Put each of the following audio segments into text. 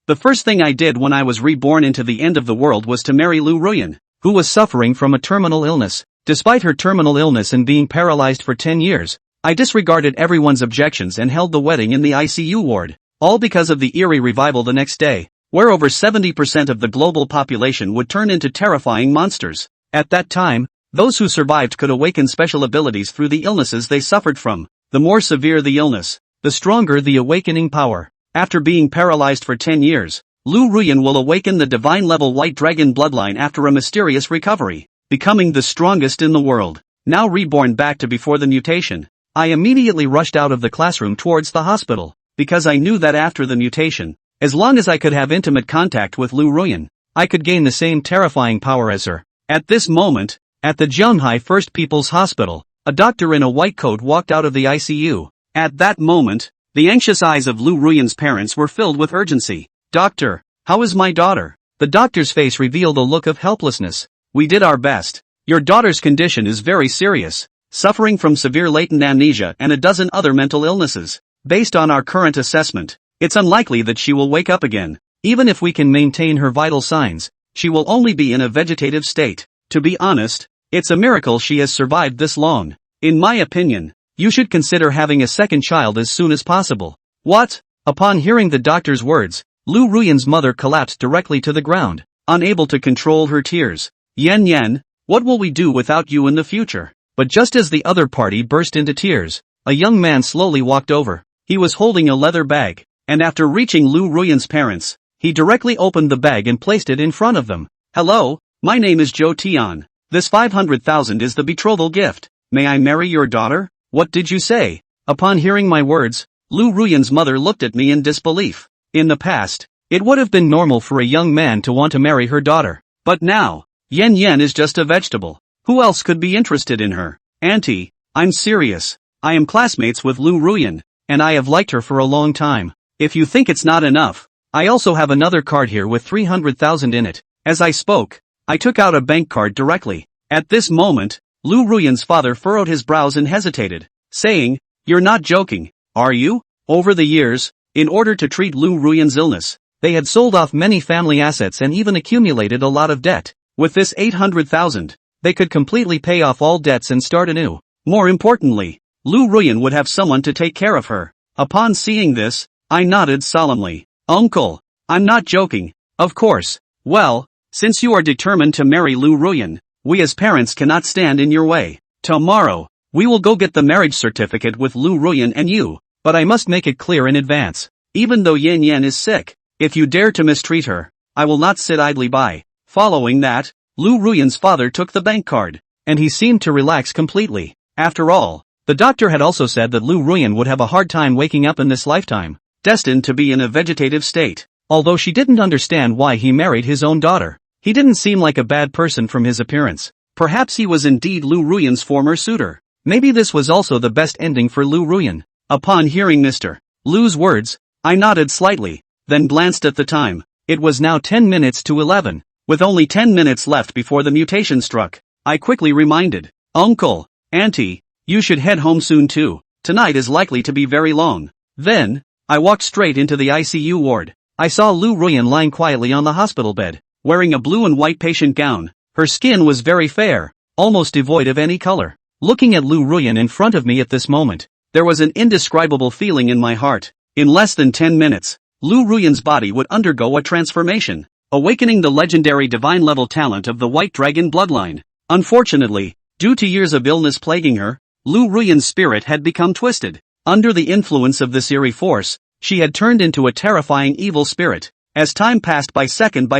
The first thing I did when I was reborn into the end of the world was to marry Lu Ruyan, who was suffering from a terminal illness. Despite her terminal illness and being paralyzed for 10 years, I disregarded everyone's objections and held the wedding in the ICU ward, all because of the eerie revival the next day, where over 70% of the global population would turn into terrifying monsters. At that time, those who survived could awaken special abilities through the illnesses they suffered from. The more severe the illness, the stronger the awakening power. After being paralyzed for 10 years, Lu Ruyan will awaken the divine-level White Dragon bloodline after a mysterious recovery, becoming the strongest in the world. Now reborn back to before the mutation, I immediately rushed out of the classroom towards the hospital, because I knew that after the mutation, as long as I could have intimate contact with Lu Ruyan, I could gain the same terrifying power as her. At this moment, at the Zhonghai First People's Hospital, a doctor in a white coat walked out of the ICU. At that moment, the anxious eyes of Lu Ruyan's parents were filled with urgency. "Doctor, how is my daughter?" The doctor's face revealed a look of helplessness. "We did our best. Your daughter's condition is very serious, suffering from severe latent amnesia and a dozen other mental illnesses. Based on our current assessment, it's unlikely that she will wake up again. Even if we can maintain her vital signs, she will only be in a vegetative state. To be honest, it's a miracle she has survived this long. In my opinion, you should consider having a second child as soon as possible." "What?" Upon hearing the doctor's words, Lu Ruyan's mother collapsed directly to the ground, unable to control her tears. "Yan Yan, what will we do without you in the future?" But just as the other party burst into tears, a young man slowly walked over. He was holding a leather bag, and after reaching Lu Ruyan's parents, he directly opened the bag and placed it in front of them. "Hello, my name is Zhou Tian. This 500,000 is the betrothal gift. May I marry your daughter?" "What did you say?" Upon hearing my words, Lu Ruyan's mother looked at me in disbelief. In the past, it would have been normal for a young man to want to marry her daughter. But now, Yan Yan is just a vegetable. Who else could be interested in her? "Auntie, I'm serious. I am classmates with Lu Ruyan, and I have liked her for a long time. If you think it's not enough, I also have another card here with 300,000 in it." As I spoke, I took out a bank card directly. At this moment, Lu Ruyan's father furrowed his brows and hesitated, saying, "You're not joking, are you?" Over the years, in order to treat Lu Ruyan's illness, they had sold off many family assets and even accumulated a lot of debt. With this 800,000, they could completely pay off all debts and start anew. More importantly, Lu Ruyan would have someone to take care of her. Upon seeing this, I nodded solemnly. "Uncle, I'm not joking, of course. Well, since you are determined to marry Lu Ruyan, we as parents cannot stand in your way. Tomorrow, we will go get the marriage certificate with Lu Ruyan and you, but I must make it clear in advance. Even though Yan Yan is sick, if you dare to mistreat her, I will not sit idly by." Following that, Lu Ruyan's father took the bank card, and he seemed to relax completely. After all, the doctor had also said that Lu Ruyan would have a hard time waking up in this lifetime, destined to be in a vegetative state. Although she didn't understand why he married his own daughter, he didn't seem like a bad person from his appearance. Perhaps he was indeed Lu Ruyan's former suitor. Maybe this was also the best ending for Lu Ruyan. Upon hearing Mr. Lu's words, I nodded slightly, then glanced at the time. It was now 10 minutes to 11. With only 10 minutes left before the mutation struck, I quickly reminded, "Uncle, Auntie, you should head home soon too. Tonight is likely to be very long." Then, I walked straight into the ICU ward. I saw Lu Ruyan lying quietly on the hospital bed, wearing a blue and white patient gown. Her skin was very fair, almost devoid of any color. Looking at Lu Ruyan in front of me at this moment, there was an indescribable feeling in my heart. In less than 10 minutes, Lu Ruyan's body would undergo a transformation, awakening the legendary divine-level talent of the White Dragon bloodline. Unfortunately, due to years of illness plaguing her, Lu Ruyan's spirit had become twisted. Under the influence of this eerie force, she had turned into a terrifying evil spirit. As time passed by second,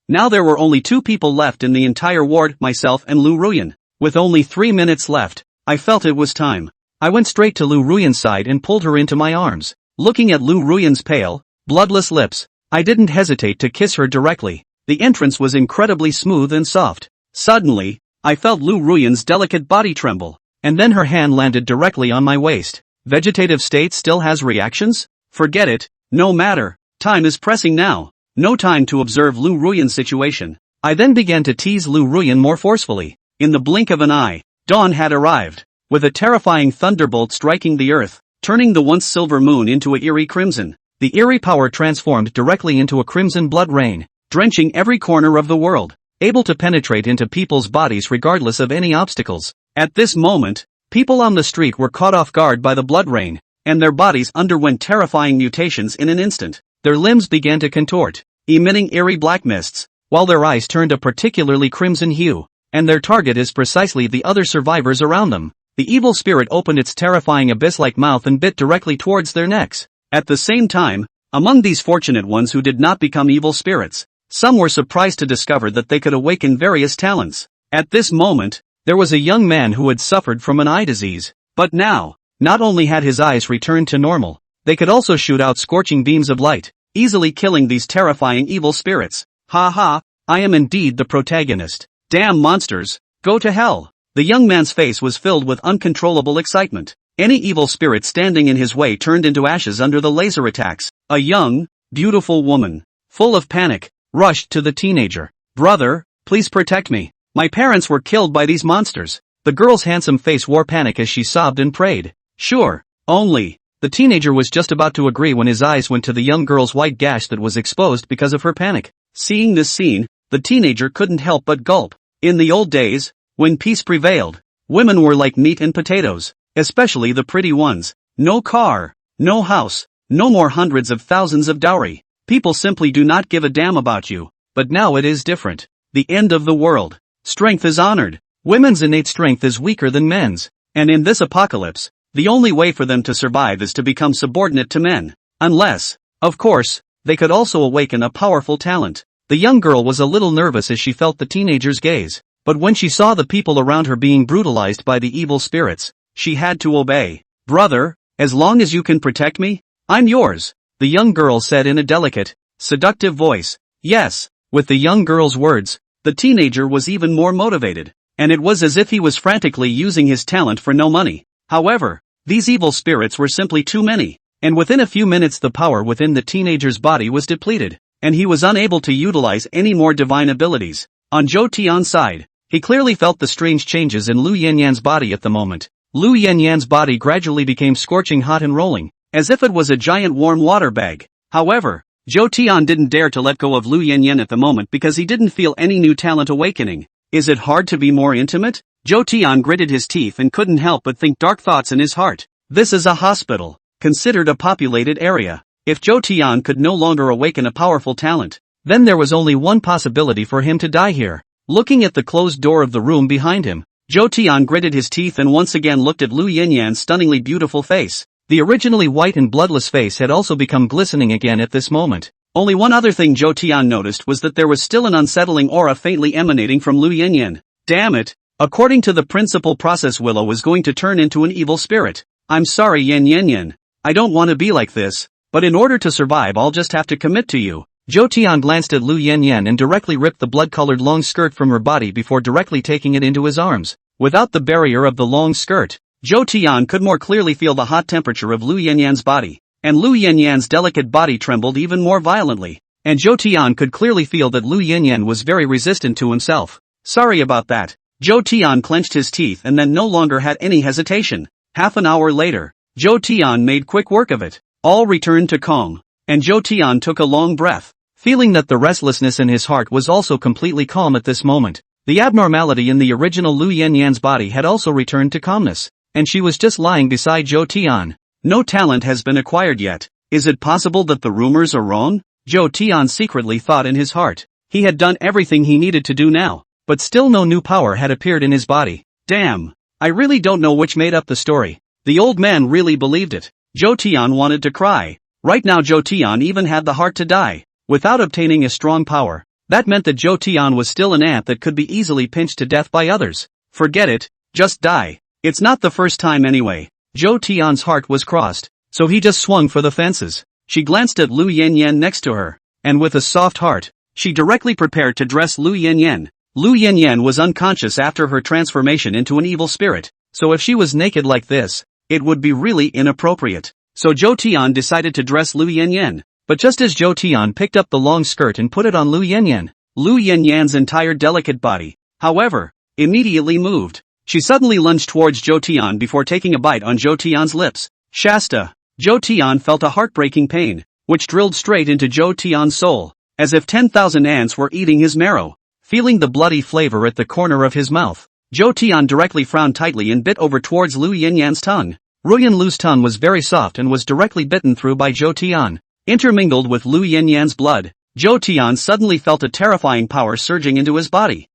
now there were only 2 people left in the entire ward, myself and Lu Ruyan. With only 3 minutes left, I felt it was time. I went straight to Lu Ruyan's side and pulled her into my arms. Looking at Lu Ruyan's pale, bloodless lips, I didn't hesitate to kiss her directly. The entrance was incredibly smooth and soft. Suddenly, I felt Lu Ruyan's delicate body tremble, and then her hand landed directly on my waist. Vegetative state still has reactions? Forget it, no matter. Time is pressing now. No time to observe Lu Ruyan's situation. I then began to tease Lu Ruyan more forcefully. In the blink of an eye, dawn had arrived, with a terrifying thunderbolt striking the earth, turning the once silver moon into a eerie crimson. The eerie power transformed directly into a crimson blood rain, drenching every corner of the world, able to penetrate into people's bodies regardless of any obstacles. At this moment, people on the street were caught off guard by the blood rain, and their bodies underwent terrifying mutations in an instant. Their limbs began to contort, emitting eerie black mists, while their eyes turned a particularly crimson hue, and their target is precisely the other survivors around them. The evil spirit opened its terrifying abyss-like mouth and bit directly towards their necks. At the same time, among these fortunate ones who did not become evil spirits, some were surprised to discover that they could awaken various talents. At this moment, there was a young man who had suffered from an eye disease, but now, not only had his eyes returned to normal, they could also shoot out scorching beams of light, easily killing these terrifying evil spirits. Ha ha, I am indeed the protagonist. Damn monsters, go to hell. The young man's face was filled with uncontrollable excitement. Any evil spirit standing in his way turned into ashes under the laser attacks. A young, beautiful woman, full of panic, rushed to the teenager. Brother, please protect me. My parents were killed by these monsters. The girl's handsome face wore panic as she sobbed and prayed. Sure, only. The teenager was just about to agree when his eyes went to the young girl's white gash that was exposed because of her panic. Seeing this scene, the teenager couldn't help but gulp. In the old days, when peace prevailed, women were like meat and potatoes, especially the pretty ones. No car, no house, no more hundreds of thousands of dowry. People simply do not give a damn about you. But now it is different. The end of the world. Strength is honored. Women's innate strength is weaker than men's. And in this apocalypse, the only way for them to survive is to become subordinate to men. Unless, of course, they could also awaken a powerful talent. The young girl was a little nervous as she felt the teenager's gaze. But when she saw the people around her being brutalized by the evil spirits, she had to obey. Brother, as long as you can protect me, I'm yours, the young girl said in a delicate, seductive voice. Yes, with the young girl's words, the teenager was even more motivated, and it was as if he was frantically using his talent for no money. However, these evil spirits were simply too many, and within a few minutes the power within the teenager's body was depleted, and he was unable to utilize any more divine abilities. On Zhou Tian's side, he clearly felt the strange changes in Lu Yanyan's body at the moment. Lu Yanyan's body gradually became scorching hot and rolling, as if it was a giant warm water bag. However, Zhou Tian didn't dare to let go of Lu Yanyan at the moment because he didn't feel any new talent awakening. Is it hard to be more intimate? Zhou Tian gritted his teeth and couldn't help but think dark thoughts in his heart. This is a hospital, considered a populated area. If Zhou Tian could no longer awaken a powerful talent, then there was only one possibility for him to die here. Looking at the closed door of the room behind him, Zhou Tian gritted his teeth and once again looked at Lu Yanyan's stunningly beautiful face. The originally white and bloodless face had also become glistening again at this moment. Only one other thing Zhou Tian noticed was that there was still an unsettling aura faintly emanating from Lu Yanyan. Damn it! According to the principal process, Willow was going to turn into an evil spirit. I'm sorry Yan Yan. I don't want to be like this, but in order to survive I'll just have to commit to you. Zhou Tian glanced at Lu Yanyan and directly ripped the blood-colored long skirt from her body before directly taking it into his arms. Without the barrier of the long skirt, Zhou Tian could more clearly feel the hot temperature of Lu Yanyan's body, and Lu Yanyan's delicate body trembled even more violently, and Zhou Tian could clearly feel that Lu Yanyan was very resistant to himself. Sorry about that. Zhou Tian clenched his teeth and then no longer had any hesitation. Half an hour later, Zhou Tian made quick work of it. All returned to Kong, and Zhou Tian took a long breath, feeling that the restlessness in his heart was also completely calm at this moment. The abnormality in the original Lu Yanyan's body had also returned to calmness, and she was just lying beside Zhou Tian. No talent has been acquired yet. Is it possible that the rumors are wrong? Zhou Tian secretly thought in his heart. He had done everything he needed to do now, but still no new power had appeared in his body. Damn, I really don't know which made up the story. The old man really believed it. Zhou Tian wanted to cry. Right now Zhou Tian even had the heart to die. Without obtaining a strong power, that meant that Zhou Tian was still an ant that could be easily pinched to death by others. Forget it, just die. It's not the first time anyway. Zhou Tian's heart was crossed, so he just swung for the fences. She glanced at Lu Yanyan next to her, and with a soft heart, she directly prepared to dress Lu Yanyan. Lu Yanyan was unconscious after her transformation into an evil spirit, so if she was naked like this, it would be really inappropriate. So Zhou Tian decided to dress Lu Yanyan. But just as Zhou Tian picked up the long skirt and put it on Lu Yanyan, Lu Yanyan's entire delicate body, however, immediately moved. She suddenly lunged towards Zhou Tian before taking a bite on Zhou Tian's lips. Shasta! Zhou Tian felt a heartbreaking pain. which drilled straight into Zhou Tian's soul, as if 10,000 ants were eating his marrow. Feeling the bloody flavor at the corner of his mouth, Zhou Tian directly frowned tightly and bit over towards Lu Yanyan's tongue. Ruyan Lu's tongue was very soft and was directly bitten through by Zhou Tian. Intermingled with Lu Yanyan's blood, Zhou Tian suddenly felt a terrifying power surging into his body.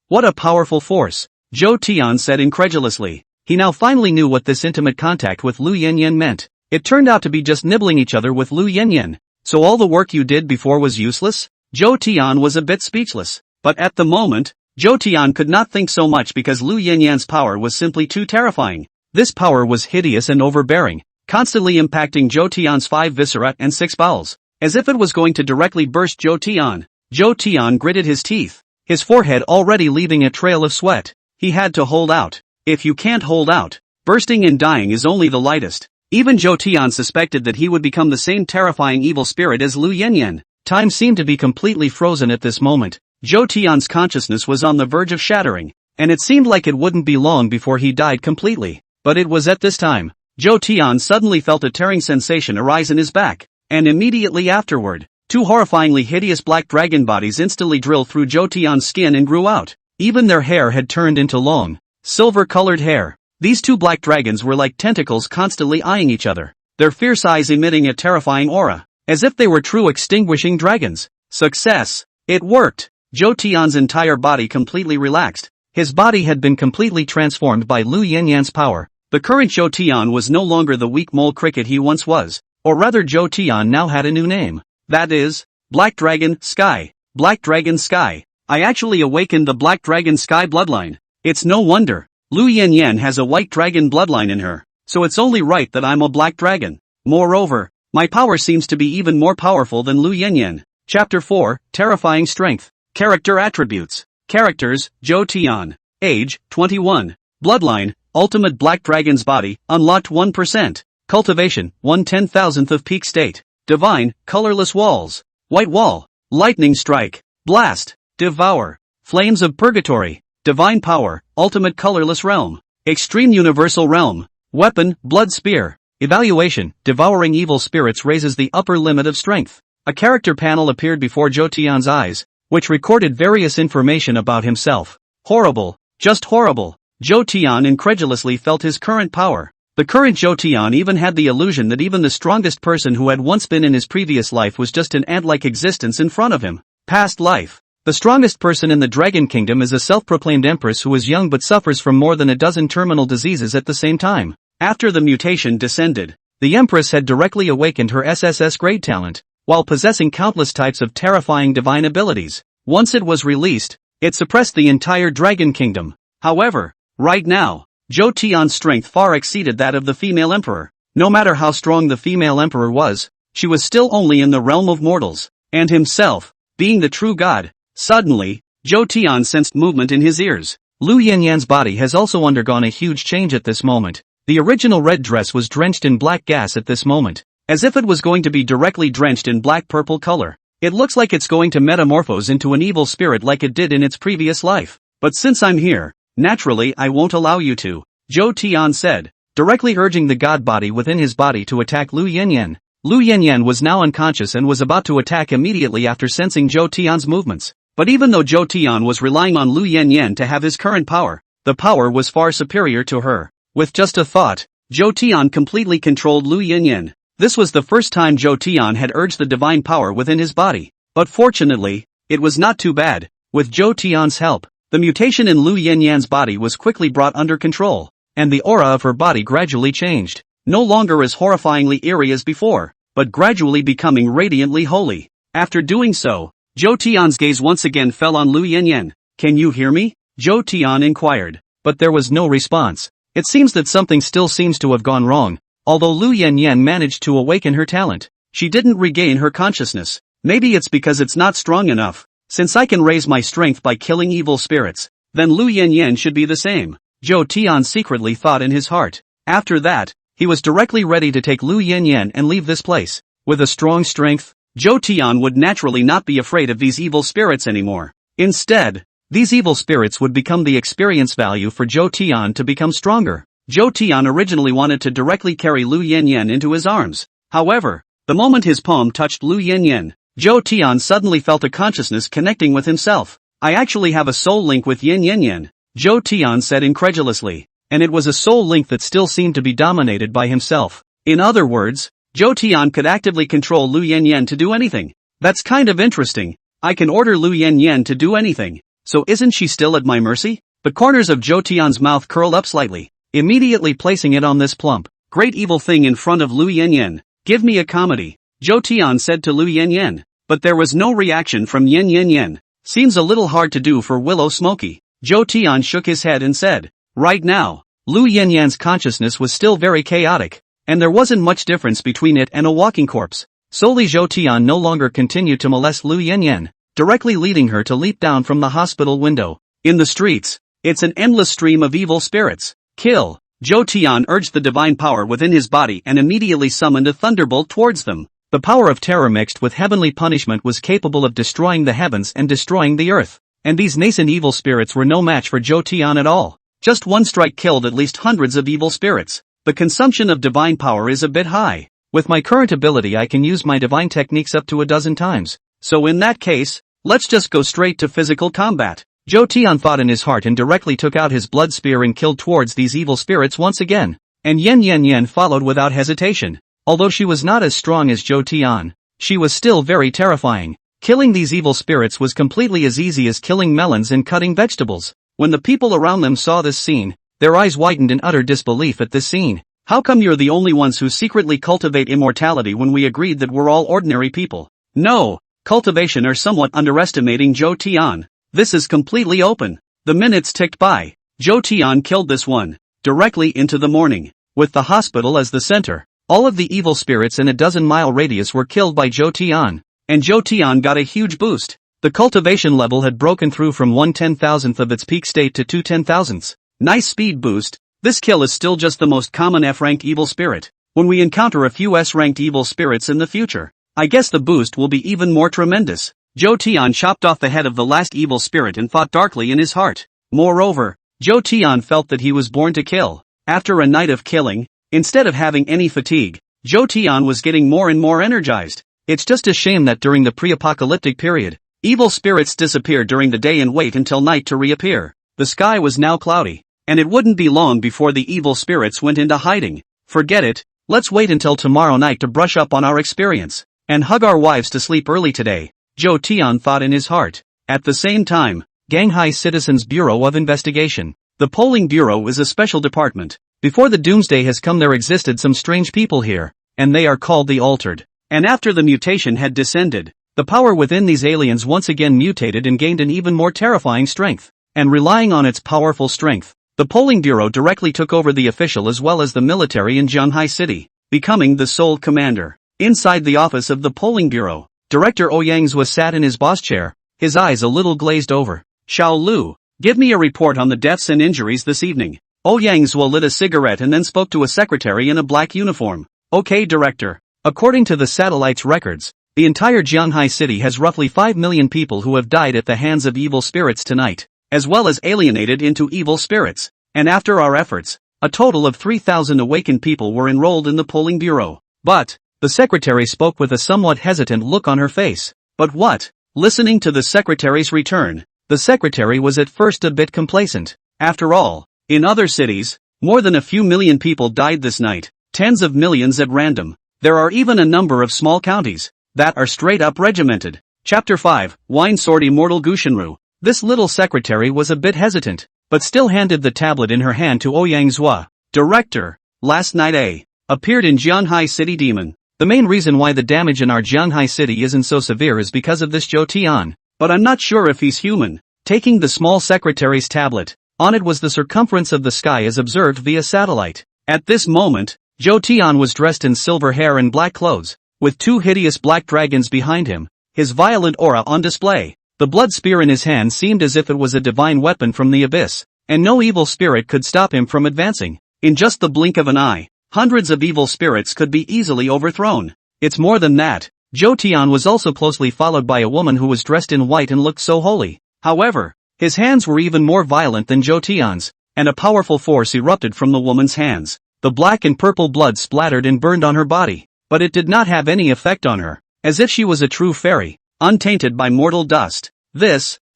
What a powerful force, Zhou Tian said incredulously. He now finally knew what this intimate contact with Lu Yanyan meant. It turned out to be just nibbling each other with Lu Yanyan. So all the work you did before was useless? Zhou Tian was a bit speechless. But at the moment, Zhou Tian could not think so much because Lu Yanyan's power was simply too terrifying. This power was hideous and overbearing, constantly impacting Zhou Tian's 5 viscera and 6 bowels, as if it was going to directly burst Zhou Tian. Zhou Tian gritted his teeth, his forehead already leaving a trail of sweat. He had to hold out. If you can't hold out, bursting and dying is only the lightest. Even Zhou Tian suspected that he would become the same terrifying evil spirit as Lu Yanyan. Time seemed to be completely frozen at this moment. Zhou Tian's consciousness was on the verge of shattering, and it seemed like it wouldn't be long before he died completely. But it was at this time, Zhou Tian suddenly felt a tearing sensation arise in his back, and immediately afterward, 2 horrifyingly hideous black dragon bodies instantly drilled through Zhou Tian's skin and grew out. Even their hair had turned into long, silver-colored hair. These 2 black dragons were like tentacles constantly eyeing each other, their fierce eyes emitting a terrifying aura, as if they were true extinguishing dragons. Success! It worked! Zhou Tian's entire body completely relaxed. His body had been completely transformed by Lu Yanyan's power. The current Zhou Tian was no longer the weak mole cricket he once was, or rather Zhou Tian now had a new name. That is, Black Dragon Sky. Black Dragon Sky. I actually awakened the Black Dragon Sky bloodline. It's no wonder. Lu Yanyan has a white dragon bloodline in her, so it's only right that I'm a black dragon. Moreover, my power seems to be even more powerful than Lu Yanyan. Chapter 4, Terrifying Strength. Character Attributes. Characters, Zhou Tian. Age, 21. Bloodline, Ultimate Black Dragon's Body, unlocked 1%. Cultivation, 1/10,000th of peak state. Divine, Colorless Walls. White Wall. Lightning Strike. Blast. Devour. Flames of Purgatory. Divine Power, Ultimate Colorless Realm. Extreme Universal Realm. Weapon, Blood Spear. Evaluation, Devouring Evil Spirits raises the upper limit of strength. A character panel appeared before Zhou Tian's eyes, which recorded various information about himself. Horrible. Just horrible. Zhou Tian incredulously felt his current power. The current Zhou Tian even had the illusion that even the strongest person who had once been in his previous life was just an ant-like existence in front of him. Past life. The strongest person in the Dragon Kingdom is a self-proclaimed empress who is young but suffers from more than a dozen terminal diseases at the same time. After the mutation descended, the empress had directly awakened her SSS grade talent, while possessing countless types of terrifying divine abilities. Once it was released, it suppressed the entire Dragon Kingdom. However, right now, Zhou Tian's strength far exceeded that of the female emperor. No matter how strong the female emperor was, she was still only in the realm of mortals, and himself, being the true god. Suddenly, Zhou Tian sensed movement in his ears. Lu Yanyan's body has also undergone a huge change at this moment. The original red dress was drenched in black gas at this moment, as if it was going to be directly drenched in black-purple color. It looks like it's going to metamorphose into an evil spirit like it did in its previous life. But since I'm here, naturally I won't allow you to, Zhou Tian said, directly urging the god body within his body to attack Lu Yanyan. Lu Yanyan was now unconscious and was about to attack immediately after sensing Zhou Tian's movements. But even though Zhou Tian was relying on Lu Yanyan to have his current power, the power was far superior to her. With just a thought, Zhou Tian completely controlled Lu Yanyan. This was the first time Zhou Tian had urged the divine power within his body. But fortunately, it was not too bad. With Zhou Tian's help, the mutation in Lu Yanyan's body was quickly brought under control, and the aura of her body gradually changed. No longer as horrifyingly eerie as before, but gradually becoming radiantly holy. After doing so, Zhou Tian's gaze once again fell on Lu Yanyan. "Can you hear me?" Zhou Tian inquired. But there was no response. It seems that something still seems to have gone wrong. Although Lu Yanyan managed to awaken her talent, she didn't regain her consciousness. Maybe it's because it's not strong enough. Since I can raise my strength by killing evil spirits, then Lu Yanyan should be the same, Zhou Tian secretly thought in his heart. After that, he was directly ready to take Lu Yanyan and leave this place. With a strong strength, Zhou Tian would naturally not be afraid of these evil spirits anymore. Instead, these evil spirits would become the experience value for Zhou Tian to become stronger. Zhou Tian originally wanted to directly carry Lu Yanyan into his arms. However, The moment his palm touched Lu Yanyan, Zhou Tian suddenly felt a consciousness connecting with himself. I actually have a soul link with Yin Yanyan, Zhou Tian said incredulously, and it was a soul link that still seemed to be dominated by himself. In other words, Zhou Tian could actively control Lu Yanyan to do anything. That's kind of interesting. I can order Lu Yanyan to do anything, so isn't she still at my mercy? The corners of Zhou Tian's mouth curled up slightly, immediately placing it on this plump, great evil thing in front of Lu Yanyan. Give me a comedy, Zhou Tian said to Lu Yanyan, but there was no reaction from Yin Yanyan. Seems a little hard to do for Willow Smoky. Zhou Tian shook his head and said, right now, Lu Yanyan's consciousness was still very chaotic, and there wasn't much difference between it and a walking corpse. Solely Zhou Tian no longer continued to molest Lu Yanyan, directly leading her to leap down from the hospital window. In the streets, it's an endless stream of evil spirits. Kill! Zhou Tian urged the divine power within his body and immediately summoned a thunderbolt towards them. The power of terror mixed with heavenly punishment was capable of destroying the heavens and destroying the earth. And these nascent evil spirits were no match for Zhou Tian at all. Just one strike killed at least hundreds of evil spirits. The consumption of divine power is a bit high. With my current ability I can use my divine techniques up to a dozen times. So in that case, let's just go straight to physical combat. Zhou Tian thought in his heart and directly took out his blood spear and killed towards these evil spirits once again. And Yin Yanyan followed without hesitation. Although she was not as strong as Zhou Tian, she was still very terrifying. Killing these evil spirits was completely as easy as killing melons and cutting vegetables. When the people around them saw this scene, their eyes widened in utter disbelief at this scene. How come you're the only ones who secretly cultivate immortality when we agreed that we're all ordinary people? No, cultivation are somewhat underestimating Zhou Tian. This is completely open. The minutes ticked by. Zhou Tian killed this one, directly into the morning. With the hospital as the center, all of the evil spirits in a dozen-mile radius were killed by Zhou Tian. And Zhou Tian got a huge boost. The cultivation level had broken through from 1/10,000th of its peak state to 2/10,000ths. Nice speed boost. This kill is still just the most common F-ranked evil spirit. When we encounter a few S-ranked evil spirits in the future, I guess the boost will be even more tremendous. Zhou Tian chopped off the head of the last evil spirit and thought darkly in his heart. Moreover, Zhou Tian felt that he was born to kill. After a night of killing, instead of having any fatigue, Zhou Tian was getting more and more energized. It's just a shame that during the pre-apocalyptic period, evil spirits disappeared during the day and wait until night to reappear. The sky was now cloudy, and it wouldn't be long before the evil spirits went into hiding. Forget it, let's wait until tomorrow night to brush up on our experience, and hug our wives to sleep early today, Zhou Tian thought in his heart. At the same time, Ganghai Citizens Bureau of Investigation. The Polling Bureau is a special department. Before the doomsday has come there existed some strange people here, and they are called the Altered. And after the mutation had descended, the power within these aliens once again mutated and gained an even more terrifying strength. And relying on its powerful strength, the Polling Bureau directly took over the official as well as the military in Zhanghai City, becoming the sole commander. Inside the office of the Polling Bureau, Director Ouyang's was sat in his boss chair, his eyes a little glazed over. Xiao Lu, give me a report on the deaths and injuries this evening. Ouyang's lit a cigarette and then spoke to a secretary in a black uniform. Okay, Director. According to the satellite's records, the entire Zhanghai City has roughly 5 million people who have died at the hands of evil spirits tonight, as well as alienated into evil spirits. And after our efforts, a total of 3,000 awakened people were enrolled in the Polling Bureau. But, the secretary spoke with a somewhat hesitant look on her face. But what? Listening to the secretary's return, the secretary was at first a bit complacent. After all, in other cities, more than a few million people died this night, tens of millions at random. There are even a number of small counties that are straight up regimented. Chapter 5, Wine Sword Immortal Gushinru. This little secretary was a bit hesitant, but still handed the tablet in her hand to Ouyang Zhua. Director, last night appeared in Zhanghai City Demon. The main reason why the damage in our Zhanghai City isn't so severe is because of this Zhou Tian. But I'm not sure if he's human. Taking the small secretary's tablet, on it was the circumference of the sky as observed via satellite. At this moment, Zhou Tian was dressed in silver hair and black clothes, with 2 hideous black dragons behind him, his violent aura on display. The blood spear in his hand seemed as if it was a divine weapon from the abyss, and no evil spirit could stop him from advancing. In just the blink of an eye, hundreds of evil spirits could be easily overthrown. It's more than that. Zhou Tian was also closely followed by a woman who was dressed in white and looked so holy. However, his hands were even more violent than Zhou Tian's, and a powerful force erupted from the woman's hands. The black and purple blood splattered and burned on her body. but it did not have any effect on her, as if she was a true fairy, untainted by mortal dust.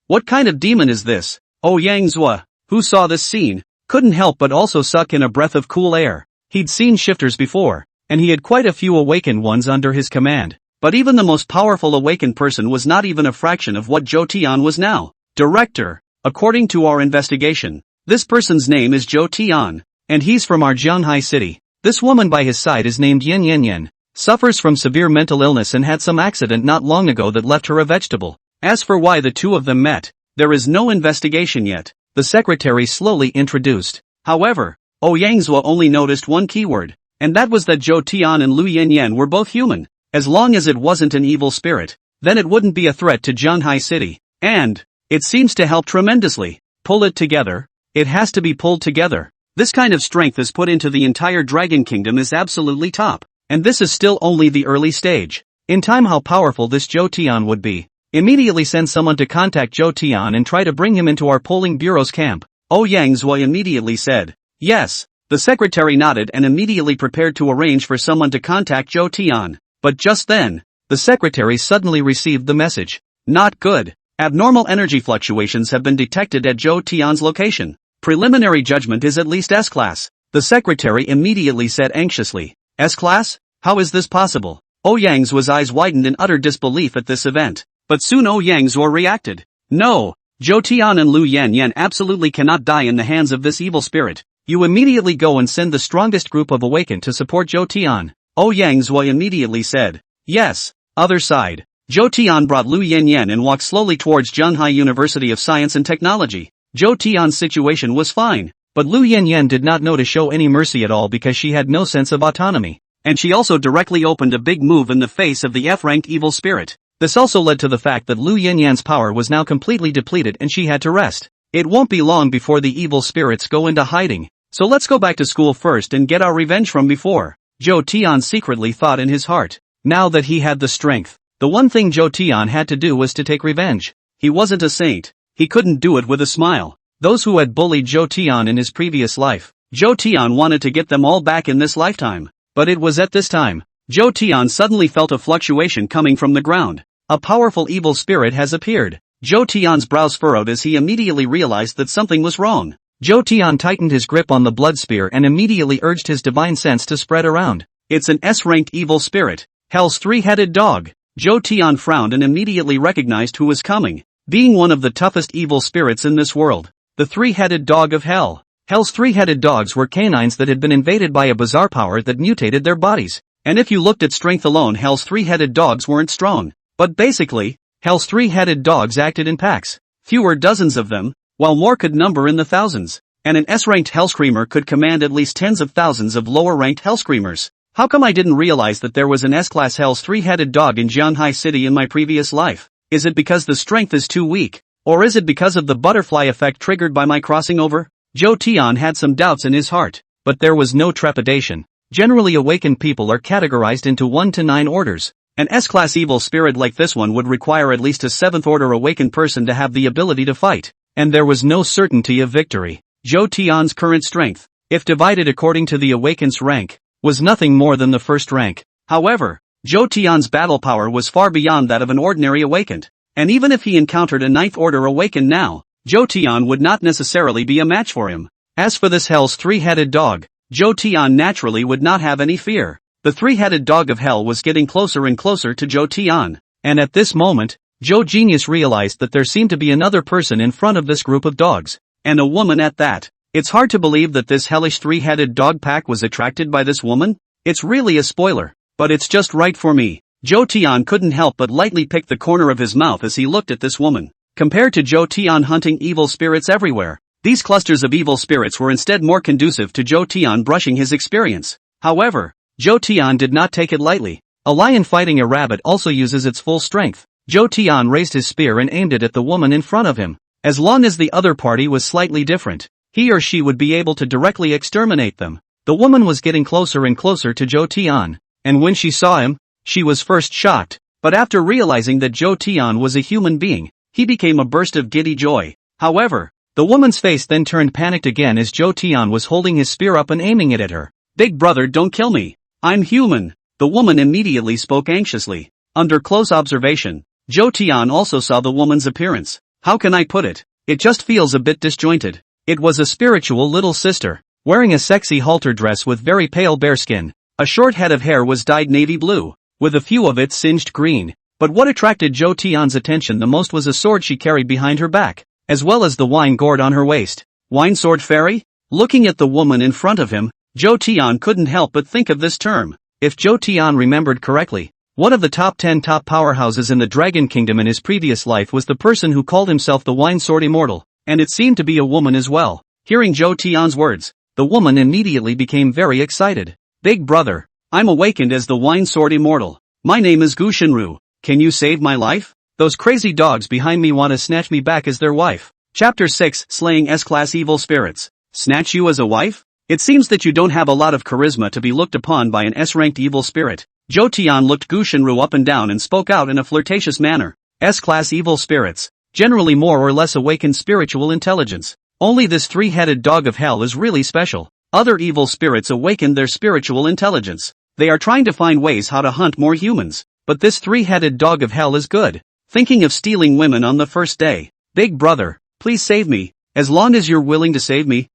What kind of demon is this? Yang Zua, who saw this scene, couldn't help but also suck in a breath of cool air. He'd seen shifters before, and he had quite a few awakened ones under his command. But even the most powerful awakened person was not even a fraction of what Zhou Tian was now. Director, according to our investigation, this person's name is Zhou Tian, and he's from our Jianghai city. This woman by his side is named Yin Yin Yin, suffers from severe mental illness and had some accident not long ago that left her a vegetable. As for why the two of them met, there is no investigation yet, the secretary slowly introduced. However, Yang Zua only noticed one keyword, and that was that Zhou Tian and Lu Yanyan were both human. As long as it wasn't an evil spirit, then it wouldn't be a threat to Jianghai city. And it seems to help tremendously. Pull it together. It has to be pulled together. This kind of strength is put into the entire Dragon Kingdom is absolutely top. And this is still only the early stage. In time, how powerful this Zhou Tian would be. Immediately send someone to contact Zhou Tian and try to bring him into our polling bureau's camp. Yang Zui immediately said. Yes. The secretary nodded and immediately prepared to arrange for someone to contact Zhou Tian. But just then, the secretary suddenly received the message. Not good. Abnormal energy fluctuations have been detected at Zhou Tian's location. Preliminary judgment is at least S-class. The secretary immediately said anxiously. S-class? How is this possible? Yang Zuo's eyes widened in utter disbelief at this event. But soon Yang Zuo reacted. No, Zhou Tian and Lu Yanyan absolutely cannot die in the hands of this evil spirit. You immediately go and send the strongest group of awakened to support Zhou Tian. Yang Zui immediately said. Yes. Other side. Zhou Tian brought Lu Yanyan and walked slowly towards Jianghai University of Science and Technology. Zhou Tian's situation was fine, but Lu Yanyan did not know to show any mercy at all because she had no sense of autonomy. And she also directly opened a big move in the face of the F-ranked evil spirit. This also led to the fact that Lu Yanyan's power was now completely depleted and she had to rest. It won't be long before the evil spirits go into hiding, so let's go back to school first and get our revenge from before. Zhou Tian secretly thought in his heart. Now that he had the strength, the one thing Zhou Tian had to do was to take revenge. He wasn't a saint. He couldn't do it with a smile. Those who had bullied Zhou Tian in his previous life, Zhou Tian wanted to get them all back in this lifetime. But it was at this time, Zhou Tian suddenly felt a fluctuation coming from the ground. A powerful evil spirit has appeared. Zhou Tian's brows furrowed as he immediately realized that something was wrong. Zhou Tian tightened his grip on the blood spear and immediately urged his divine sense to spread around. It's an S-ranked evil spirit. Hell's three-headed dog. Zhou Tian frowned and immediately recognized who was coming. Being one of the toughest evil spirits in this world. The three-headed dog of hell. Hell's three-headed dogs were canines that had been invaded by a bizarre power that mutated their bodies. And if you looked at strength alone, Hell's three-headed dogs weren't strong. But basically, Hell's three-headed dogs acted in packs. Fewer dozens of them, while more could number in the thousands. And an S-ranked Hellscreamer could command at least tens of thousands of lower-ranked Hellscreamers. How come I didn't realize that there was an S-class Hell's three-headed dog in Jianghai City in my previous life? Is it because the strength is too weak? Or is it because of the butterfly effect triggered by my crossing over? Zhou Tian had some doubts in his heart, but there was no trepidation. Generally awakened people are categorized into 1 to 9 orders. An S-class evil spirit like this one would require at least a 7th order awakened person to have the ability to fight. And there was no certainty of victory. Zhou Tian's current strength, if divided according to the awakened's rank, was nothing more than the first rank. However, Zhou Tian's battle power was far beyond that of an ordinary awakened. And even if he encountered a 9th order awakened now, Zhou Tian would not necessarily be a match for him. As for this Hell's three-headed dog, Zhou Tian naturally would not have any fear. The three-headed dog of hell was getting closer and closer to Zhou Tian. And at this moment, Zhou Genius realized that there seemed to be another person in front of this group of dogs. And a woman at that. It's hard to believe that this hellish three-headed dog pack was attracted by this woman. It's really a spoiler, but it's just right for me. Zhou Tian couldn't help but lightly pick the corner of his mouth as he looked at this woman. Compared to Zhou Tian hunting evil spirits everywhere, these clusters of evil spirits were instead more conducive to Zhou Tian brushing his experience. However, Zhou Tian did not take it lightly. A lion fighting a rabbit also uses its full strength. Zhou Tian raised his spear and aimed it at the woman in front of him. As long as the other party was slightly different, he or she would be able to directly exterminate them. The woman was getting closer and closer to Zhou Tian, and when she saw him, she was first shocked, but after realizing that Zhou Tian was a human being, he became a burst of giddy joy. However, the woman's face then turned panicked again as Zhou Tian was holding his spear up and aiming it at her. Big brother, don't kill me. I'm human. The woman immediately spoke anxiously. Under close observation, Zhou Tian also saw the woman's appearance. How can I put it? It just feels a bit disjointed. It was a spiritual little sister, wearing a sexy halter dress with very pale bare skin. A short head of hair was dyed navy blue, with a few of it singed green. But what attracted Zhou Tian's attention the most was a sword she carried behind her back, as well as the wine gourd on her waist. Wine sword fairy? Looking at the woman in front of him, Zhou Tian couldn't help but think of this term. If Zhou Tian remembered correctly, one of the top 10 top powerhouses in the Dragon Kingdom in his previous life was the person who called himself the Wine Sword Immortal, and it seemed to be a woman as well. Hearing Zhou Tian's words, the woman immediately became very excited. Big brother, I'm awakened as the Wine Sword Immortal. My name is Gu Shinru. Can you save my life? Those crazy dogs behind me want to snatch me back as their wife. Chapter 6, Slaying S-Class Evil Spirits. Snatch you as a wife? It seems that you don't have a lot of charisma to be looked upon by an S-ranked evil spirit. Zhou Tian looked Gu Shinru up and down and spoke out in a flirtatious manner. S-Class evil spirits. Generally more or less awakened spiritual intelligence. Only this three-headed dog of hell is really special. Other evil spirits awakened their spiritual intelligence. They are trying to find ways how to hunt more humans. But this three-headed dog of hell is good. Thinking of stealing women on the first day. Big brother, please save me. As long as you're willing to save me,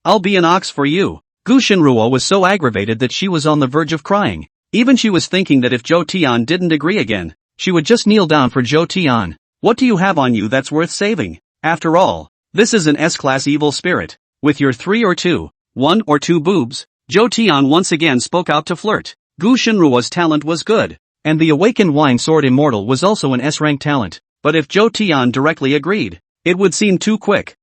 I'll be an ox for you. Gu Shinruo was so aggravated that she was on the verge of crying. Even she was thinking that if Zhou Tian didn't agree again, she would just kneel down for Zhou Tian. What do you have on you that's worth saving? After all, this is an S-class evil spirit. With your 3 or 2, 1 or 2 boobs, Zhou Tian once again spoke out to flirt. Gu Shinruo's talent was good, and the awakened Wine Sword Immortal was also an S-rank talent. But if Zhou Tian directly agreed, it would seem too quick.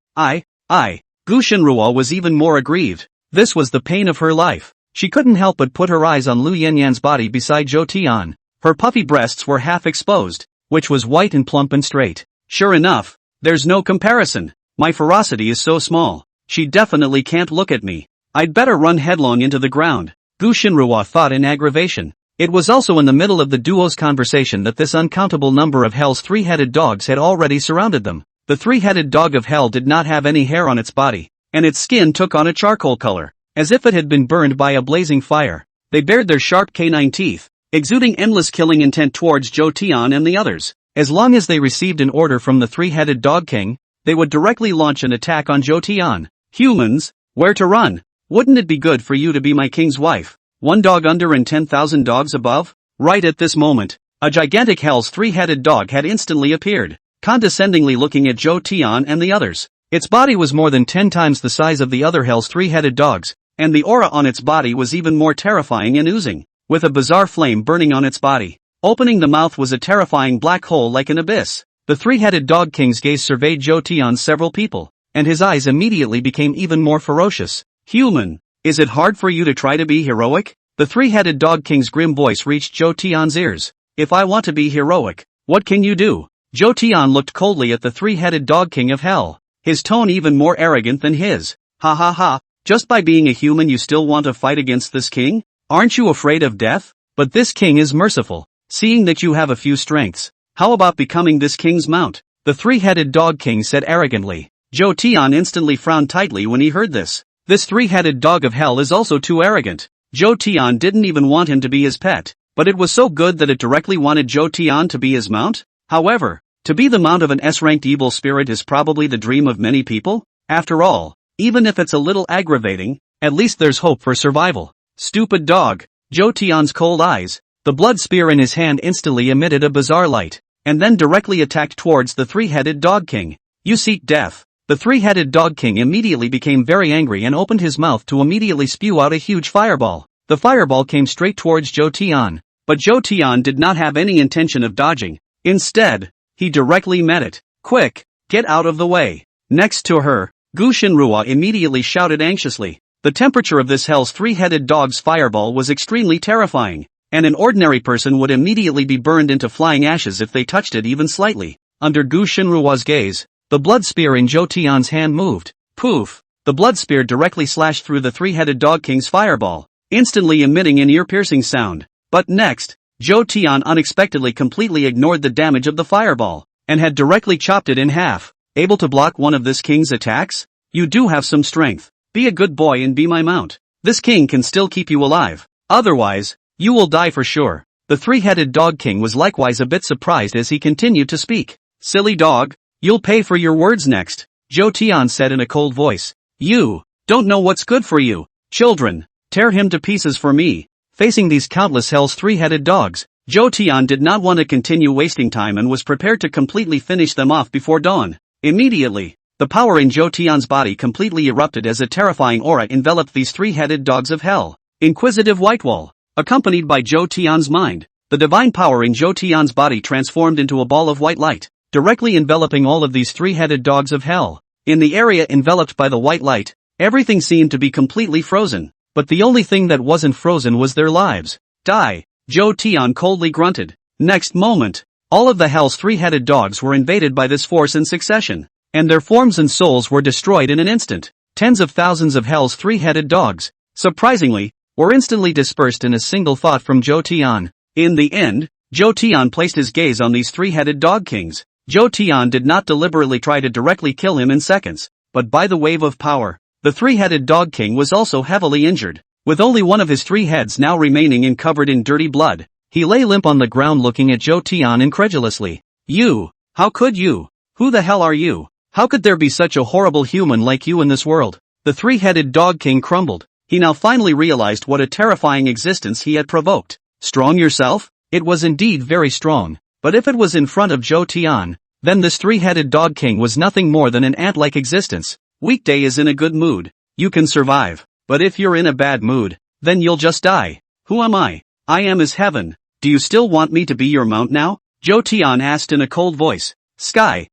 Gu Shinruo was even more aggrieved. This was the pain of her life. She couldn't help but put her eyes on Lu Yanyan's body beside Zhou Tian. Her puffy breasts were half exposed, which was white and plump and straight. Sure enough, there's no comparison. My ferocity is so small. She definitely can't look at me. I'd better run headlong into the ground. Gu Shinruo thought in aggravation. It was also in the middle of the duo's conversation that this uncountable number of hell's three-headed dogs had already surrounded them. The three-headed dog of hell did not have any hair on its body, and its skin took on a charcoal color, as if it had been burned by a blazing fire. They bared their sharp canine teeth, exuding endless killing intent towards Zhou Tian and the others. As long as they received an order from the three-headed dog king, they would directly launch an attack on Zhou Tian. Humans, where to run? Wouldn't it be good for you to be my king's wife? 1 dog under and 10,000 dogs above? Right at this moment, a gigantic hell's three-headed dog had instantly appeared, condescendingly looking at Zhou Tian and the others. Its body was more than 10 times the size of the other hell's three-headed dogs, and the aura on its body was even more terrifying and oozing, with a bizarre flame burning on its body. Opening the mouth was a terrifying black hole like an abyss. The three-headed dog king's gaze surveyed Zhou Tian's several people, and his eyes immediately became even more ferocious. Human, is it hard for you to try to be heroic? The three-headed dog king's grim voice reached Zhou Tian's ears. If I want to be heroic, what can you do? Zhou Tian looked coldly at the three-headed dog king of hell, his tone even more arrogant than his. Ha ha ha, just by being a human you still want to fight against this king? Aren't you afraid of death? But this king is merciful, seeing that you have a few strengths. How about becoming this king's mount? The three-headed dog king said arrogantly. Zhou Tian instantly frowned tightly when he heard this. This three-headed dog of hell is also too arrogant. Zhou Tian didn't even want him to be his pet, but it was so good that it directly wanted Zhou Tian to be his mount? However, to be the mount of an S-ranked evil spirit is probably the dream of many people. After all, even if it's a little aggravating, at least there's hope for survival. Stupid dog. Zhou Tian's cold eyes, the blood spear in his hand instantly emitted a bizarre light, and then directly attacked towards the three-headed dog king. You seek death. The three-headed dog king immediately became very angry and opened his mouth to immediately spew out a huge fireball. The fireball came straight towards Zhou Tian, but Zhou Tian did not have any intention of dodging. Instead, he directly met it. Quick, get out of the way. Next to her, Gu Shinruo immediately shouted anxiously. The temperature of this hell's three-headed dog's fireball was extremely terrifying, and an ordinary person would immediately be burned into flying ashes if they touched it even slightly. Under Gu Shinruo's gaze, the blood spear in Zhou Tian's hand moved. Poof! The blood spear directly slashed through the three-headed dog king's fireball, instantly emitting an ear-piercing sound. But next, Zhou Tian unexpectedly completely ignored the damage of the fireball, and had directly chopped it in half. Able to block one of this king's attacks? You do have some strength. Be a good boy and be my mount. This king can still keep you alive. Otherwise, You will die for sure. The three-headed dog king was likewise a bit surprised as he continued to speak. Silly dog, you'll pay for your words next, Zhou Tian said in a cold voice. You don't know what's good for you. Children, tear him to pieces for me. Facing these countless hell's three-headed dogs, Zhou Tian did not want to continue wasting time and was prepared to completely finish them off before dawn. Immediately, the power in Zhou Tian's body completely erupted as a terrifying aura enveloped these three-headed dogs of hell. Inquisitive Whitewall. Accompanied by Zhou Tian's mind, the divine power in Zhou Tian's body transformed into a ball of white light, directly enveloping all of these three-headed dogs of hell. In the area enveloped by the white light, everything seemed to be completely frozen, but the only thing that wasn't frozen was their lives. Die, Zhou Tian coldly grunted. Next moment, all of the hell's three-headed dogs were invaded by this force in succession, and their forms and souls were destroyed in an instant. Tens of thousands of hell's three-headed dogs, surprisingly, were instantly dispersed in a single thought from Zhou Tian. In the end, Zhou Tian placed his gaze on these three-headed dog kings. Zhou Tian did not deliberately try to directly kill him in seconds, but by the wave of power. The three-headed dog king was also heavily injured, with only one of his three heads now remaining and covered in dirty blood. He lay limp on the ground looking at Zhou Tian incredulously. You, how could you? Who the hell are you? How could there be such a horrible human like you in this world? The three-headed dog king crumbled. He now finally realized what a terrifying existence he had provoked. Strong yourself? It was indeed very strong, but if it was in front of Zhou Tian, then this three-headed dog king was nothing more than an ant-like existence. Weekday is in a good mood. You can survive, but if you're in a bad mood, then you'll just die. Who am I? I am as heaven. Do you still want me to be your mount now? Zhou Tian asked in a cold voice. Sky,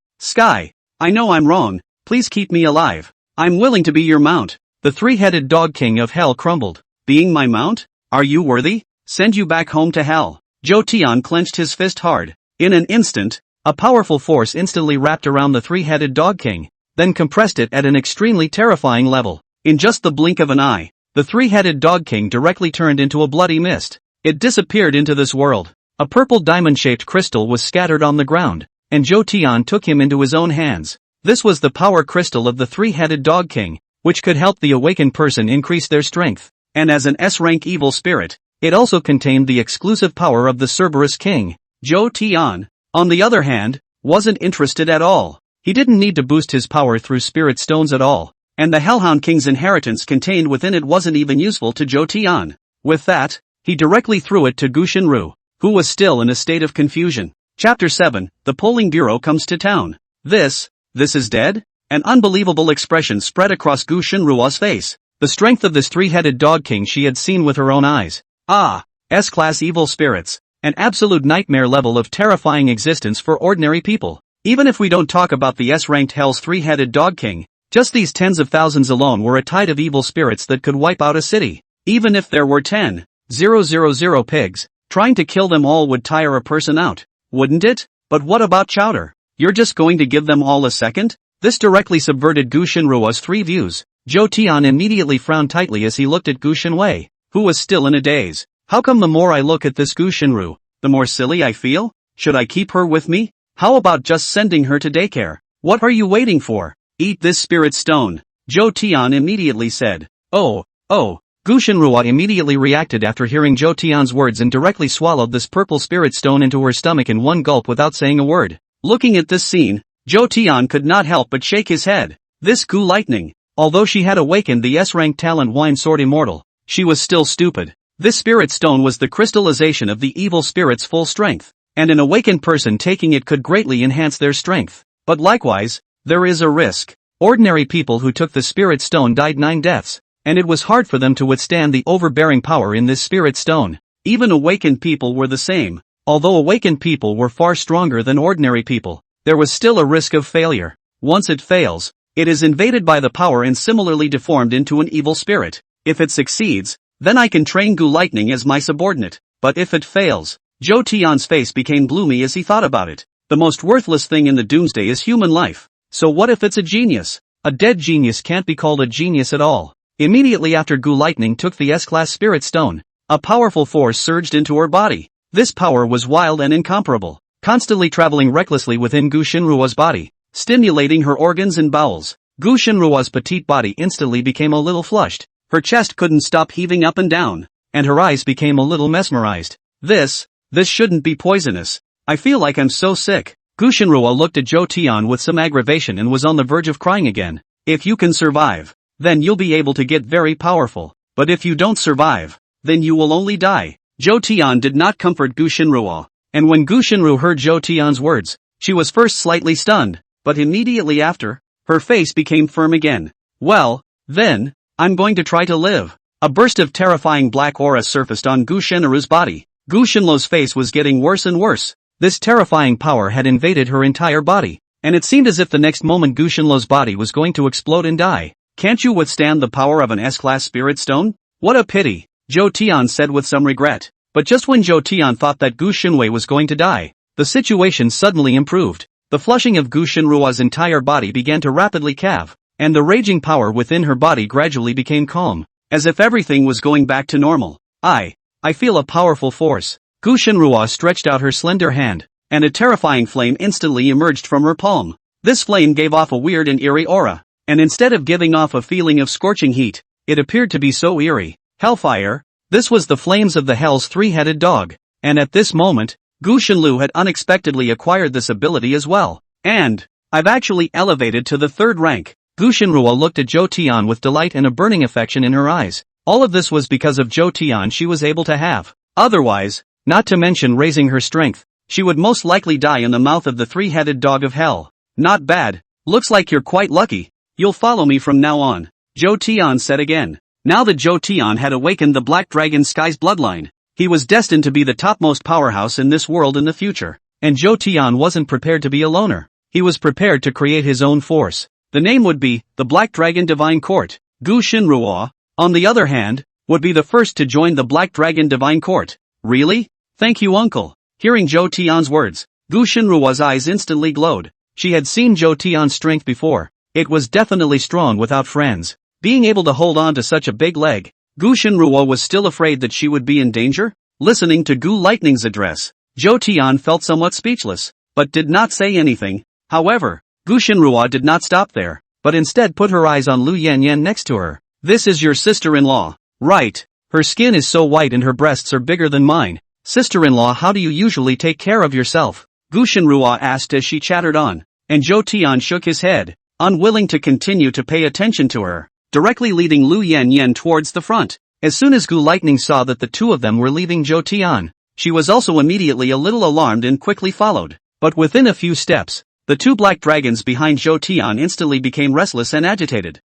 I know I'm wrong, please keep me alive. I'm willing to be your mount. The three-headed dog king of hell crumbled. Being my mount? Are you worthy? Send you back home to hell. Zhou Tian clenched his fist hard. In an instant, a powerful force instantly wrapped around the three-headed dog king, then compressed it at an extremely terrifying level. In just the blink of an eye, the three-headed dog king directly turned into a bloody mist. It disappeared into this world. A purple diamond-shaped crystal was scattered on the ground, and Zhou Tian took him into his own hands. This was the power crystal of the three-headed dog king, which could help the awakened person increase their strength, and as an S-rank evil spirit, it also contained the exclusive power of the Cerberus king. Zhou Tian, on the other hand, wasn't interested at all. He didn't need to boost his power through spirit stones at all, and the Hellhound King's inheritance contained within it wasn't even useful to Zhou Tian. With that, he directly threw it to Gu Shenru, who was still in a state of confusion. Chapter 7, The Polling Bureau Comes to Town. This is dead? An unbelievable expression spread across Gu Shenrua's face. The strength of this three-headed dog king she had seen with her own eyes. Ah, S-class evil spirits. An absolute nightmare level of terrifying existence for ordinary people. Even if we don't talk about the S-ranked hell's three-headed dog king, just these tens of thousands alone were a tide of evil spirits that could wipe out a city. Even if there were 10,000 pigs, trying to kill them all would tire a person out, wouldn't it? But what about Chowder? You're just going to give them all a second? This directly subverted Gu Shenrua's three views. Zhou Tian immediately frowned tightly as he looked at Gu Shenwei, who was still in a daze. How come the more I look at this Gu Shenru, the more silly I feel? Should I keep her with me? How about just sending her to daycare? What are you waiting for? Eat this spirit stone, Zhou Tian immediately said. Oh, Gu Shenrua immediately reacted after hearing Zhou Tian's words and directly swallowed this purple spirit stone into her stomach in one gulp without saying a word. Looking at this scene, Zhou Tian could not help but shake his head. This Gu Lightning, although she had awakened the S-rank talent Wine Sword Immortal, she was still stupid. This spirit stone was the crystallization of the evil spirit's full strength, and an awakened person taking it could greatly enhance their strength. But likewise, there is a risk. Ordinary people who took the spirit stone died 9 deaths, and it was hard for them to withstand the overbearing power in this spirit stone. Even awakened people were the same. Although awakened people were far stronger than ordinary people, there was still a risk of failure. Once it fails, it is invaded by the power and similarly deformed into an evil spirit. If it succeeds, then I can train Gu Lightning as my subordinate. But if it fails, Zhou Tian's face became gloomy as he thought about it. The most worthless thing in the doomsday is human life. So what if it's a genius? A dead genius can't be called a genius at all. Immediately after Gu Lightning took the S-class spirit stone, a powerful force surged into her body. This power was wild and incomparable, constantly traveling recklessly within Gu Shenrua's body, stimulating her organs and bowels. Gu Shenrua's petite body instantly became a little flushed. Her chest couldn't stop heaving up and down. and her eyes became a little mesmerized. This shouldn't be poisonous. I feel like I'm so sick. Gu Shinruo looked at Zhou Tian with some aggravation and was on the verge of crying again. If you can survive, then you'll be able to get very powerful. But if you don't survive, then you will only die. Zhou Tian did not comfort Gu Shinruo, and when Gu Shinru heard Zhou Tian's words, she was first slightly stunned, but immediately after, her face became firm again. Well, then, I'm going to try to live. A burst of terrifying black aura surfaced on Gu Shinru's body. Gu Shinluo's face was getting worse and worse. This terrifying power had invaded her entire body, and it seemed as if the next moment Gu Shinluo's body was going to explode and die. Can't you withstand the power of an S-class spirit stone? What a pity, Zhou Tian said with some regret. But just when Zhou Tian thought that Gu Shinwei was going to die, the situation suddenly improved. The flushing of Gu Shinruo's entire body began to rapidly calve, and the raging power within her body gradually became calm, as if everything was going back to normal. I feel a powerful force. Gu Shinruo stretched out her slender hand, and a terrifying flame instantly emerged from her palm. This flame gave off a weird and eerie aura, and instead of giving off a feeling of scorching heat, it appeared to be so eerie. Hellfire. This was the flames of the Hell's three-headed dog, and at this moment, Gu Shinlu had unexpectedly acquired this ability as well. And I've actually elevated to the 3rd rank. Gu Shinruo looked at Zhou Tian with delight and a burning affection in her eyes. All of this was because of Zhou Tian she was able to have. Otherwise, not to mention raising her strength, she would most likely die in the mouth of the three-headed dog of hell. Not bad. Looks like you're quite lucky. You'll follow me from now on, Zhou Tian said again. Now that Zhou Tian had awakened the Black Dragon Sky's bloodline, he was destined to be the topmost powerhouse in this world in the future. And Zhou Tian wasn't prepared to be a loner. He was prepared to create his own force. The name would be the Black Dragon Divine Court. Gu Shinruo, on the other hand, would be the first to join the Black Dragon Divine Court. Really? Thank you, uncle. Hearing Zhou Tian's words, Gu Shinruo's eyes instantly glowed. She had seen Zhou Tian's strength before. It was definitely strong without friends. Being able to hold on to such a big leg, Gu Shinruo was still afraid that she would be in danger? Listening to Gu Lightning's address, Zhou Tian felt somewhat speechless, but did not say anything. However, Gu Shinruo did not stop there, but instead put her eyes on Lu Yanyan next to her. This is your sister-in-law, right? Her skin is so white and her breasts are bigger than mine. Sister-in-law, how do you usually take care of yourself? Gu Shinruo asked as she chattered on, and Zhou Tian shook his head, unwilling to continue to pay attention to her, directly leading Lu Yanyan towards the front. As soon as Gu Lightning saw that the two of them were leaving Zhou Tian, she was also immediately a little alarmed and quickly followed. But within a few steps, the two black dragons behind Zhou Tian instantly became restless and agitated.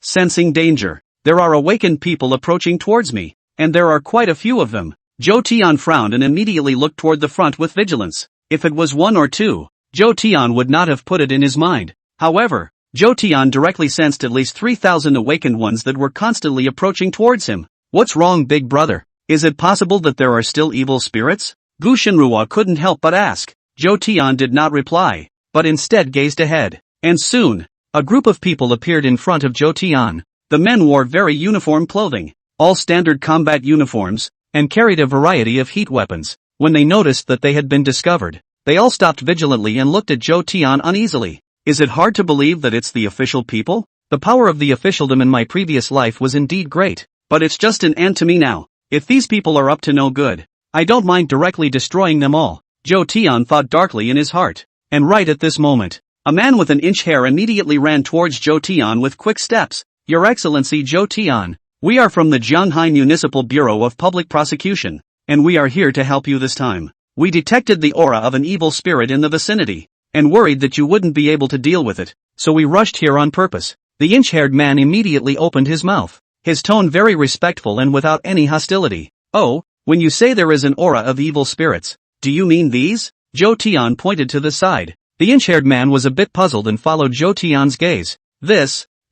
Sensing danger. There are awakened people approaching towards me, and there are quite a few of them. Zhou Tian frowned and immediately looked toward the front with vigilance. If it was one or two, Zhou Tian would not have put it in his mind. However, Zhou Tian directly sensed at least 3,000 awakened ones that were constantly approaching towards him. What's wrong, big brother? Is it possible that there are still evil spirits? Gu Shinruo couldn't help but ask. Zhou Tian did not reply, but instead gazed ahead. And soon, a group of people appeared in front of Zhou Tian. The men wore very uniform clothing, all standard combat uniforms, and carried a variety of heat weapons. When they noticed that they had been discovered, they all stopped vigilantly and looked at Zhou Tian uneasily. Is it hard to believe that it's the official people? The power of the officialdom in my previous life was indeed great, but it's just an end to me now. If these people are up to no good, I don't mind directly destroying them all, Zhou Tian thought darkly in his heart. And right at this moment, a man with an inch hair immediately ran towards Zhou Tian with quick steps. Your Excellency Zhou Tian, we are from the Jianghai Municipal Bureau of Public Prosecution, and we are here to help you this time. We detected the aura of an evil spirit in the vicinity, and worried that you wouldn't be able to deal with it, so we rushed here on purpose. The inch-haired man immediately opened his mouth, his tone very respectful and without any hostility. Oh, when you say there is an aura of evil spirits, do you mean these? Zhou Tian pointed to the side. The inch-haired man was a bit puzzled and followed Zhou Tian's gaze.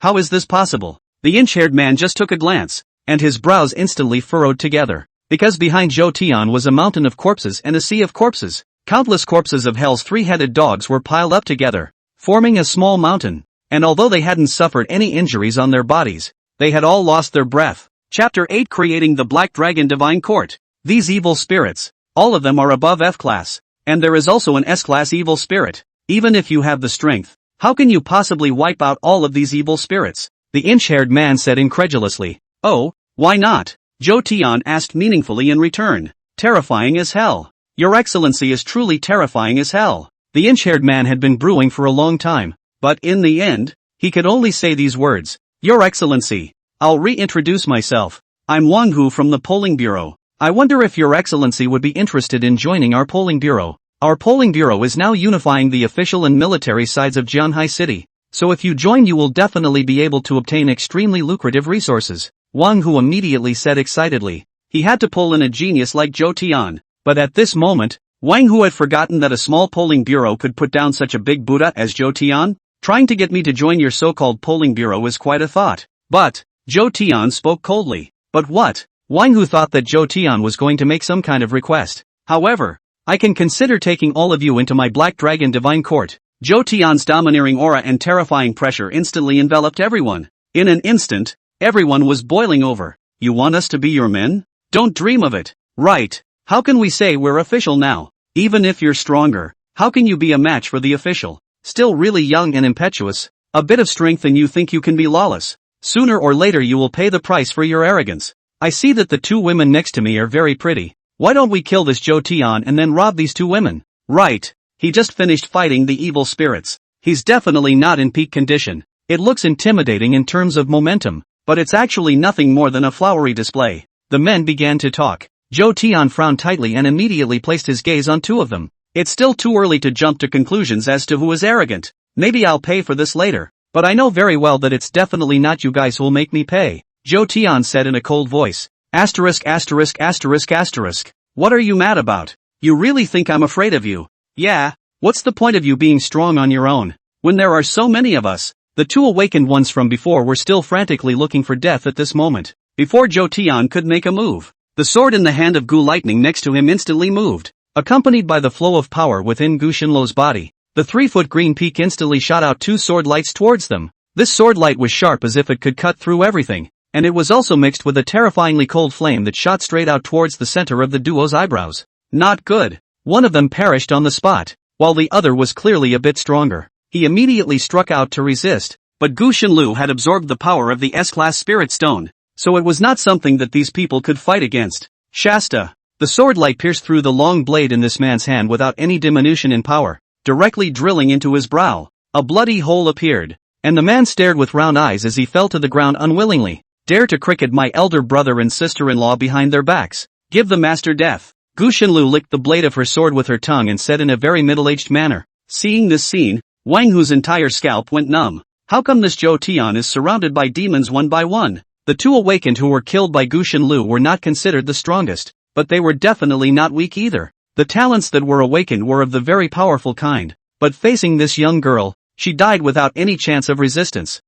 How is this possible? The inch-haired man just took a glance, and his brows instantly furrowed together, because behind Zhou Tian was a mountain of corpses and a sea of corpses. Countless corpses of hell's three-headed dogs were piled up together, forming a small mountain, and although they hadn't suffered any injuries on their bodies, they had all lost their breath. Chapter 8, Creating the Black Dragon Divine Court. These evil spirits, all of them are above F-class, and there is also an S-class evil spirit. Even if you have the strength, how can you possibly wipe out all of these evil spirits? The inch-haired man said incredulously. Oh, why not? Zhou Tian asked meaningfully in return. Terrifying as hell. Your Excellency is truly terrifying as hell. The inch-haired man had been brewing for a long time, but in the end, he could only say these words. Your Excellency, I'll reintroduce myself. I'm Wang Hu from the polling bureau. I wonder if Your Excellency would be interested in joining our polling bureau. Our polling bureau is now unifying the official and military sides of Jianhai City, so if you join you will definitely be able to obtain extremely lucrative resources. Wang Hu immediately said excitedly. He had to pull in a genius like Zhou Tian, but at this moment, Wang Hu had forgotten that a small polling bureau could put down such a big Buddha as Zhou Tian. Trying to get me to join your so-called polling bureau is quite a thought. But, Zhou Tian spoke coldly. But what? Wang Hu thought that Zhou Tian was going to make some kind of request. However, I can consider taking all of you into my Black Dragon Divine Court. Zhou Tian's domineering aura and terrifying pressure instantly enveloped everyone. In an instant, everyone was boiling over. You want us to be your men? Don't dream of it. Right. How can we say we're official now? Even if you're stronger, how can you be a match for the official? Still really young and impetuous, a bit of strength and you think you can be lawless. Sooner or later you will pay the price for your arrogance. I see that the two women next to me are very pretty. Why don't we kill this Zhou Tian and then rob these two women? Right. He just finished fighting the evil spirits. He's definitely not in peak condition. It looks intimidating in terms of momentum, but it's actually nothing more than a flowery display. The men began to talk. Zhou Tian frowned tightly and immediately placed his gaze on two of them. It's still too early to jump to conclusions as to who is arrogant. Maybe I'll pay for this later, but I know very well that it's definitely not you guys who'll make me pay. Zhou Tian said in a cold voice. Asterisk asterisk asterisk asterisk. What are you mad about? You really think I'm afraid of you? Yeah, what's the point of you being strong on your own, when there are so many of us? The two awakened ones from before were still frantically looking for death at this moment. Before Zhou Tian could make a move, the sword in the hand of Gu Lightning next to him instantly moved. Accompanied by the flow of power within Gu Shinlou's body, the 3-foot green peak instantly shot out two sword lights towards them. This sword light was sharp as if it could cut through everything, and it was also mixed with a terrifyingly cold flame that shot straight out towards the center of the duo's eyebrows. Not good. One of them perished on the spot, while the other was clearly a bit stronger. He immediately struck out to resist, but Gu Shinlou had absorbed the power of the S-class spirit stone, so it was not something that these people could fight against. Shasta. The sword light pierced through the long blade in this man's hand without any diminution in power, directly drilling into his brow. A bloody hole appeared, and the man stared with round eyes as he fell to the ground unwillingly. Dare to cricket my elder brother and sister-in-law behind their backs. Give the master death. Gu Shinlu licked the blade of her sword with her tongue and said in a very middle-aged manner. Seeing this scene, Wang Hu's entire scalp went numb. How come this Zhou Tian is surrounded by demons one by one? The two awakened who were killed by Gu Shinlu were not considered the strongest, but they were definitely not weak either. The talents that were awakened were of the very powerful kind, but facing this young girl, she died without any chance of resistance.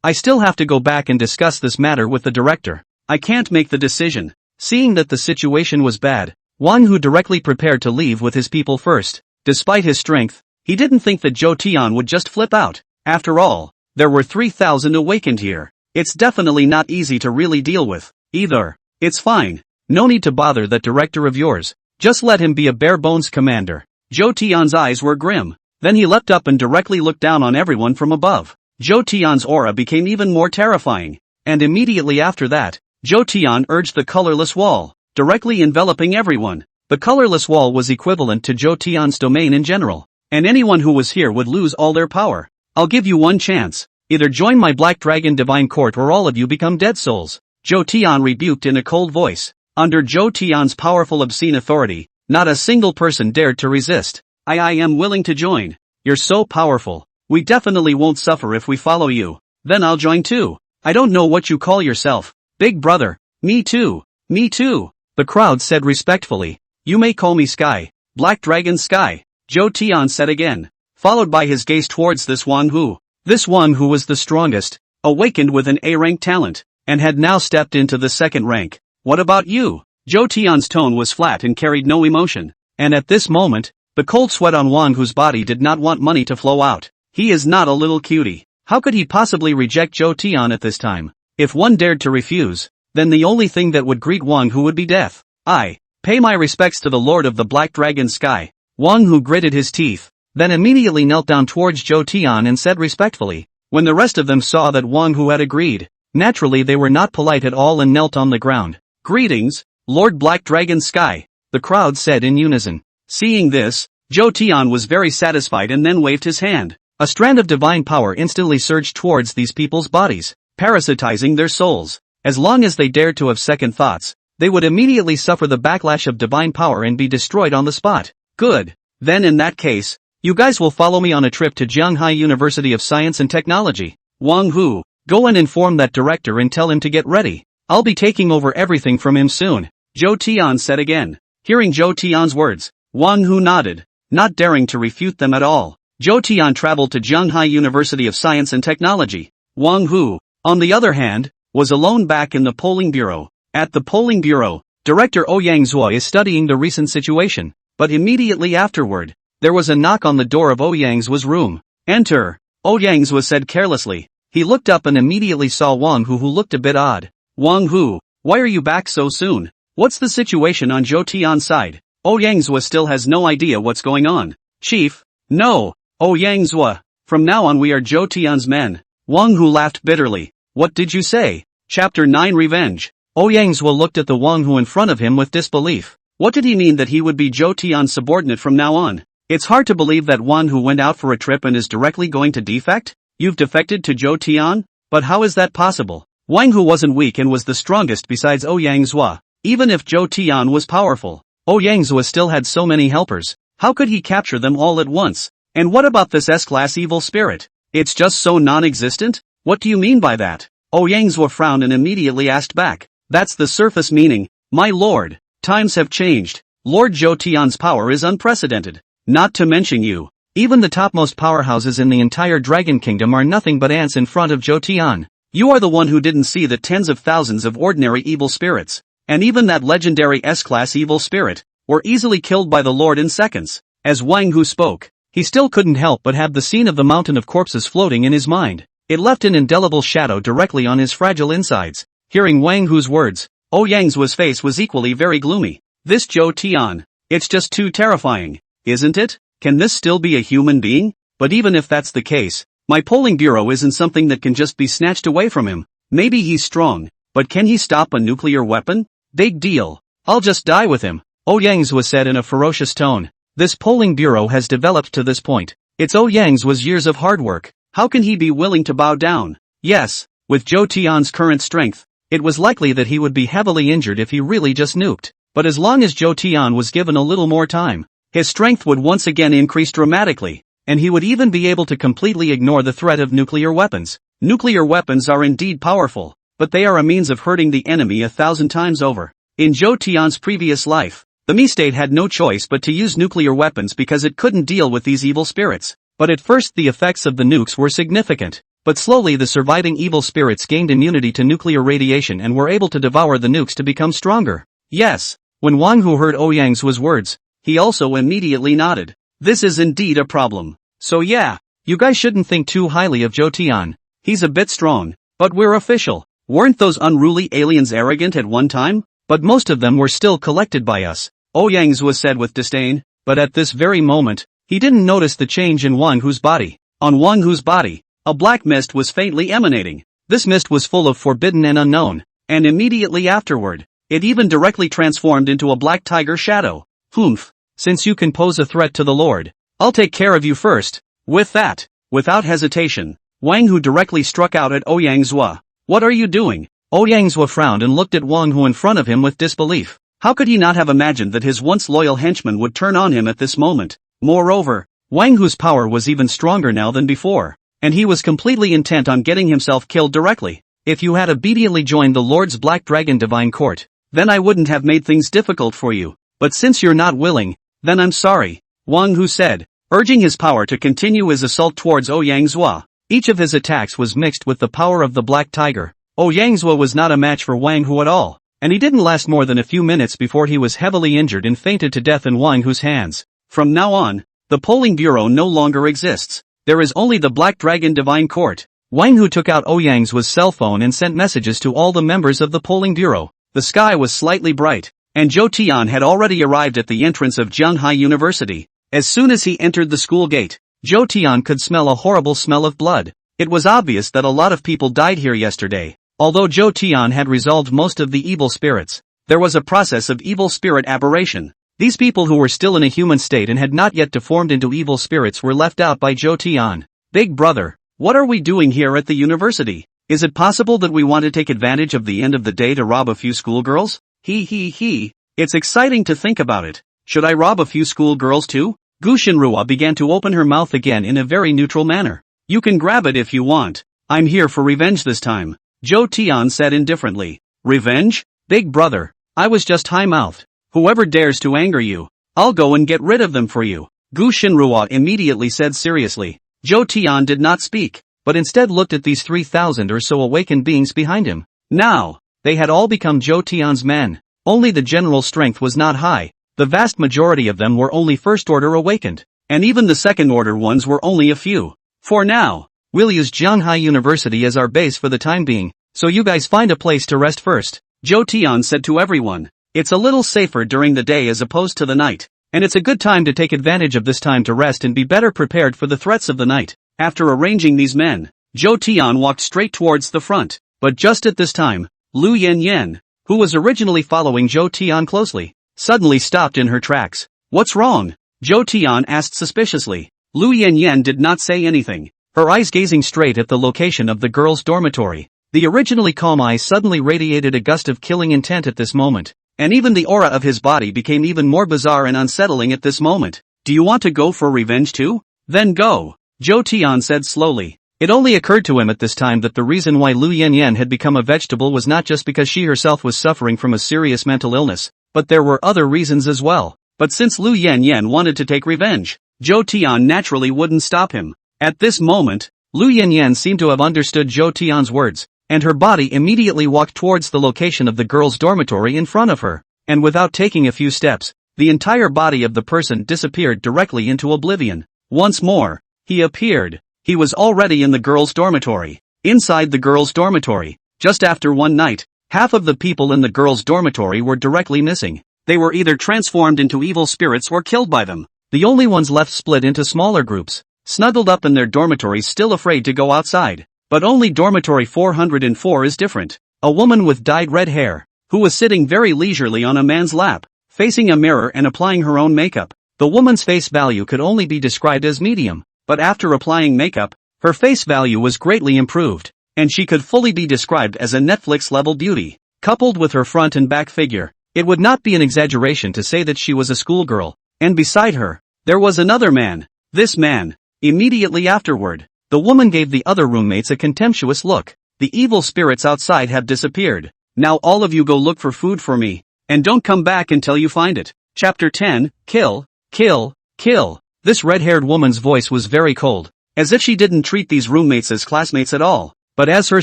I still have to go back and discuss this matter with the director. I can't make the decision. Seeing that the situation was bad, Wang Hu directly prepared to leave with his people first. Despite his strength, he didn't think that Zhou Tian would just flip out. After all, there were 3,000 awakened here. It's definitely not easy to really deal with, either. It's fine. No need to bother that director of yours. Just let him be a bare-bones commander. Zhou Tian's eyes were grim. Then he leapt up and directly looked down on everyone from above. Zhou Tian's aura became even more terrifying. And immediately after that, Zhou Tian urged the colorless wall, directly enveloping everyone. The colorless wall was equivalent to Zhou Tian's domain in general, and anyone who was here would lose all their power. I'll give you one chance. Either join my Black Dragon Divine Court or all of you become dead souls. Zhou Tian rebuked in a cold voice. Under Zhou Tian's powerful obscene authority, not a single person dared to resist. I am willing to join. You're so powerful. We definitely won't suffer if we follow you. Then I'll join too. I don't know what you call yourself. Big brother. Me too. Me too. The crowd said respectfully. You may call me Sky. Black Dragon Sky. Zhou Tian said again, followed by his gaze towards this Wang Hu. This Wang Hu was the strongest, awakened with an A-rank talent, and had now stepped into the second rank. What about you? Zhou Tian's tone was flat and carried no emotion, and at this moment, the cold sweat on Wang Hu's body did not want money to flow out. He is not a little cutie. How could he possibly reject Zhou Tian at this time? If one dared to refuse, then the only thing that would greet Wang Hu would be death. I pay my respects to the Lord of the Black Dragon Sky. Wang Hu gritted his teeth, then immediately knelt down towards Zhou Tian and said respectfully. When the rest of them saw that Wang Hu had agreed, naturally they were not polite at all and knelt on the ground. Greetings, Lord Black Dragon Sky, the crowd said in unison. Seeing this, Zhou Tian was very satisfied and then waved his hand. A strand of divine power instantly surged towards these people's bodies, parasitizing their souls. As long as they dared to have second thoughts, they would immediately suffer the backlash of divine power and be destroyed on the spot. Good. Then in that case, you guys will follow me on a trip to Jianghai University of Science and Technology. Wang Hu, go and inform that director and tell him to get ready. I'll be taking over everything from him soon, Zhou Tian said again. Hearing Zhou Tian's words, Wang Hu nodded, not daring to refute them at all. Zhou Tian traveled to Jianghai University of Science and Technology. Wang Hu, on the other hand, was alone back in the polling bureau. At the polling bureau, Director Ouyang Zhuo is studying the recent situation, but immediately afterward, there was a knock on the door of Ouyang Zhuo's room. Enter, Ouyang Zhuo said carelessly. He looked up and immediately saw Wang Hu, who looked a bit odd. Wang Hu, why are you back so soon? What's the situation on Zhou Tian's side? Ouyang Zhuo still has no idea what's going on. Chief, no, Ouyang Zhuo, from now on we are Zhou Tian's men. Wang Hu laughed bitterly. What did you say? Chapter 9 Revenge. Ouyang Zhuo looked at the Wang Hu in front of him with disbelief. What did he mean that he would be Zhou Tian's subordinate from now on? It's hard to believe that Wang Hu went out for a trip and is directly going to defect? You've defected to Zhou Tian? But how is that possible? Wang Hu wasn't weak and was the strongest besides Ouyang Zhuo. Even if Zhou Tian was powerful, Ouyang Zhuo still had so many helpers. How could he capture them all at once? And what about this S-class evil spirit? It's just so non-existent? What do you mean by that? Ouyang Zhuo frowned and immediately asked back. That's the surface meaning, my lord. Times have changed. Lord Zhou Tian's power is unprecedented. Not to mention you. Even the topmost powerhouses in the entire Dragon Kingdom are nothing but ants in front of Zhou Tian. You are the one who didn't see the tens of thousands of ordinary evil spirits, and even that legendary S-class evil spirit, were easily killed by the Lord in seconds. As Wang Hu spoke, he still couldn't help but have the scene of the mountain of corpses floating in his mind. It left an indelible shadow directly on his fragile insides. Hearing Wang Hu's words, Ouyang Zhuo's face was equally very gloomy. This Zhou Tian, it's just too terrifying, isn't it? Can this still be a human being? But even if that's the case, my polling bureau isn't something that can just be snatched away from him. Maybe he's strong, but can he stop a nuclear weapon? Big deal. I'll just die with him, Ouyang Zhuo said in a ferocious tone. This polling bureau has developed to this point. It's Ouyang Zhuo's years of hard work. How can he be willing to bow down? Yes, with Zhou Tian's current strength, it was likely that he would be heavily injured if he really just nuked. But as long as Zhou Tian was given a little more time, his strength would once again increase dramatically, and he would even be able to completely ignore the threat of nuclear weapons. Nuclear weapons are indeed powerful, but they are a means of hurting the enemy 1,000 times over. In Zhou Tian's previous life, the Mi state had no choice but to use nuclear weapons because it couldn't deal with these evil spirits. But at first the effects of the nukes were significant, but slowly the surviving evil spirits gained immunity to nuclear radiation and were able to devour the nukes to become stronger. Yes, when Wang Hu heard Ouyang Zhuo's words, he also immediately nodded. This is indeed a problem. So yeah, you guys shouldn't think too highly of Zhou Tian. He's a bit strong, but we're official. Weren't those unruly aliens arrogant at one time? But most of them were still collected by us, Ouyang Zhuo said with disdain. But at this very moment, he didn't notice the change in Wang Hu's body. On Wang Hu's body, a black mist was faintly emanating. This mist was full of forbidden and unknown, and immediately afterward, it even directly transformed into a black tiger shadow. Humph, since you can pose a threat to the Lord, I'll take care of you first. With that, without hesitation, Wang Hu directly struck out at Ouyang Zhuo. What are you doing? Ouyang Zhuo frowned and looked at Wang Hu in front of him with disbelief. How could he not have imagined that his once loyal henchman would turn on him at this moment? Moreover, Wang Hu's power was even stronger now than before, and he was completely intent on getting himself killed directly. If you had obediently joined the Lord's Black Dragon Divine Court, then I wouldn't have made things difficult for you. But since you're not willing, then I'm sorry, Wang Hu said, urging his power to continue his assault towards Ouyang Zhuo. Each of his attacks was mixed with the power of the Black Tiger. Ouyang Zhuo was not a match for Wang Hu at all, and he didn't last more than a few minutes before he was heavily injured and fainted to death in Wang Hu's hands. From now on, the polling bureau no longer exists. There is only the Black Dragon Divine Court. Wang Hu took out Ouyang Zhuo's cell phone and sent messages to all the members of the polling bureau. The sky was slightly bright, and Zhou Tian had already arrived at the entrance of Jianghai University. As soon as he entered the school gate, Zhou Tian could smell a horrible smell of blood. It was obvious that a lot of people died here yesterday. Although Zhou Tian had resolved most of the evil spirits, There was a process of evil spirit aberration. These people who were still in a human state and had not yet deformed into evil spirits were left out by Zhou Tian. Big brother, what are we doing here at the university? Is it possible that we want to take advantage of the end of the day to rob a few schoolgirls? He. It's exciting to think about it. Should I rob a few schoolgirls too? Gu Shinrua began to open her mouth again in a very neutral manner. You can grab it if you want. I'm here for revenge this time. Zhou Tian said indifferently. Revenge? Big brother, I was just high-mouthed. Whoever dares to anger you, I'll go and get rid of them for you. Gu Shinrua immediately said seriously. Zhou Tian did not speak, but instead looked at these 3,000 or so awakened beings behind him. Now, they had all become Zhou Tian's men. Only the general strength was not high. The vast majority of them were only first-order awakened, and even the second-order ones were only a few. For now, we'll use Zhanghai University as our base for the time being, so you guys find a place to rest first. Zhou Tian said to everyone. It's a little safer during the day as opposed to the night, and it's a good time to take advantage of this time to rest and be better prepared for the threats of the night. After arranging these men, Zhou Tian walked straight towards the front, but just at this time, Lu Yanyan, who was originally following Zhou Tian closely, suddenly stopped in her tracks. What's wrong? Zhou Tian asked suspiciously. Lu Yanyan did not say anything, her eyes gazing straight at the location of the girls' dormitory. The originally calm eyes suddenly radiated a gust of killing intent at this moment, and even the aura of his body became even more bizarre and unsettling at this moment. Do you want to go for revenge too? Then go, Zhou Tian said slowly. It only occurred to him at this time that the reason why Lu Yanyan had become a vegetable was not just because she herself was suffering from a serious mental illness, but there were other reasons as well. But since Lu Yanyan wanted to take revenge, Zhou Tian naturally wouldn't stop him. At this moment, Lu Yanyan seemed to have understood Zhou Tian's words, and her body immediately walked towards the location of the girls' dormitory in front of her, and without taking a few steps, the entire body of the person disappeared directly into oblivion. Once more, he appeared. He was already in the girls' dormitory. Inside the girls' dormitory, just after one night, half of the people in the girls' dormitory were directly missing. They were either transformed into evil spirits or killed by them. The only ones left split into smaller groups, snuggled up in their dormitories still afraid to go outside. But only dormitory 404 is different. A woman with dyed red hair, who was sitting very leisurely on a man's lap, facing a mirror and applying her own makeup. The woman's face value could only be described as medium, but after applying makeup, her face value was greatly improved, and she could fully be described as a Netflix-level beauty. Coupled with her front and back figure, it would not be an exaggeration to say that she was a schoolgirl, and beside her, there was another man. This man, immediately afterward, the woman gave the other roommates a contemptuous look. The evil spirits outside have disappeared. Now all of you go look for food for me, and don't come back until you find it. Chapter 10, Kill, Kill, Kill. This red-haired woman's voice was very cold, as if she didn't treat these roommates as classmates at all, but as her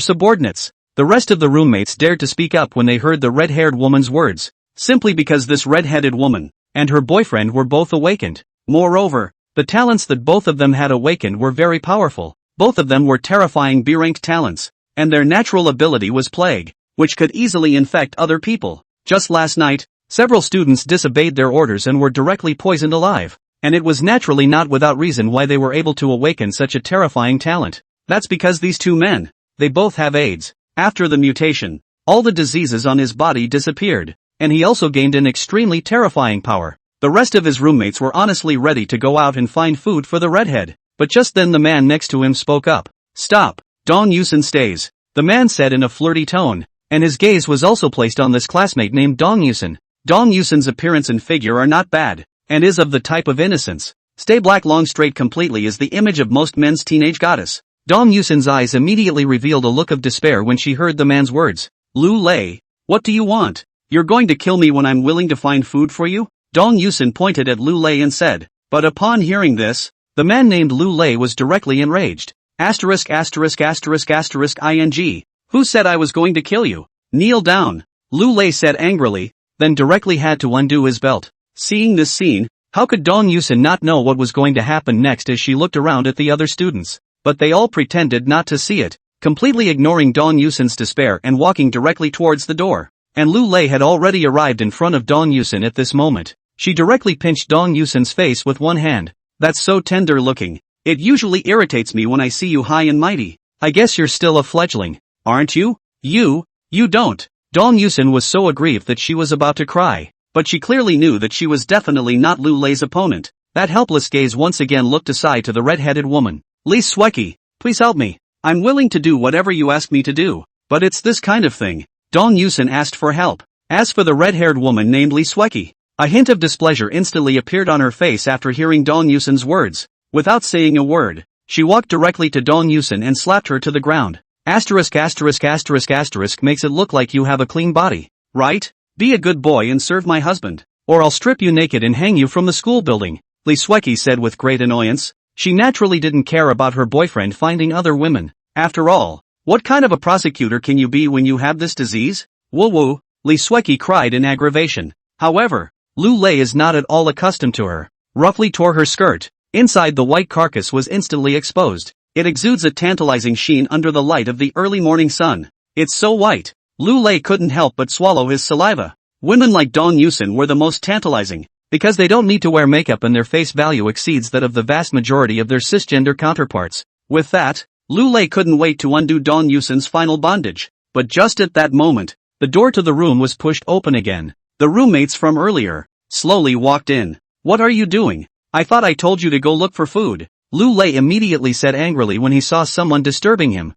subordinates. The rest of the roommates dared to speak up when they heard the red-haired woman's words, simply because this red-headed woman and her boyfriend were both awakened. Moreover, the talents that both of them had awakened were very powerful. Both of them were terrifying B-rank talents, and their natural ability was plague, which could easily infect other people. Just last night, several students disobeyed their orders and were directly poisoned alive. And it was naturally not without reason why they were able to awaken such a terrifying talent. That's because these two men, they both have AIDS. After the mutation, all the diseases on his body disappeared, and he also gained an extremely terrifying power. The rest of his roommates were honestly ready to go out and find food for the redhead, but just then the man next to him spoke up. Stop, Dong Yusin stays, the man said in a flirty tone, and his gaze was also placed on this classmate named Dong Yusin. Dong Yusin's appearance and figure are not bad, and is of the type of innocence. Stay black long straight completely is the image of most men's teenage goddess. Dong Yusin's eyes immediately revealed a look of despair when she heard the man's words. Lu Lei, what do you want? You're going to kill me when I'm willing to find food for you? Dong Yusin pointed at Lu Lei and said. But upon hearing this, the man named Lu Lei was directly enraged. Asterisk asterisk asterisk asterisk ing. Who said I was going to kill you? Kneel down, Lu Lei said angrily, then directly had to undo his belt. Seeing this scene, how could Dong Yusin not know what was going to happen next as she looked around at the other students? But they all pretended not to see it, completely ignoring Dong Yusin's despair and walking directly towards the door. And Lu Lei had already arrived in front of Dong Yusin at this moment. She directly pinched Dong Yusin's face with one hand. That's so tender looking. It usually irritates me when I see you high and mighty. I guess you're still a fledgling, aren't you? You don't. Dong Yusin was so aggrieved that she was about to cry, but she clearly knew that she was definitely not Lu Lei's opponent. That helpless gaze once again looked aside to the red-headed woman. Lee Sweki, please help me. I'm willing to do whatever you ask me to do, but it's this kind of thing. Dong Yusin asked for help. As for the red-haired woman named Lee Sweki, a hint of displeasure instantly appeared on her face after hearing Dong Yusin's words. Without saying a word, she walked directly to Dong Yusin and slapped her to the ground. Asterisk asterisk asterisk asterisk makes it look like you have a clean body, right? Be a good boy and serve my husband, or I'll strip you naked and hang you from the school building, Lee Sweki said with great annoyance. She naturally didn't care about her boyfriend finding other women. After all, what kind of a prosecutor can you be when you have this disease? Woo woo, Lee Sweki cried in aggravation. However, Lu Lei is not at all accustomed to her. Roughly tore her skirt. Inside the white carcass was instantly exposed. It exudes a tantalizing sheen under the light of the early morning sun. It's so white. Lu Lei couldn't help but swallow his saliva. Women like Dong Yusin were the most tantalizing, because they don't need to wear makeup and their face value exceeds that of the vast majority of their cisgender counterparts. With that, Lu Lei couldn't wait to undo Dong Yusin's final bondage. But just at that moment, the door to the room was pushed open again. The roommates from earlier slowly walked in. What are you doing? I thought I told you to go look for food, Lu Lei immediately said angrily when he saw someone disturbing him.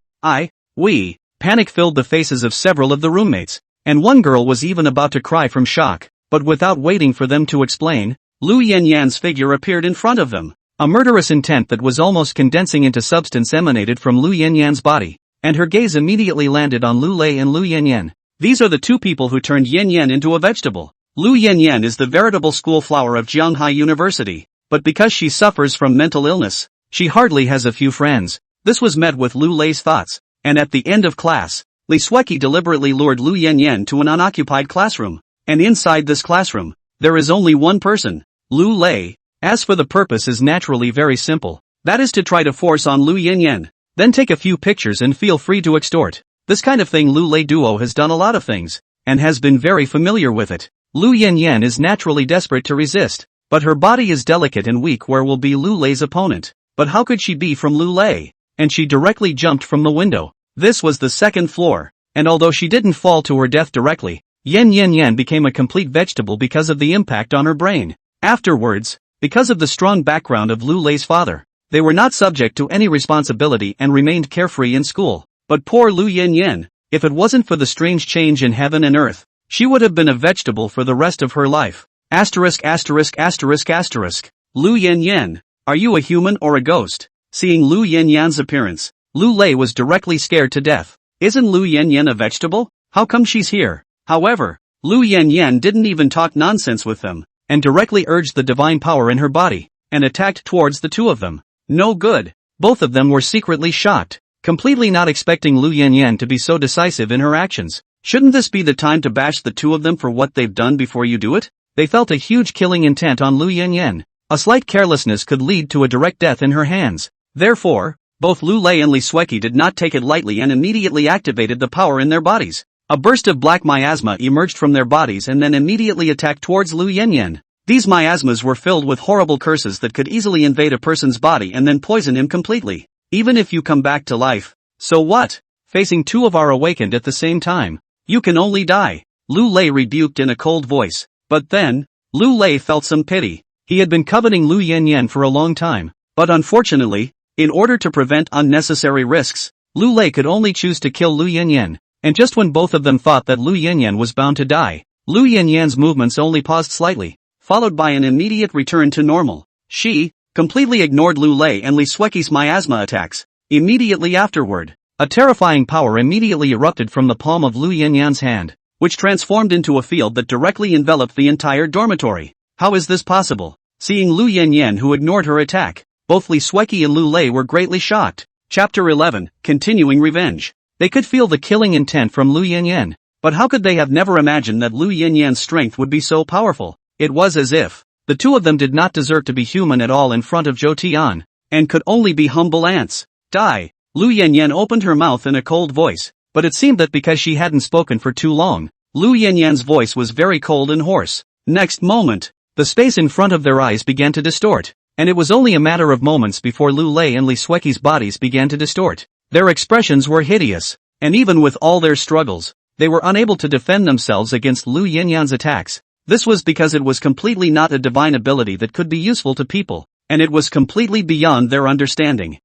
We. Panic filled the faces of several of the roommates, and one girl was even about to cry from shock, but without waiting for them to explain, Lu Yanyan's figure appeared in front of them. A murderous intent that was almost condensing into substance emanated from Lu Yanyan's body, and her gaze immediately landed on Lu Lei and Lu Yanyan. These are the two people who turned Yanyan into a vegetable. Lu Yanyan is the veritable school flower of Jianghai University, but because she suffers from mental illness, she hardly has a few friends. This was met with Lu Lei's thoughts, and at the end of class, Lee Sweki deliberately lured Lu Yanyan to an unoccupied classroom, and inside this classroom, there is only one person, Lu Lei. As for the purpose is naturally very simple, that is to try to force on Lu Yanyan, then take a few pictures and feel free to extort. This kind of thing Lu Lei duo has done a lot of things, and has been very familiar with it. Lu Yanyan is naturally desperate to resist, but her body is delicate and weak where will be Lu Lei's opponent. But how could she be from Lu Lei? And she directly jumped from the window. This was the second floor, and although she didn't fall to her death directly, Yan became a complete vegetable because of the impact on her brain. Afterwards, because of the strong background of Lu Lei's father, they were not subject to any responsibility and remained carefree in school. But poor Lu Yanyan, if it wasn't for the strange change in heaven and earth, she would have been a vegetable for the rest of her life. Asterisk asterisk asterisk asterisk. Lu Yanyan, are you a human or a ghost? Seeing Lu Yanyan's appearance, Lu Lei was directly scared to death. Isn't Lu Yanyan a vegetable? How come she's here? However, Lu Yanyan didn't even talk nonsense with them, and directly urged the divine power in her body, and attacked towards the two of them. No good. Both of them were secretly shocked, completely not expecting Lu Yanyan to be so decisive in her actions. Shouldn't this be the time to bash the two of them for what they've done before you do it? They felt a huge killing intent on Lu Yanyan. A slight carelessness could lead to a direct death in her hands. Therefore, both Lu Lei and Lee Sweki did not take it lightly and immediately activated the power in their bodies. A burst of black miasma emerged from their bodies and then immediately attacked towards Lu Yanyan. These miasmas were filled with horrible curses that could easily invade a person's body and then poison him completely. Even if you come back to life, so what? Facing two of our awakened at the same time, you can only die, Lu Lei rebuked in a cold voice. But then, Lu Lei felt some pity. He had been coveting Lu Yanyan for a long time, but unfortunately, in order to prevent unnecessary risks, Lu Lei could only choose to kill Lu Yanyan, and just when both of them thought that Lu Yanyan was bound to die, Lu Yanyan's movements only paused slightly, followed by an immediate return to normal. She completely ignored Lu Lei and Lee Sweki's miasma attacks. Immediately afterward, a terrifying power immediately erupted from the palm of Lu Yanyan's hand, which transformed into a field that directly enveloped the entire dormitory. How is this possible? Seeing Lu Yanyan who ignored her attack, both Lee Sweki and Lu Lei were greatly shocked. Chapter 11, Continuing Revenge. They could feel the killing intent from Lu Yanyan, but how could they have never imagined that Lu Yanyan's strength would be so powerful? It was as if the two of them did not deserve to be human at all in front of Zhou Tian, and could only be humble ants. Die. Lu Yanyan opened her mouth in a cold voice, but it seemed that because she hadn't spoken for too long, Lu Yanyan's voice was very cold and hoarse. Next moment, the space in front of their eyes began to distort, and it was only a matter of moments before Lu Lei and Lee Sweki's bodies began to distort. Their expressions were hideous, and even with all their struggles, they were unable to defend themselves against Lu Yanyan's attacks. This was because it was completely not a divine ability that could be useful to people, and it was completely beyond their understanding.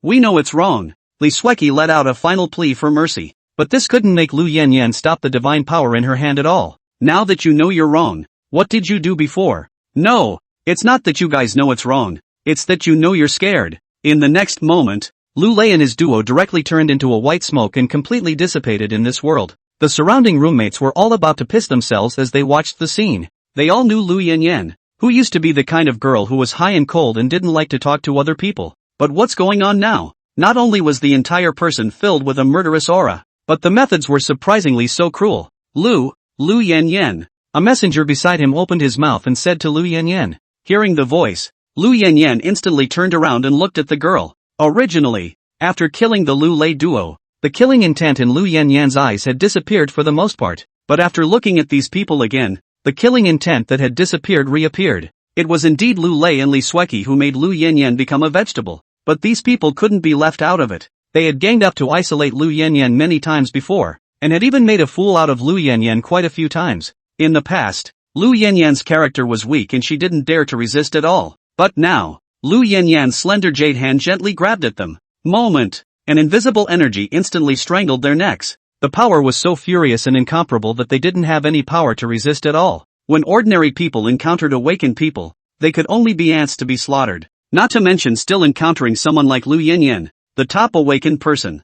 We know it's wrong. Li Sueki let out a final plea for mercy, but this couldn't make Lu Yanyan stop the divine power in her hand at all. Now that you know you're wrong, what did you do before? No, it's not that you guys know it's wrong, it's that you know you're scared. In the next moment, Lu Lei and his duo directly turned into a white smoke and completely dissipated in this world. The surrounding roommates were all about to piss themselves as they watched the scene. They all knew Lu Yanyan, who used to be the kind of girl who was high and cold and didn't like to talk to other people. But what's going on now? Not only was the entire person filled with a murderous aura, but the methods were surprisingly so cruel. Lu Yanyan. A messenger beside him opened his mouth and said to Lu Yanyan. Hearing the voice, Lu Yanyan instantly turned around and looked at the girl. Originally, after killing the Lu Lei duo, the killing intent in Lu Yanyan's eyes had disappeared for the most part, but after looking at these people again, the killing intent that had disappeared reappeared. It was indeed Lu Lei and Li Sueki who made Lu Yanyan become a vegetable, but these people couldn't be left out of it. They had ganged up to isolate Lu Yanyan many times before, and had even made a fool out of Lu Yanyan quite a few times. In the past, Lu Yanyan's character was weak and she didn't dare to resist at all, but now, Lu Yanyan's slender jade hand gently grabbed at them. An invisible energy instantly strangled their necks. The power was so furious and incomparable that they didn't have any power to resist at all. When ordinary people encountered awakened people, they could only be ants to be slaughtered. Not to mention still encountering someone like Lu Yanyan, the top awakened person.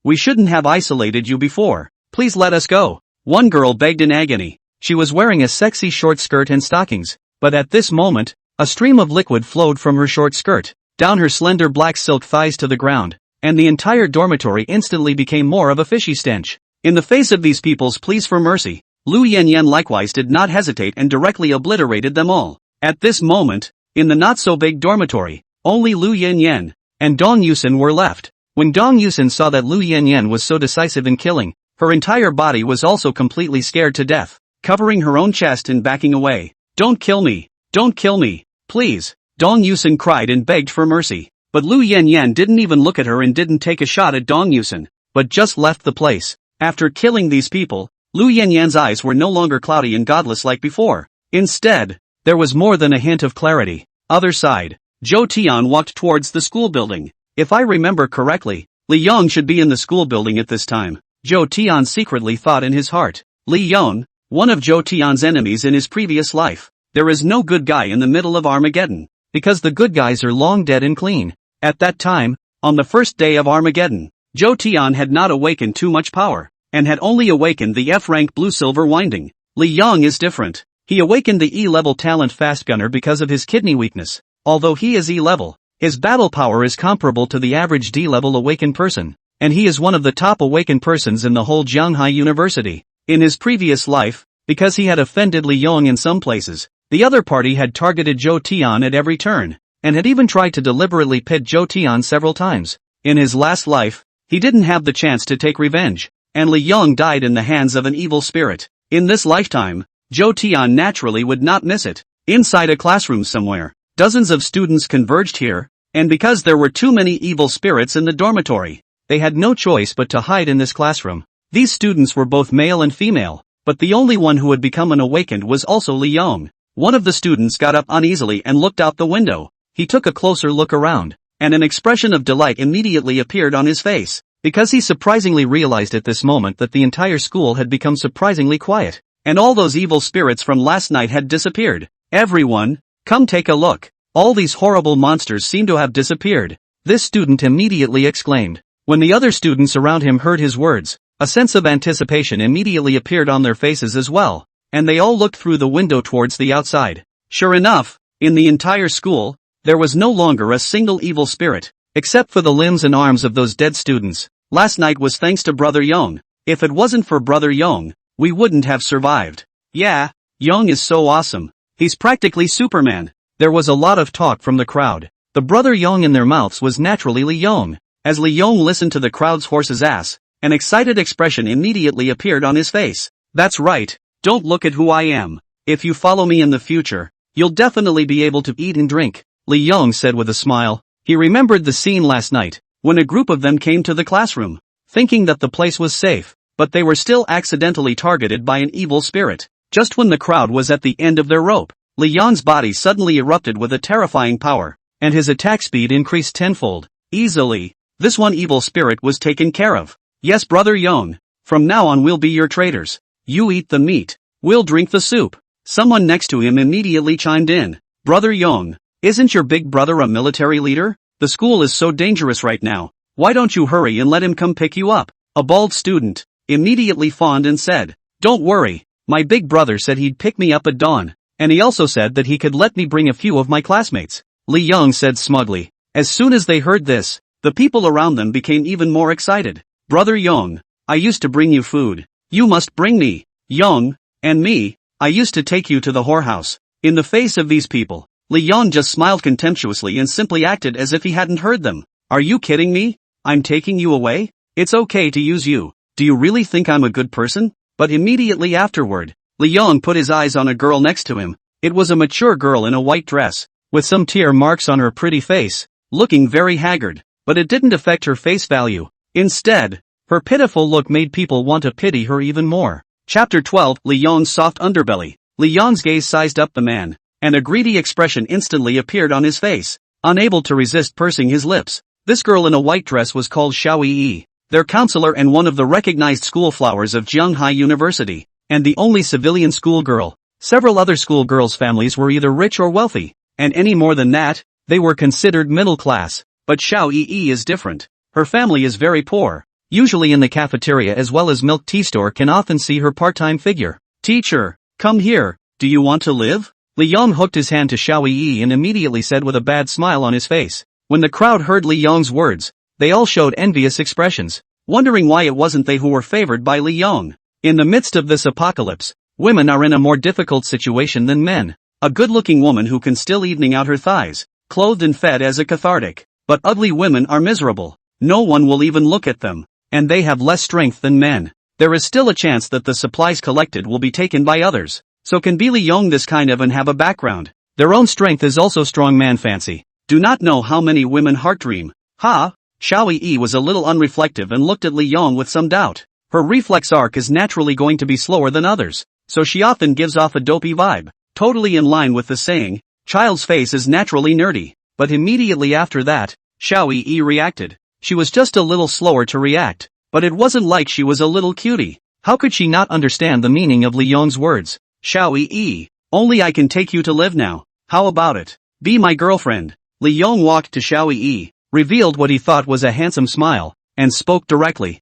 We shouldn't have isolated you before. Please let us go. One girl begged in agony. She was wearing a sexy short skirt and stockings, but at this moment, a stream of liquid flowed from her short skirt, down her slender black silk thighs to the ground, and the entire dormitory instantly became more of a fishy stench. In the face of these people's pleas for mercy, Lu Yanyan likewise did not hesitate and directly obliterated them all. At this moment, in the not-so-big dormitory, only Lu Yanyan and Dong Yusin were left. When Dong Yusin saw that Lu Yanyan was so decisive in killing, her entire body was also completely scared to death, covering her own chest and backing away. Don't kill me! Don't kill me! Please! Dong Yusin cried and begged for mercy. But Lu Yanyan didn't even look at her and didn't take a shot at Dong Yusin, but just left the place. After killing these people, Lu Yanyan's eyes were no longer cloudy and godless like before. Instead, there was more than a hint of clarity. Other side, Zhou Tian walked towards the school building. If I remember correctly, Li Yong should be in the school building at this time. Zhou Tian secretly thought in his heart. Li Yong, one of Zhou Tian's enemies in his previous life. There is no good guy in the middle of Armageddon, because the good guys are long dead and clean. At that time, on the first day of Armageddon, Zhou Tian had not awakened too much power, and had only awakened the F-rank blue-silver winding. Li Yong is different. He awakened the E-level talent fast gunner because of his kidney weakness. Although he is E-level, his battle power is comparable to the average D-level awakened person, and he is one of the top awakened persons in the whole Jianghai University. In his previous life, because he had offended Li Yong in some places, the other party had targeted Zhou Tian at every turn, and had even tried to deliberately pit Zhou Tian several times. In his last life, he didn't have the chance to take revenge, and Li Yong died in the hands of an evil spirit. In this lifetime, Zhou Tian naturally would not miss it. Inside a classroom somewhere, dozens of students converged here, and because there were too many evil spirits in the dormitory, they had no choice but to hide in this classroom. These students were both male and female, but the only one who had become an awakened was also Li Yong. One of the students got up uneasily and looked out the window. He took a closer look around, and an expression of delight immediately appeared on his face, because he surprisingly realized at this moment that the entire school had become surprisingly quiet, and all those evil spirits from last night had disappeared. Everyone, come take a look. All these horrible monsters seem to have disappeared. This student immediately exclaimed. When the other students around him heard his words, a sense of anticipation immediately appeared on their faces as well, and they all looked through the window towards the outside. Sure enough, in the entire school, there was no longer a single evil spirit, except for the limbs and arms of those dead students. Last night was thanks to Brother Yong. If it wasn't for Brother Yong, we wouldn't have survived. Yeah, Yong is so awesome. He's practically Superman. There was a lot of talk from the crowd. The Brother Yong in their mouths was naturally Li Yong. As Li Yong listened to the crowd's horse's ass, an excited expression immediately appeared on his face. That's right, don't look at who I am. If you follow me in the future, you'll definitely be able to eat and drink, Li Yong said with a smile. He remembered the scene last night, when a group of them came to the classroom, thinking that the place was safe. but they were still accidentally targeted by an evil spirit. Just when the crowd was at the end of their rope, Li Yang's body suddenly erupted with a terrifying power, and his attack speed increased tenfold. Easily, this one evil spirit was taken care of. Yes, Brother Yang, from now on we'll be your traitors. You eat the meat, we'll drink the soup. Someone next to him immediately chimed in. Brother Yang, isn't your big brother a military leader? The school is so dangerous right now. Why don't you hurry and let him come pick you up? A bald student immediately fawned and said, Don't worry, my big brother said he'd pick me up at dawn, and he also said that he could let me bring a few of my classmates. Li Yang said smugly. As soon as they heard this, the people around them became even more excited. Brother Yang, I used to bring you food. You must bring me. Yang, and me, I used to take you to the whorehouse. In the face of these people, Li Yang just smiled contemptuously and simply acted as if he hadn't heard them. Are you kidding me? I'm taking you away? It's okay to use you. Do you really think I'm a good person? But immediately afterward, Li Yang put his eyes on a girl next to him. It was a mature girl in a white dress, with some tear marks on her pretty face, looking very haggard, but it didn't affect her face value. Instead, her pitiful look made people want to pity her even more. Chapter 12, Li Yang's soft underbelly. Li Yang's gaze sized up the man, and a greedy expression instantly appeared on his face, unable to resist pursing his lips. This girl in a white dress was called Xiao Yi, their counselor and one of the recognized school flowers of Jianghai University, and the only civilian schoolgirl. Several other schoolgirls' families were either rich or wealthy, and any more than that, they were considered middle class. But Xiao Yi is different. Her family is very poor. Usually in the cafeteria as well as milk tea store can often see her part-time figure. Teacher, come here, do you want to live? Li Yang hooked his hand to Xiao Yi and immediately said with a bad smile on his face. When the crowd heard Li Yang's words, they all showed envious expressions, wondering why it wasn't they who were favored by Li Yang. In the midst of this apocalypse, women are in a more difficult situation than men. A good-looking woman who can still evening out her thighs, clothed and fed as a cathartic, but ugly women are miserable. No one will even look at them, and they have less strength than men. There is still a chance that the supplies collected will be taken by others, so can be Li Yang this kind of and have a background. Their own strength is also strong man fancy. Do not know how many women heart dream. Ha! Xiao Yi was a little unreflective and looked at Li Yang with some doubt. Her reflex arc is naturally going to be slower than others, so she often gives off a dopey vibe, totally in line with the saying, child's face is naturally nerdy. But immediately after that, Xiao Yi reacted. She was just a little slower to react, but it wasn't like she was a little cutie. How could she not understand the meaning of Li Yang's words? Xiao Yi, only I can take you to live now. How about it? Be my girlfriend. Li Yang walked to Xiao Yi, revealed what he thought was a handsome smile, and spoke directly.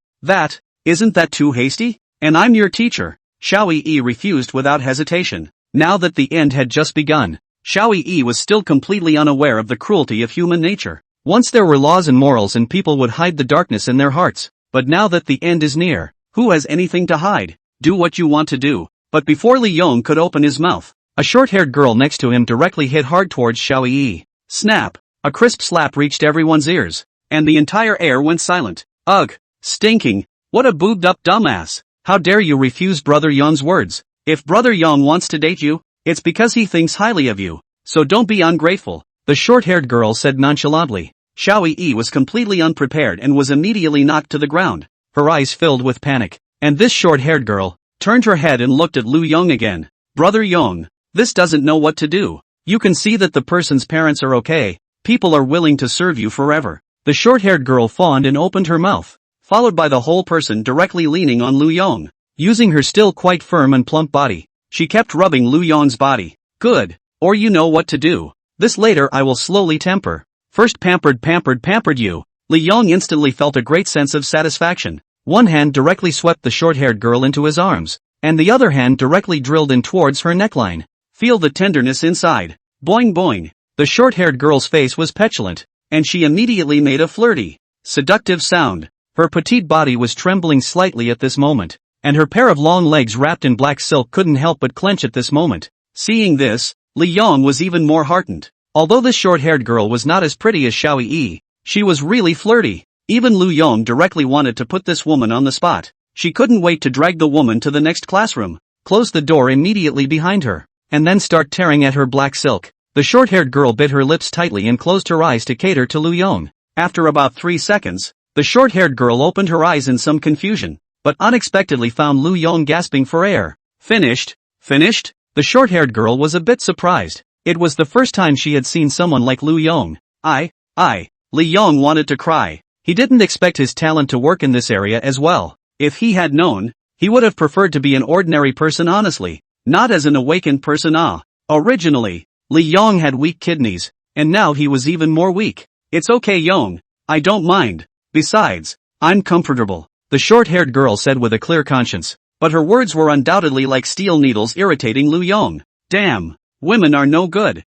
Isn't that too hasty? And I'm your teacher. Xiao Yi refused without hesitation. Now that the end had just begun, Xiao Yi was still completely unaware of the cruelty of human nature. Once there were laws and morals and people would hide the darkness in their hearts, but now that the end is near, who has anything to hide? Do what you want to do. But before Li Yang could open his mouth, a short-haired girl next to him directly hit hard towards Xiao Yi. Snap! A crisp slap reached everyone's ears, and the entire air went silent. Ugh! Stinking! What a boobed-up dumbass! How dare you refuse Brother Yang's words? If Brother Yang wants to date you, it's because he thinks highly of you, so don't be ungrateful, the short-haired girl said nonchalantly. Xiao Yi was completely unprepared and was immediately knocked to the ground, her eyes filled with panic. And this short-haired girl turned her head and looked at Lu Yang again. Brother Yang, this doesn't know what to do. You can see that the person's parents are okay. People are willing to serve you forever. The short-haired girl fawned and opened her mouth, followed by the whole person directly leaning on Lu Yang. Using her still quite firm and plump body, she kept rubbing Lu Yang's body. Good. Or you know what to do. This later I will slowly temper. First pampered you. Li Yang instantly felt a great sense of satisfaction. One hand directly swept the short-haired girl into his arms, and the other hand directly drilled in towards her neckline. Feel the tenderness inside. Boing boing. The short-haired girl's face was petulant, and she immediately made a flirty, seductive sound. Her petite body was trembling slightly at this moment, and her pair of long legs wrapped in black silk couldn't help but clench at this moment. Seeing this, Li Yang was even more heartened. Although this short-haired girl was not as pretty as Xiao Yi, she was really flirty. Even Lu Yang directly wanted to put this woman on the spot. She couldn't wait to drag the woman to the next classroom, close the door immediately behind her, and then start tearing at her black silk. The short-haired girl bit her lips tightly and closed her eyes to cater to Lu Yang. After about 3 seconds, the short-haired girl opened her eyes in some confusion, but unexpectedly found Lu Yong gasping for air. Finished? Finished? The short-haired girl was a bit surprised. It was the first time she had seen someone like Lu Yong. Li Yong wanted to cry. He didn't expect his talent to work in this area as well. If he had known, he would have preferred to be an ordinary person honestly, not as an awakened person. Originally, Li Yong had weak kidneys, and now he was even more weak. It's okay Yong, I don't mind. Besides, I'm comfortable, the short-haired girl said with a clear conscience. But her words were undoubtedly like steel needles irritating Lu Yong. Damn, women are no good.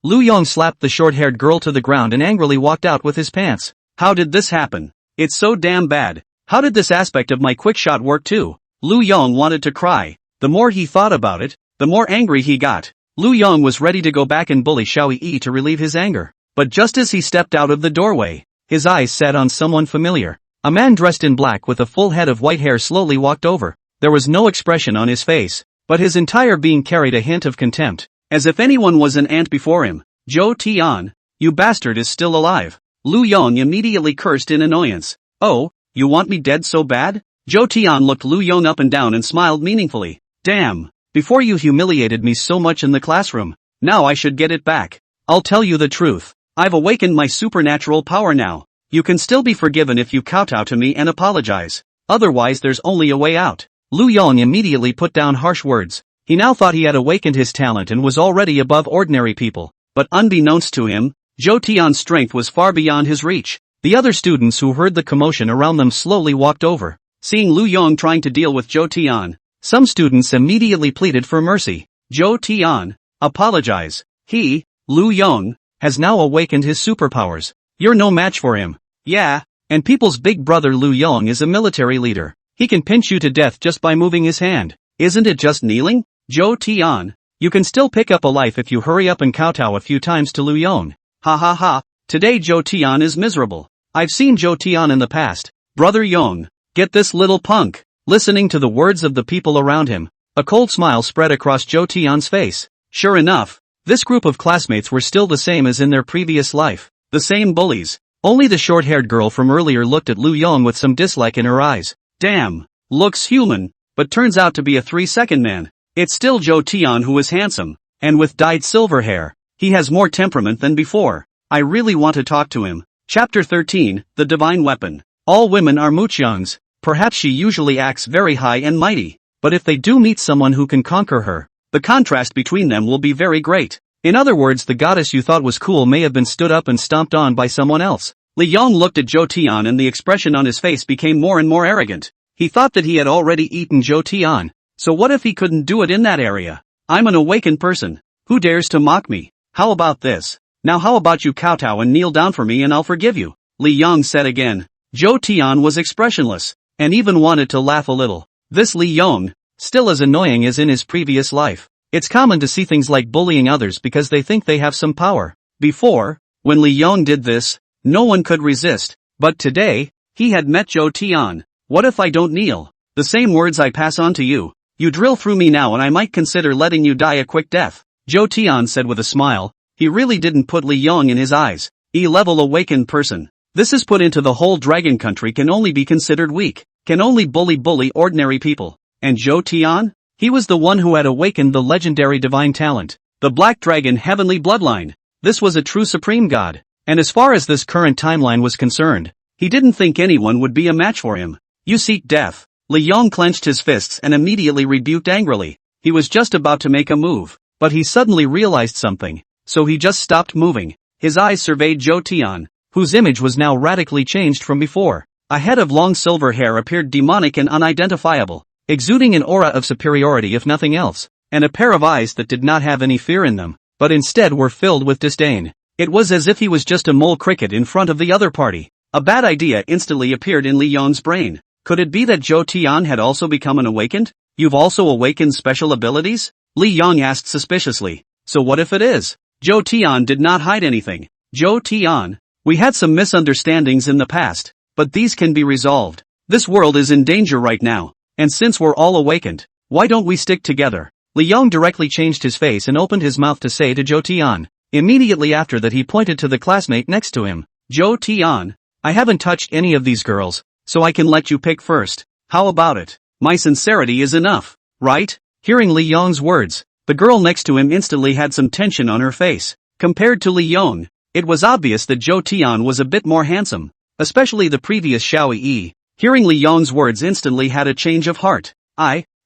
Lu Yong slapped the short-haired girl to the ground and angrily walked out with his pants. How did this happen? It's so damn bad. How did this aspect of my quick shot work too? Lu Yong wanted to cry. The more he thought about it, the more angry he got. Lu Yong was ready to go back and bully Xiao Yi to relieve his anger. But just as he stepped out of the doorway, his eyes set on someone familiar. A man dressed in black with a full head of white hair slowly walked over. There was no expression on his face, but his entire being carried a hint of contempt, as if anyone was an ant before him. Zhou Tian, you bastard is still alive. Lu Yong immediately cursed in annoyance. Oh, you want me dead so bad? Zhou Tian looked Lu Yong up and down and smiled meaningfully. Damn, before you humiliated me so much in the classroom, now I should get it back. I'll tell you the truth, I've awakened my supernatural power now. You can still be forgiven if you kowtow to me and apologize. Otherwise there's only a way out. Lu Yong immediately put down harsh words. He now thought he had awakened his talent and was already above ordinary people. But unbeknownst to him, Zhou Tian's strength was far beyond his reach. The other students who heard the commotion around them slowly walked over. Seeing Lu Yong trying to deal with Zhou Tian, some students immediately pleaded for mercy. Zhou Tian, apologize. He, Lu Yong, has now awakened his superpowers. You're no match for him. Yeah, and people's big brother Lu Yong is a military leader. He can pinch you to death just by moving his hand. Isn't it just kneeling? Zhou Tian, you can still pick up a life if you hurry up and kowtow a few times to Lu Yong. Ha ha ha, today Zhou Tian is miserable. I've seen Zhou Tian in the past. Brother Yong, get this little punk. Listening to the words of the people around him, a cold smile spread across Zhou Tian's face. Sure enough, this group of classmates were still the same as in their previous life. The same bullies. Only the short-haired girl from earlier looked at Lu Yong with some dislike in her eyes. Damn, looks human, but turns out to be a 3-second man. It's still Zhou Tian who is handsome, and with dyed silver hair. He has more temperament than before. I really want to talk to him. Chapter 13, The Divine Weapon. All women are Muchyangs. Perhaps she usually acts very high and mighty, but if they do meet someone who can conquer her, the contrast between them will be very great. In other words, the goddess you thought was cool may have been stood up and stomped on by someone else. Li Yong looked at Zhou Tian and the expression on his face became more and more arrogant. He thought that he had already eaten Zhou Tian, so what if he couldn't do it in that area? I'm an awakened person. Who dares to mock me? How about this? Now how about you kowtow and kneel down for me and I'll forgive you? Li Yong said again. Zhou Tian was expressionless, and even wanted to laugh a little. This Li Yong, still as annoying as in his previous life. It's common to see things like bullying others because they think they have some power. Before, when Li Yong did this, no one could resist, but today, he had met Zhou Tian. What if I don't kneel? The same words I pass on to you. You drill through me now and I might consider letting you die a quick death. Zhou Tian said with a smile. He really didn't put Li Yong in his eyes. E-level awakened person. This is put into the whole dragon country can only be considered weak. Can only bully ordinary people. And Zhou Tian? He was the one who had awakened the legendary divine talent. The Black Dragon heavenly bloodline. This was a true supreme god. And as far as this current timeline was concerned, he didn't think anyone would be a match for him. You seek death. Li Yong clenched his fists and immediately rebuked angrily. He was just about to make a move, but he suddenly realized something, so he just stopped moving. His eyes surveyed Zhou Tian, whose image was now radically changed from before. A head of long silver hair appeared demonic and unidentifiable, exuding an aura of superiority if nothing else, and a pair of eyes that did not have any fear in them, but instead were filled with disdain. It was as if he was just a mole cricket in front of the other party. A bad idea instantly appeared in Li Yong's brain. Could it be that Zhou Tian had also become an awakened? You've also awakened special abilities? Li Yong asked suspiciously. So what if it is? Zhou Tian did not hide anything. Zhou Tian, we had some misunderstandings in the past, but these can be resolved. This world is in danger right now, and since we're all awakened, why don't we stick together? Li Yong directly changed his face and opened his mouth to say to Zhou Tian. Immediately after that he pointed to the classmate next to him. Zhou Tian, I haven't touched any of these girls, so I can let you pick first. How about it? My sincerity is enough, right? Hearing Li Yong's words, the girl next to him instantly had some tension on her face. Compared to Li Yong, it was obvious that Zhou Tian was a bit more handsome, especially the previous Xiao Yi. Hearing Li Yong's words instantly had a change of heart.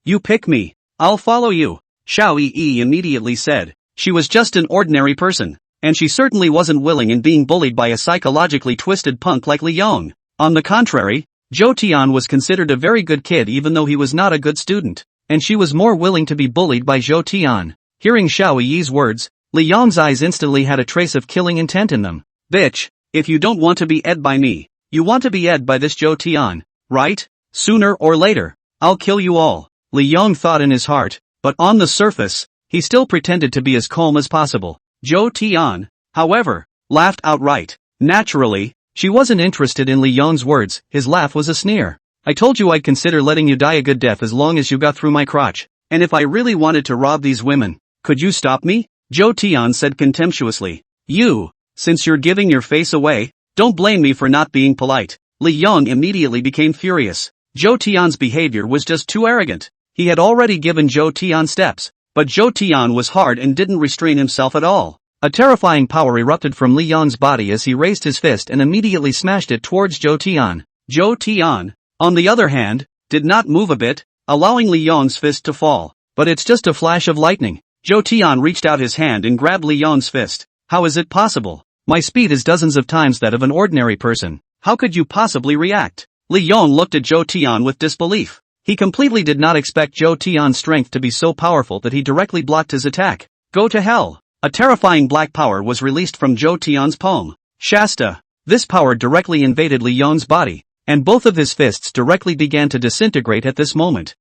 You pick me. I'll follow you. Xiao Yi immediately said. She was just an ordinary person, and she certainly wasn't willing in being bullied by a psychologically twisted punk like Li Yong. On the contrary, Zhou Tian was considered a very good kid even though he was not a good student, and she was more willing to be bullied by Zhou Tian. Hearing Xiao Yi's words, Li Yong's eyes instantly had a trace of killing intent in them. Bitch, if you don't want to be ed by me, you want to be ed by this Zhou Tian, right? Sooner or later, I'll kill you all, Li Yong thought in his heart, but on the surface, he still pretended to be as calm as possible. Zhou Tian, however, laughed outright. Naturally, she wasn't interested in Li Yong's words. His laugh was a sneer. I told you I'd consider letting you die a good death as long as you got through my crotch, and if I really wanted to rob these women, could you stop me? Zhou Tian said contemptuously. Since you're giving your face away, don't blame me for not being polite. Li Yong immediately became furious. Zhou Tian's behavior was just too arrogant. He had already given Zhou Tian steps, but Zhou Tian was hard and didn't restrain himself at all. A terrifying power erupted from Li Yong's body as he raised his fist and immediately smashed it towards Zhou Tian. Zhou Tian, on the other hand, did not move a bit, allowing Li Yong's fist to fall. But it's just a flash of lightning. Zhou Tian reached out his hand and grabbed Li Yong's fist. How is it possible? My speed is dozens of times that of an ordinary person. How could you possibly react? Li Yong looked at Zhou Tian with disbelief. He completely did not expect Zhou Tian's strength to be so powerful that he directly blocked his attack. Go to hell. A terrifying black power was released from Zhou Tian's palm. Shasta. This power directly invaded Li Yong's body, and both of his fists directly began to disintegrate at this moment.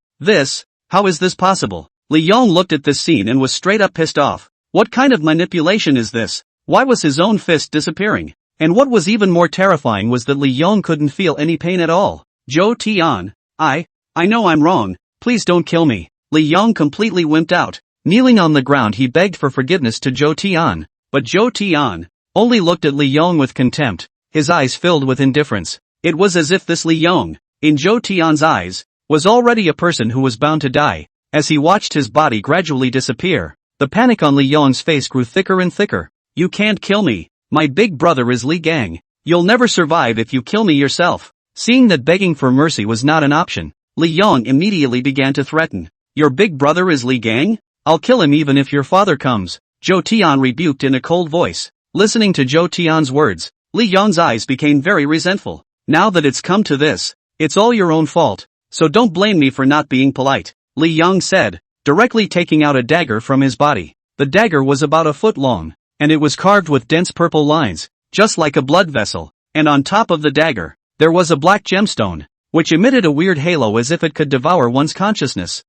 How is this possible? Li Yong looked at this scene and was straight up pissed off. What kind of manipulation is this? Why was his own fist disappearing? And what was even more terrifying was that Li Yong couldn't feel any pain at all. Zhou Tian, I know I'm wrong, please don't kill me. Li Yong completely wimped out. Kneeling on the ground he begged for forgiveness to Zhou Tian, but Zhou Tian only looked at Li Yong with contempt, his eyes filled with indifference. It was as if this Li Yong, in Zhou Tian's eyes, was already a person who was bound to die. As he watched his body gradually disappear, the panic on Li Yong's face grew thicker and thicker. You can't kill me. My big brother is Li Gang. You'll never survive if you kill me yourself. Seeing that begging for mercy was not an option, Li Yong immediately began to threaten. Your big brother is Li Gang? I'll kill him even if your father comes. Zhou Tian rebuked in a cold voice. Listening to Zhou Tian's words, Li Yong's eyes became very resentful. Now that it's come to this, it's all your own fault, so don't blame me for not being polite, Li Yong said, directly taking out a dagger from his body. The dagger was about a foot long, and it was carved with dense purple lines, just like a blood vessel, and on top of the dagger, there was a black gemstone, which emitted a weird halo as if it could devour one's consciousness.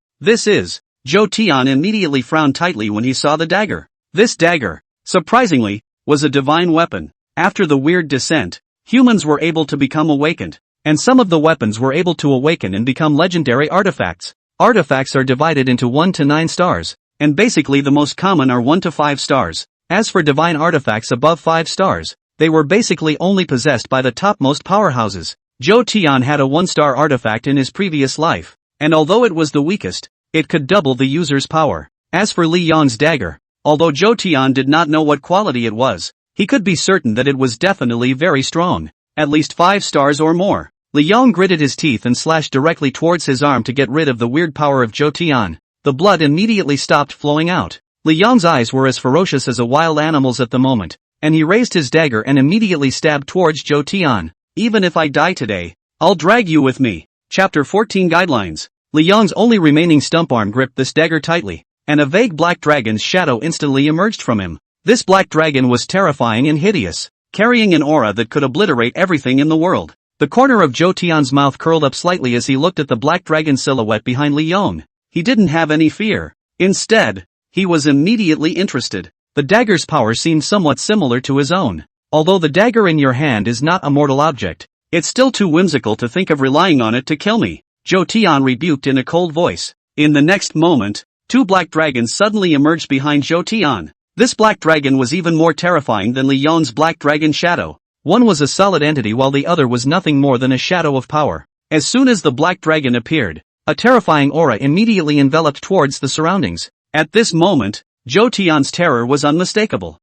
Zhou Tian immediately frowned tightly when he saw the dagger. This dagger, surprisingly, was a divine weapon. After the weird descent, humans were able to become awakened, and some of the weapons were able to awaken and become legendary artifacts. Artifacts are divided into 1 to 9 stars, and basically the most common are 1 to 5 stars. As for divine artifacts above 5 stars, they were basically only possessed by the topmost powerhouses. Zhou Tian had a 1-star artifact in his previous life, and although it was the weakest, it could double the user's power. As for Li Yong's dagger, although Zhou Tian did not know what quality it was, he could be certain that it was definitely very strong, at least 5 stars or more. Li Yong gritted his teeth and slashed directly towards his arm to get rid of the weird power of Zhou Tian. The blood immediately stopped flowing out. Li Yong's eyes were as ferocious as a wild animal's at the moment, and he raised his dagger and immediately stabbed towards Zhou Tian. Even if I die today, I'll drag you with me. Chapter 14 Guidelines. Li Yong's only remaining stump arm gripped this dagger tightly, and a vague black dragon's shadow instantly emerged from him. This black dragon was terrifying and hideous, carrying an aura that could obliterate everything in the world. The corner of Zhou Tian's mouth curled up slightly as he looked at the black dragon silhouette behind Li Yong. He didn't have any fear. Instead, he was immediately interested. The dagger's power seemed somewhat similar to his own. Although the dagger in your hand is not a mortal object, it's still too whimsical to think of relying on it to kill me, Zhou Tian rebuked in a cold voice. In the next moment, 2 black dragons suddenly emerged behind Zhou Tian. This black dragon was even more terrifying than Li Yong's black dragon shadow. One was a solid entity while the other was nothing more than a shadow of power. As soon as the black dragon appeared, a terrifying aura immediately enveloped towards the surroundings. At this moment, Zhou Tian's terror was unmistakable.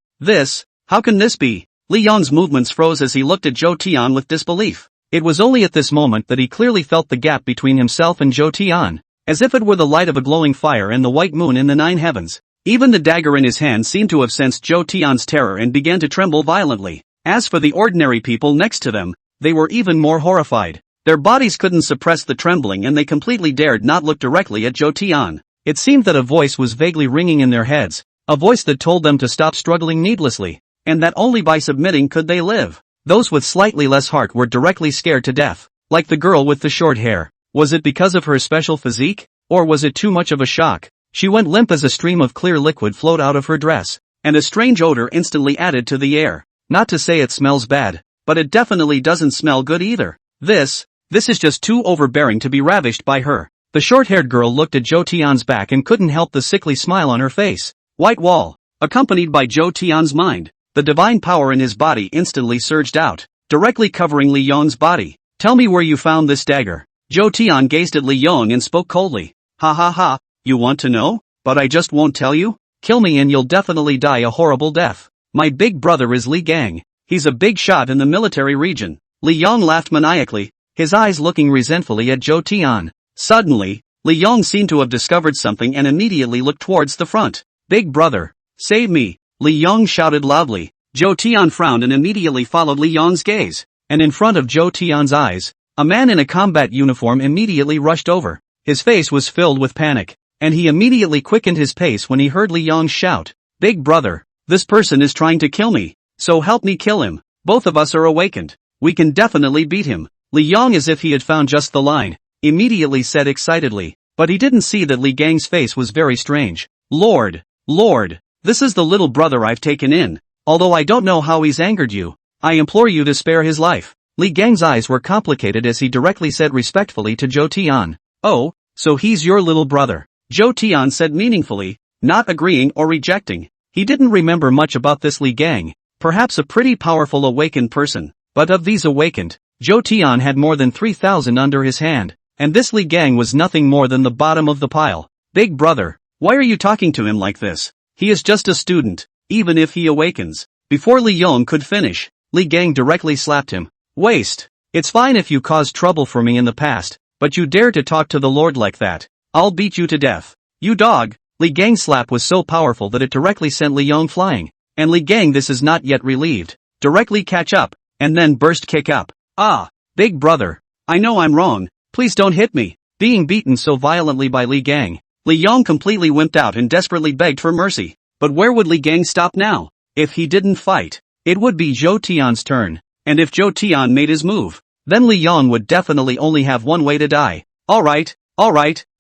How can this be? Li Yong's movements froze as he looked at Zhou Tian with disbelief. It was only at this moment that he clearly felt the gap between himself and Zhou Tian, as if it were the light of a glowing fire and the white moon in the 9 heavens. Even the dagger in his hand seemed to have sensed Zhou Tian's terror and began to tremble violently. As for the ordinary people next to them, they were even more horrified. Their bodies couldn't suppress the trembling and they completely dared not look directly at Zhou Tian. It seemed that a voice was vaguely ringing in their heads, a voice that told them to stop struggling needlessly, and that only by submitting could they live. Those with slightly less heart were directly scared to death. Like the girl with the short hair. Was it because of her special physique? Or was it too much of a shock? She went limp as a stream of clear liquid flowed out of her dress, and a strange odor instantly added to the air. Not to say it smells bad, but it definitely doesn't smell good either. This is just too overbearing to be ravished by her. The short-haired girl looked at Zhou Tian's back and couldn't help the sickly smile on her face. White wall. Accompanied by Zhou Tian's mind, the divine power in his body instantly surged out, directly covering Li Yong's body. Tell me where you found this dagger. Zhou Tian gazed at Li Yong and spoke coldly. Ha ha ha, you want to know? But I just won't tell you? Kill me and you'll definitely die a horrible death. My big brother is Li Gang. He's a big shot in the military region. Li Yong laughed maniacally, his eyes looking resentfully at Zhou Tian. Suddenly, Li Yong seemed to have discovered something and immediately looked towards the front. Big brother, save me, Li Yong shouted loudly. Zhou Tian frowned and immediately followed Li Yong's gaze, and in front of Zhou Tian's eyes, a man in a combat uniform immediately rushed over. His face was filled with panic, and he immediately quickened his pace when he heard Li Yong shout, Big brother, this person is trying to kill me, so help me kill him. Both of us are awakened. We can definitely beat him. Li Yong, as if he had found just the line, immediately said excitedly, but he didn't see that Li Gang's face was very strange. Lord, this is the little brother I've taken in. Although I don't know how he's angered you, I implore you to spare his life. Li Gang's eyes were complicated as he directly said respectfully to Zhou Tian. Oh, so he's your little brother. Zhou Tian said meaningfully, not agreeing or rejecting. He didn't remember much about this Li Gang, perhaps a pretty powerful awakened person, but of these awakened, Zhou Tian had more than 3,000 under his hand, and this Li Gang was nothing more than the bottom of the pile. Big brother, why are you talking to him like this? He is just a student, even if he awakens. Before Li Yong could finish, Li Gang directly slapped him. Waste. It's fine if you caused trouble for me in the past, but you dare to talk to the Lord like that. I'll beat you to death. You dog. Li Gang's slap was so powerful that it directly sent Li Yong flying. And Li Gang, this is not yet relieved. Directly catch up, and then burst kick up. Ah, big brother. I know I'm wrong. Please don't hit me. Being beaten so violently by Li Gang, Li Yong completely wimped out and desperately begged for mercy. But where would Li Gang stop now? If he didn't fight, it would be Zhou Tian's turn. And if Zhou Tian made his move, then Li Yong would definitely only have one way to die. Alright,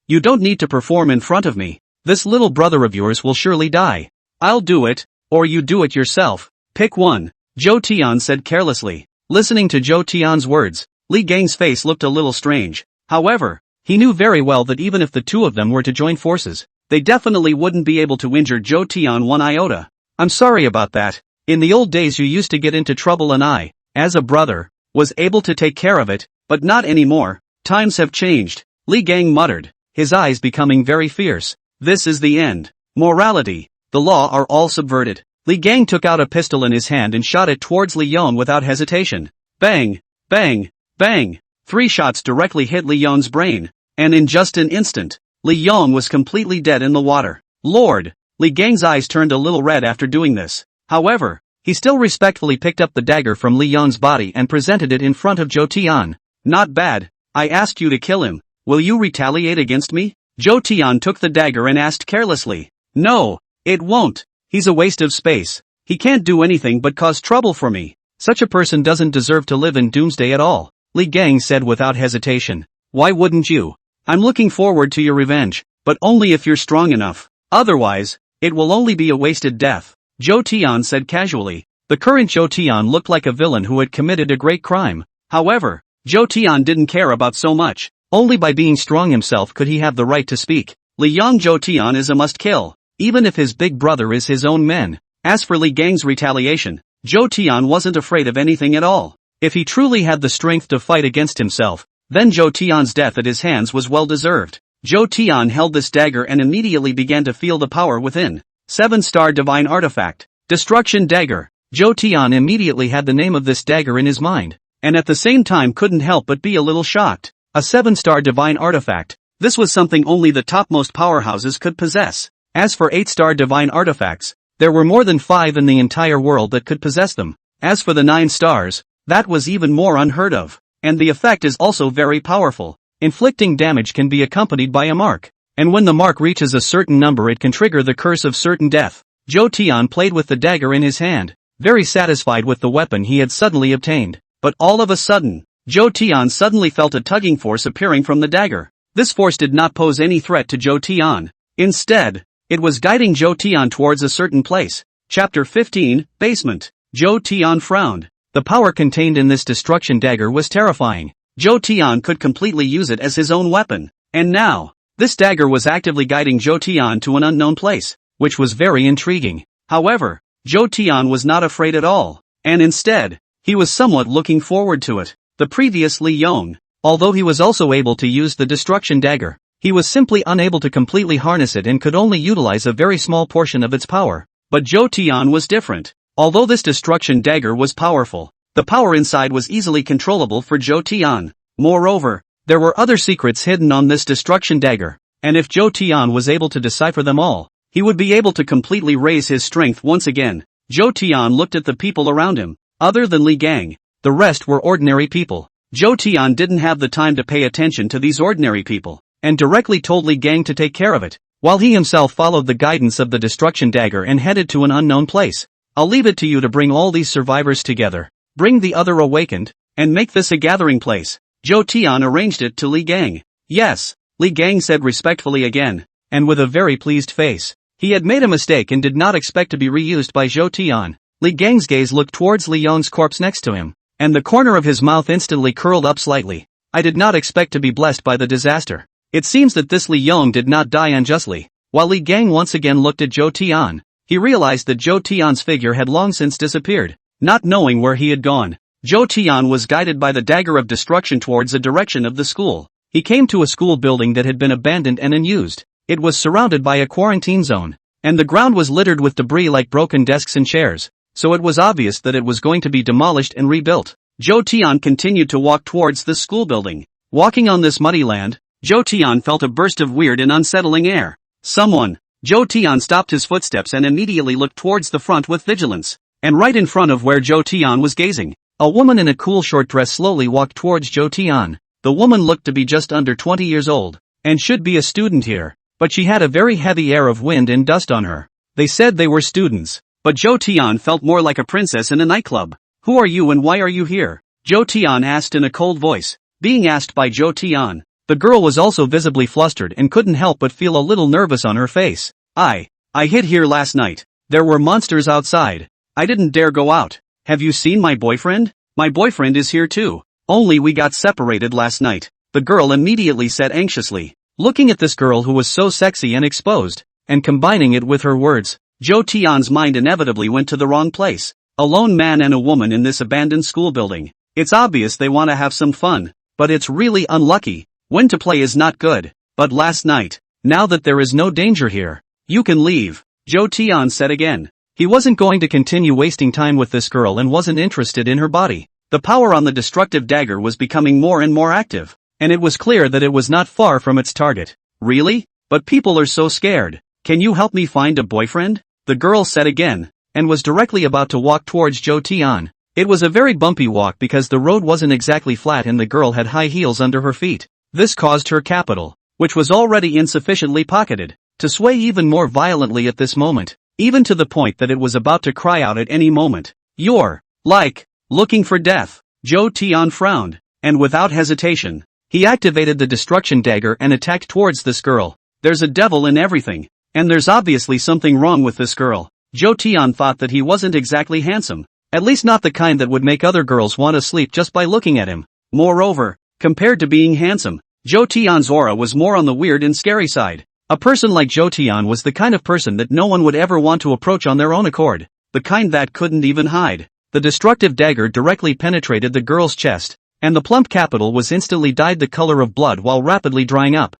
you don't need to perform in front of me. This little brother of yours will surely die. I'll do it, or you do it yourself. Pick one, Zhou Tian said carelessly. Listening to Zhou Tian's words, Li Gang's face looked a little strange. However, he knew very well that even if the two of them were to join forces, they definitely wouldn't be able to injure Zhou Tian one iota. I'm sorry about that. In the old days you used to get into trouble and I, as a brother, was able to take care of it, but not anymore. Times have changed, Li Gang muttered, his eyes becoming very fierce. This is the end. Morality, the law are all subverted. Li Gang took out a pistol in his hand and shot it towards Li Yong without hesitation. Bang, bang, bang. 3 shots directly hit Li Yong's brain, and in just an instant, Li Yong was completely dead in the water. Lord! Li Gang's eyes turned a little red after doing this. However, he still respectfully picked up the dagger from Li Yong's body and presented it in front of Zhou Tian. Not bad. I asked you to kill him. Will you retaliate against me? Zhou Tian took the dagger and asked carelessly. No, it won't. He's a waste of space. He can't do anything but cause trouble for me. Such a person doesn't deserve to live in Doomsday at all, Li Gang said without hesitation. Why wouldn't you? I'm looking forward to your revenge, but only if you're strong enough. Otherwise, it will only be a wasted death, Zhou Tian said casually. The current Zhou Tian looked like a villain who had committed a great crime. However, Zhou Tian didn't care about so much. Only by being strong himself could he have the right to speak. Li Yong Zhou Tian is a must-kill, even if his big brother is his own men. As for Li Gang's retaliation, Zhou Tian wasn't afraid of anything at all. If he truly had the strength to fight against himself, Then Zhou Tian's death at his hands was well deserved. Zhou Tian held this dagger and immediately began to feel the power within. 7-star divine artifact. Destruction dagger. Zhou Tian immediately had the name of this dagger in his mind, and at the same time couldn't help but be a little shocked. A 7-star divine artifact. This was something only the topmost powerhouses could possess. As for 8-star divine artifacts, there were more than 5 in the entire world that could possess them. As for the 9 stars, that was even more unheard of. And the effect is also very powerful. Inflicting damage can be accompanied by a mark, and when the mark reaches a certain number it can trigger the curse of certain death. Zhou Tian played with the dagger in his hand, very satisfied with the weapon he had suddenly obtained. But all of a sudden, Zhou Tian suddenly felt a tugging force appearing from the dagger. This force did not pose any threat to Zhou Tian. Instead, it was guiding Zhou Tian towards a certain place. Chapter 15, Basement. Zhou Tian frowned. The power contained in this destruction dagger was terrifying. Zhou Tian could completely use it as his own weapon. And now, this dagger was actively guiding Zhou Tian to an unknown place, which was very intriguing. However, Zhou Tian was not afraid at all, and instead, he was somewhat looking forward to it. The previous Li Yong, although he was also able to use the destruction dagger, he was simply unable to completely harness it and could only utilize a very small portion of its power. But Zhou Tian was different. Although this destruction dagger was powerful, the power inside was easily controllable for Zhou Tian. Moreover, there were other secrets hidden on this destruction dagger, and if Zhou Tian was able to decipher them all, he would be able to completely raise his strength once again. Zhou Tian looked at the people around him. Other than Li Gang, the rest were ordinary people. Zhou Tian didn't have the time to pay attention to these ordinary people, and directly told Li Gang to take care of it, while he himself followed the guidance of the destruction dagger and headed to an unknown place. I'll leave it to you to bring all these survivors together, bring the other awakened, and make this a gathering place. Zhou Tian arranged it to Li Gang. Yes, Li Gang said respectfully again, and with a very pleased face. He had made a mistake and did not expect to be reused by Zhou Tian. Li Gang's gaze looked towards Li Yong's corpse next to him, and the corner of his mouth instantly curled up slightly. I did not expect to be blessed by the disaster. It seems that this Li Yong did not die unjustly. While Li Gang once again looked at Zhou Tian, he realized that Zhou Tian's figure had long since disappeared. Not knowing where he had gone, Zhou Tian was guided by the dagger of destruction towards the direction of the school. He came to a school building that had been abandoned and unused. It was surrounded by a quarantine zone, and the ground was littered with debris like broken desks and chairs, so it was obvious that it was going to be demolished and rebuilt. Zhou Tian continued to walk towards the school building. Walking on this muddy land, Zhou Tian felt a burst of weird and unsettling air. Someone. Zhou Tian stopped his footsteps and immediately looked towards the front with vigilance. And right in front of where Zhou Tian was gazing, a woman in a cool short dress slowly walked towards Zhou Tian. The woman looked to be just under 20 years old, and should be a student here, but she had a very heavy air of wind and dust on her. They said they were students, but Zhou Tian felt more like a princess in a nightclub. Who are you and why are you here? Zhou Tian asked in a cold voice. Being asked by Zhou Tian, the girl was also visibly flustered and couldn't help but feel a little nervous on her face. I hid here last night. There were monsters outside. I didn't dare go out. Have you seen my boyfriend? My boyfriend is here too. Only we got separated last night. The girl immediately said anxiously. Looking at this girl who was so sexy and exposed, and combining it with her words, Zhou Tian's mind inevitably went to the wrong place. A lone man and a woman in this abandoned school building. It's obvious they want to have some fun, but it's really unlucky. When to play is not good. But last night, now that there is no danger here, you can leave, Zhou Tian said again. He wasn't going to continue wasting time with this girl and wasn't interested in her body. The power on the destructive dagger was becoming more and more active, and it was clear that it was not far from its target. Really? But people are so scared. Can you help me find a boyfriend? The girl said again, and was directly about to walk towards Zhou Tian. It was a very bumpy walk because the road wasn't exactly flat and the girl had high heels under her feet. This caused her capital, which was already insufficiently pocketed, to sway even more violently at this moment, even to the point that it was about to cry out at any moment. You're, like, looking for death. Zhou Tian frowned, and without hesitation, he activated the destruction dagger and attacked towards this girl. There's a devil in everything, and there's obviously something wrong with this girl. Zhou Tian thought that he wasn't exactly handsome, at least not the kind that would make other girls want to sleep just by looking at him. Moreover, compared to being handsome, Zhou Tian's aura was more on the weird and scary side. A person like Zhou Tian was the kind of person that no one would ever want to approach on their own accord, the kind that couldn't even hide. The destructive dagger directly penetrated the girl's chest, and the plump capital was instantly dyed the color of blood while rapidly drying up.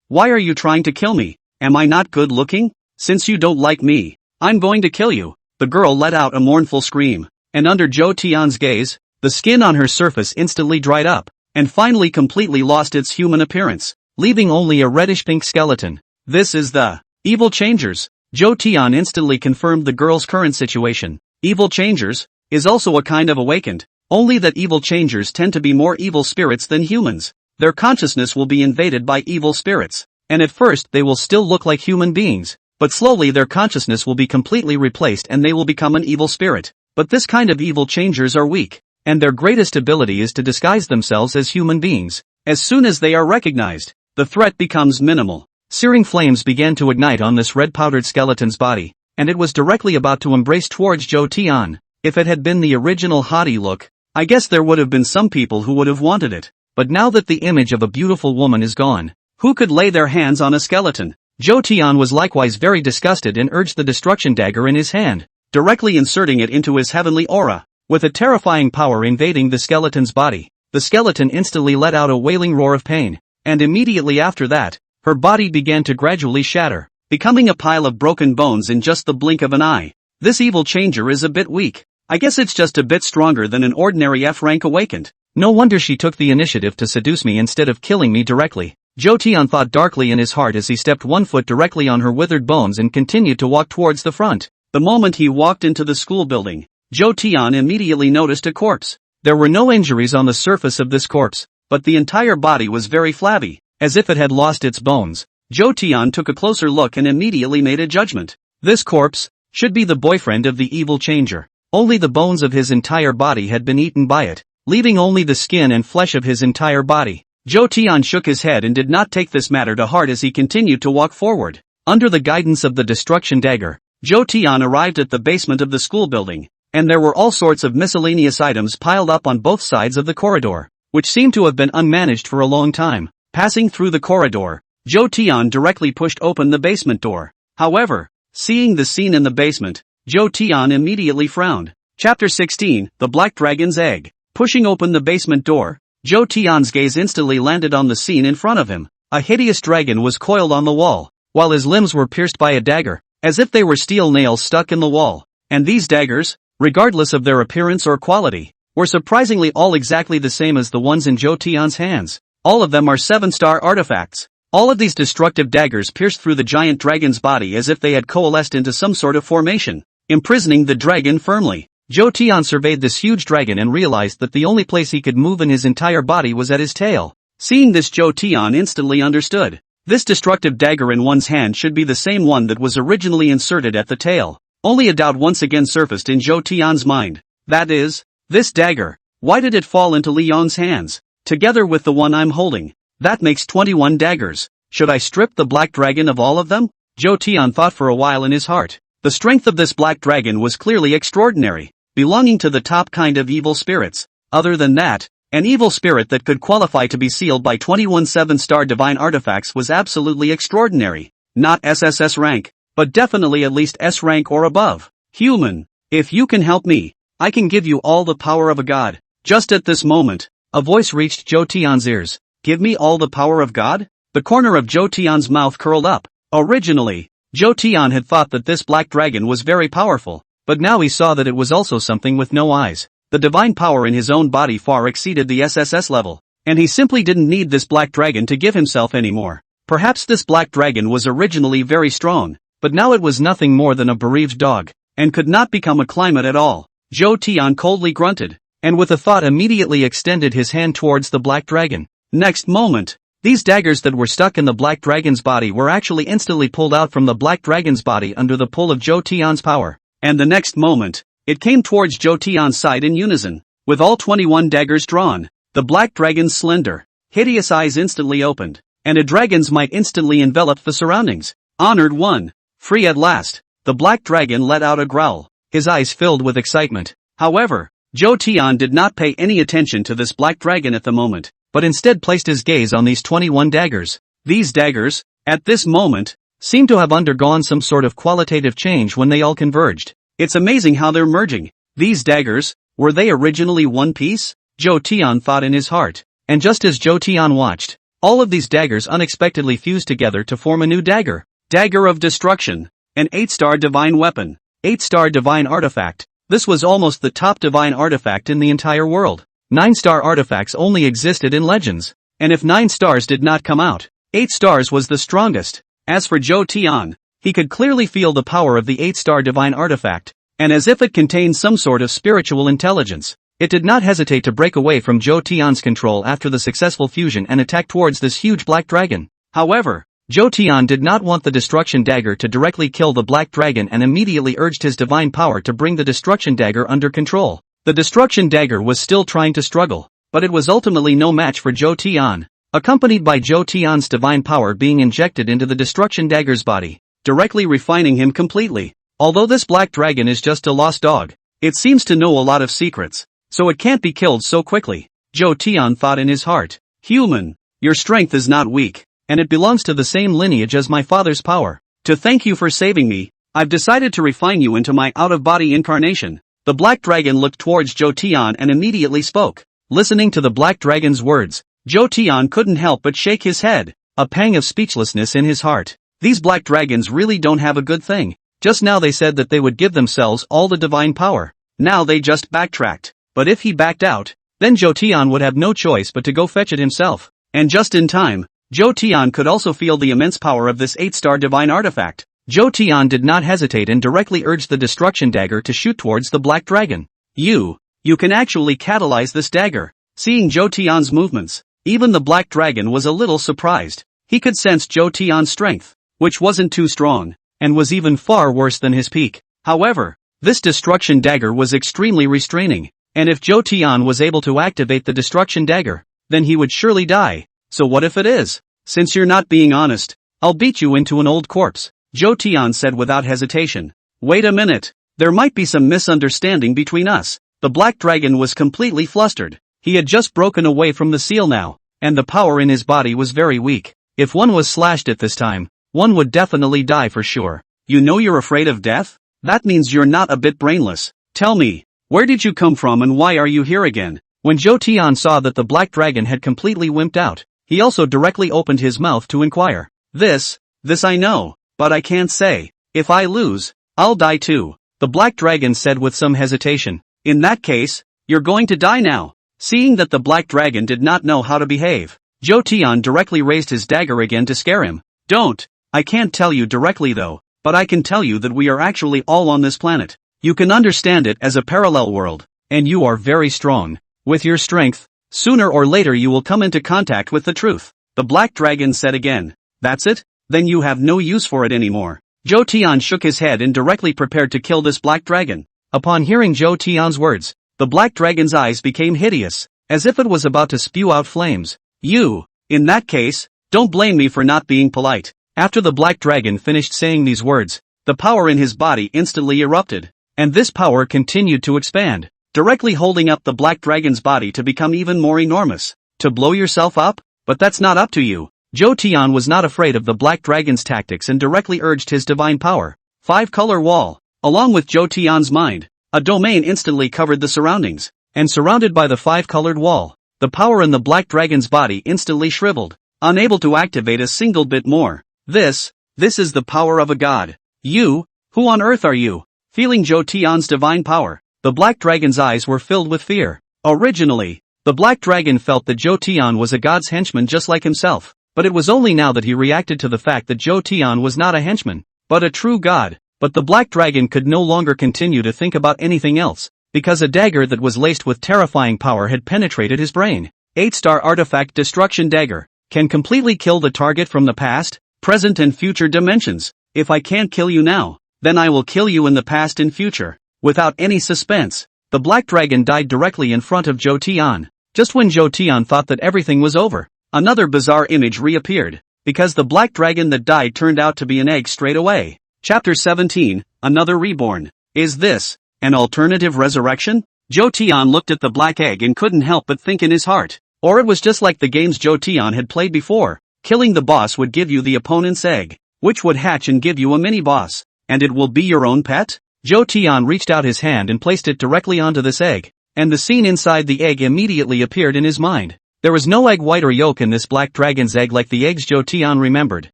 Why are you trying to kill me? Am I not good looking? Since you don't like me, I'm going to kill you. The girl let out a mournful scream, and under Zhou Tian's gaze, the skin on her surface instantly dried up, and finally completely lost its human appearance, leaving only a reddish-pink skeleton. This is the evil changers. Zhou Tian instantly confirmed the girl's current situation. Evil changers is also a kind of awakened, only that evil changers tend to be more evil spirits than humans. Their consciousness will be invaded by evil spirits, and at first they will still look like human beings, but slowly their consciousness will be completely replaced and they will become an evil spirit. But this kind of evil changers are weak, and their greatest ability is to disguise themselves as human beings. As soon as they are recognized, the threat becomes minimal. Searing flames began to ignite on this red-powdered skeleton's body, and it was directly about to embrace towards Zhou Tian. If it had been the original haughty look, I guess there would have been some people who would have wanted it. But now that the image of a beautiful woman is gone, who could lay their hands on a skeleton? Zhou Tian was likewise very disgusted and urged the destruction dagger in his hand, directly inserting it into his heavenly aura. With a terrifying power invading the skeleton's body, the skeleton instantly let out a wailing roar of pain, and immediately after that, her body began to gradually shatter, becoming a pile of broken bones in just the blink of an eye. This evil changer is a bit weak. I guess it's just a bit stronger than an ordinary F-rank awakened. No wonder she took the initiative to seduce me instead of killing me directly. Zhou Tian thought darkly in his heart as he stepped one foot directly on her withered bones and continued to walk towards the front. The moment he walked into the school building, Zhou Tian immediately noticed a corpse. There were no injuries on the surface of this corpse, but the entire body was very flabby, as if it had lost its bones. Zhou Tian took a closer look and immediately made a judgment. This corpse should be the boyfriend of the evil changer. Only the bones of his entire body had been eaten by it, leaving only the skin and flesh of his entire body. Zhou Tian shook his head and did not take this matter to heart as he continued to walk forward. Under the guidance of the destruction dagger, Zhou Tian arrived at the basement of the school building, and there were all sorts of miscellaneous items piled up on both sides of the corridor, which seemed to have been unmanaged for a long time. Passing through the corridor, Zhou Tian directly pushed open the basement door. However, seeing the scene in the basement, Zhou Tian immediately frowned. Chapter 16, The Black Dragon's Egg. Pushing open the basement door, Zhou Tian's gaze instantly landed on the scene in front of him. A hideous dragon was coiled on the wall, while his limbs were pierced by a dagger, as if they were steel nails stuck in the wall. And these daggers, regardless of their appearance or quality, were surprisingly all exactly the same as the ones in Zhou Tian's hands. All of them are 7-star artifacts. All of these destructive daggers pierced through the giant dragon's body as if they had coalesced into some sort of formation, imprisoning the dragon firmly. Zhou Tian surveyed this huge dragon and realized that the only place he could move in his entire body was at his tail. Seeing this, Zhou Tian instantly understood. This destructive dagger in one's hand should be the same one that was originally inserted at the tail. Only a doubt once again surfaced in Zhou Tian's mind. That is, this dagger, why did it fall into Li Yong's hands, together with the one I'm holding? That makes 21 daggers. Should I strip the black dragon of all of them? Zhou Tian thought for a while in his heart. The strength of this black dragon was clearly extraordinary, belonging to the top kind of evil spirits. Other than that, an evil spirit that could qualify to be sealed by 21 7-star divine artifacts was absolutely extraordinary. Not SSS rank, but definitely at least S rank or above. Human, if you can help me, I can give you all the power of a god. Just at this moment, a voice reached Zhou Tian's ears. Give me all the power of God? The corner of Zhou Tian's mouth curled up. Originally, Zhou Tian had thought that this black dragon was very powerful, but now he saw that it was also something with no eyes. The divine power in his own body far exceeded the SSS level, and he simply didn't need this black dragon to give himself anymore. Perhaps this black dragon was originally very strong, but now it was nothing more than a bereaved dog, and could not become a climate at all. Zhou Tian coldly grunted, and with a thought immediately extended his hand towards the black dragon. Next moment, these daggers that were stuck in the black dragon's body were actually instantly pulled out from the black dragon's body under the pull of Zhou Tian's power. And the next moment, it came towards Zhou Tian's side in unison. With all 21 daggers drawn, the black dragon's slender, hideous eyes instantly opened, and a dragon's might instantly enveloped the surroundings. Honored one, free at last. The black dragon let out a growl, his eyes filled with excitement. However, Zhou Tian did not pay any attention to this black dragon at the moment, but instead placed his gaze on these 21 daggers. These daggers, at this moment, seemed to have undergone some sort of qualitative change when they all converged. It's amazing how they're merging. These daggers, were they originally one piece? Zhou Tian thought in his heart. And just as Zhou Tian watched, all of these daggers unexpectedly fused together to form a new dagger. Dagger of Destruction. An 8-star divine weapon. 8-star divine artifact. This was almost the top divine artifact in the entire world. 9-star artifacts only existed in legends. And if 9 stars did not come out, 8 stars was the strongest. As for Zhou Tian, he could clearly feel the power of the 8-star divine artifact, and as if it contained some sort of spiritual intelligence, it did not hesitate to break away from Zhou Tian's control after the successful fusion and attack towards this huge black dragon. However, Zhou Tian did not want the destruction dagger to directly kill the black dragon and immediately urged his divine power to bring the destruction dagger under control. The destruction dagger was still trying to struggle, but it was ultimately no match for Zhou Tian, accompanied by Zhou Tian's divine power being injected into the destruction dagger's body, directly refining him completely. Although this black dragon is just a lost dog, it seems to know a lot of secrets, so it can't be killed so quickly. Zhou Tian thought in his heart. Human, your strength is not weak, and it belongs to the same lineage as my father's power. To thank you for saving me, I've decided to refine you into my out-of-body incarnation. The black dragon looked towards Zhou Tian and immediately spoke. Listening to the black dragon's words, Zhou Tian couldn't help but shake his head, a pang of speechlessness in his heart. These black dragons really don't have a good thing. Just now they said that they would give themselves all the divine power. Now they just backtracked. But if he backed out, then Zhou Tian would have no choice but to go fetch it himself. And just in time, Zhou Tian could also feel the immense power of this 8-star divine artifact. Zhou Tian did not hesitate and directly urged the destruction dagger to shoot towards the black dragon. You can actually catalyze this dagger. Seeing Zhou Tian's movements, even the black dragon was a little surprised. He could sense Zhou Tian's strength, which wasn't too strong, and was even far worse than his peak. However, this destruction dagger was extremely restraining, and if Zhou Tian was able to activate the destruction dagger, then he would surely die. So what if it is? Since you're not being honest, I'll beat you into an old corpse, Zhou Tian said without hesitation. Wait a minute, there might be some misunderstanding between us. The black dragon was completely flustered. He had just broken away from the seal now, and the power in his body was very weak. If one was slashed at this time, one would definitely die for sure. You know you're afraid of death? That means you're not a bit brainless. Tell me, where did you come from and why are you here again? When Zhou Tian saw that the black dragon had completely wimped out, he also directly opened his mouth to inquire. This I know, but I can't say. If I lose, I'll die too, the black dragon said with some hesitation. In that case, you're going to die now. Seeing that the black dragon did not know how to behave, Zhou Tian directly raised his dagger again to scare him. Don't. I can't tell you directly though, but I can tell you that we are actually all on this planet. You can understand it as a parallel world, and you are very strong. With your strength, sooner or later you will come into contact with the truth, the black dragon said again. That's it? Then you have no use for it anymore. Zhou Tian shook his head and directly prepared to kill this black dragon. Upon hearing Zhou Tian's words, the black dragon's eyes became hideous, as if it was about to spew out flames. In that case, don't blame me for not being polite. After the black dragon finished saying these words, the power in his body instantly erupted, and this power continued to expand, directly holding up the black dragon's body to become even more enormous. To blow yourself up? But that's not up to you. Zhou Tian was not afraid of the black dragon's tactics and directly urged his divine power. 5-color wall. Along with Zhou Tian's mind, a domain instantly covered the surroundings, and surrounded by the 5-colored wall, the power in the black dragon's body instantly shriveled, unable to activate a single bit more. This is the power of a god. Who on earth are you? Feeling Zhou Tian's divine power, the black dragon's eyes were filled with fear. Originally, the black dragon felt that Zhou Tian was a god's henchman just like himself, but it was only now that he reacted to the fact that Zhou Tian was not a henchman, but a true god. But the black dragon could no longer continue to think about anything else, because a dagger that was laced with terrifying power had penetrated his brain. 8-star artifact destruction dagger can completely kill the target from the past, present and future dimensions. If I can't kill you now, then I will kill you in the past and future. Without any suspense, the black dragon died directly in front of Zhou Tian. Just when Zhou Tian thought that everything was over, another bizarre image reappeared, because the black dragon that died turned out to be an egg straight away. Chapter 17, Another Reborn. Is this an alternative resurrection? Zhou Tian looked at the black egg and couldn't help but think in his heart. Or it was just like the games Zhou Tian had played before. Killing the boss would give you the opponent's egg, which would hatch and give you a mini-boss. And it will be your own pet? Zhou Tian reached out his hand and placed it directly onto this egg. and the scene inside the egg immediately appeared in his mind. There was no egg white or yolk in this black dragon's egg like the eggs Zhou Tian remembered.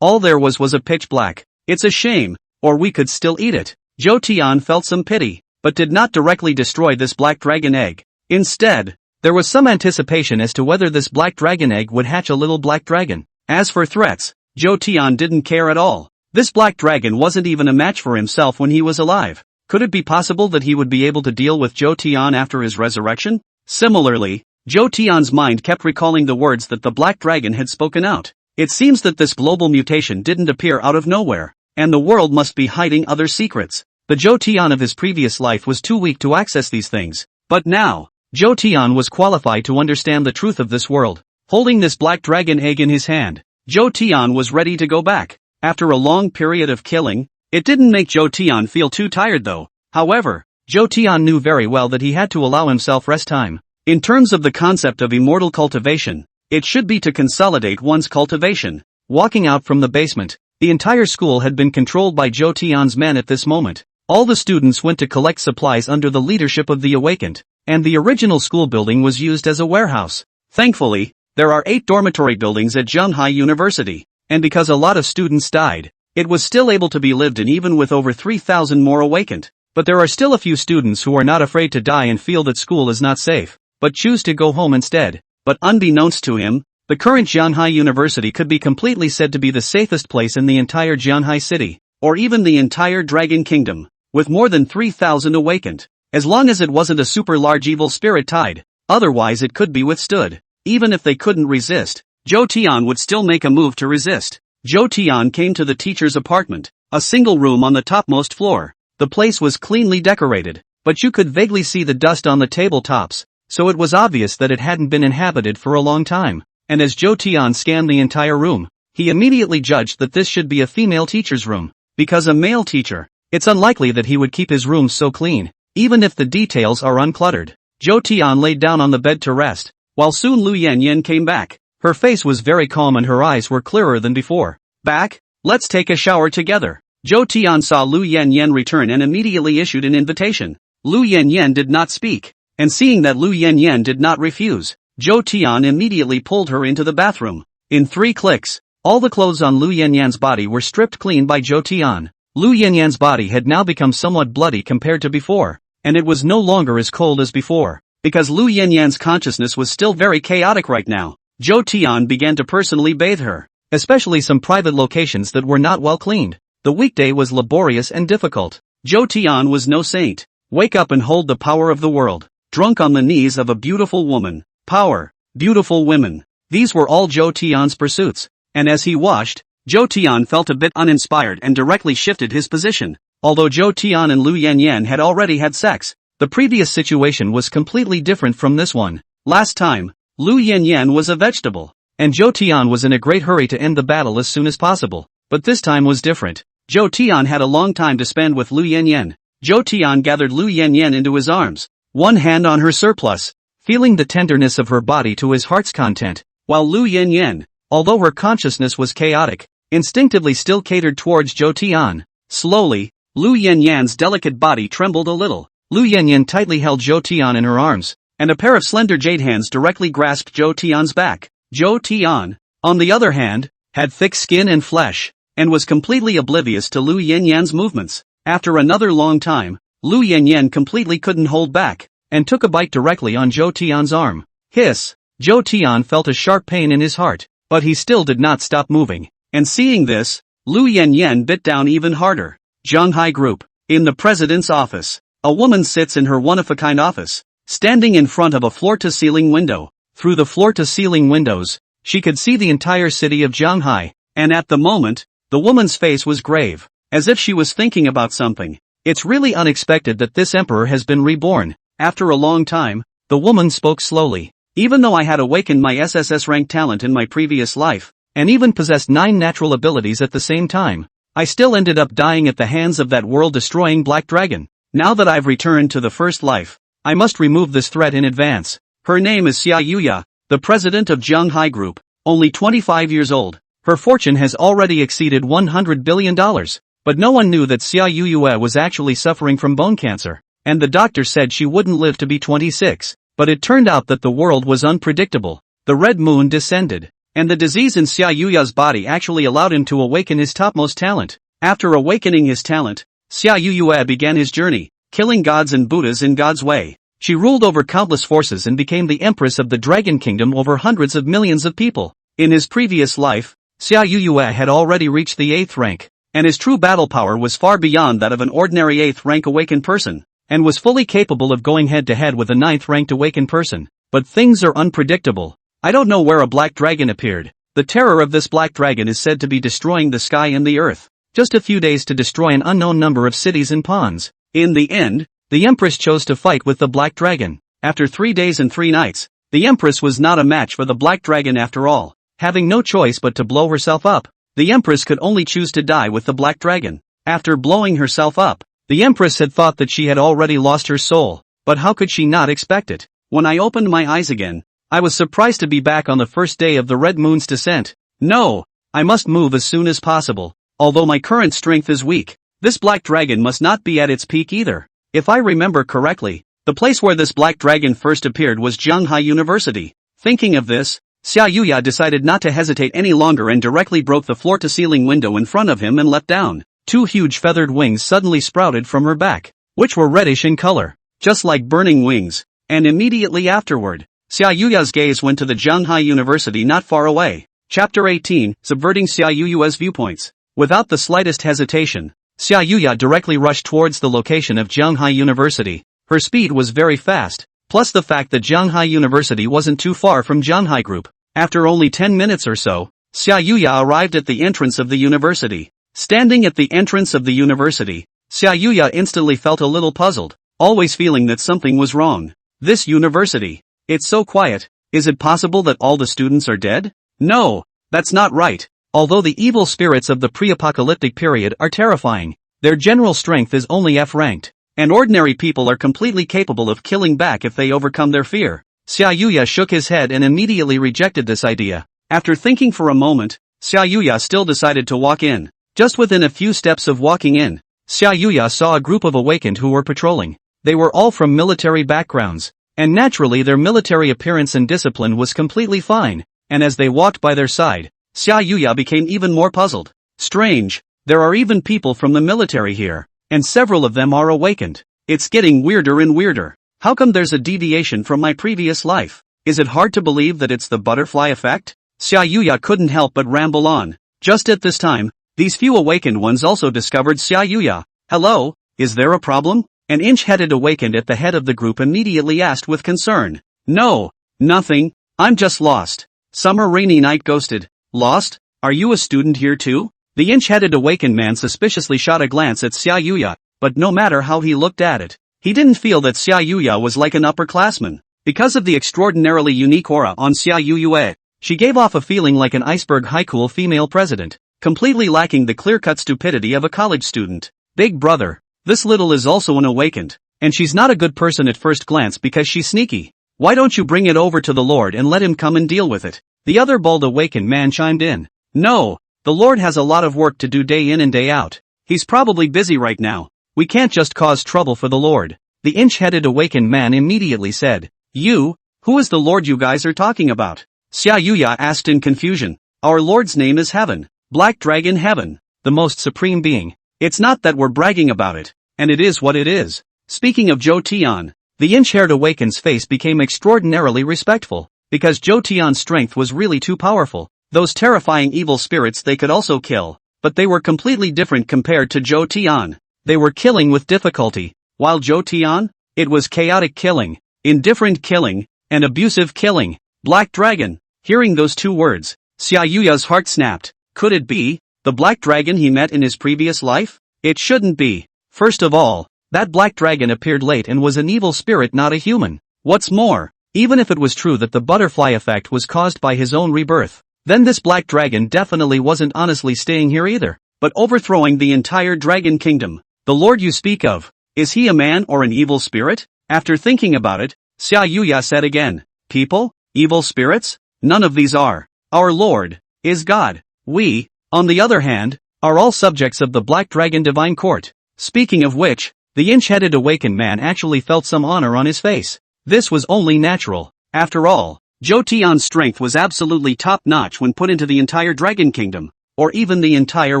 All there was a pitch black. It's a shame, or we could still eat it. Zhou Tian felt some pity, but did not directly destroy this black dragon egg. Instead, there was some anticipation as to whether this black dragon egg would hatch a little black dragon. As for threats, Zhou Tian didn't care at all. This black dragon wasn't even a match for himself when he was alive. Could it be possible that he would be able to deal with Zhou Tian after his resurrection? Similarly, Zhou Tian's mind kept recalling the words that the black dragon had spoken out. It seems that this global mutation didn't appear out of nowhere, and the world must be hiding other secrets. The Zhou Tian of his previous life was too weak to access these things, but now, Zhou Tian was qualified to understand the truth of this world. Holding this black dragon egg in his hand, Zhou Tian was ready to go back. After a long period of killing, it didn't make Zhou Tian feel too tired though. However, Zhou Tian knew very well that he had to allow himself rest time. In terms of the concept of immortal cultivation, it should be to consolidate one's cultivation. Walking out from the basement, the entire school had been controlled by Zhou Tian's men at this moment. All the students went to collect supplies under the leadership of the Awakened, and the original school building was used as a warehouse. Thankfully, there are 8 dormitory buildings at Zhanghai University, and because a lot of students died, it was still able to be lived in even with over 3,000 more Awakened. But there are still a few students who are not afraid to die and feel that school is not safe, but choose to go home instead. But unbeknownst to him, the current Zhanghai University could be completely said to be the safest place in the entire Zhanghai city, or even the entire Dragon Kingdom, with more than 3,000 Awakened. As long as it wasn't a super large evil spirit tide, otherwise it could be withstood. Even if they couldn't resist, Zhou Tian would still make a move to resist. Zhou Tian came to the teacher's apartment, a single room on the topmost floor. The place was cleanly decorated, but you could vaguely see the dust on the tabletops, so it was obvious that it hadn't been inhabited for a long time. And as Zhou Tian scanned the entire room, he immediately judged that this should be a female teacher's room. Because a male teacher, it's unlikely that he would keep his room so clean, even if the details are uncluttered. Zhou Tian laid down on the bed to rest, while soon Lu Yanyan came back. Her face was very calm and her eyes were clearer than before. Back? Let's take a shower together. Zhou Tian saw Lu Yanyan return and immediately issued an invitation. Lu Yanyan did not speak, and seeing that Lu Yanyan did not refuse, Zhou Tian immediately pulled her into the bathroom. In 3 clicks, all the clothes on Lu Yanyan's body were stripped clean by Zhou Tian. Lu Yanyan's body had now become somewhat bloody compared to before, and it was no longer as cold as before. Because Lu Yanyan's consciousness was still very chaotic right now, Zhou Tian began to personally bathe her, especially some private locations that were not well cleaned. The weekday was laborious and difficult. Zhou Tian was no saint. Wake up and hold the power of the world. Drunk on the knees of a beautiful woman. Power. Beautiful women. These were all Zhou Tian's pursuits. And as he washed, Zhou Tian felt a bit uninspired and directly shifted his position. Although Zhou Tian and Lu Yanyan had already had sex, the previous situation was completely different from this one. Last time, Lu Yanyan was a vegetable, and Zhou Tian was in a great hurry to end the battle as soon as possible. But this time was different. Zhou Tian had a long time to spend with Lu Yanyan. Zhou Tian gathered Lu Yanyan into his arms, one hand on her surplus, feeling the tenderness of her body to his heart's content, while Lu Yanyan, although her consciousness was chaotic, instinctively still catered towards Zhou Tian. Slowly, Lu Yanyan's delicate body trembled a little. Lu Yanyan tightly held Zhou Tian in her arms, and a pair of slender jade hands directly grasped Zhou Tian's back. Zhou Tian, on the other hand, had thick skin and flesh, and was completely oblivious to Lu Yanyan's movements. After another long time, Lu Yanyan completely couldn't hold back, and took a bite directly on Zhou Tian's arm. Hiss! Zhou Tian felt a sharp pain in his heart, but he still did not stop moving. And seeing this, Lu Yanyan bit down even harder. Zhanghai Group. In the president's office, a woman sits in her one-of-a-kind office, standing in front of a floor-to-ceiling window. Through the floor-to-ceiling windows, she could see the entire city of Zhanghai, and at the moment, the woman's face was grave, as if she was thinking about something. It's really unexpected that this emperor has been reborn. After a long time, the woman spoke slowly. Even though I had awakened my SSS rank talent in my previous life, and even possessed 9 natural abilities at the same time, I still ended up dying at the hands of that world-destroying black dragon. Now that I've returned to the first life, I must remove this threat in advance. Her name is Xia Yuya, the president of Zhanghai Group, only 25 years old. Her fortune has already exceeded $100 billion, but no one knew that Xia Yuya was actually suffering from bone cancer. and the doctor said she wouldn't live to be 26. But it turned out that the world was unpredictable. The red moon descended, and the disease in Xia Yuya's body actually allowed him to awaken his topmost talent. After awakening his talent, Xia Yuyue began his journey, killing gods and Buddhas in God's way. She ruled over countless forces and became the empress of the Dragon Kingdom over hundreds of millions of people. In his previous life, Xia Yuyue had already reached the 8th rank, and his true battle power was far beyond that of an ordinary 8th rank awakened person, and was fully capable of going head-to-head with a 9th ranked awakened person. But things are unpredictable. I don't know where a black dragon appeared. The terror of this black dragon is said to be destroying the sky and the earth. Just a few days to destroy an unknown number of cities and ponds. In the end, the Empress chose to fight with the Black Dragon. After 3 days and 3 nights, the Empress was not a match for the Black Dragon after all. Having no choice but to blow herself up, the Empress could only choose to die with the Black Dragon. After blowing herself up, the Empress had thought that she had already lost her soul, but how could she not expect it? When I opened my eyes again, I was surprised to be back on the first day of the Red Moon's descent. No! I must move as soon as possible. Although my current strength is weak, this Black Dragon must not be at its peak either. If I remember correctly, the place where this Black Dragon first appeared was Zhanghai University. Thinking of this, Xia Yuya decided not to hesitate any longer and directly broke the floor-to-ceiling window in front of him and leapt down. 2 huge feathered wings suddenly sprouted from her back, which were reddish in color, just like burning wings, and immediately afterward, Xia Yuya's gaze went to the Zhanghai University not far away. Chapter 18, Subverting Xia Yuyue's Viewpoints. Without the slightest hesitation, Xia Yuya directly rushed towards the location of Zhanghai University. Her speed was very fast, plus the fact that Zhanghai University wasn't too far from Zhanghai Group. After only 10 minutes or so, Xia Yuya arrived at the entrance of the university. Standing at the entrance of the university, Xia Yuya instantly felt a little puzzled, always feeling that something was wrong. This university, it's so quiet. Is it possible that all the students are dead? No, that's not right. Although the evil spirits of the pre-apocalyptic period are terrifying, their general strength is only F-ranked, and ordinary people are completely capable of killing back if they overcome their fear. Xia Yuya shook his head and immediately rejected this idea. After thinking for a moment, Xia Yuya still decided to walk in. Just within a few steps of walking in, Xia Yuya saw a group of awakened who were patrolling. They were all from military backgrounds, and naturally their military appearance and discipline was completely fine, and as they walked by their side, Xia Yuya became even more puzzled. Strange, there are even people from the military here, and several of them are awakened. It's getting weirder and weirder. How come there's a deviation from my previous life? Is it hard to believe that it's the butterfly effect? Xia Yuya couldn't help but ramble on. Just at this time, these few awakened ones also discovered Xia Yuya. Hello, is there a problem? An inch-headed awakened at the head of the group immediately asked with concern. No, nothing, I'm just lost. Summer rainy night ghosted. Lost? Are you a student here too? The inch-headed awakened man suspiciously shot a glance at Xia Yuya, but no matter how he looked at it, he didn't feel that Xia Yuya was like an upperclassman. Because of the extraordinarily unique aura on Xia Yuyue, she gave off a feeling like an iceberg high-cool female president, completely lacking the clear-cut stupidity of a college student. Big brother, this little is also an awakened, and she's not a good person at first glance because she's sneaky. Why don't you bring it over to the Lord and let him come and deal with it? The other bald awakened man chimed in. No, the Lord has a lot of work to do day in and day out. He's probably busy right now. We can't just cause trouble for the Lord. The inch-headed awakened man immediately said. Who is the Lord you guys are talking about? Xia Yuya asked in confusion. Our Lord's name is Heaven. Black Dragon Heaven. The most supreme being. It's not that we're bragging about it, and it is what it is. Speaking of Zhou Tian, the inch-haired awakened's face became extraordinarily respectful. Because Zhou Tian's strength was really too powerful. Those terrifying evil spirits they could also kill, but they were completely different compared to Zhou Tian. They were killing with difficulty, while Zhou Tian, it was chaotic killing, indifferent killing, and abusive killing. Black Dragon. Hearing those two words, Xia Yuya's heart snapped. Could it be the Black Dragon he met in his previous life? It shouldn't be. First of all, that Black Dragon appeared late and was an evil spirit, not a human. What's more, even if it was true that the butterfly effect was caused by his own rebirth, then this Black Dragon definitely wasn't honestly staying here either, but overthrowing the entire Dragon Kingdom. The Lord you speak of, is he a man or an evil spirit? After thinking about it, Xia Yuya said again. People? Evil spirits? None of these are. Our Lord is God. We, on the other hand, are all subjects of the Black Dragon Divine Court. Speaking of which, The inch-headed awakened man actually felt some honor on his face. This was only natural. After all, Zhou Tian's strength was absolutely top-notch when put into the entire Dragon Kingdom, or even the entire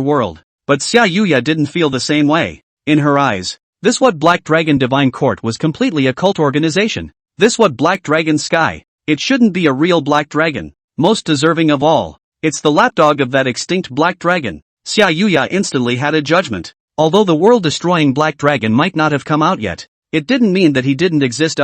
world. But Xia Yuya didn't feel the same way. In her eyes, this what Black Dragon Divine Court was completely a cult organization. This what Black Dragon Sky. It shouldn't be a real Black Dragon. Most deserving of all. It's the lapdog of that extinct Black Dragon. Xia Yuya instantly had a judgment. Although the world-destroying Black Dragon might not have come out yet, it didn't mean that he didn't exist.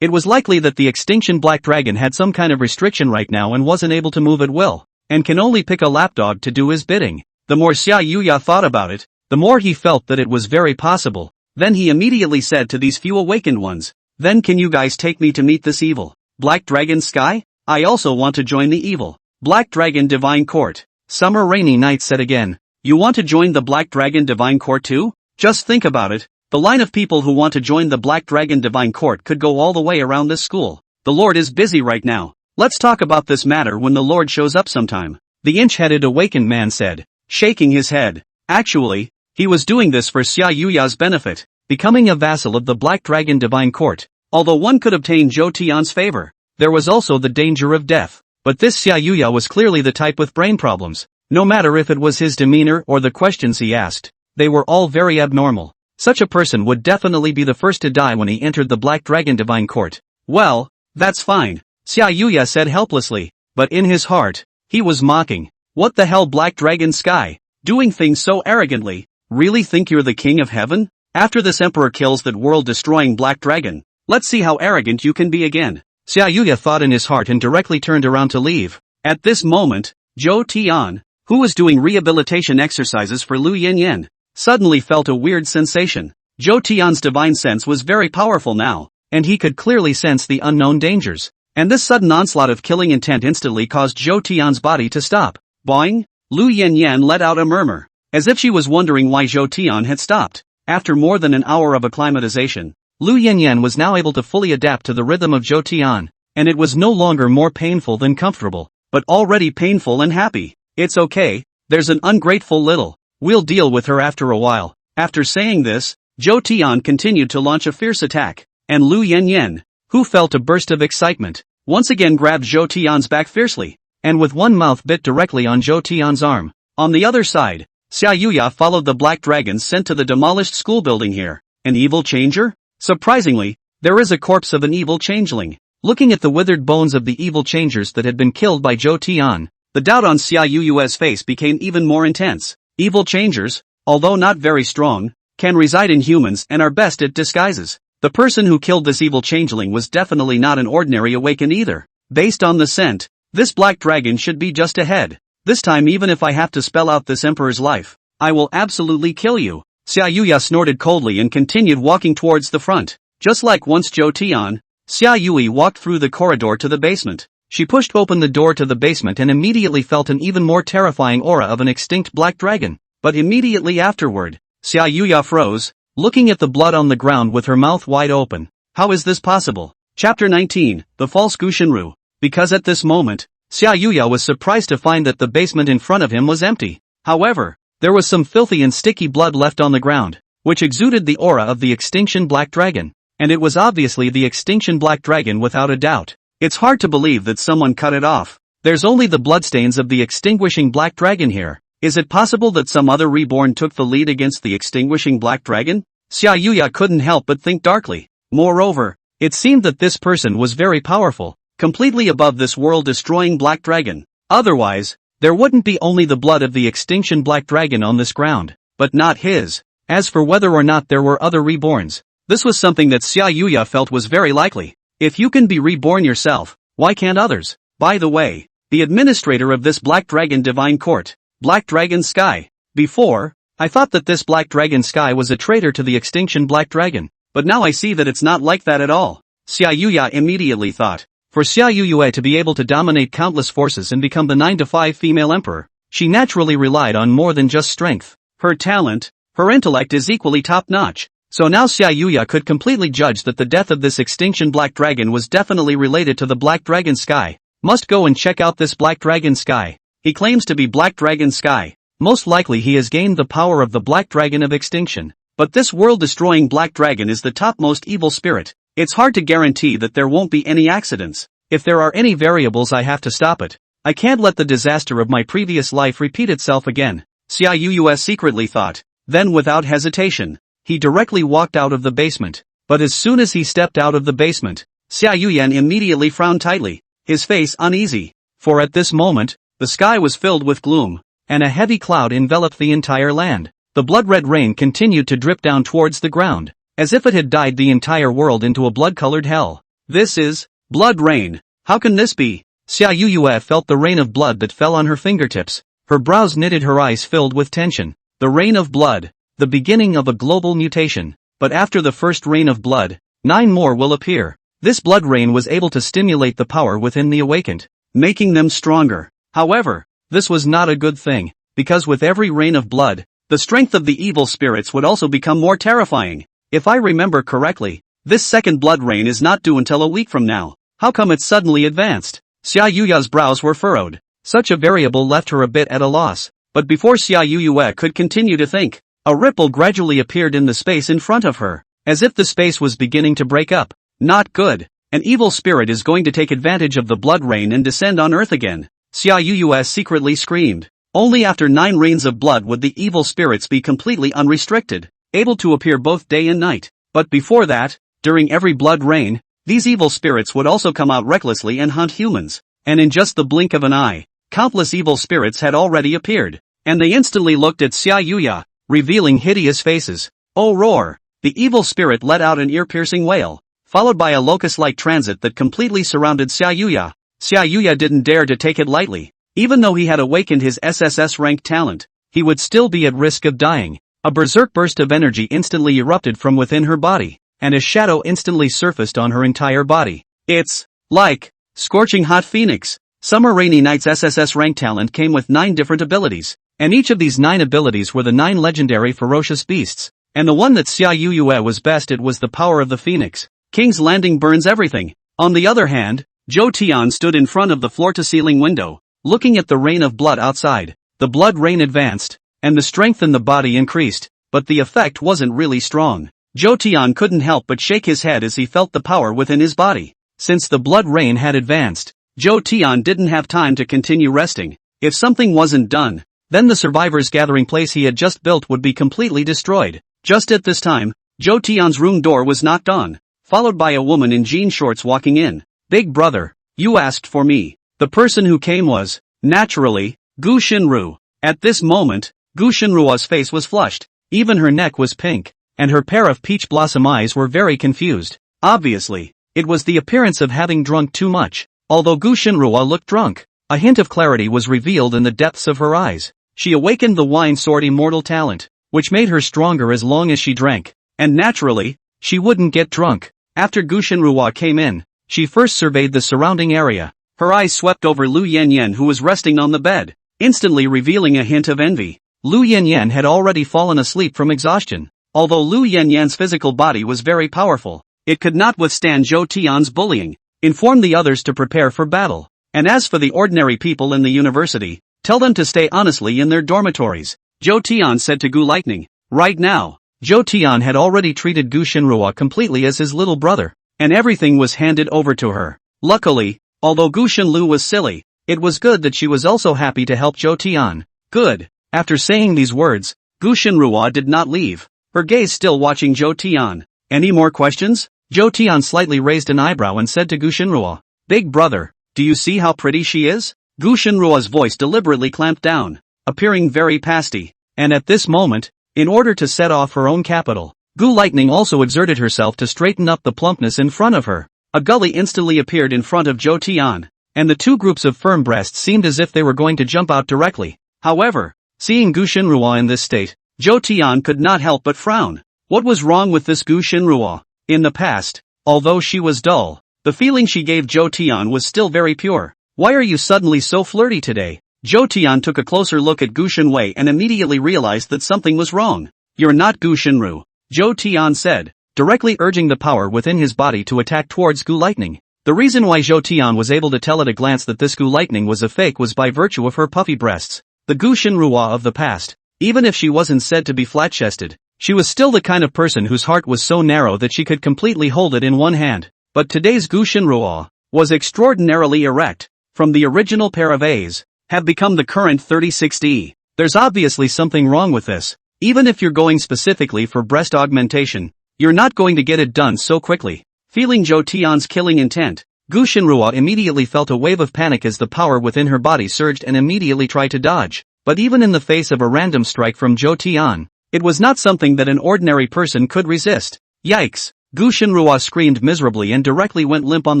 It was likely that the extinction Black Dragon had some kind of restriction right now and wasn't able to move at will, and can only pick a lapdog to do his bidding. The more Xia Yuya thought about it, the more he felt that it was very possible. Then he immediately said to these few awakened ones, "Then can you guys take me to meet this evil Black Dragon Sky? I also want to join the evil Black Dragon Divine Court." Summer Rainy Night said again, "You want to join the Black Dragon Divine Court too? Just think about it. The line of people who want to join the Black Dragon Divine Court could go all the way around this school. The Lord is busy right now. Let's talk about this matter when the Lord shows up sometime." The inch-headed awakened man said, shaking his head. Actually, he was doing this for Xia Yuya's benefit, becoming a vassal of the Black Dragon Divine Court. Although one could obtain Zhou Tian's favor, there was also the danger of death. But this Xia Yuya was clearly the type with brain problems. No matter if it was his demeanor or the questions he asked, they were all very abnormal. Such a person would definitely be the first to die when he entered the Black Dragon Divine Court. Well, that's fine, Xia Yuya said helplessly, but in his heart, he was mocking. What the hell, Black Dragon Sky? Doing things so arrogantly? Really think you're the king of heaven? After this emperor kills that world-destroying Black Dragon, let's see how arrogant you can be again. Xia Yuya thought in his heart and directly turned around to leave. At this moment, Zhou Tian, who was doing rehabilitation exercises for Lu Yanyan, suddenly felt a weird sensation. Zhou Tian's divine sense was very powerful now, and he could clearly sense the unknown dangers. And this sudden onslaught of killing intent instantly caused Zhou Tian's body to stop. Boing! Lu Yanyan let out a murmur, as if she was wondering why Zhou Tian had stopped. After more than an hour of acclimatization, Lu Yanyan was now able to fully adapt to the rhythm of Zhou Tian, and it was no longer more painful than comfortable, but already painful and happy. It's okay, there's an ungrateful little. We'll deal with her after a while. After saying this, Zhou Tian continued to launch a fierce attack, and Lu Yanyan, who felt a burst of excitement, once again grabbed Zhou Tian's back fiercely, and with one mouth bit directly on Zhou Tian's arm. On the other side, Xia Yuya followed the black dragons sent to the demolished school building here. An evil changer? Surprisingly, there is a corpse of an evil changeling. Looking at the withered bones of the evil changers that had been killed by Zhou Tian, the doubt on Xia Yuyue's face became even more intense. Evil changers, although not very strong, can reside in humans and are best at disguises. The person who killed this evil changeling was definitely not an ordinary awakened either. Based on the scent, this black dragon should be just ahead. This time, even if I have to spell out this emperor's life, I will absolutely kill you. Xia Yuya snorted coldly and continued walking towards the front. Just like once Zhou Tian, Xia Yui walked through the corridor to the basement. She pushed open the door to the basement and immediately felt an even more terrifying aura of an extinct black dragon. But immediately afterward, Xia Yuya froze, looking at the blood on the ground with her mouth wide open. How is this possible? Chapter 19, The False Gushinru. Because at this moment, Xia Yuya was surprised to find that the basement in front of him was empty. However, there was some filthy and sticky blood left on the ground, which exuded the aura of the extinction black dragon. And it was obviously the extinction black dragon without a doubt. It's hard to believe that someone cut it off. There's only the bloodstains of the extinguishing black dragon here. Is it possible that some other reborn took the lead against the extinguishing black dragon? Xia Yuya couldn't help but think darkly. Moreover, it seemed that this person was very powerful, completely above this world-destroying black dragon. Otherwise, there wouldn't be only the blood of the extinction black dragon on this ground, but not his. As for whether or not there were other reborns, this was something that Xia Yuya felt was very likely. If you can be reborn yourself, why can't others? By the way, the administrator of this Black Dragon Divine Court, Black Dragon Sky. Before, I thought that this Black Dragon Sky was a traitor to the extinction Black Dragon, but now I see that it's not like that at all. Xia Yuya immediately thought. For Xia Yuyue to be able to dominate countless forces and become the 9-to-5 female emperor, she naturally relied on more than just strength. Her talent, her intellect is equally top-notch. So now Xia Yuya could completely judge that the death of this extinction black dragon was definitely related to the Black Dragon Sky. Must go and check out this Black Dragon Sky. He claims to be Black Dragon Sky. Most likely he has gained the power of the Black Dragon of Extinction. But this world-destroying black dragon is the topmost evil spirit. It's hard to guarantee that there won't be any accidents. If there are any variables, I have to stop it. I can't let the disaster of my previous life repeat itself again, Xiaoyu's secretly thought. Then without hesitation, he directly walked out of the basement. But as soon as he stepped out of the basement, Xiaoyan immediately frowned tightly, his face uneasy. For at this moment, the sky was filled with gloom, and a heavy cloud enveloped the entire land. The blood-red rain continued to drip down towards the ground, as if it had dyed the entire world into a blood-colored hell. This is blood rain. How can this be? Xiaoyu felt the rain of blood that fell on her fingertips. Her brows knitted, her eyes filled with tension. The rain of blood, the beginning of a global mutation. But after the first rain of blood, 9 more will appear. This blood rain was able to stimulate the power within the awakened, making them stronger. However, this was not a good thing, because with every rain of blood, the strength of the evil spirits would also become more terrifying. If I remember correctly, this second blood rain is not due until a week from now. How come it suddenly advanced? Xiaoyu's brows were furrowed. Such a variable left her a bit at a loss. But before Xiaoyu could continue to think, a ripple gradually appeared in the space in front of her, as if the space was beginning to break up. Not good. An evil spirit is going to take advantage of the blood rain and descend on Earth again. Xiaoyu secretly screamed. Only after 9 rains of blood would the evil spirits be completely unrestricted, able to appear both day and night. But before that, during every blood rain, these evil spirits would also come out recklessly and hunt humans. And in just the blink of an eye, countless evil spirits had already appeared. And they instantly looked at Xiaoyu, revealing hideous faces. Oh roar! The evil spirit let out an ear-piercing wail, followed by a locust-like transit that completely surrounded Xiaoyu. Xiaoyu didn't dare to take it lightly. Even though he had awakened his SSS-ranked talent, he would still be at risk of dying. A berserk burst of energy instantly erupted from within her body, and a shadow instantly surfaced on her entire body. It's like scorching hot phoenix. Summer Rainy Night's SSS-ranked talent came with 9 different abilities, and each of these 9 abilities were the 9 legendary ferocious beasts. And the one that Xiaoyu was best at was the power of the phoenix. King's Landing burns everything. On the other hand, Zhou Tian stood in front of the floor-to-ceiling window, looking at the rain of blood outside. The blood rain advanced, and the strength in the body increased, but the effect wasn't really strong. Zhou Tian couldn't help but shake his head as he felt the power within his body. Since the blood rain had advanced, Zhou Tian didn't have time to continue resting. If something wasn't done, then the survivors' gathering place he had just built would be completely destroyed. Just at this time, Zhou Tian's room door was knocked on, followed by a woman in jean shorts walking in. Big brother, you asked for me. The person who came was, naturally, Gu Xinru. At this moment, Gu Xinru's face was flushed, even her neck was pink, and her pair of peach blossom eyes were very confused. Obviously, it was the appearance of having drunk too much. Although Gu Xinru looked drunk, a hint of clarity was revealed in the depths of her eyes. She awakened the wine sword immortal talent, which made her stronger as long as she drank, and naturally, she wouldn't get drunk. After Gu Xinru came in, she first surveyed the surrounding area. Her eyes swept over Lu Yanyan, who was resting on the bed, instantly revealing a hint of envy. Lu Yanyan had already fallen asleep from exhaustion. Although Lu Yanyan's physical body was very powerful, it could not withstand Zhou Tian's bullying. Inform the others to prepare for battle. And as for the ordinary people in the university, tell them to stay honestly in their dormitories. Zhou Tian said to Gu Lightning. Right now, Zhou Tian had already treated Gu Xinru completely as his little brother, and everything was handed over to her. Luckily, although Gu Xinlu was silly, it was good that she was also happy to help Zhou Tian. Good. After saying these words, Gu Xinru did not leave, her gaze still watching Zhou Tian. Any more questions? Zhou Tian slightly raised an eyebrow and said to Gu Xinru, Big brother, do you see how pretty she is? Gu Xinru's voice deliberately clamped down, appearing very pasty, and at this moment, in order to set off her own capital, Gu Lightning also exerted herself to straighten up the plumpness in front of her. A gully instantly appeared in front of Zhou Tian, and the 2 groups of firm breasts seemed as if they were going to jump out directly. However, seeing Gu Xinru in this state, Zhou Tian could not help but frown. What was wrong with this Gu Xinru? In the past, although she was dull, the feeling she gave Zhou Tian was still very pure. Why are you suddenly so flirty today? Zhou Tian took a closer look at Gu Xinwei and immediately realized that something was wrong. You're not Gu Xinru, Zhou Tian said, directly urging the power within his body to attack towards Gu Lightning. The reason why Zhou Tian was able to tell at a glance that this Gu Lightning was a fake was by virtue of her puffy breasts. The Gu Xinru of the past, even if she wasn't said to be flat-chested, She was still the kind of person whose heart was so narrow that she could completely hold it in one hand. But today's Gu Shinruo was extraordinarily erect. From the original pair of A's, have become the current 36D. There's obviously something wrong with this. Even if you're going specifically for breast augmentation, you're not going to get it done so quickly. Feeling Zhou Tian's killing intent, Gu Shinruo immediately felt a wave of panic as the power within her body surged and immediately tried to dodge. But even in the face of a random strike from Zhou Tian, it was not something that an ordinary person could resist. Yikes! Gu Shinruo screamed miserably and directly went limp on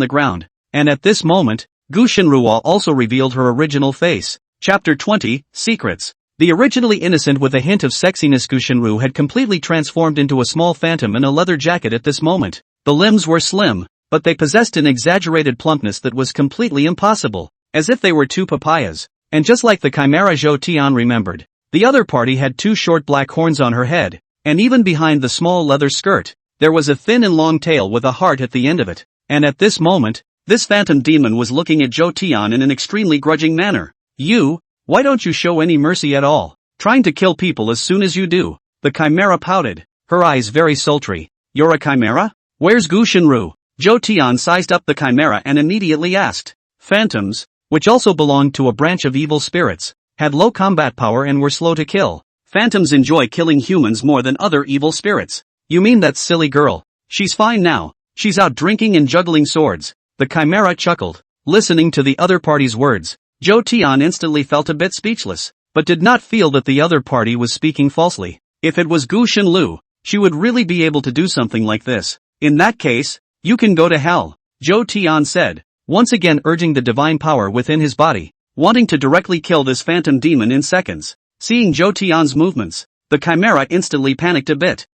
the ground. And at this moment, Gu Shinruo also revealed her original face. Chapter 20, Secrets. The originally innocent with a hint of sexiness Gu Shinru had completely transformed into a small phantom in a leather jacket at this moment. The limbs were slim, but they possessed an exaggerated plumpness that was completely impossible, as if they were two papayas. And just like the chimera Zhou Tian remembered, the other party had two short black horns on her head, and even behind the small leather skirt, there was a thin and long tail with a heart at the end of it. And at this moment, this phantom demon was looking at Zhou Tian in an extremely grudging manner. Why don't you show any mercy at all? Trying to kill people as soon as you do. The chimera pouted, her eyes very sultry. You're a chimera? Where's Gu Shinru? Zhou Tian sized up the chimera and immediately asked. Phantoms, which also belonged to a branch of evil spirits, had low combat power and were slow to kill. Phantoms enjoy killing humans more than other evil spirits. You mean that silly girl? She's fine now. She's out drinking and juggling swords. The chimera chuckled. Listening to the other party's words, Zhou Tian instantly felt a bit speechless, but did not feel that the other party was speaking falsely. If it was Gu Shinlu, she would really be able to do something like this. In that case, you can go to hell, Zhou Tian said, once again urging the divine power within his body, wanting to directly kill this phantom demon in seconds. Seeing Zhou Tian's movements, the chimera instantly panicked a bit.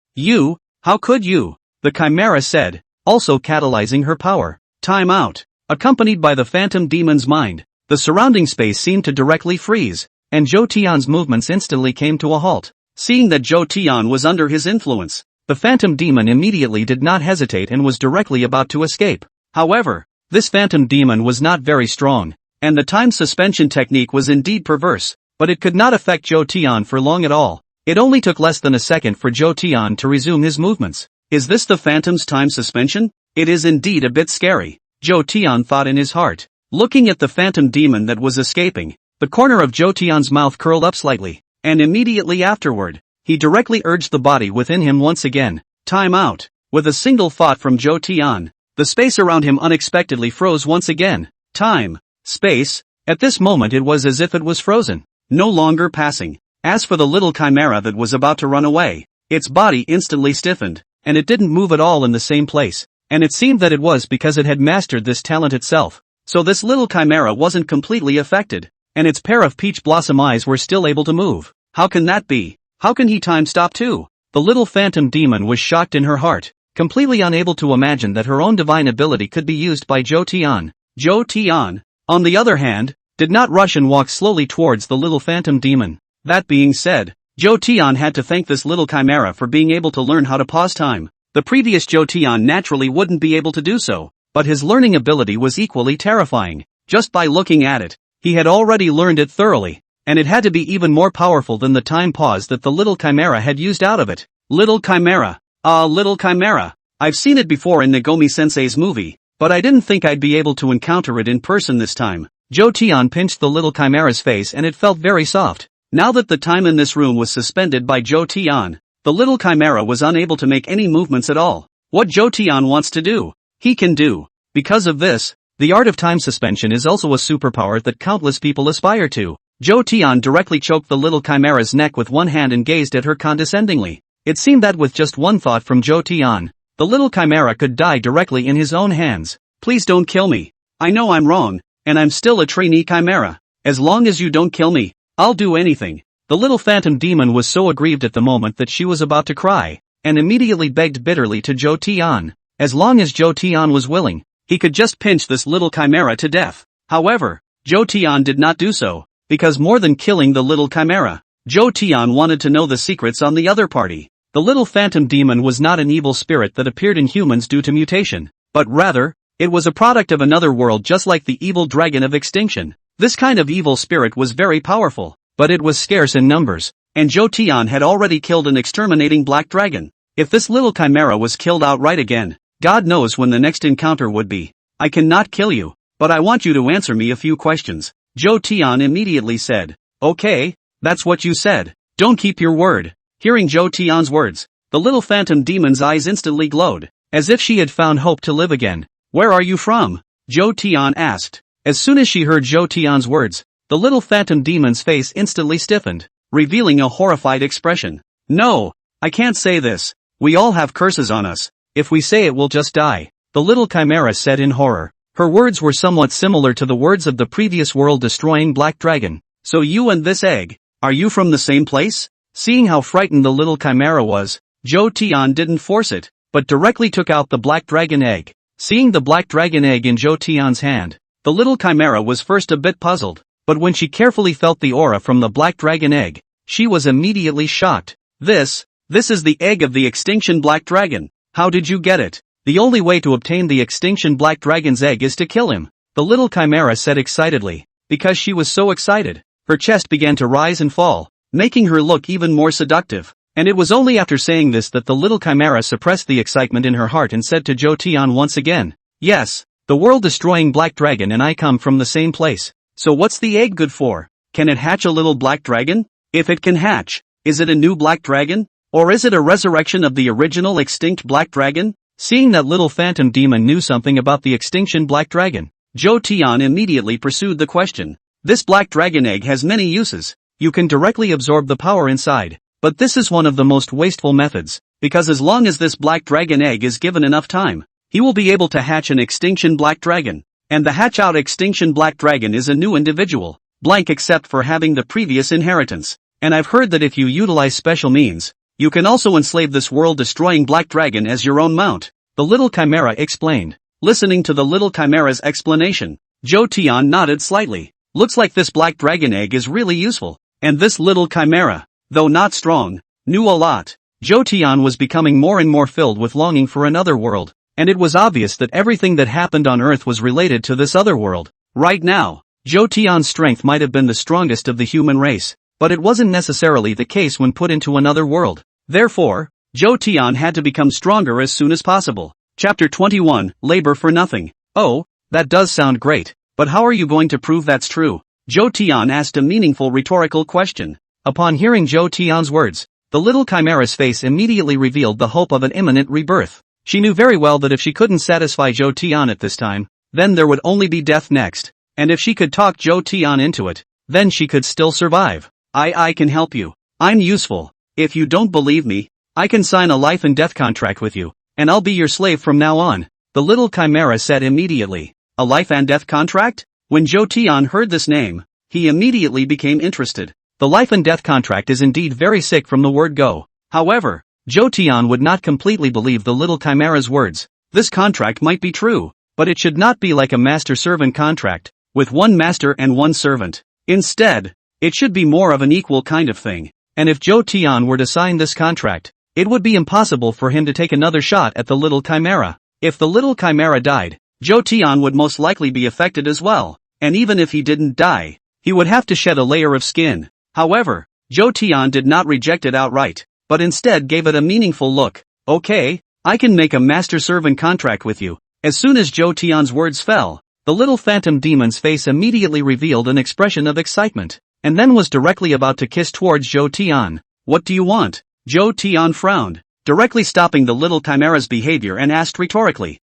How could you? The chimera said, also catalyzing her power. Time out. Accompanied by the phantom demon's mind, the surrounding space seemed to directly freeze, and Zhou Tian's movements instantly came to a halt. Seeing that Zhou Tian was under his influence, the phantom demon immediately did not hesitate and was directly about to escape. However, this phantom demon was not very strong, and the time suspension technique was indeed perverse, but it could not affect Zhou Tian for long at all. It only took less than a second for Zhou Tian to resume his movements. Is this the phantom's time suspension? It is indeed a bit scary, Zhou Tian thought in his heart. Looking at the phantom demon that was escaping, the corner of Zhou Tian's mouth curled up slightly, and immediately afterward, he directly urged the body within him once again. Time out. With a single thought from Zhou Tian, the space around him unexpectedly froze once again. Time. Space. At this moment it was as if it was frozen, no longer passing. As for the little chimera that was about to run away, its body instantly stiffened, and it didn't move at all in the same place. And it seemed that it was because it had mastered this talent itself. So this little chimera wasn't completely affected, and its pair of peach blossom eyes were still able to move. How can that be? How can he time stop too? The little phantom demon was shocked in her heart, completely unable to imagine that her own divine ability could be used by Zhou Tian. Zhou Tian, on the other hand, did not rush and walk slowly towards the little phantom demon. That being said, Zhou Tian had to thank this little chimera for being able to learn how to pause time. The previous Zhou Tian naturally wouldn't be able to do so, but his learning ability was equally terrifying. Just by looking at it, he had already learned it thoroughly, and it had to be even more powerful than the time pause that the little chimera had used out of it. Little chimera. Little chimera. I've seen it before in Nagomi-sensei's movie, but I didn't think I'd be able to encounter it in person this time. Zhou Tian pinched the little chimera's face and it felt very soft. Now that the time in this room was suspended by Zhou Tian, the little chimera was unable to make any movements at all. What Zhou Tian wants to do, he can do. Because of this, the art of time suspension is also a superpower that countless people aspire to. Zhou Tian directly choked the little chimera's neck with one hand and gazed at her condescendingly. It seemed that with just one thought from Zhou Tian, the little chimera could die directly in his own hands. Please don't kill me. I know I'm wrong, and I'm still a trainee chimera. As long as you don't kill me, I'll do anything. The little phantom demon was so aggrieved at the moment that she was about to cry, and immediately begged bitterly to Zhou Tian. As long as Zhou Tian was willing, he could just pinch this little chimera to death. However, Zhou Tian did not do so, because more than killing the little chimera, Zhou Tian wanted to know the secrets on the other party. The little phantom demon was not an evil spirit that appeared in humans due to mutation, but rather, it was a product of another world just like the evil dragon of extinction. This kind of evil spirit was very powerful, but it was scarce in numbers. and Zhou Tian had already killed an exterminating black dragon. If this little chimera was killed outright again, God knows when the next encounter would be. I cannot kill you, but I want you to answer me a few questions. Zhou Tian immediately said. Okay, that's what you said. Don't keep your word. Hearing Zhou Tian's words, the little phantom demon's eyes instantly glowed, as if she had found hope to live again. Where are you from? Zhou Tian asked. As soon as she heard Zhou Tian's words, the little phantom demon's face instantly stiffened, revealing a horrified expression. No, I can't say this. We all have curses on us. If we say it we'll just die, the little chimera said in horror. Her words were somewhat similar to the words of the previous world-destroying black dragon. So you and this egg, are you from the same place? Seeing how frightened the little chimera was, Zhou Tian didn't force it, but directly took out the black dragon egg. Seeing the black dragon egg in Zhou Tian's hand, the little chimera was first a bit puzzled, but when she carefully felt the aura from the black dragon egg, she was immediately shocked. This is the egg of the extinction black dragon. How did you get it? The only way to obtain the extinction black dragon's egg is to kill him, the little chimera said excitedly. Because she was so excited, her chest began to rise and fall, making her look even more seductive. And it was only after saying this that the little chimera suppressed the excitement in her heart and said to Zhou Tian once again, yes, the world-destroying black dragon and I come from the same place. So what's the egg good for? Can it hatch a little black dragon? If it can hatch, is it a new black dragon? Or is it a resurrection of the original extinct black dragon? Seeing that little phantom demon knew something about the extinction black dragon, Zhou Tian immediately pursued the question. This black dragon egg has many uses. You can directly absorb the power inside. But this is one of the most wasteful methods, because as long as this black dragon egg is given enough time, he will be able to hatch an extinction black dragon. And the hatch-out extinction black dragon is a new individual, blank except for having the previous inheritance. And I've heard that if you utilize special means, you can also enslave this world-destroying black dragon as your own mount, the little chimera explained. Listening to the little chimera's explanation, Zhou Tian nodded slightly. Looks like this black dragon egg is really useful. And this little chimera, though not strong, knew a lot. Zhou Tian was becoming more and more filled with longing for another world, and it was obvious that everything that happened on Earth was related to this other world. Right now, Zhou Tian's strength might have been the strongest of the human race, but it wasn't necessarily the case when put into another world. Therefore, Zhou Tian had to become stronger as soon as possible. Chapter 21, Labor for Nothing. Oh, that does sound great, but how are you going to prove that's true? Zhou Tian asked a meaningful rhetorical question. Upon hearing Zhou Tian's words, the little chimera's face immediately revealed the hope of an imminent rebirth. She knew very well that if she couldn't satisfy Zhou Tian at this time, then there would only be death next. And if she could talk Zhou Tian into it, then she could still survive. I can help you. I'm useful. If you don't believe me, I can sign a life and death contract with you, and I'll be your slave from now on, the little chimera said immediately. A life and death contract? When Zhou Tian heard this name, he immediately became interested. The life and death contract is indeed very sick from the word go. However, Zhou Tian would not completely believe the little chimera's words. This contract might be true, but it should not be like a master-servant contract, with one master and one servant. Instead, it should be more of an equal kind of thing. And if Zhou Tian were to sign this contract, it would be impossible for him to take another shot at the little chimera. If the little chimera died, Zhou Tian would most likely be affected as well. And even if he didn't die, he would have to shed a layer of skin. However, Zhou Tian did not reject it outright, but instead gave it a meaningful look. Okay, I can make a master-servant contract with you. As soon as Zhou Tian's words fell, the little phantom demon's face immediately revealed an expression of excitement, and then was directly about to kiss towards Zhou Tian. What do you want? Zhou Tian frowned, directly stopping the little chimera's behavior and asked rhetorically.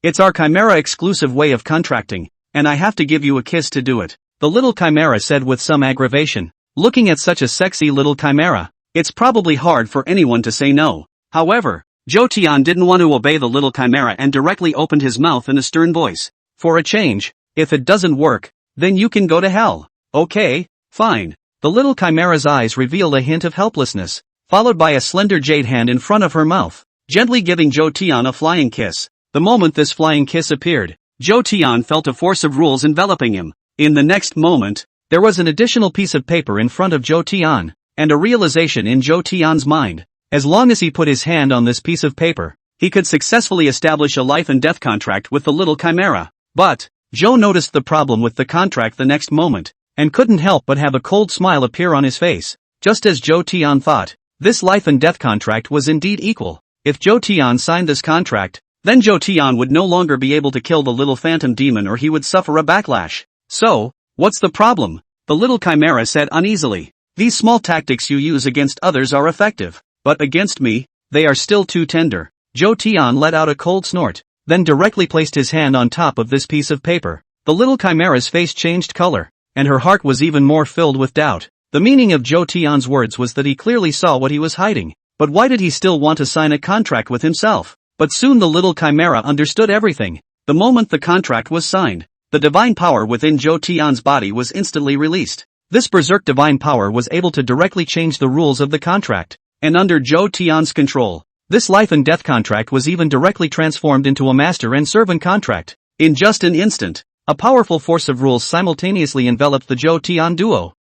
It's our chimera exclusive way of contracting, and I have to give you a kiss to do it, the little chimera said with some aggravation. Looking at such a sexy little chimera, it's probably hard for anyone to say no. However, Zhou Tian didn't want to obey the little chimera and directly opened his mouth in a stern voice. For a change, if it doesn't work, then you can go to hell. Okay, fine. The little chimera's eyes revealed a hint of helplessness, followed by a slender jade hand in front of her mouth, gently giving Zhou Tian a flying kiss. The moment this flying kiss appeared, Zhou Tian felt a force of rules enveloping him. In the next moment, there was an additional piece of paper in front of Zhou Tian, and a realization in Zhou Tian's mind. As long as he put his hand on this piece of paper, he could successfully establish a life and death contract with the little chimera. But, Zhou noticed the problem with the contract the next moment, and couldn't help but have a cold smile appear on his face. Just as Zhou Tian thought, this life and death contract was indeed equal. If Zhou Tian signed this contract, then Zhou Tian would no longer be able to kill the little phantom demon, or he would suffer a backlash. So, what's the problem? The little chimera said uneasily. These small tactics you use against others are effective, but against me, they are still too tender. Zhou Tian let out a cold snort, then directly placed his hand on top of this piece of paper. The little chimera's face changed color, and her heart was even more filled with doubt. The meaning of Zhou Tian's words was that he clearly saw what he was hiding, but why did he still want to sign a contract with himself? But soon the little chimera understood everything. The moment the contract was signed, the divine power within Zhou Tian's body was instantly released. This berserk divine power was able to directly change the rules of the contract, and under Zhou Tian's control, this life and death contract was even directly transformed into a master and servant contract. In just an instant, a powerful force of rules simultaneously enveloped the Zhou Tian duo.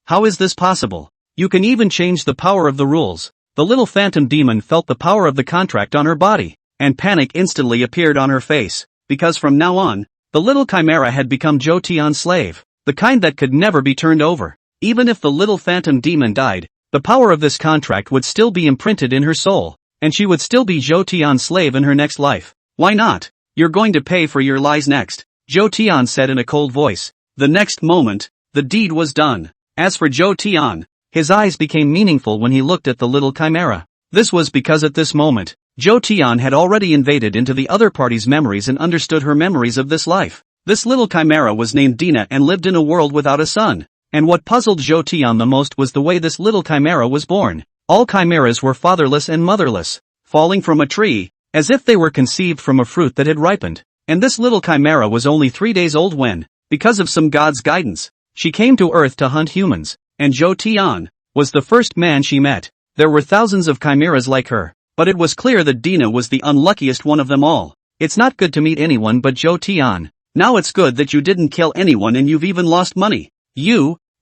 How is this possible? You can even change the power of the rules. The little phantom demon felt the power of the contract on her body, and panic instantly appeared on her face, because from now on, the little chimera had become Zhou Tian's slave, the kind that could never be turned over. Even if the little phantom demon died, the power of this contract would still be imprinted in her soul, and she would still be Zhou Tian's slave in her next life. Why not? You're going to pay for your lies next, Zhou Tian said in a cold voice. The next moment, the deed was done. As for Zhou Tian, his eyes became meaningful when he looked at the little chimera. This was because at this moment, Zhou Tian had already invaded into the other party's memories and understood her memories of this life. This little chimera was named Dina and lived in a world without a son. And what puzzled Zhou Tian the most was the way this little chimera was born. All chimeras were fatherless and motherless, falling from a tree, as if they were conceived from a fruit that had ripened. And this little chimera was only 3 days old when, because of some god's guidance, she came to Earth to hunt humans, and Zhou Tian was the first man she met. There were thousands of chimeras like her, but it was clear that Dina was the unluckiest one of them all. It's not good to meet anyone but Zhou Tian. Now it's good that you didn't kill anyone and you've even lost money.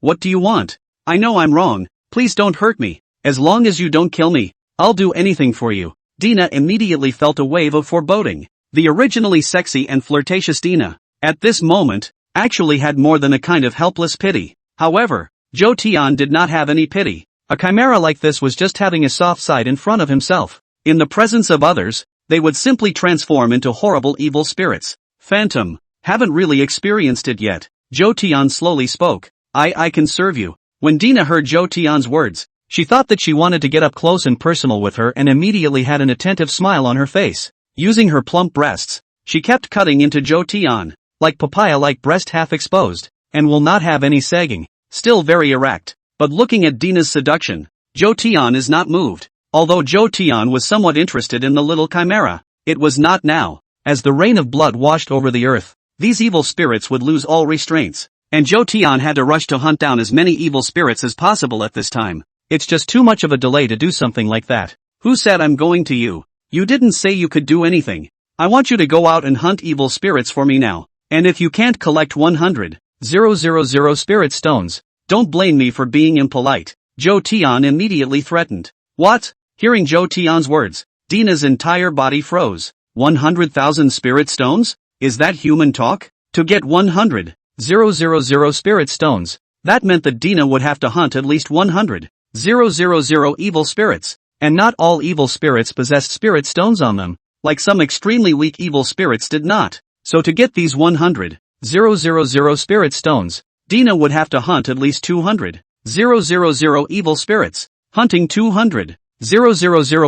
What do you want? I know I'm wrong, please don't hurt me. As long as you don't kill me, I'll do anything for you. Dina immediately felt a wave of foreboding. The originally sexy and flirtatious Dina, at this moment, actually had more than a kind of helpless pity. However, Zhou Tian did not have any pity. A chimera like this was just having a soft side in front of himself. In the presence of others, they would simply transform into horrible evil spirits. Phantom, haven't really experienced it yet. Zhou Tian slowly spoke. I can serve you. When Dina heard Zhou Tian's words, she thought that she wanted to get up close and personal with her and immediately had an attentive smile on her face. Using her plump breasts, she kept cutting into Zhou Tian, like papaya-like breast half exposed, and will not have any sagging, still very erect. But looking at Dina's seduction, Zhou Tian is not moved. Although Zhou Tian was somewhat interested in the little chimera, it was not now. As the rain of blood washed over the earth, these evil spirits would lose all restraints, and Zhou Tian had to rush to hunt down as many evil spirits as possible at this time. It's just too much of a delay to do something like that. Who said I'm going to you? You didn't say you could do anything. I want you to go out and hunt evil spirits for me now. And if you can't collect 100,000 spirit stones, don't blame me for being impolite. Zhou Tian immediately threatened. What? Hearing Zhou Tian's words, Dina's entire body froze. 100,000 spirit stones? Is that human talk? To get 100,000 spirit stones, that meant that Dina would have to hunt at least 100,000 evil spirits. And not all evil spirits possessed spirit stones on them, like some extremely weak evil spirits did not. So to get these 100,000 spirit stones, Dina would have to hunt at least 200,000 evil spirits. Hunting 200,000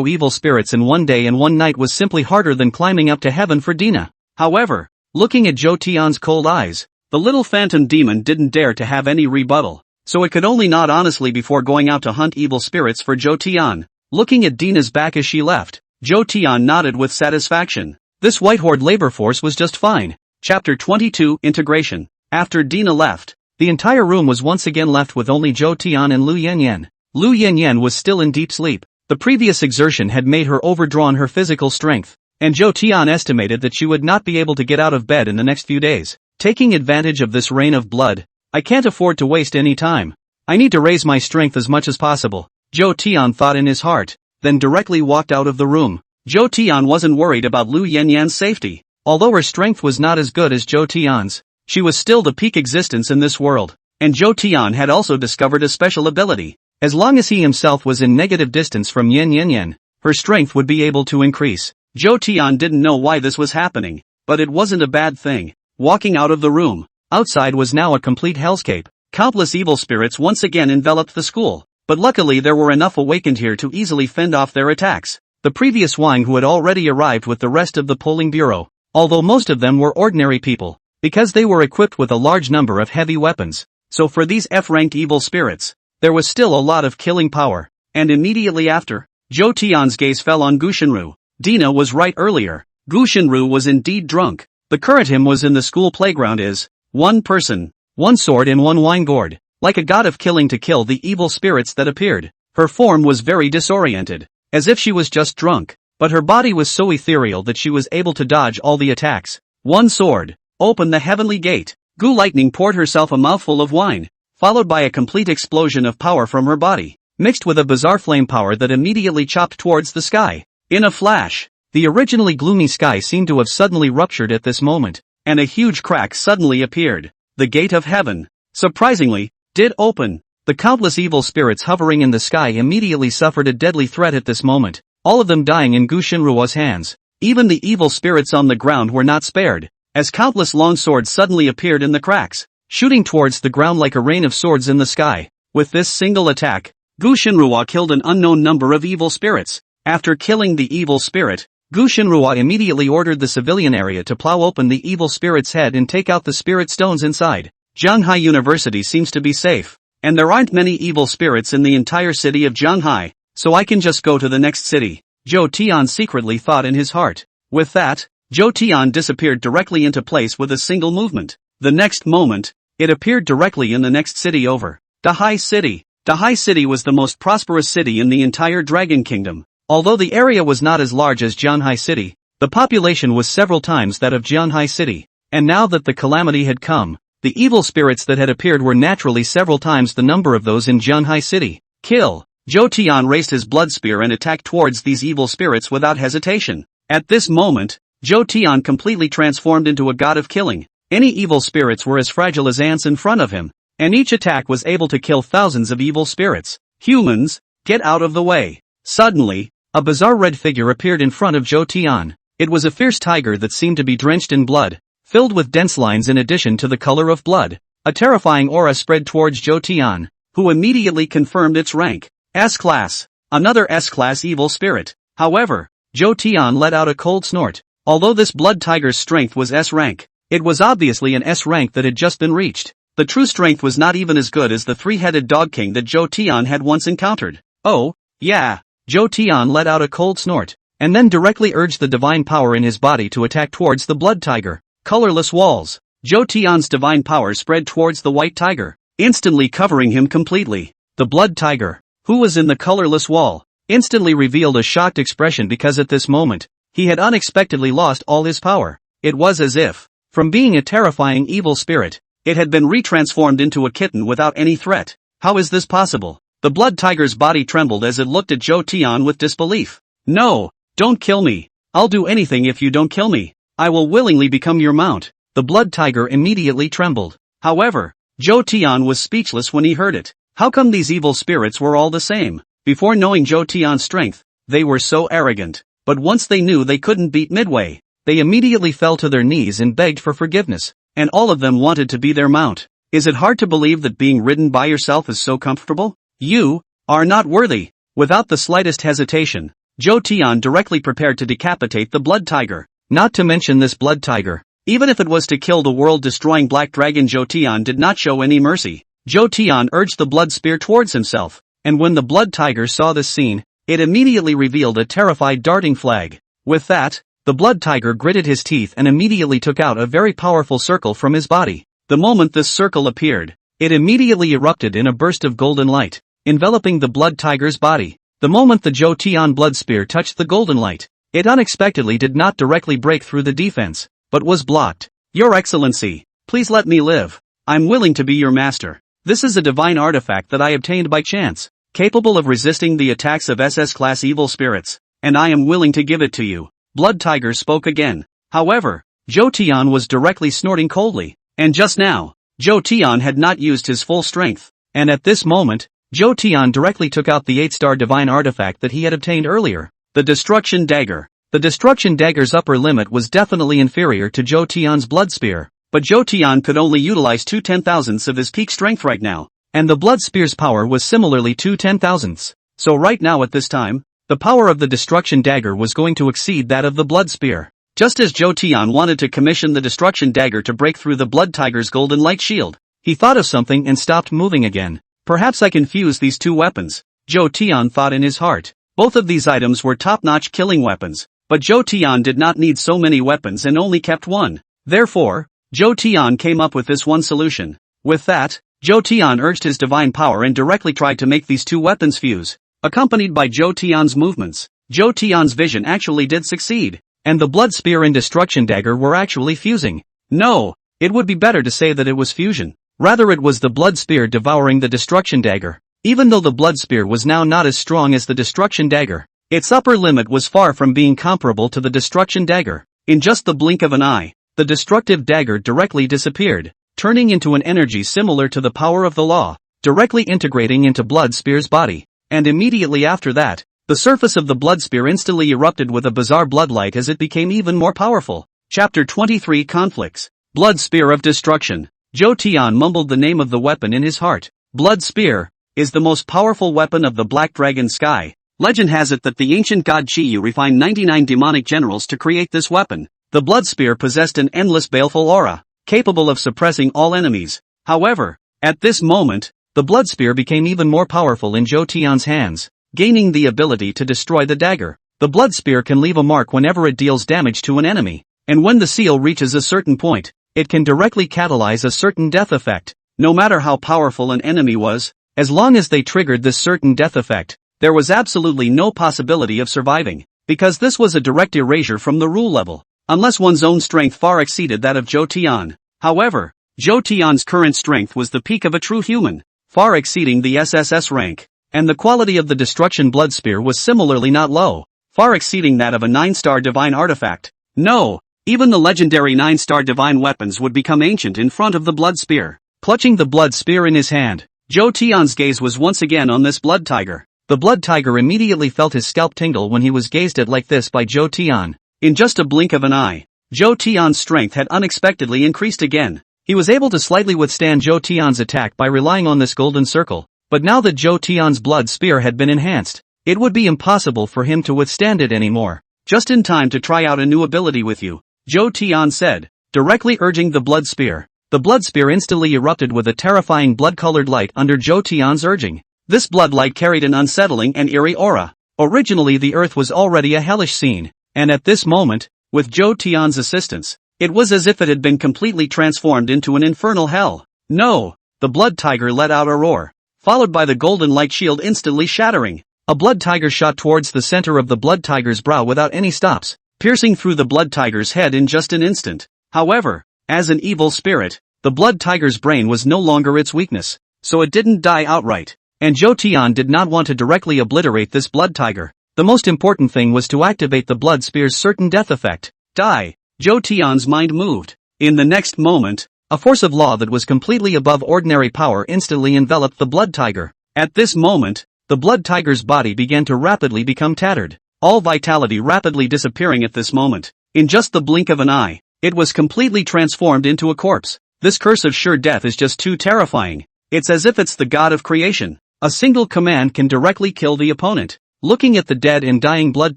evil spirits in one day and one night was simply harder than climbing up to heaven for Dina. However, looking at Zhou Tian's cold eyes, the little phantom demon didn't dare to have any rebuttal, so it could only nod honestly before going out to hunt evil spirits for Zhou Tian. Looking at Dina's back as she left, Zhou Tian nodded with satisfaction. This white horde labor force was just fine. Chapter 22 Integration. After Dina left, the entire room was once again left with only Zhou Tian and Lu Yanyan. Lu Yanyan was still in deep sleep. The previous exertion had made her overdrawn her physical strength, and Zhou Tian estimated that she would not be able to get out of bed in the next few days. Taking advantage of this rain of blood, I can't afford to waste any time. I need to raise my strength as much as possible, Zhou Tian thought in his heart, then directly walked out of the room. Zhou Tian wasn't worried about Lu Yanyan's safety. Although her strength was not as good as Zhou Tian's, she was still the peak existence in this world, and Zhou Tian had also discovered a special ability. As long as he himself was in negative distance from Yen Yen Yen, her strength would be able to increase. Zhou Tian didn't know why this was happening, but it wasn't a bad thing. Walking out of the room, outside was now a complete hellscape. Countless evil spirits once again enveloped the school, but luckily there were enough awakened here to easily fend off their attacks. The previous Wang who had already arrived with the rest of the polling bureau, although most of them were ordinary people, because they were equipped with a large number of heavy weapons. So for these F-ranked evil spirits, there was still a lot of killing power. And immediately after, Zhou Tian's gaze fell on Gu Shenru. Dina was right earlier. Gu Shenru was indeed drunk. The current him was in the school playground is, one person, one sword and one wine gourd, like a god of killing to kill the evil spirits that appeared. Her form was very disoriented, as if she was just drunk, but her body was so ethereal that she was able to dodge all the attacks. One sword, open the heavenly gate. Gu Lightning poured herself a mouthful of wine, followed by a complete explosion of power from her body, mixed with a bizarre flame power that immediately chopped towards the sky. In a flash, the originally gloomy sky seemed to have suddenly ruptured at this moment, and a huge crack suddenly appeared. The gate of heaven, surprisingly, did open. The countless evil spirits hovering in the sky immediately suffered a deadly threat at this moment, all of them dying in Gu Shenruo's hands. Even the evil spirits on the ground were not spared, as countless long swords suddenly appeared in the cracks, shooting towards the ground like a rain of swords in the sky. With this single attack, Gu Shenruo killed an unknown number of evil spirits. After killing the evil spirit, Gu Shenruo immediately ordered the civilian area to plow open the evil spirit's head and take out the spirit stones inside. Zhanghai University seems to be safe, and there aren't many evil spirits in the entire city of Zhanghai, so I can just go to the next city, Zhou Tian secretly thought in his heart. With that, Zhou Tian disappeared directly into place with a single movement. The next moment, it appeared directly in the next city over. Dahai City. Dahai City was the most prosperous city in the entire Dragon Kingdom. Although the area was not as large as Jianhai City, the population was several times that of Jianhai City. And now that the calamity had come, the evil spirits that had appeared were naturally several times the number of those in Jianhai City. Kill! Zhou Tian raised his blood spear and attacked towards these evil spirits without hesitation. At this moment, Zhou Tian completely transformed into a god of killing. Any evil spirits were as fragile as ants in front of him, and each attack was able to kill thousands of evil spirits. Humans, get out of the way. Suddenly, a bizarre red figure appeared in front of Zhou Tian. It was a fierce tiger that seemed to be drenched in blood, filled with dense lines in addition to the color of blood. A terrifying aura spread towards Zhou Tian, who immediately confirmed its rank. S-Class. Another S-Class evil spirit. However, Zhou Tian let out a cold snort. Although this blood tiger's strength was S-rank, it was obviously an S-rank that had just been reached. The true strength was not even as good as the three-headed dog king that Zhou Tian had once encountered. Oh, yeah. Zhou Tian let out a cold snort, and then directly urged the divine power in his body to attack towards the blood tiger. Colorless walls. Zhou Tian's divine power spread towards the white tiger, instantly covering him completely. The blood tiger, who was in the colorless wall, instantly revealed a shocked expression because at this moment, he had unexpectedly lost all his power. It was as if, from being a terrifying evil spirit, it had been retransformed into a kitten without any threat. How is this possible? The blood tiger's body trembled as it looked at Zhou Tian with disbelief. No, don't kill me. I'll do anything if you don't kill me. I will willingly become your mount. The blood tiger immediately trembled. However, Zhou Tian was speechless when he heard it. How come these evil spirits were all the same? Before knowing Zhou Tian's strength, they were so arrogant. But once they knew they couldn't beat Midway, they immediately fell to their knees and begged for forgiveness, and all of them wanted to be their mount. Is it hard to believe that being ridden by yourself is so comfortable? You are not worthy. Without the slightest hesitation, Zhou Tian directly prepared to decapitate the blood tiger. Not to mention this blood tiger, even if it was to kill the world-destroying black dragon, Zhou Tian did not show any mercy. Zhou Tian urged the blood spear towards himself, and when the blood tiger saw this scene, it immediately revealed a terrified darting flag. With that, the blood tiger gritted his teeth and immediately took out a very powerful circle from his body. The moment this circle appeared, it immediately erupted in a burst of golden light, enveloping the blood tiger's body. The moment the Zhou Tian blood spear touched the golden light, it unexpectedly did not directly break through the defense, but was blocked. Your Excellency, please let me live. I'm willing to be your master. This is a divine artifact that I obtained by chance, capable of resisting the attacks of SS-class evil spirits, and I am willing to give it to you. Blood Tiger spoke again. However, Zhou Tian was directly snorting coldly, and just now, Zhou Tian had not used his full strength, and at this moment, Zhou Tian directly took out the 8-star divine artifact that he had obtained earlier, the Destruction Dagger. The Destruction Dagger's upper limit was definitely inferior to Zhou Tian's Blood Spear, but Zhou Tian could only utilize 2/10,000ths of his peak strength right now, and the Blood Spear's power was similarly 2/10,000ths. So right now at this time, the power of the Destruction Dagger was going to exceed that of the Blood Spear. Just as Zhou Tian wanted to commission the Destruction Dagger to break through the Blood Tiger's golden light shield, he thought of something and stopped moving again. Perhaps I can fuse these two weapons, Zhou Tian thought in his heart. Both of these items were top-notch killing weapons, but Zhou Tian did not need so many weapons and only kept one. Therefore, Zhou Tian came up with this one solution. With that, Zhou Tian urged his divine power and directly tried to make these two weapons fuse. Accompanied by Zhou Tian's movements, Zhou Tian's vision actually did succeed, and the Blood Spear and Destruction Dagger were actually fusing. No, it would be better to say that it was fusion. Rather, it was the Blood Spear devouring the Destruction Dagger. Even though the Blood Spear was now not as strong as the Destruction Dagger, its upper limit was far from being comparable to the Destruction Dagger. In just the blink of an eye, the destructive dagger directly disappeared, turning into an energy similar to the power of the law, directly integrating into Blood Spear's body. And immediately after that, the surface of the Blood Spear instantly erupted with a bizarre bloodlight as it became even more powerful. Chapter 23 Conflicts. Blood Spear of Destruction. Zhou Tian mumbled the name of the weapon in his heart. Blood Spear is the most powerful weapon of the Black Dragon Sky. Legend has it that the ancient god Qiyu refined 99 demonic generals to create this weapon. The Blood Spear possessed an endless baleful aura, capable of suppressing all enemies. However, at this moment, the Blood Spear became even more powerful in Zhou Tian's hands, gaining the ability to destroy the dagger. The Blood Spear can leave a mark whenever it deals damage to an enemy, and when the seal reaches a certain point, it can directly catalyze a certain death effect. No matter how powerful an enemy was, as long as they triggered this certain death effect, there was absolutely no possibility of surviving, because this was a direct erasure from the rule level, unless one's own strength far exceeded that of Zhou Tian. However, Zhou Tian's current strength was the peak of a true human, far exceeding the SSS rank, and the quality of the Destruction Blood Spear was similarly not low, far exceeding that of a 9-star divine artifact. No, even the legendary 9-star divine weapons would become ancient in front of the Blood Spear. Clutching the Blood Spear in his hand, Zhou Tian's gaze was once again on this Blood Tiger. The Blood Tiger immediately felt his scalp tingle when he was gazed at like this by Zhou Tian. In just a blink of an eye, Zhou Tian's strength had unexpectedly increased again. He was able to slightly withstand Zhou Tian's attack by relying on this golden circle, but now that Zhou Tian's Blood Spear had been enhanced, it would be impossible for him to withstand it anymore. Just in time to try out a new ability with you, Zhou Tian said, directly urging the Blood Spear. The Blood Spear instantly erupted with a terrifying blood-colored light under Zhou Tian's urging. This blood light carried an unsettling and eerie aura. Originally the earth was already a hellish scene, and at this moment, with Zhou Tian's assistance, it was as if it had been completely transformed into an infernal hell. No! The Blood Tiger let out a roar, followed by the golden light shield instantly shattering. A Blood Tiger shot towards the center of the Blood Tiger's brow without any stops, piercing through the Blood Tiger's head in just an instant. However, as an evil spirit, the Blood Tiger's brain was no longer its weakness, so it didn't die outright. And Zhou Tian did not want to directly obliterate this Blood Tiger. The most important thing was to activate the Blood Spear's certain death effect. Die! Zhou Tian's mind moved. In the next moment, a force of law that was completely above ordinary power instantly enveloped the Blood Tiger. At this moment, the Blood Tiger's body began to rapidly become tattered, all vitality rapidly disappearing at this moment. In just the blink of an eye, it was completely transformed into a corpse. This curse of sure death is just too terrifying. It's as if it's the god of creation. A single command can directly kill the opponent. Looking at the dead and dying Blood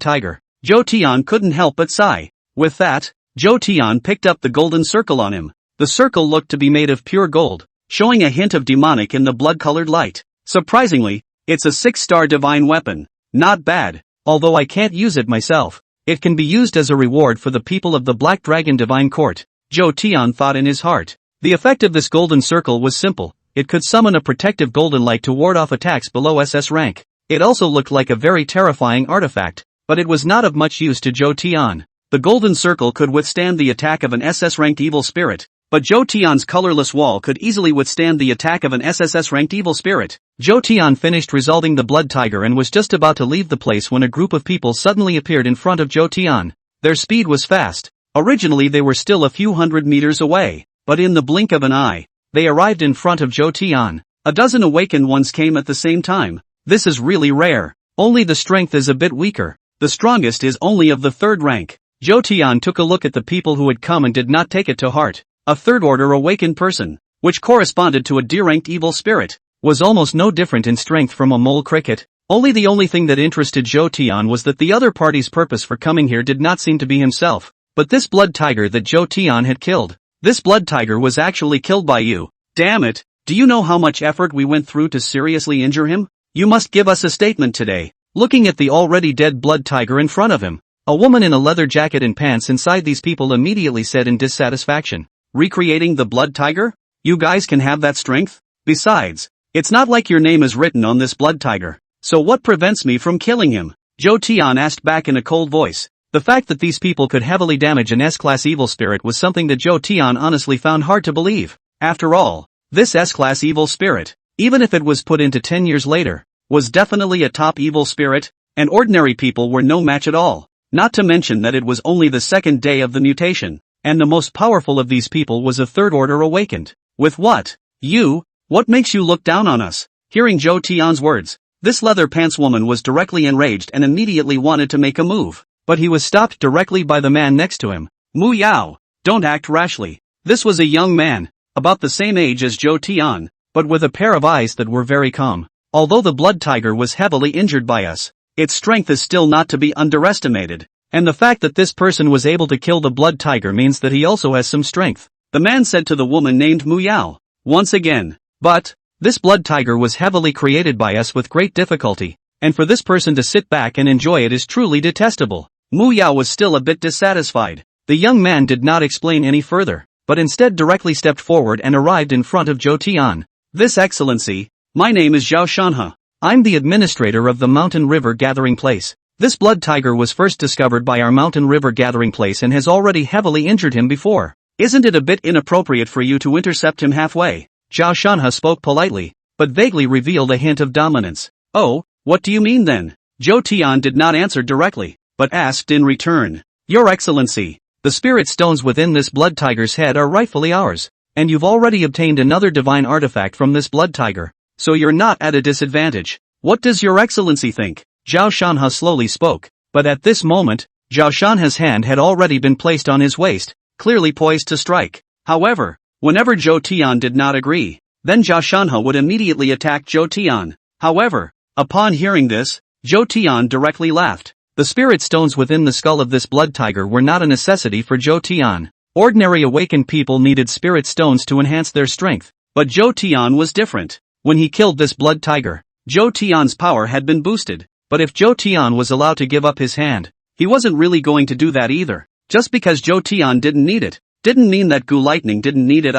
Tiger, Zhou Tian couldn't help but sigh. With that, Zhou Tian picked up the golden circle on him. The circle looked to be made of pure gold, showing a hint of demonic in the blood-colored light. Surprisingly, it's a 6-star divine weapon. Not bad. Although I can't use it myself, it can be used as a reward for the people of the Black Dragon Divine Court, Zhou Tian thought in his heart. The effect of this golden circle was simple. It could summon a protective golden light to ward off attacks below SS rank. It also looked like a very terrifying artifact, but it was not of much use to Zhou Tian. The golden circle could withstand the attack of an SS-ranked evil spirit, but Zhou Tian's colorless wall could easily withstand the attack of an SSS-ranked evil spirit. Zhou Tian finished resolving the Blood Tiger and was just about to leave the place when a group of people suddenly appeared in front of Zhou Tian. Their speed was fast. Originally they were still a few hundred meters away, but in the blink of an eye, they arrived in front of Zhou Tian. A dozen awakened ones came at the same time. This is really rare. Only the strength is a bit weaker. The strongest is only of the third rank. Zhou Tian took a look at the people who had come and did not take it to heart. A third-order awakened person, which corresponded to a D-ranked evil spirit, was almost no different in strength from a mole cricket. The only thing that interested Zhou Tian was that the other party's purpose for coming here did not seem to be himself, but this blood tiger that Zhou Tian had killed. This blood tiger was actually killed by you. Damn it, do you know how much effort we went through to seriously injure him? You must give us a statement today. Looking at the already dead blood tiger in front of him, a woman in a leather jacket and pants inside these people immediately said in dissatisfaction. Recreating the blood tiger? You guys can have that strength? Besides, it's not like your name is written on this blood tiger. So what prevents me from killing him? Zhou Tian asked back in a cold voice. The fact that these people could heavily damage an S-class evil spirit was something that Zhou Tian honestly found hard to believe. After all, this S-class evil spirit, even if it was put into 10 years later, was definitely a top evil spirit, and ordinary people were no match at all. Not to mention that it was only the second day of the mutation, and the most powerful of these people was a third order awakened. With what? You? What makes you look down on us? Hearing Zhou Tian's words, this leather pants woman was directly enraged and immediately wanted to make a move, but he was stopped directly by the man next to him. Mu Yao, don't act rashly. This was a young man, about the same age as Zhou Tian, but with a pair of eyes that were very calm. Although the blood tiger was heavily injured by us, its strength is still not to be underestimated, and the fact that this person was able to kill the blood tiger means that he also has some strength, the man said to the woman named Mu Yao. Once again, but, this blood tiger was heavily created by us with great difficulty, and for this person to sit back and enjoy it is truly detestable. Mu Yao was still a bit dissatisfied. The young man did not explain any further, but instead directly stepped forward and arrived in front of Zhou Tian. This Excellency, my name is Zhao Shanhe. I'm the administrator of the Mountain River Gathering Place. This blood tiger was first discovered by our Mountain River Gathering Place and has already heavily injured him before. Isn't it a bit inappropriate for you to intercept him halfway? Zhao Shanhe spoke politely, but vaguely revealed a hint of dominance. Oh, what do you mean then? Zhou Tian did not answer directly, but asked in return. Your Excellency, the spirit stones within this blood tiger's head are rightfully ours, and you've already obtained another divine artifact from this blood tiger. So you're not at a disadvantage. What does your Excellency think? Zhao Shanhe slowly spoke, but at this moment, Zhao Shanhe's hand had already been placed on his waist, clearly poised to strike. However, whenever Zhou Tian did not agree, then Zhao Shanhe would immediately attack Zhou Tian. However, upon hearing this, Zhou Tian directly laughed. The spirit stones within the skull of this blood tiger were not a necessity for Zhou Tian. Ordinary awakened people needed spirit stones to enhance their strength, but Zhou Tian was different. When he killed this blood tiger, Zhou Tian's power had been boosted, but if Zhou Tian was allowed to give up his hand, he wasn't really going to do that either. Just because Zhou Tian didn't need it, didn't mean that Gu Lightning didn't need it.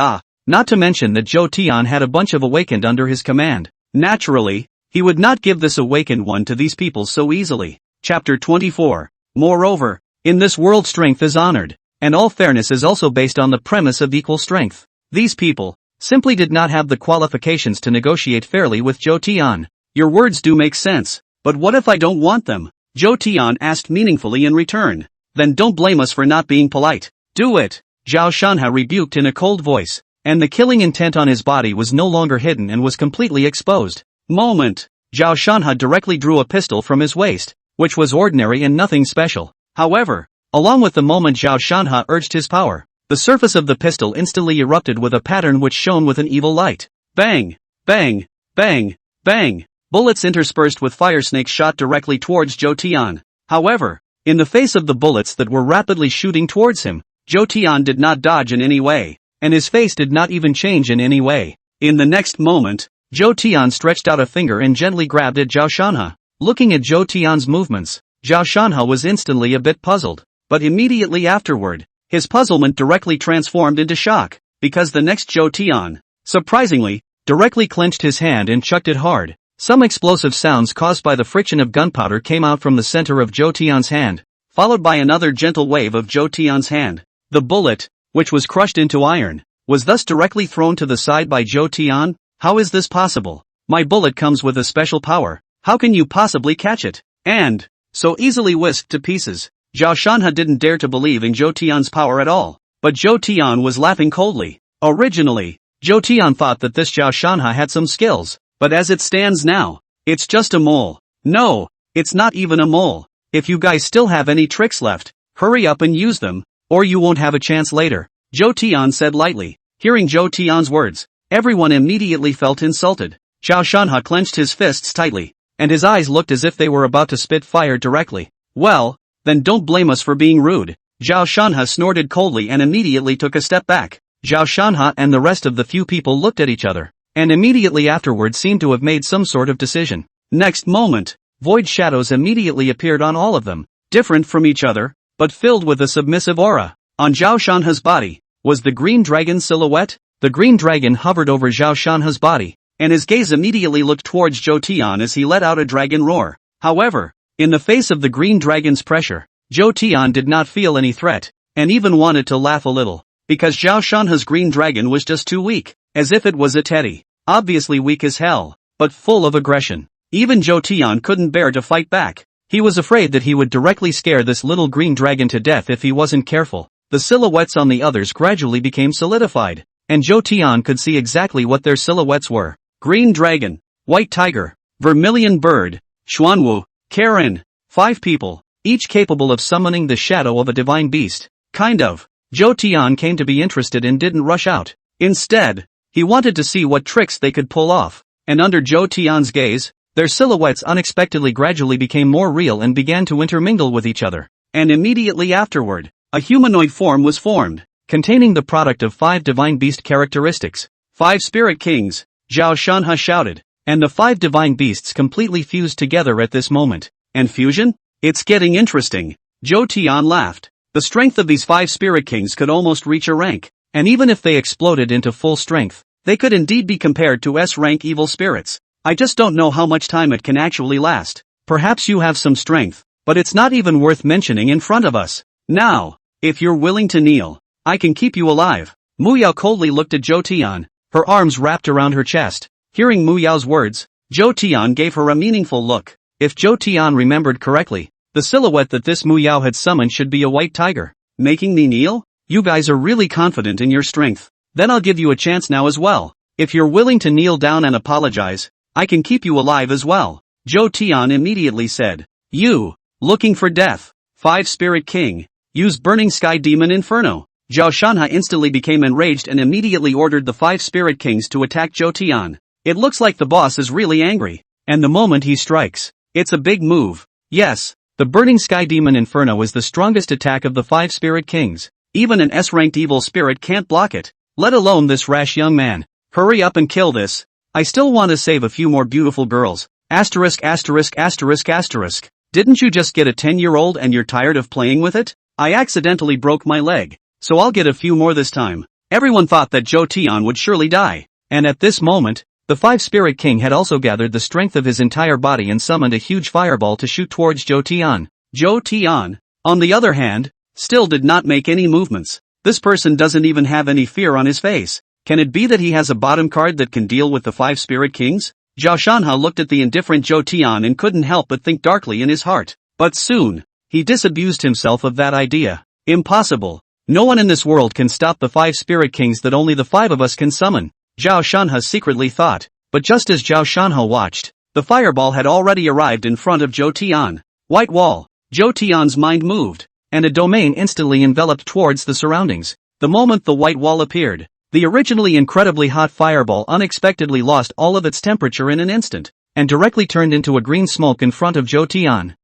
Not to mention that Zhou Tian had a bunch of awakened under his command. Naturally, he would not give this awakened one to these people so easily. Chapter 24. Moreover, in this world strength is honored, and all fairness is also based on the premise of equal strength. These people simply did not have the qualifications to negotiate fairly with Zhou Tian. Your words do make sense, but what if I don't want them? Zhou Tian asked meaningfully in return. Then don't blame us for not being polite. Do it, Zhao Shanhe rebuked in a cold voice, and the killing intent on his body was no longer hidden and was completely exposed. Moment. Zhao Shanhe directly drew a pistol from his waist, which was ordinary and nothing special. However, along with the moment Zhao Shanhe urged his power, the surface of the pistol instantly erupted with a pattern which shone with an evil light. Bang! Bang! Bang! Bang! Bullets interspersed with fire snakes shot directly towards Zhou Tian. However, in the face of the bullets that were rapidly shooting towards him, Zhou Tian did not dodge in any way, and his face did not even change in any way. In the next moment, Zhou Tian stretched out a finger and gently grabbed at Zhao Shanhe. Looking at Zhou Tian's movements, Zhao Shanhe was instantly a bit puzzled, but immediately afterward, his puzzlement directly transformed into shock, because the next Zhou Tian, surprisingly, directly clenched his hand and chucked it hard. Some explosive sounds caused by the friction of gunpowder came out from the center of Zhou Tian's hand, followed by another gentle wave of Zhou Tian's hand. The bullet, which was crushed into iron, was thus directly thrown to the side by Zhou Tian. How is this possible? My bullet comes with a special power. How can you possibly catch it? And, so easily whisked to pieces. Zhao Shanhe didn't dare to believe in Zhou Tian's power at all, but Zhou Tian was laughing coldly. Originally, Zhou Tian thought that this Zhao Shanha had some skills, but as it stands now, it's just a mole. No, it's not even a mole. If you guys still have any tricks left, hurry up and use them, or you won't have a chance later, Zhou Tian said lightly. Hearing Zhou Tian's words, everyone immediately felt insulted. Zhao Shanha clenched his fists tightly, and his eyes looked as if they were about to spit fire directly. Well, then don't blame us for being rude. Zhao Shanha snorted coldly and immediately took a step back. Zhao Shanha and the rest of the few people looked at each other, and immediately afterwards seemed to have made some sort of decision. Next moment, void shadows immediately appeared on all of them, different from each other, but filled with a submissive aura. On Zhao Shanha's body was the green dragon silhouette. The green dragon hovered over Zhao Shanha's body, and his gaze immediately looked towards Zhou Tian as he let out a dragon roar. However, in the face of the green dragon's pressure, Zhou Tian did not feel any threat, and even wanted to laugh a little, because Zhao Shanha's green dragon was just too weak, as if it was a teddy. Obviously weak as hell, but full of aggression. Even Zhou Tian couldn't bear to fight back. He was afraid that he would directly scare this little green dragon to death if he wasn't careful. The silhouettes on the others gradually became solidified, and Zhou Tian could see exactly what their silhouettes were. Green dragon, white tiger, vermilion bird, Xuanwu, Karen. 5 people, each capable of summoning the shadow of a divine beast. Kind of. Zhou Tian came to be interested and didn't rush out. Instead, he wanted to see what tricks they could pull off, and under Zhou Tian's gaze, their silhouettes unexpectedly gradually became more real and began to intermingle with each other. And immediately afterward, a humanoid form was formed, containing the product of 5 divine beast characteristics. 5 spirit kings, Zhao Shanha shouted, and the 5 divine beasts completely fused together at this moment. And fusion? It's getting interesting. Zhou Tian laughed. The strength of these 5 spirit kings could almost reach a rank, and even if they exploded into full strength, they could indeed be compared to S-rank evil spirits. I just don't know how much time it can actually last. Perhaps you have some strength, but it's not even worth mentioning in front of us. Now, if you're willing to kneel, I can keep you alive. Mu Yao coldly looked at Zhou Tian, her arms wrapped around her chest. Hearing Mu Yao's words, Zhou Tian gave her a meaningful look. If Zhou Tian remembered correctly, the silhouette that this Mu Yao had summoned should be a white tiger. Making me kneel? You guys are really confident in your strength. Then I'll give you a chance now as well. If you're willing to kneel down and apologize, I can keep you alive as well. Zhou Tian immediately said. You, looking for death. 5 Spirit King, use Burning Sky Demon Inferno. Zhao Shanha instantly became enraged and immediately ordered the 5 Spirit Kings to attack Zhou Tian. It looks like the boss is really angry, and the moment he strikes, it's a big move. Yes, the Burning Sky Demon Inferno is the strongest attack of the 5 Spirit Kings. Even an S-ranked evil spirit can't block it, let alone this rash young man. Hurry up and kill this. I still want to save a few more beautiful girls. Asterisk asterisk asterisk asterisk. Didn't you just get a 10-year-old and you're tired of playing with it? I accidentally broke my leg, so I'll get a few more this time. Everyone thought that Zhou Tian would surely die, and at this moment, the 5 Spirit King had also gathered the strength of his entire body and summoned a huge fireball to shoot towards Zhou Tian. Zhou Tian, on the other hand, still did not make any movements. This person doesn't even have any fear on his face. Can it be that he has a bottom card that can deal with the 5 Spirit Kings? Zhao Shanha looked at the indifferent Zhou Tian and couldn't help but think darkly in his heart. But soon, he disabused himself of that idea. Impossible. No one in this world can stop the 5 Spirit Kings that only the 5 of us can summon. Zhao Shanha secretly thought. But just as Zhao Shanha watched, the fireball had already arrived in front of Zhou Tian. White wall. Zhou Tian's mind moved, and a domain instantly enveloped towards the surroundings. The moment the white wall appeared, the originally incredibly hot fireball unexpectedly lost all of its temperature in an instant, and directly turned into a green smoke in front of Zhou Tian.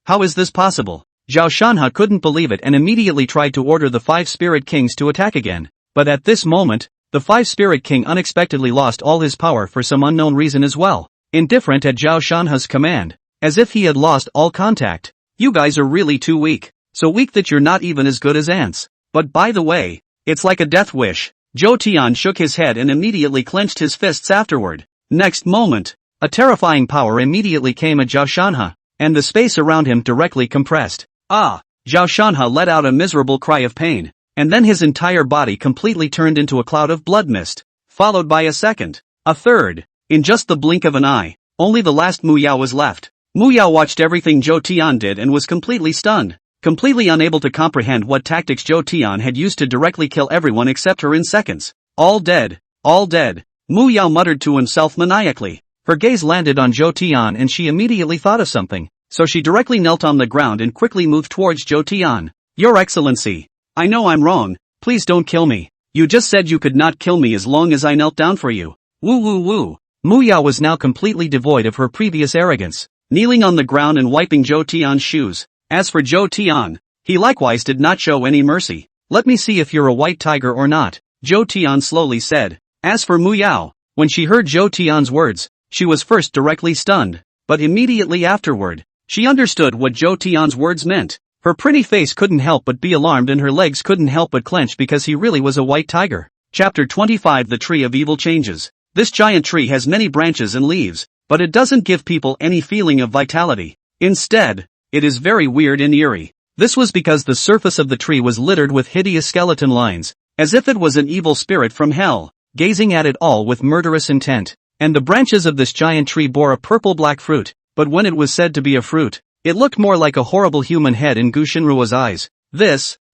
How is this possible? Zhao Shanha couldn't believe it and immediately tried to order the 5 Spirit Kings to attack again. But at this moment, the 5 Spirit King unexpectedly lost all his power for some unknown reason as well. Indifferent at Zhao Shanha's command, as if he had lost all contact. You guys are really too weak, so weak that you're not even as good as ants. But by the way, it's like a death wish. Zhou Tian shook his head and immediately clenched his fists afterward. Next moment, a terrifying power immediately came at Zhao Shanha, and the space around him directly compressed. Ah! Zhao Shanha let out a miserable cry of pain, and then his entire body completely turned into a cloud of blood mist, followed by a second, a third. In just the blink of an eye, only the last Mu Yao was left. Mu Yao watched everything Zhou Tian did and was completely stunned, completely unable to comprehend what tactics Zhou Tian had used to directly kill everyone except her in seconds. All dead. All dead. Mu Yao muttered to himself maniacally. Her gaze landed on Zhou Tian and she immediately thought of something, so she directly knelt on the ground and quickly moved towards Zhou Tian. Your Excellency. I know I'm wrong, please don't kill me. You just said you could not kill me as long as I knelt down for you. Woo woo woo. Mu Yao was now completely devoid of her previous arrogance, kneeling on the ground and wiping Zhou Tian's shoes. As for Zhou Tian, he likewise did not show any mercy. Let me see if you're a white tiger or not, Zhou Tian slowly said. As for Mu Yao, when she heard Zhou Tian's words, she was first directly stunned, but immediately afterward, she understood what Zhou Tian's words meant. Her pretty face couldn't help but be alarmed and her legs couldn't help but clench because he really was a white tiger. Chapter 25 The Tree of Evil Changes. This giant tree has many branches and leaves, but it doesn't give people any feeling of vitality. Instead, it is very weird and eerie. This was because the surface of the tree was littered with hideous skeleton lines, as if it was an evil spirit from hell, gazing at it all with murderous intent. And the branches of this giant tree bore a purple-black fruit, but when it was said to be a fruit, it looked more like a horrible human head in Gu Shenruo's eyes.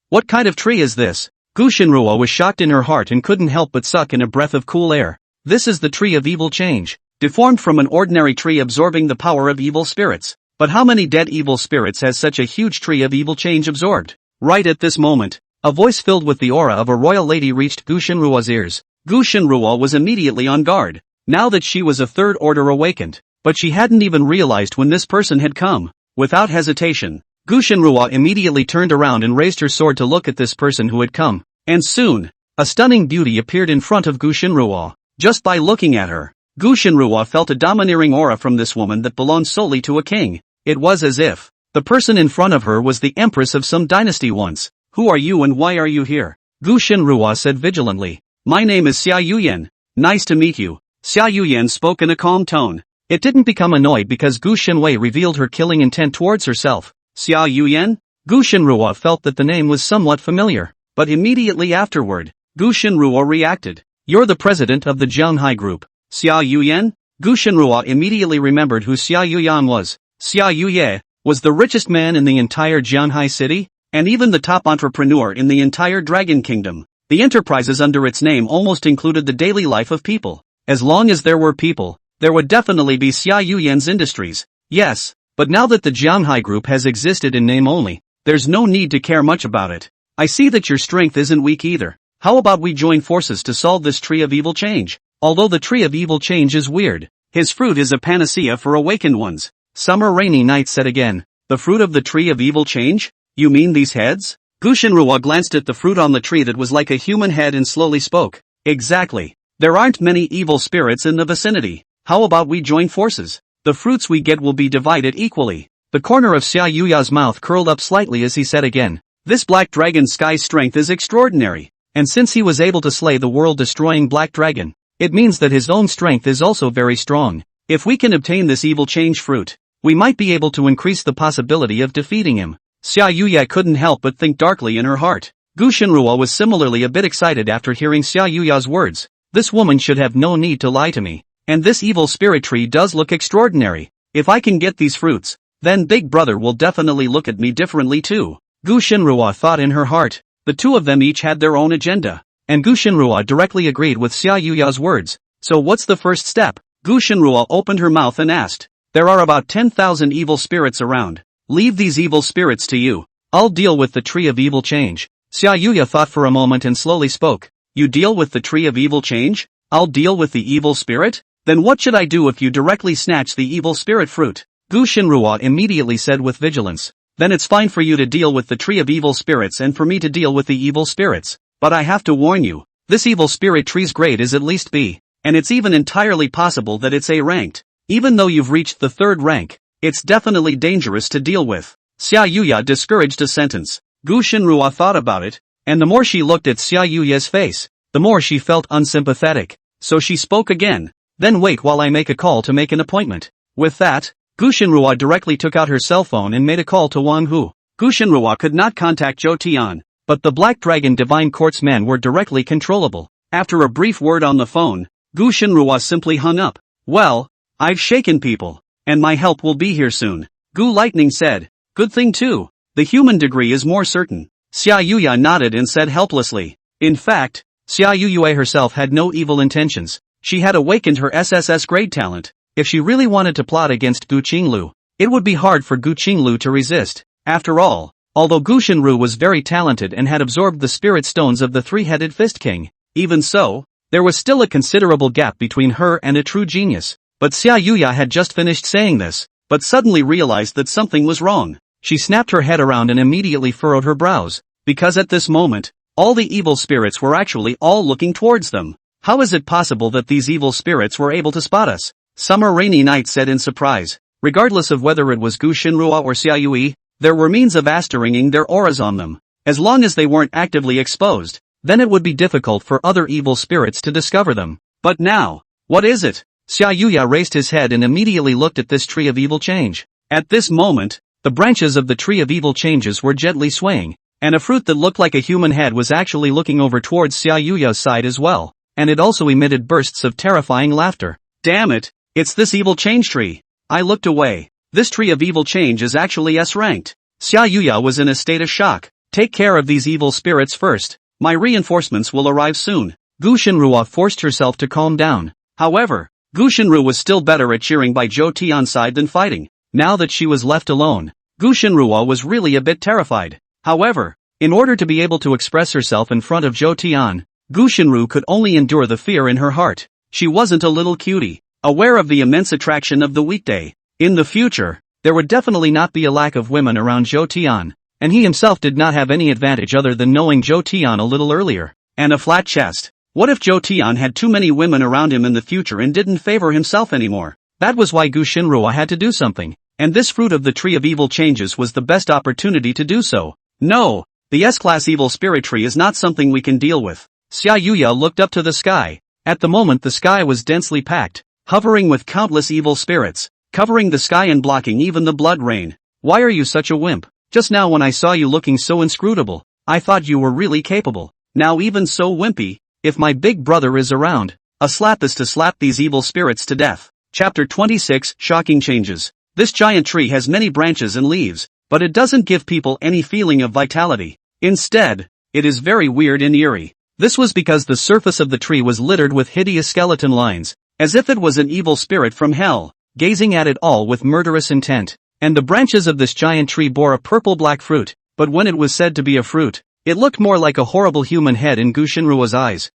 What kind of tree is this? Gu Shenruo was shocked in her heart and couldn't help but suck in a breath of cool air. This is the tree of evil change, deformed from an ordinary tree absorbing the power of evil spirits. But how many dead evil spirits has such a huge tree of evil change absorbed? Right at this moment, a voice filled with the aura of a royal lady reached Gu Shenruo's ears. Gu Shenruo was immediately on guard, now that she was a third order awakened, but she hadn't even realized when this person had come. Without hesitation, Gu Shenruo immediately turned around and raised her sword to look at this person who had come, and soon, a stunning beauty appeared in front of Gu Shenruo. Just by looking at her, Gu Shenruo felt a domineering aura from this woman that belonged solely to a king. It was as if the person in front of her was the empress of some dynasty once. Who are you and why are you here? Gu Shenruo said vigilantly. My name is Xia Yuyan. Nice to meet you. Xia Yuyan spoke in a calm tone. It didn't become annoyed because Gu Shenwei revealed her killing intent towards herself. Xia Yuyan? Gu Shenruo felt that the name was somewhat familiar, but immediately afterward, Gu Shenruo reacted. You're the president of the Jianhai group. Xia Yuyan? Gu Shenruo immediately remembered who Xia Yuyan was. Xia Yuye was the richest man in the entire Jianhai city, and even the top entrepreneur in the entire Dragon Kingdom. The enterprises under its name almost included the daily life of people. As long as there were people, there would definitely be Xia Yuyan's industries. Yes, but now that the Jianhai group has existed in name only, there's no need to care much about it. I see that your strength isn't weak either. How about we join forces to solve this tree of evil change? Although the tree of evil change is weird, his fruit is a panacea for awakened ones. Summer Rainy Night said again. The fruit of the tree of evil change? You mean these heads? Gu Shenruo glanced at the fruit on the tree that was like a human head and slowly spoke. Exactly. There aren't many evil spirits in the vicinity. How about we join forces? The fruits we get will be divided equally. The corner of Xia Yuya's mouth curled up slightly as he said again. This black dragon sky's strength is extraordinary. And since he was able to slay the world-destroying black dragon, it means that his own strength is also very strong. If we can obtain this evil change fruit, we might be able to increase the possibility of defeating him. Xia Yuya couldn't help but think darkly in her heart. Gu Shenruo was similarly a bit excited after hearing Xia Yuya's words. This woman should have no need to lie to me. And this evil spirit tree does look extraordinary. If I can get these fruits, then Big Brother will definitely look at me differently too. Gu Shenruo thought in her heart. The two of them each had their own agenda. And Gu Shenruo directly agreed with Xia Yuya's words. So what's the first step? Gu Shenruo opened her mouth and asked. There are about 10,000 evil spirits around. Leave these evil spirits to you. I'll deal with the tree of evil change. Xia Yuya thought for a moment and slowly spoke. You deal with the tree of evil change? I'll deal with the evil spirit? Then what should I do if you directly snatch the evil spirit fruit? Gu Shenruo immediately said with vigilance. Then it's fine for you to deal with the tree of evil spirits and for me to deal with the evil spirits. But I have to warn you, this evil spirit tree's grade is at least B, and it's even entirely possible that it's A ranked. Even though you've reached the 3rd rank, it's definitely dangerous to deal with. Xia Yuya discouraged a sentence. Gu Shenruo thought about it, and the more she looked at Xia Yuya's face, the more she felt unsympathetic. So she spoke again. Then wait while I make a call to make an appointment. With that, Gu Shenruo directly took out her cell phone and made a call to Wang Hu. Gu Shenruo could not contact Zhou Tian, but the Black Dragon Divine Court's men were directly controllable. After a brief word on the phone, Gu Shenruo simply hung up. Well, I've shaken people, and my help will be here soon. Gu Lightning said. Good thing too. The human degree is more certain. Xia Yuya nodded and said helplessly. In fact, Xia Yuyue herself had no evil intentions. She had awakened her SSS grade talent. If she really wanted to plot against Gu Qinglu, it would be hard for Gu Qinglu to resist. After all, although Gu Shenru was very talented and had absorbed the spirit stones of the three-headed Fist King, even so, there was still a considerable gap between her and a true genius. But Xia Yuya had just finished saying this, but suddenly realized that something was wrong. She snapped her head around and immediately furrowed her brows, because at this moment, all the evil spirits were actually all looking towards them. How is it possible that these evil spirits were able to spot us? Summer Rainy Night said in surprise. Regardless of whether it was Gu Shinrua or Xia Yui, there were means of asteringing their auras on them. As long as they weren't actively exposed, then it would be difficult for other evil spirits to discover them. But now, what is it? Xia Yuya raised his head and immediately looked at this tree of evil change. At this moment, the branches of the tree of evil changes were gently swaying, and a fruit that looked like a human head was actually looking over towards Xia Yuya's side as well, and it also emitted bursts of terrifying laughter. Damn it, it's this evil change tree. I looked away. This tree of evil change is actually S-ranked. Xia Yuya was in a state of shock. Take care of these evil spirits first. My reinforcements will arrive soon. Gu Shenrua forced herself to calm down. However, Gu Shenru was still better at cheering by Zhou Tian's side than fighting. Now that she was left alone, Gu Shenrua was really a bit terrified. However, in order to be able to express herself in front of Zhou Tian, Gu Shenru could only endure the fear in her heart. She wasn't a little cutie, aware of the immense attraction of the weekday. In the future, there would definitely not be a lack of women around Zhou Tian, and he himself did not have any advantage other than knowing Zhou Tian a little earlier. And a flat chest. What if Zhou Tian had too many women around him in the future and didn't favor himself anymore? That was why Gu Shinrua had to do something, and this fruit of the tree of evil changes was the best opportunity to do so. No, the S-class evil spirit tree is not something we can deal with. Xia Yuya looked up to the sky. At the moment the sky was densely packed, hovering with countless evil spirits, covering the sky and blocking even the blood rain. Why are you such a wimp? Just now when I saw you looking so inscrutable, I thought you were really capable. Now even so wimpy, if my big brother is around, a slap is to slap these evil spirits to death. Chapter 26 Shocking Changes. This giant tree has many branches and leaves, but it doesn't give people any feeling of vitality. Instead, it is very weird and eerie. This was because the surface of the tree was littered with hideous skeleton lines, as if it was an evil spirit from hell, gazing at it all with murderous intent. And the branches of this giant tree bore a purple-black fruit, but when it was said to be a fruit, it looked more like a horrible human head in Gu Shinrua's eyes.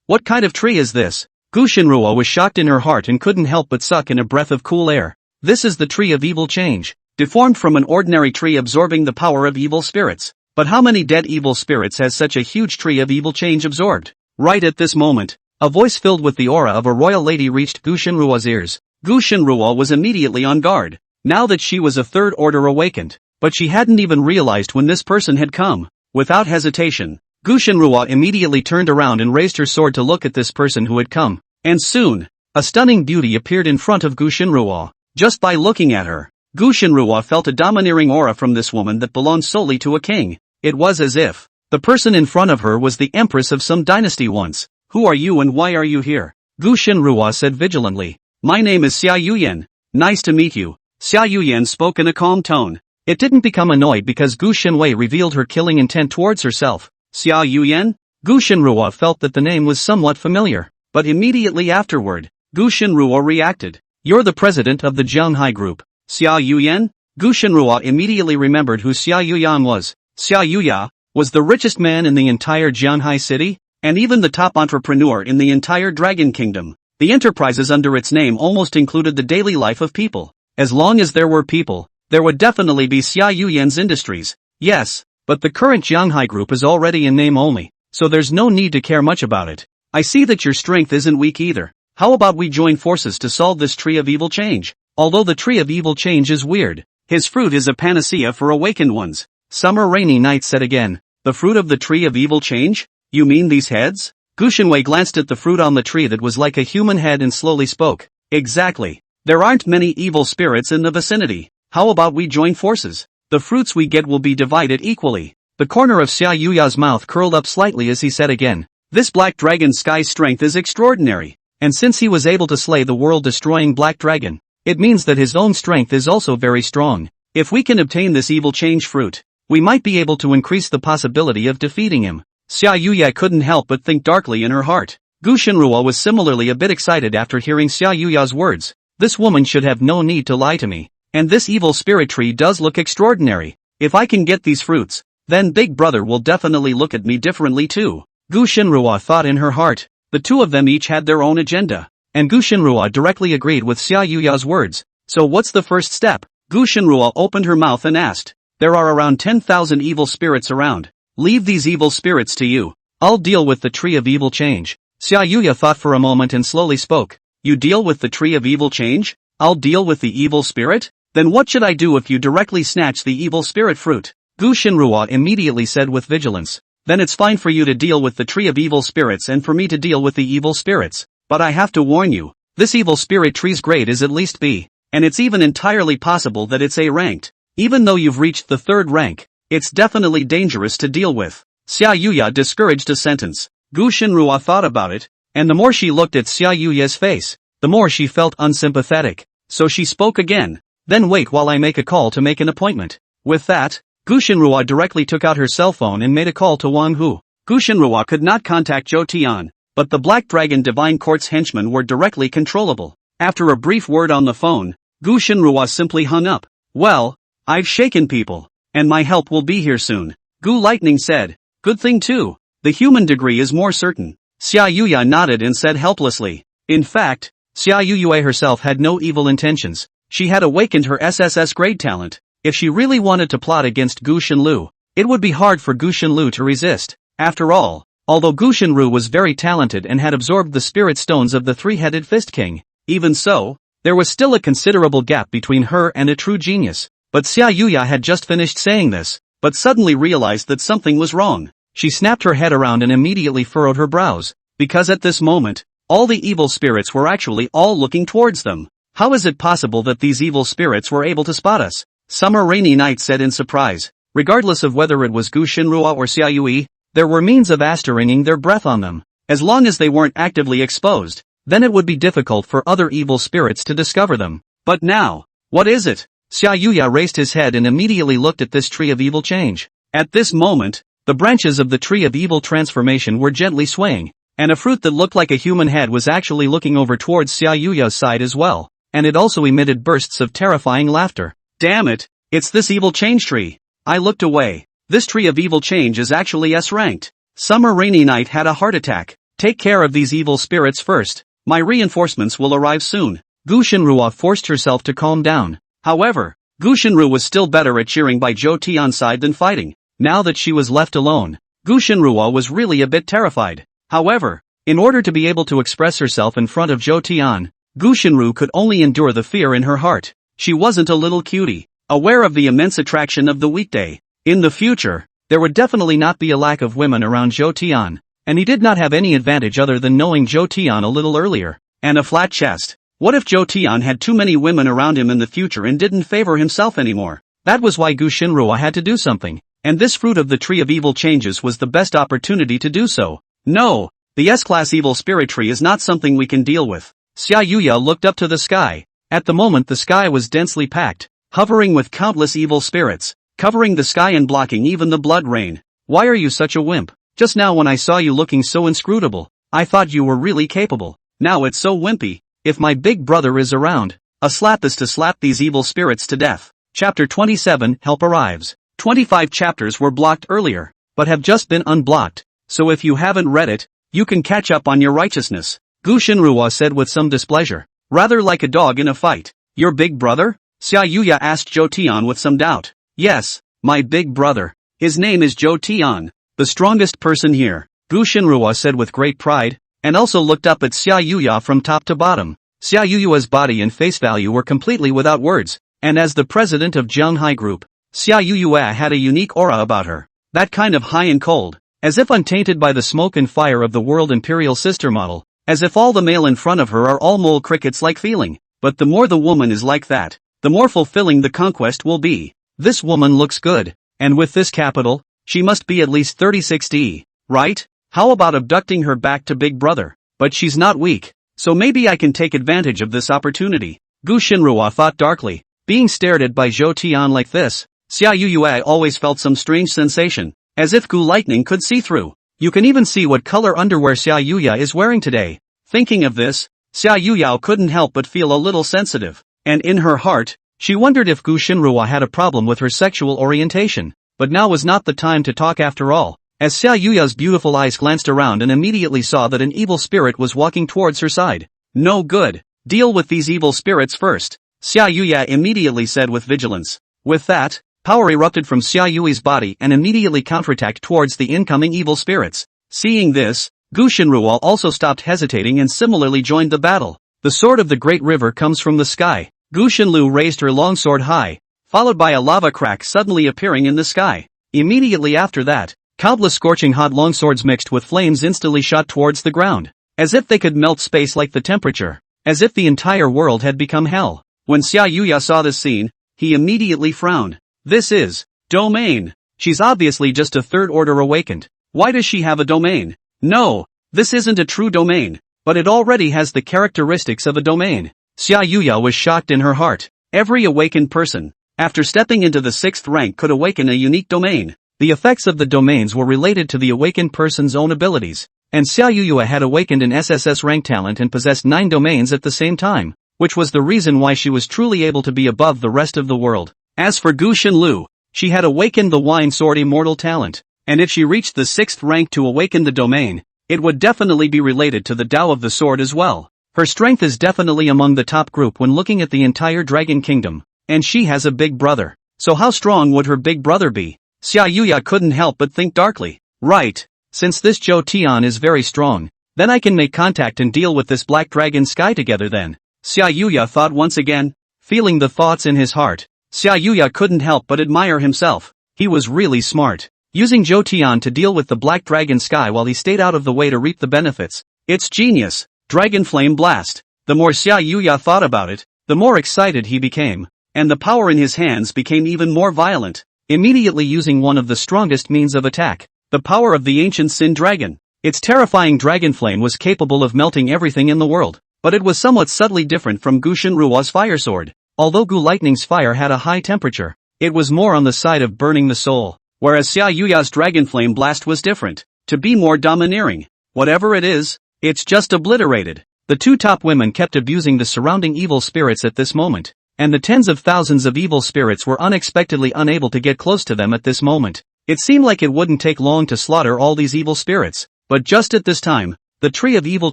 What kind of tree is this? Gu Shinrua was shocked in her heart and couldn't help but suck in a breath of cool air. This is the tree of evil change, deformed from an ordinary tree absorbing the power of evil spirits. But how many dead evil spirits has such a huge tree of evil change absorbed? Right at this moment, a voice filled with the aura of a royal lady reached Gu Shinrua's ears. Gu Shinrua was immediately on guard, now that she was a third order awakened, but she hadn't even realized when this person had come. Without hesitation, Gu Shinrua immediately turned around and raised her sword to look at this person who had come. And soon, a stunning beauty appeared in front of Gu Shinrua. Just by looking at her, Gu Shinrua felt a domineering aura from this woman that belonged solely to a king. It was as if the person in front of her was the empress of some dynasty once. Who are you and why are you here? Gu Shinrua said vigilantly. My name is Xia Yuyan. Nice to meet you. Xia Yuyan spoke in a calm tone. It didn't become annoyed because Gu Shinwei revealed her killing intent towards herself. Xia Yuyan? Gu Shinrua felt that the name was somewhat familiar, but immediately afterward, Gu Shinrua reacted. You're the president of the Jianghai group. Xia Yuyan? Gu Shinrua immediately remembered who Xia Yuyan was. Xia Yuya was the richest man in the entire Jianghai city, and even the top entrepreneur in the entire Dragon Kingdom. The enterprises under its name almost included the daily life of people. As long as there were people, there would definitely be Xia Yuyan's industries. Yes, but the current Jianghai group is already in name only, so there's no need to care much about it. I see that your strength isn't weak either. How about we join forces to solve this tree of evil change? Although the tree of evil change is weird, his fruit is a panacea for awakened ones. Summer Rainy Night said again. The fruit of the tree of evil change? You mean these heads? Gu Shinwei glanced at the fruit on the tree that was like a human head and slowly spoke. Exactly. There aren't many evil spirits in the vicinity. How about we join forces? The fruits we get will be divided equally. The corner of Xia Yuya's mouth curled up slightly as he said again. This black dragon sky's strength is extraordinary. And since he was able to slay the world-destroying black dragon, it means that his own strength is also very strong. If we can obtain this evil change fruit, we might be able to increase the possibility of defeating him. Xia Yuya couldn't help but think darkly in her heart. Gu Shinrua was similarly a bit excited after hearing Xia Yuya's words. This woman should have no need to lie to me. And this evil spirit tree does look extraordinary. If I can get these fruits, then Big Brother will definitely look at me differently too. Gu Shinrua thought in her heart. The two of them each had their own agenda. And Gu Shinrua directly agreed with Xia Yuya's words. So what's the first step? Gu Shinrua opened her mouth and asked. There are around 10,000 evil spirits around. Leave these evil spirits to you. I'll deal with the tree of evil change. Xia Yuya thought for a moment and slowly spoke. You deal with the tree of evil change? I'll deal with the evil spirit? Then what should I do if you directly snatch the evil spirit fruit? Gu Shinrua immediately said with vigilance. Then it's fine for you to deal with the tree of evil spirits and for me to deal with the evil spirits. But I have to warn you, this evil spirit tree's grade is at least B, and it's even entirely possible that it's A ranked. Even though you've reached the 3rd rank, it's definitely dangerous to deal with. Xia Yuya discouraged a sentence. Gu Shinrua thought about it, and the more she looked at Xia Yuya's face, the more she felt unsympathetic. So she spoke again. Then wait while I make a call to make an appointment. With that, Gu Shinrua directly took out her cell phone and made a call to Wang Hu. Gu Shinrua could not contact Zhou Tian, but the Black Dragon Divine Court's henchmen were directly controllable. After a brief word on the phone, Gu Shinrua simply hung up. Well, I've shaken people, and my help will be here soon. Gu Lightning said. Good thing too. The human degree is more certain. Xia Yuya nodded and said helplessly. In fact, Xia Yuya herself had no evil intentions. She had awakened her SSS grade talent. If she really wanted to plot against Gu Shinlu, it would be hard for Gu Shinlu to resist. After all, although Gu Shinru was very talented and had absorbed the spirit stones of the three-headed Fist King, even so, there was still a considerable gap between her and a true genius. But Xia Yuya had just finished saying this, but suddenly realized that something was wrong. She snapped her head around and immediately furrowed her brows, because at this moment, all the evil spirits were actually all looking towards them. How is it possible that these evil spirits were able to spot us? Summer Rainy Night said in surprise. Regardless of whether it was Gu Shinrua or Xia Yui, there were means of astering their breath on them. As long as they weren't actively exposed, then it would be difficult for other evil spirits to discover them. But now, what is it? Xia Yuya raised his head and immediately looked at this tree of evil change. At this moment, the branches of the tree of evil transformation were gently swaying, and a fruit that looked like a human head was actually looking over towards Xia Yuya's side as well, and it also emitted bursts of terrifying laughter. Damn it, it's this evil change tree. I looked away. This tree of evil change is actually S-ranked. Summer Rainy Night had a heart attack. Take care of these evil spirits first. My reinforcements will arrive soon. Gu Shinrua forced herself to calm down. However, Gu Shinru was still better at cheering by Zhou Tian's side than fighting. Now that she was left alone, Gu Shinrua was really a bit terrified. However, in order to be able to express herself in front of Zhou Tian, Gu Shinru could only endure the fear in her heart. She wasn't a little cutie, aware of the immense attraction of the weekday. In the future, there would definitely not be a lack of women around Zhou Tian, and he did not have any advantage other than knowing Zhou Tian a little earlier. And a flat chest. What if Zhou Tian had too many women around him in the future and didn't favor himself anymore? That was why Gu Shinrua had to do something, and this fruit of the tree of evil changes was the best opportunity to do so. No, the S-class evil spirit tree is not something we can deal with. Xia Yuya looked up to the sky. At the moment the sky was densely packed, hovering with countless evil spirits, covering the sky and blocking even the blood rain. Why are you such a wimp? Just now when I saw you looking so inscrutable, I thought you were really capable. Now it's so wimpy. If my big brother is around, a slap is to slap these evil spirits to death. Chapter 27 Help arrives. 25 chapters were blocked earlier, but have just been unblocked, so if you haven't read it, you can catch up on your righteousness. Gu Shinrua said with some displeasure. Rather like a dog in a fight. Your big brother? Xia Yuya asked Zhou Tian with some doubt. Yes, my big brother. His name is Zhou Tian, the strongest person here, Gu Shinrua said with great pride, and also looked up at Xia Yuya from top to bottom. Xia Yuya's body and face value were completely without words, and as the president of Jianghai Group, Xia Yuya had a unique aura about her. That kind of high and cold, as if untainted by the smoke and fire of the world imperial sister model. As if all the male in front of her are all mole crickets-like feeling. But the more the woman is like that, the more fulfilling the conquest will be. This woman looks good, and with this capital, she must be at least 36D, right? How about abducting her back to Big Brother? But she's not weak, so maybe I can take advantage of this opportunity. Gu Shinrua thought darkly. Being stared at by Zhou Tian like this, Xia Yuya always felt some strange sensation, as if Gu Lightning could see through. You can even see what color underwear Xia Yuya is wearing today. Thinking of this, Xia Yuyao couldn't help but feel a little sensitive, and in her heart, she wondered if Gu Shinrua had a problem with her sexual orientation. But now was not the time to talk after all, as Xia Yuya's beautiful eyes glanced around and immediately saw that an evil spirit was walking towards her side. No good. Deal with these evil spirits first, Xia Yuya immediately said with vigilance. With that, power erupted from Xia Yui's body and immediately counterattacked towards the incoming evil spirits. Seeing this, Gu Shinrua also stopped hesitating and similarly joined the battle. The sword of the great river comes from the sky. Gu Shinlu raised her longsword high, followed by a lava crack suddenly appearing in the sky. Immediately after that, countless scorching hot longswords mixed with flames instantly shot towards the ground, as if they could melt space like the temperature, as if the entire world had become hell. When Xia Yuya saw this scene, he immediately frowned. This is domain. She's obviously just a third order awakened. Why does she have a domain? No, this isn't a true domain, but it already has the characteristics of a domain. Xia Yuya was shocked in her heart. Every awakened person, after stepping into the 6th rank, could awaken a unique domain. The effects of the domains were related to the awakened person's own abilities, and Xia Yuya had awakened an SSS rank talent and possessed 9 domains at the same time, which was the reason why she was truly able to be above the rest of the world. As for Gu Shinlu, she had awakened the Wine Sword Immortal talent, and if she reached the 6th rank to awaken the domain, it would definitely be related to the Tao of the sword as well. Her strength is definitely among the top group when looking at the entire Dragon Kingdom, and she has a big brother. So how strong would her big brother be? Xia Yuya couldn't help but think darkly. Right, since this Zhou Tian is very strong, then I can make contact and deal with this Black Dragon Sky together then. Xia Yuya thought once again, feeling the thoughts in his heart. Xia Yuya couldn't help but admire himself. He was really smart, using Zhou Tian to deal with the Black Dragon Sky while he stayed out of the way to reap the benefits. It's genius. Dragon Flame Blast. The more Xia Yuya thought about it, the more excited he became, and the power in his hands became even more violent, immediately using one of the strongest means of attack, the power of the ancient Sin Dragon. Its terrifying dragon flame was capable of melting everything in the world, but it was somewhat subtly different from Gu Shinrua's fire sword. Although Gu Lightning's fire had a high temperature, it was more on the side of burning the soul, whereas Xia Yuya's Dragon Flame Blast was different, to be more domineering. Whatever it is, it's just obliterated. The 2 top women kept abusing the surrounding evil spirits at this moment, and the tens of thousands of evil spirits were unexpectedly unable to get close to them at this moment. It seemed like it wouldn't take long to slaughter all these evil spirits, but just at this time, the tree of evil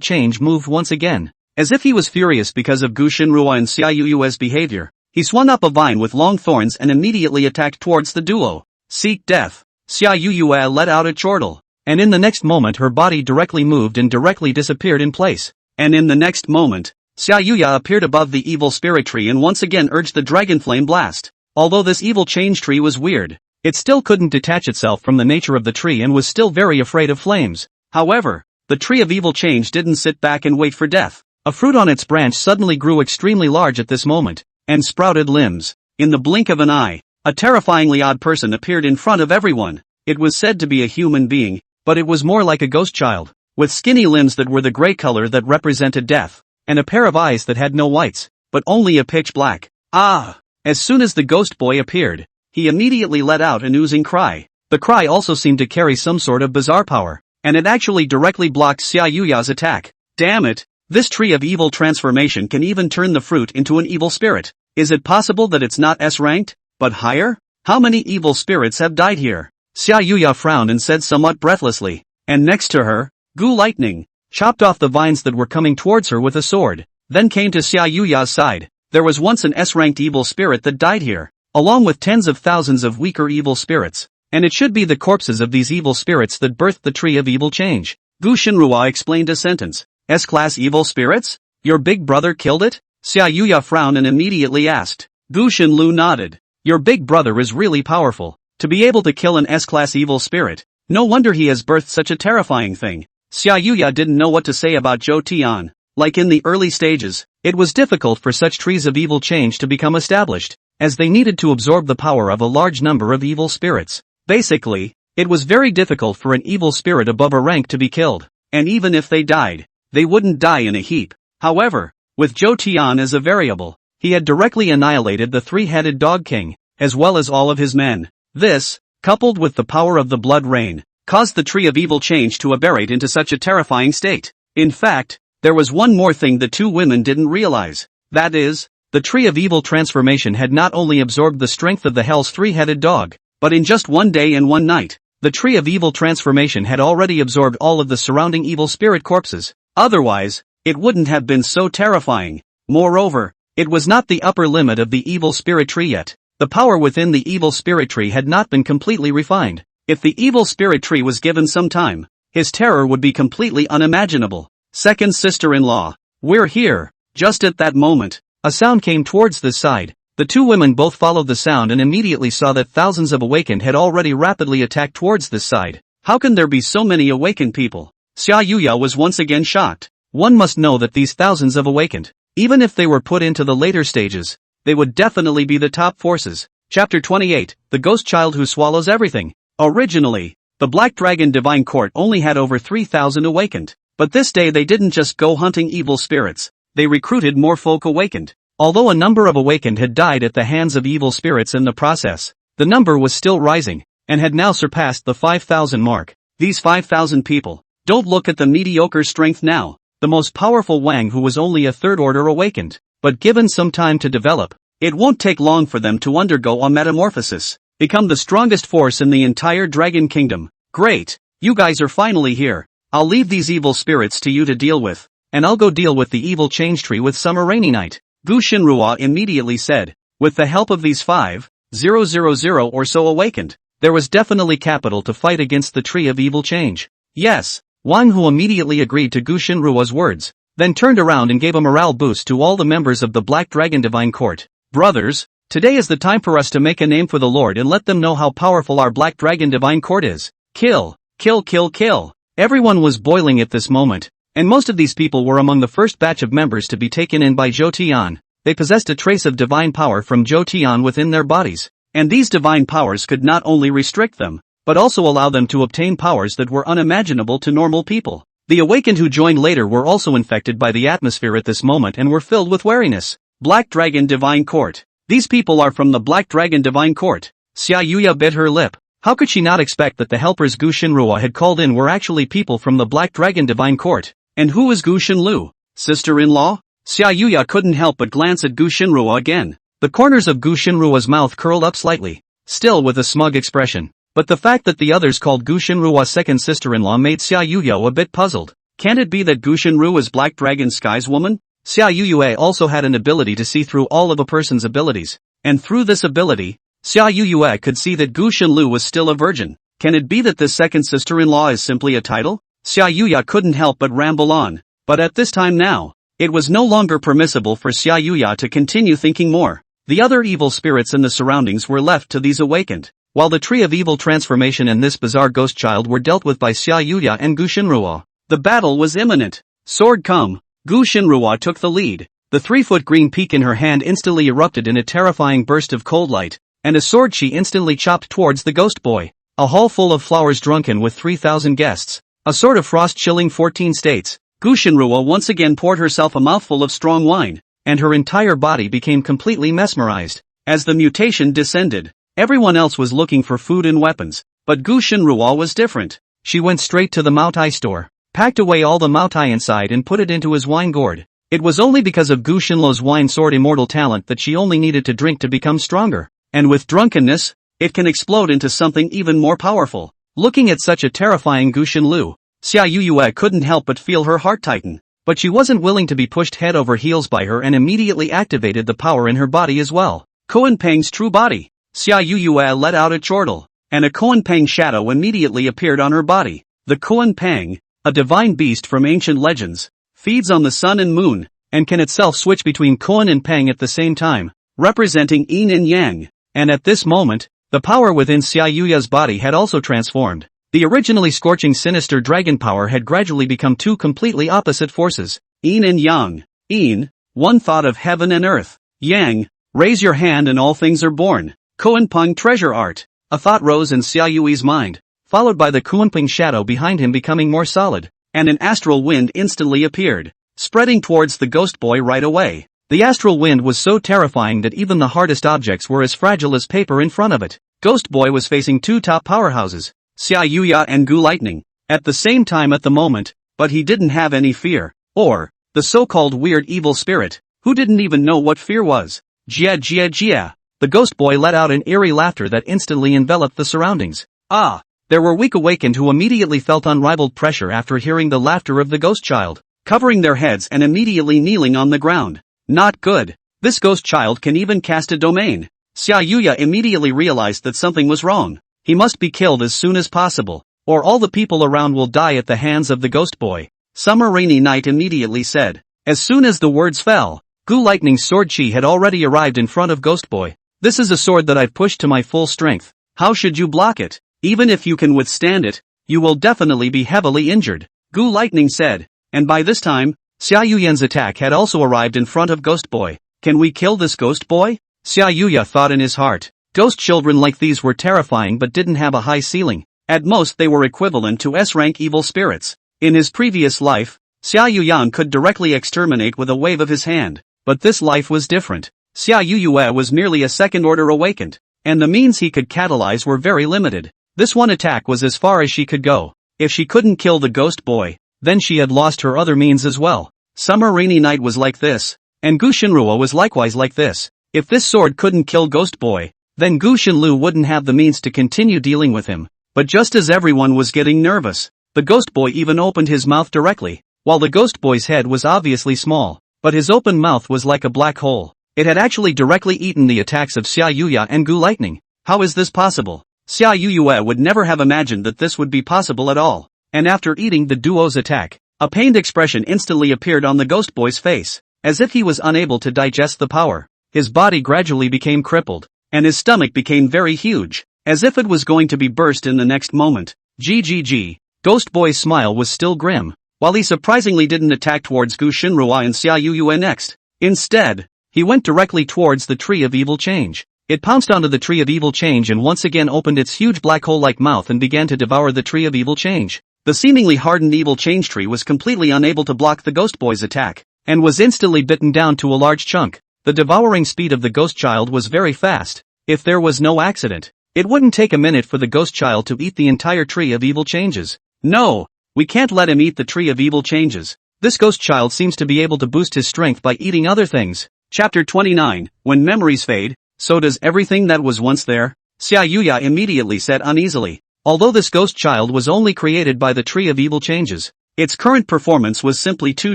change moved once again. As if he was furious because of Gu Shinrua and Xia Yuyu's behavior, he swung up a vine with long thorns and immediately attacked towards the duo. Seek death. Xia Yuyue let out a chortle, and in the next moment her body directly moved and directly disappeared in place. And in the next moment, Xia Yuya appeared above the evil spirit tree and once again urged the Dragon Flame Blast. Although this evil change tree was weird, it still couldn't detach itself from the nature of the tree and was still very afraid of flames. However, the tree of evil change didn't sit back and wait for death. A fruit on its branch suddenly grew extremely large at this moment, and sprouted limbs. In the blink of an eye, a terrifyingly odd person appeared in front of everyone. It was said to be a human being, but it was more like a ghost child, with skinny limbs that were the gray color that represented death, and a pair of eyes that had no whites, but only a pitch black. Ah! As soon as the ghost boy appeared, he immediately let out an oozing cry. The cry also seemed to carry some sort of bizarre power, and it actually directly blocked Xia Yuya's attack. Damn it! This tree of evil transformation can even turn the fruit into an evil spirit. Is it possible that it's not S-ranked, but higher? How many evil spirits have died here? Xia Yuya frowned and said somewhat breathlessly. And next to her, Gu Lightning chopped off the vines that were coming towards her with a sword, then came to Xia Yuya's side. There was once an S-ranked evil spirit that died here, along with tens of thousands of weaker evil spirits, and it should be the corpses of these evil spirits that birthed the tree of evil change. Gu Shinrua explained a sentence. S-class evil spirits? Your big brother killed it? Xia Yuya frowned and immediately asked. Gu Shinlu nodded. Your big brother is really powerful, to be able to kill an S-class evil spirit. No wonder he has birthed such a terrifying thing. Xia Yuya didn't know what to say about Zhou Tian. Like in the early stages, it was difficult for such trees of evil change to become established, as they needed to absorb the power of a large number of evil spirits. Basically, it was very difficult for an evil spirit above a rank to be killed, and even if they died, they wouldn't die in a heap. However, with Zhou Tian as a variable, he had directly annihilated the 3-headed Dog King, as well as all of his men. This, coupled with the power of the Blood Rain, caused the tree of evil change to aberrate into such a terrifying state. In fact, there was one more thing the two women didn't realize. That is, the tree of evil transformation had not only absorbed the strength of the hell's three-headed dog, but in just one day and one night, the tree of evil transformation had already absorbed all of the surrounding evil spirit corpses. Otherwise, it wouldn't have been so terrifying. Moreover, it was not the upper limit of the evil spirit tree yet. The power within the evil spirit tree had not been completely refined. If the evil spirit tree was given some time, his terror would be completely unimaginable. Second sister-in-law, we're here. Just at that moment, a sound came towards this side. The two women both followed the sound and immediately saw that thousands of awakened had already rapidly attacked towards this side. How can there be so many awakened people? Xia Yuya was once again shocked. One must know that these thousands of awakened, even if they were put into the later stages, they would definitely be the top forces. Chapter 28, The Ghost Child Who Swallows Everything. Originally, the Black Dragon Divine Court only had over 3,000 awakened. But this day they didn't just go hunting evil spirits, they recruited more folk awakened. Although a number of awakened had died at the hands of evil spirits in the process, the number was still rising, and had now surpassed the 5,000 mark. These 5,000 people, don't look at the mediocre strength now. The most powerful Wang who was only a third order awakened, but given some time to develop, it won't take long for them to undergo a metamorphosis, become the strongest force in the entire Dragon Kingdom. Great, you guys are finally here. I'll leave these evil spirits to you to deal with, and I'll go deal with the evil change tree with Summer Rainy Night. Gu Shinrua immediately said. With the help of these 5,000 or so awakened, there was definitely capital to fight against the tree of evil change. Yes, Wang Hu immediately agreed to Gu Shinrua's words, then turned around and gave a morale boost to all the members of the Black Dragon Divine Court. Brothers, today is the time for us to make a name for the Lord and let them know how powerful our Black Dragon Divine Court is. Kill, kill, kill, kill. Everyone was boiling at this moment, and most of these people were among the first batch of members to be taken in by Zhou Tian. They possessed a trace of divine power from Zhou Tian within their bodies, and these divine powers could not only restrict them, but also allow them to obtain powers that were unimaginable to normal people. The awakened who joined later were also infected by the atmosphere at this moment and were filled with wariness. Black Dragon Divine Court. These people are from the Black Dragon Divine Court. Xia Yuya bit her lip. How could she not expect that the helpers Gu Shinrua had called in were actually people from the Black Dragon Divine Court? And who is Gu Shinlu? Sister-in-law? Xia Yuya couldn't help but glance at Gu Shinrua again. The corners of Gu Shinrua's mouth curled up slightly, still with a smug expression. But the fact that the others called Gu Shinrua's second sister-in-law made Xia Yuya a bit puzzled. Can't it be that Gu Shinru is Black Dragon Sky's woman? Xia Yuya also had an ability to see through all of a person's abilities, and through this ability, Xia Yuya could see that Gu Shinlu was still a virgin. Can it be that this second sister-in-law is simply a title? Xia Yuya couldn't help but ramble on. But at this time now, it was no longer permissible for Xia Yuya to continue thinking more. The other evil spirits in the surroundings were left to these awakened, while the tree of evil transformation and this bizarre ghost child were dealt with by Xia Yuya and Gu Shinrua. The battle was imminent. Sword come. Gu Shinrua took the lead. The 3-foot green peak in her hand instantly erupted in a terrifying burst of cold light, and a sword she instantly chopped towards the ghost boy. A hall full of flowers drunken with 3,000 guests. A sword of frost chilling 14 states. Gu Shinrua once again poured herself a mouthful of strong wine, and her entire body became completely mesmerized. As the mutation descended, everyone else was looking for food and weapons, but Gu Shinrua was different. She went straight to the Maotai store, packed away all the Maotai inside and put it into his wine gourd. It was only because of Gu Shinlo's wine sword immortal talent that she only needed to drink to become stronger. And with drunkenness, it can explode into something even more powerful. Looking at such a terrifying Gu Shinlu, Xia Yuya couldn't help but feel her heart tighten. But she wasn't willing to be pushed head over heels by her and immediately activated the power in her body as well. Koan Peng's true body. Xia Yuya let out a chortle, and a Koan Peng shadow immediately appeared on her body. The Koan Peng, a divine beast from ancient legends, feeds on the sun and moon, and can itself switch between Koan and Peng at the same time, representing yin and yang. And at this moment, the power within Xia Yuya's body had also transformed. The originally scorching sinister dragon power had gradually become two completely opposite forces. Yin and yang. Yin, one thought of heaven and earth. Yang, raise your hand and all things are born. Koanpeng treasure art. A thought rose in Xia Yui's mind, followed by the Koanpeng shadow behind him becoming more solid, and an astral wind instantly appeared, spreading towards the ghost boy right away. The astral wind was so terrifying that even the hardest objects were as fragile as paper in front of it. Ghost boy was facing two top powerhouses. Xia Yuya and Gu Lightning, at the same time at the moment, but he didn't have any fear, or, the so-called weird evil spirit, who didn't even know what fear was. Jia jia jia. The ghost boy let out an eerie laughter that instantly enveloped the surroundings. Ah! There were weak awakened who immediately felt unrivaled pressure after hearing the laughter of the ghost child, covering their heads and immediately kneeling on the ground. Not good. This ghost child can even cast a domain. Xia Yuya immediately realized that something was wrong. He must be killed as soon as possible, or all the people around will die at the hands of the ghost boy. Summer Rainy Night immediately said. As soon as the words fell, Gu Lightning's sword chi had already arrived in front of Ghost Boy. This is a sword that I've pushed to my full strength. How should you block it? Even if you can withstand it, you will definitely be heavily injured, Gu Lightning said. And by this time, Xia Yuyan's attack had also arrived in front of Ghost Boy. Can we kill this Ghost Boy? Xia Yuya thought in his heart. Ghost children like these were terrifying but didn't have a high ceiling. At most they were equivalent to S-rank evil spirits. In his previous life, Xia Yuyan could directly exterminate with a wave of his hand. But this life was different. Xia Yuyue was merely a second-order awakened, and the means he could catalyze were very limited. This one attack was as far as she could go. If she couldn't kill the ghost boy, then she had lost her other means as well. Summer Rainy Night was like this, and Gu Shinruo was likewise like this. If this sword couldn't kill Ghost Boy, then Gu Shinlu wouldn't have the means to continue dealing with him. But just as everyone was getting nervous, the Ghost Boy even opened his mouth directly. While the Ghost Boy's head was obviously small, but his open mouth was like a black hole. It had actually directly eaten the attacks of Xia Yuya and Gu Lightning. How is this possible? Xia Yuyue would never have imagined that this would be possible at all. And after eating the duo's attack, a pained expression instantly appeared on the Ghost Boy's face, as if he was unable to digest the power. His body gradually became crippled, and his stomach became very huge, as if it was going to be burst in the next moment. GGG. Ghost Boy's smile was still grim, while he surprisingly didn't attack towards Gu Shinruo and Xia Yuyue next. Instead, he went directly towards the Tree of Evil Change. It pounced onto the Tree of Evil Change and once again opened its huge black hole-like mouth and began to devour the Tree of Evil Change. The seemingly hardened Evil Change tree was completely unable to block the Ghost Boy's attack, and was instantly bitten down to a large chunk. The devouring speed of the Ghost Child was very fast. If there was no accident, it wouldn't take a minute for the Ghost Child to eat the entire Tree of Evil Changes. No! We can't let him eat the Tree of Evil Changes. This Ghost Child seems to be able to boost his strength by eating other things. Chapter 29, When Memories Fade, so does everything that was once there? Xia Yuya immediately said uneasily. Although this Ghost Child was only created by the Tree of Evil Changes, its current performance was simply too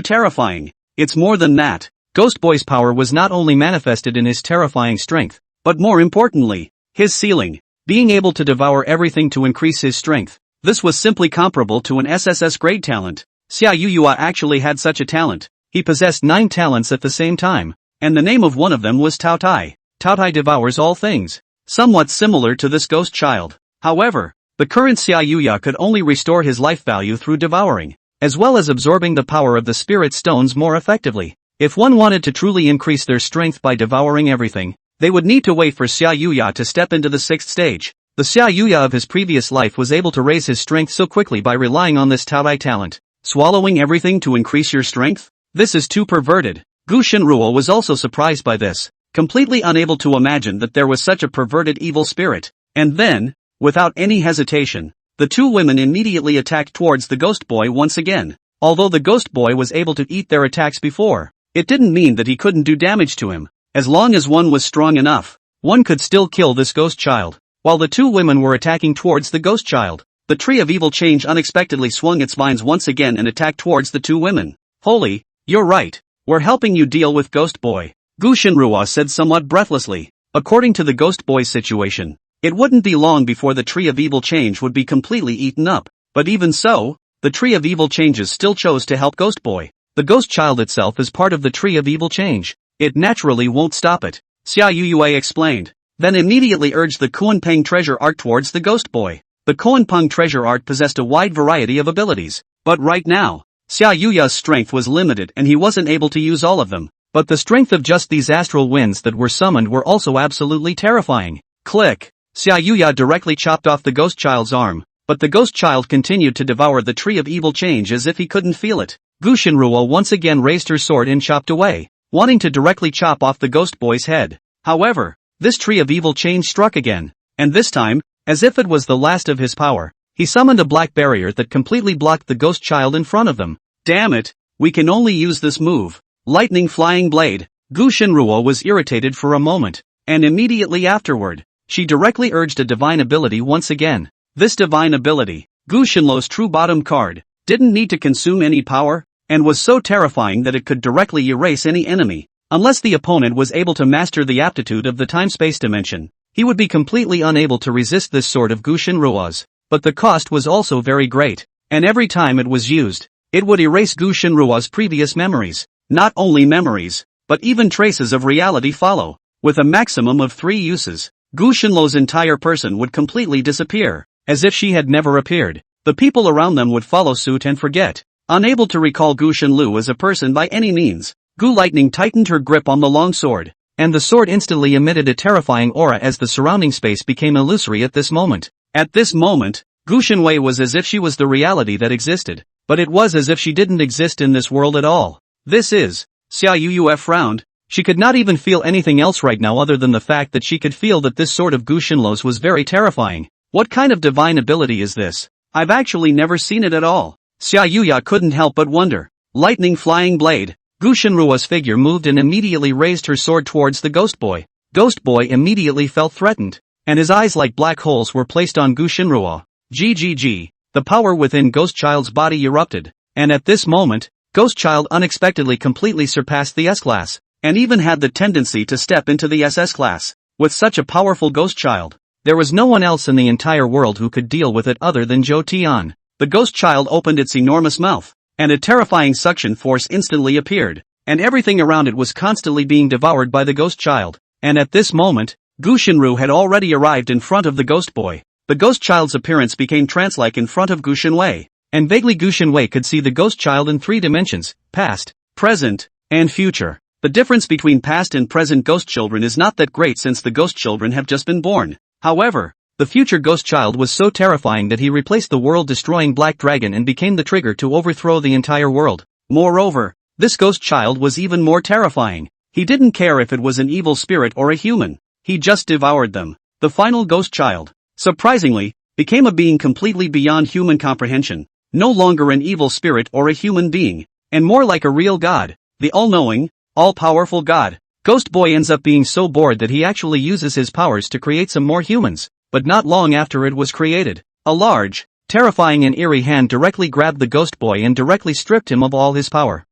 terrifying. It's more than that. Ghost Boy's power was not only manifested in his terrifying strength, but more importantly, his ceiling, being able to devour everything to increase his strength. This was simply comparable to an SSS grade talent. Xia Yuyue actually had such a talent. He possessed 9 talents at the same time, and the name of one of them was Tao Tai. Tao Tai devours all things, somewhat similar to this Ghost Child. However, the current Xia Yuya could only restore his life value through devouring, as well as absorbing the power of the spirit stones more effectively. If one wanted to truly increase their strength by devouring everything, they would need to wait for Xia Yuya to step into the 6th stage. The Xia Yuya of his previous life was able to raise his strength so quickly by relying on this Tao Tai talent. Swallowing everything to increase your strength? This is too perverted. Gu Shinruo was also surprised by this, completely unable to imagine that there was such a perverted evil spirit. And then, without any hesitation, the two women immediately attacked towards the Ghost Boy once again. Although the Ghost Boy was able to eat their attacks before, it didn't mean that he couldn't do damage to him. As long as one was strong enough, one could still kill this Ghost Child. While the two women were attacking towards the Ghost Child, the Tree of Evil Change unexpectedly swung its vines once again and attacked towards the two women. Holy, you're right. We're helping you deal with Ghost Boy, Gu Shinruo said somewhat breathlessly. According to the Ghost Boy's situation, it wouldn't be long before the Tree of Evil Change would be completely eaten up. But even so, the Tree of Evil Changes still chose to help Ghost Boy. The Ghost Child itself is part of the Tree of Evil Change. It naturally won't stop it, Xia Yuyue explained. Then immediately urged the Kuanpeng treasure art towards the Ghost Boy. The Kuanpeng treasure art possessed a wide variety of abilities, but right now, Xia Yuya's strength was limited and he wasn't able to use all of them. But the strength of just these astral winds that were summoned were also absolutely terrifying. Click! Xia Yuya directly chopped off the Ghost Child's arm, but the Ghost Child continued to devour the Tree of Evil Change as if he couldn't feel it. Gu Shinruo once again raised her sword and chopped away, wanting to directly chop off the Ghost Boy's head. However, this Tree of Evil Change struck again, and this time, as if it was the last of his power, he summoned a black barrier that completely blocked the ghost child in front of them. Damn it, we can only use this move. Lightning flying blade. Gu Shinruo was irritated for a moment, and immediately afterward, she directly urged a divine ability once again. This divine ability, Gu Shinluo's true bottom card, didn't need to consume any power, and was so terrifying that it could directly erase any enemy. Unless the opponent was able to master the aptitude of the time-space dimension, he would be completely unable to resist this sort of Gu Shinruo's. But the cost was also very great, and every time it was used, it would erase Gu Shinruo's previous memories. Not only memories, but even traces of reality follow. With a maximum of 3 uses, Gu Shinluo's entire person would completely disappear, as if she had never appeared. The people around them would follow suit and forget. Unable to recall Gu Shinluo as a person by any means, Gu Lightning tightened her grip on the long sword, and the sword instantly emitted a terrifying aura as the surrounding space became illusory at this moment. At this moment, Gu Shinwei was as if she was the reality that existed, but it was as if she didn't exist in this world at all. This is, Xia Yuyue frowned. She could not even feel anything else right now other than the fact that she could feel that this sort of Gu Shinluo's was very terrifying. What kind of divine ability is this? I've actually never seen it at all. Xia Yuyue couldn't help but wonder. Lightning flying blade. Gu Shinruo's figure moved and immediately raised her sword towards the ghost boy. Ghost boy immediately felt threatened, and his eyes like black holes were placed on Gu Shinruo. GGG. The power within Ghost Child's body erupted, and at this moment, Ghost Child unexpectedly completely surpassed the S-class, and even had the tendency to step into the SS class. With such a powerful Ghost Child, there was no one else in the entire world who could deal with it other than Zhou Tian. The Ghost Child opened its enormous mouth, and a terrifying suction force instantly appeared, and everything around it was constantly being devoured by the Ghost Child. And at this moment, Gu Shinru had already arrived in front of the Ghost Boy. The Ghost Child's appearance became trance-like in front of Gu Shinwei, and vaguely Gu Shinwei could see the Ghost Child in 3 dimensions, past, present, and future. The difference between past and present ghost children is not that great since the ghost children have just been born. However, the future ghost child was so terrifying that he replaced the world-destroying black dragon and became the trigger to overthrow the entire world. Moreover, this ghost child was even more terrifying. He didn't care if it was an evil spirit or a human. He just devoured them. The final ghost child, surprisingly, became a being completely beyond human comprehension. No longer an evil spirit or a human being, and more like a real god, the all-knowing, all-powerful god. Ghost Boy ends up being so bored that he actually uses his powers to create some more humans, but not long after it was created, a large, terrifying and eerie hand directly grabbed the Ghost Boy and directly stripped him of all his power.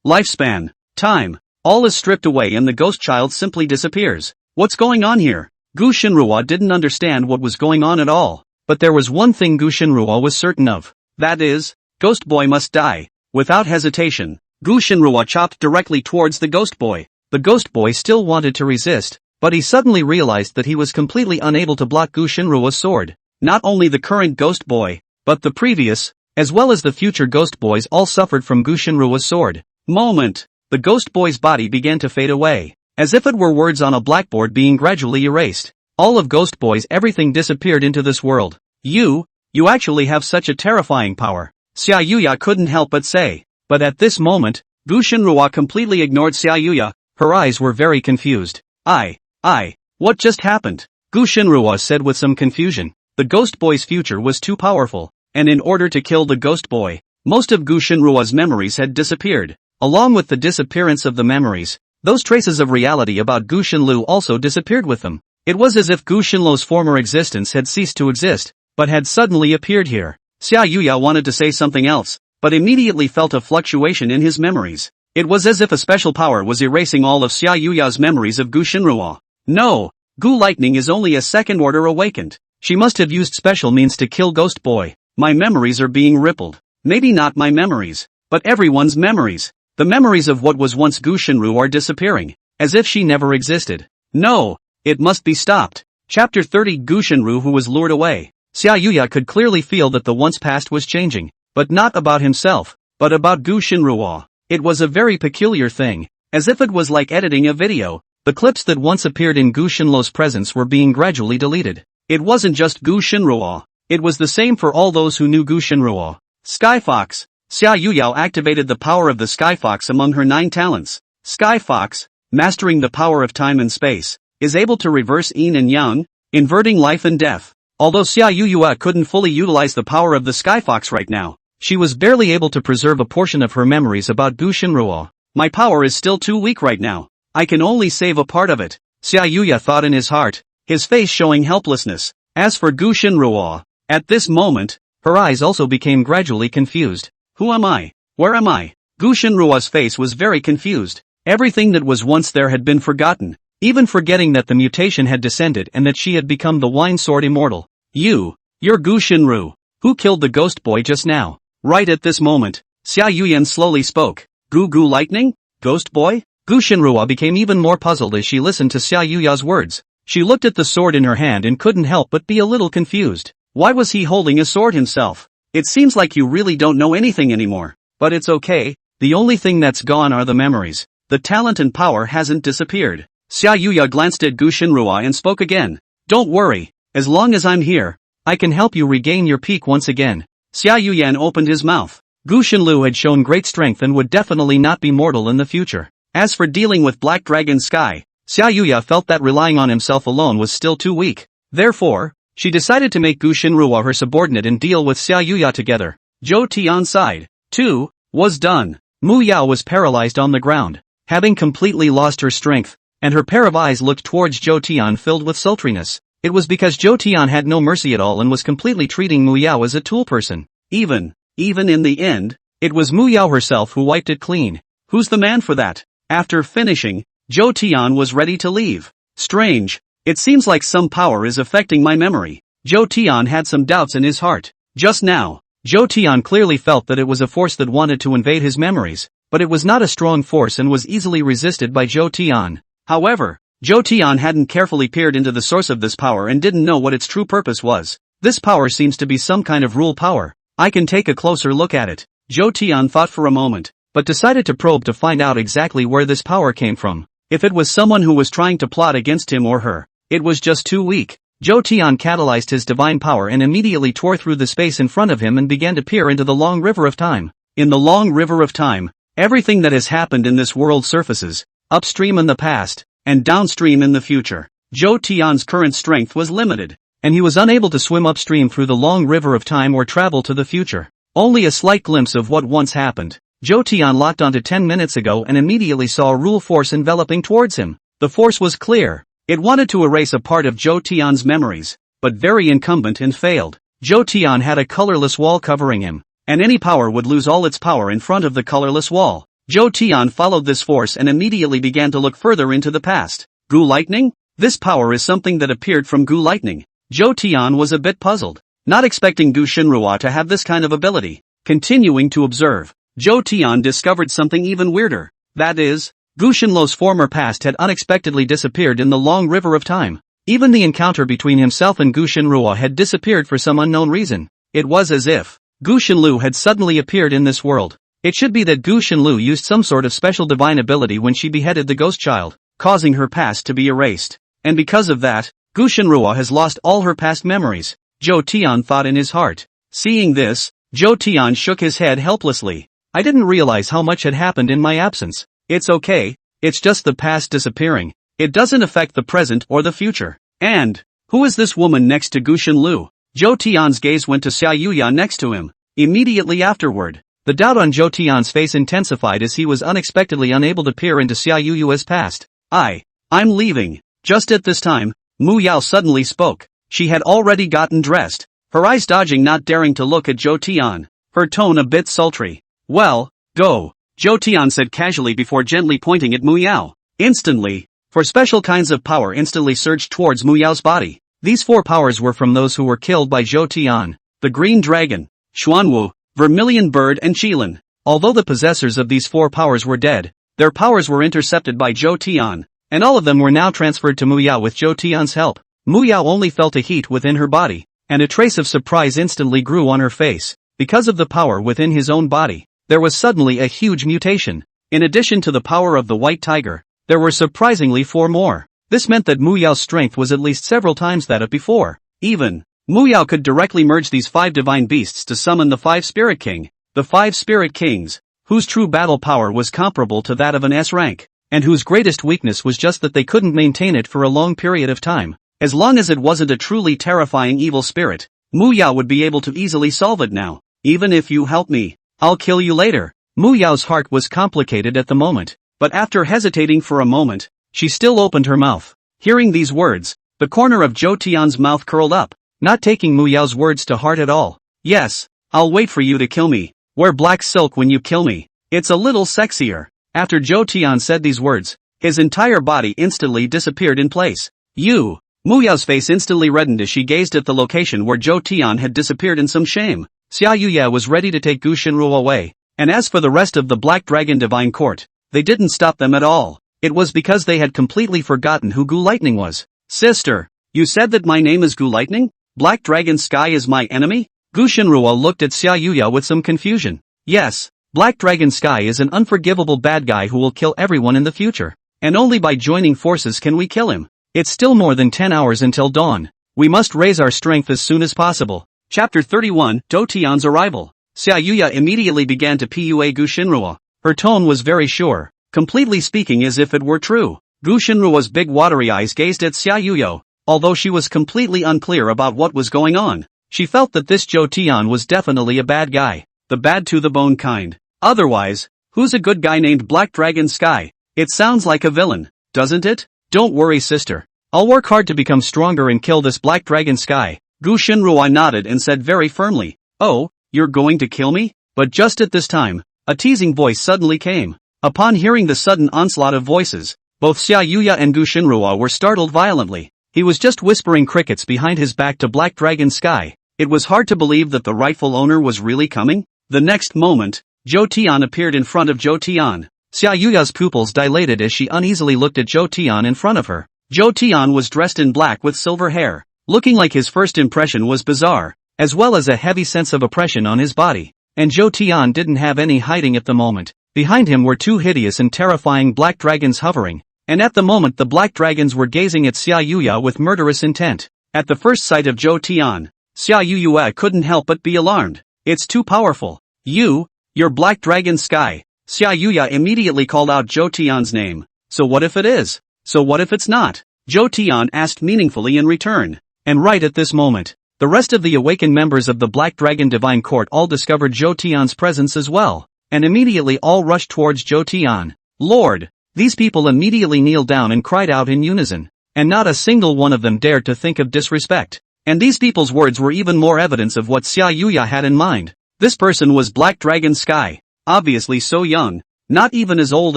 Lifespan, time, all is stripped away and the ghost child simply disappears. What's going on here? Gu Shinruo didn't understand what was going on at all, but there was one thing Gu Shinruo was certain of. That is, Ghost Boy must die. Without hesitation, Gu Shinruo chopped directly towards the Ghost Boy. The Ghost Boy still wanted to resist, but he suddenly realized that he was completely unable to block Gu Shinruo's sword. Not only the current Ghost Boy, but the previous, as well as the future Ghost Boys all suffered from Gu Shinruo's sword. The Ghost Boy's body began to fade away, as if it were words on a blackboard being gradually erased. All of Ghost Boy's everything disappeared into this world. You actually have such a terrifying power. Xia Yuyue couldn't help but say. But at this moment, Gu Shinruo completely ignored Xia Yuyue. Her eyes were very confused. What just happened? Gu Shinruo said with some confusion. The Ghost Boy's future was too powerful, and in order to kill the Ghost Boy, most of Gu Shinruo's memories had disappeared. Along with the disappearance of the memories, those traces of reality about Gu Shinlu also disappeared with them. It was as if Gu Shinlu's former existence had ceased to exist, but had suddenly appeared here. Xia Yuyue wanted to say something else, but immediately felt a fluctuation in his memories. It was as if a special power was erasing all of Xia Yuyue's memories of Gu Shinruo. No, Gu Lightning is only a second order awakened. She must have used special means to kill Ghost Boy. My memories are being rippled. Maybe not my memories, but everyone's memories. The memories of what was once Gu Shinru are disappearing, as if she never existed. No, it must be stopped. Chapter 30 Gu Shinru who was lured away. Xia Yuyue could clearly feel that the once past was changing, but not about himself, but about Gu Shinruo. It was a very peculiar thing, as if it was like editing a video. The clips that once appeared in Gu Shinluo's presence were being gradually deleted. It wasn't just Gu Shinruo, it was the same for all those who knew Gu Shinruo. Sky Fox. Xia Yuyue activated the power of the Sky Fox among her 9 talents. Sky Fox, mastering the power of time and space, is able to reverse yin and yang, inverting life and death. Although Xia Yuyue couldn't fully utilize the power of the Sky Fox right now, she was barely able to preserve a portion of her memories about Gu Shinruo. My power is still too weak right now. I can only save a part of it, Xia Yuyue thought in his heart, his face showing helplessness. As for Gu Shinruo, at this moment, her eyes also became gradually confused. Who am I? Where am I? Gu Shinruo's face was very confused. Everything that was once there had been forgotten, even forgetting that the mutation had descended and that she had become the Wine Sword Immortal. You're Gu Shinru. Who killed the ghost boy just now? Right at this moment, Xia Yuyan slowly spoke. Gu Lightning? Ghost boy? Gu Shinruo became even more puzzled as she listened to Xia Yuya's words. She looked at the sword in her hand and couldn't help but be a little confused. Why was he holding a sword himself? It seems like you really don't know anything anymore. But it's okay, the only thing that's gone are the memories. The talent and power hasn't disappeared. Xia Yuya glanced at Gu Shinruo and spoke again. Don't worry, as long as I'm here, I can help you regain your peak once again. Xia Yuyan opened his mouth. Gu Shinlu had shown great strength and would definitely not be mortal in the future. As for dealing with Black Dragon Sky, Xia Yuya felt that relying on himself alone was still too weak. Therefore, she decided to make Gu Shinruo her subordinate and deal with Xia Yuya together. Zhou Tian's side, too, was done. Mu Yao was paralyzed on the ground, having completely lost her strength, and her pair of eyes looked towards Zhou Tian filled with sultriness. It was because Zhou Tian had no mercy at all and was completely treating Mu Yao as a tool person. Even in the end, it was Mu Yao herself who wiped it clean. Who's the man for that? After finishing, Zhou Tian was ready to leave. Strange. It seems like some power is affecting my memory. Zhou Tian had some doubts in his heart. Just now, Zhou Tian clearly felt that it was a force that wanted to invade his memories, but it was not a strong force and was easily resisted by Zhou Tian. However, Zhou Tian hadn't carefully peered into the source of this power and didn't know what its true purpose was. This power seems to be some kind of rule power. I can take a closer look at it. Zhou Tian thought for a moment, but decided to probe to find out exactly where this power came from. If it was someone who was trying to plot against him or her, it was just too weak. Zhou Tian catalyzed his divine power and immediately tore through the space in front of him and began to peer into the long river of time. In the long river of time, everything that has happened in this world surfaces, upstream in the past, and downstream in the future. Zhou Tian's current strength was limited, and he was unable to swim upstream through the long river of time or travel to the future. Only a slight glimpse of what once happened. Zhou Tian locked onto 10 minutes ago and immediately saw a rule force enveloping towards him. The force was clear. It wanted to erase a part of Zhou Tian's memories, but very incumbent and failed. Zhou Tian had a colorless wall covering him, and any power would lose all its power in front of the colorless wall. Zhou Tian followed this force and immediately began to look further into the past. Gu Lightning? This power is something that appeared from Gu Lightning. Zhou Tian was a bit puzzled, not expecting Gu Shinruo to have this kind of ability. Continuing to observe, Zhou Tian discovered something even weirder. That is, Gu Shinluo's former past had unexpectedly disappeared in the long river of time. Even the encounter between himself and Gu Shinruo had disappeared for some unknown reason. It was as if Gu Shinlu had suddenly appeared in this world. It should be that Gu Shinlu used some sort of special divine ability when she beheaded the ghost child, causing her past to be erased. And because of that, Gu Shinruo has lost all her past memories. Zhou Tian thought in his heart. Seeing this, Zhou Tian shook his head helplessly. I didn't realize how much had happened in my absence. It's okay, it's just the past disappearing. It doesn't affect the present or the future. And, who is this woman next to Gu Shinlu? Zhou Tian's gaze went to Xia Yuya next to him. Immediately afterward, the doubt on Zhou Tian's face intensified as he was unexpectedly unable to peer into Xia Yuya's past. I'm leaving. Just at this time, Mu Yao suddenly spoke. She had already gotten dressed, her eyes dodging, not daring to look at Zhou Tian, her tone a bit sultry. Well, go, Zhou Tian said casually before gently pointing at Mu Yao. Instantly, four special kinds of power instantly surged towards Mu Yao's body. These four powers were from those who were killed by Zhou Tian: the Green Dragon, Xuanwu, Vermilion Bird and Qilin. Although the possessors of these four powers were dead, their powers were intercepted by Zhou Tian, and all of them were now transferred to Mu Yao with Zhou Tian's help. Mu Yao only felt a heat within her body, and a trace of surprise instantly grew on her face. Because of the power within his own body, there was suddenly a huge mutation. In addition to the power of the White Tiger, there were surprisingly four more. This meant that Mu Yao's strength was at least several times that of before. Even, Mu Yao could directly merge these five divine beasts to summon the five Spirit King. The five Spirit Kings, whose true battle power was comparable to that of an S rank, and whose greatest weakness was just that they couldn't maintain it for a long period of time. As long as it wasn't a truly terrifying evil spirit, Mu Yao would be able to easily solve it now. Even if you help me, I'll kill you later. Mu Yao's heart was complicated at the moment, but after hesitating for a moment, she still opened her mouth. Hearing these words, the corner of Zhou Tian's mouth curled up, not taking Mu Yao's words to heart at all. Yes, I'll wait for you to kill me. Wear black silk when you kill me. It's a little sexier. After Zhou Tian said these words, his entire body instantly disappeared in place. Mu Yao's face instantly reddened as she gazed at the location where Zhou Tian had disappeared in some shame. Xia Yuya was ready to take Gu Shinru away, and as for the rest of the Black Dragon Divine Court, they didn't stop them at all. It was because they had completely forgotten who Gu Lightning was. Sister, you said that my name is Gu Lightning? Black Dragon Sky is my enemy? Gu Shinru looked at Xia Yuya with some confusion. Yes, Black Dragon Sky is an unforgivable bad guy who will kill everyone in the future, and only by joining forces can we kill him. It's still more than 10 hours until dawn. We must raise our strength as soon as possible. Chapter 31, Zhou Tian's arrival. Xia Yuya immediately began to pua Gu Shinru. Her tone was very sure, completely speaking as if it were true. Gu Shinru's big watery eyes gazed at Xia Yuya. Although she was completely unclear about what was going on, she felt that this Zhou Tian was definitely a bad guy. The bad to the bone kind. Otherwise, who's a good guy named Black Dragon Sky? It sounds like a villain, doesn't it? Don't worry, sister. I'll work hard to become stronger and kill this Black Dragon Sky. Gu Shinru nodded and said very firmly, "Oh, you're going to kill me?" But just at this time, a teasing voice suddenly came. Upon hearing the sudden onslaught of voices, both Xia Yuya and Gu Shinru were startled violently. He was just whispering crickets behind his back to Black Dragon Sky. It was hard to believe that the rightful owner was really coming. The next moment, Zhou Tian appeared in front of Zhou Tian. Xia Yuya's pupils dilated as she uneasily looked at Zhou Tian in front of her. Zhou Tian was dressed in black with silver hair, looking like his first impression was bizarre, as well as a heavy sense of oppression on his body. And Zhou Tian didn't have any hiding at the moment. Behind him were two hideous and terrifying black dragons hovering, and at the moment the black dragons were gazing at Xia Yuya with murderous intent. At the first sight of Zhou Tian, Xia Yuya couldn't help but be alarmed. It's too powerful. You're Black Dragon Sky. Xia Yuya immediately called out Zhou Tian's name. So what if it is? So what if it's not? Zhou Tian asked meaningfully in return. And right at this moment, the rest of the awakened members of the Black Dragon Divine Court all discovered Zhou Tian's presence as well, and immediately all rushed towards Zhou Tian. Lord! These people immediately kneeled down and cried out in unison, and not a single one of them dared to think of disrespect. And these people's words were even more evidence of what Xia Yuya had in mind. This person was Black Dragon Sky, obviously so young, not even as old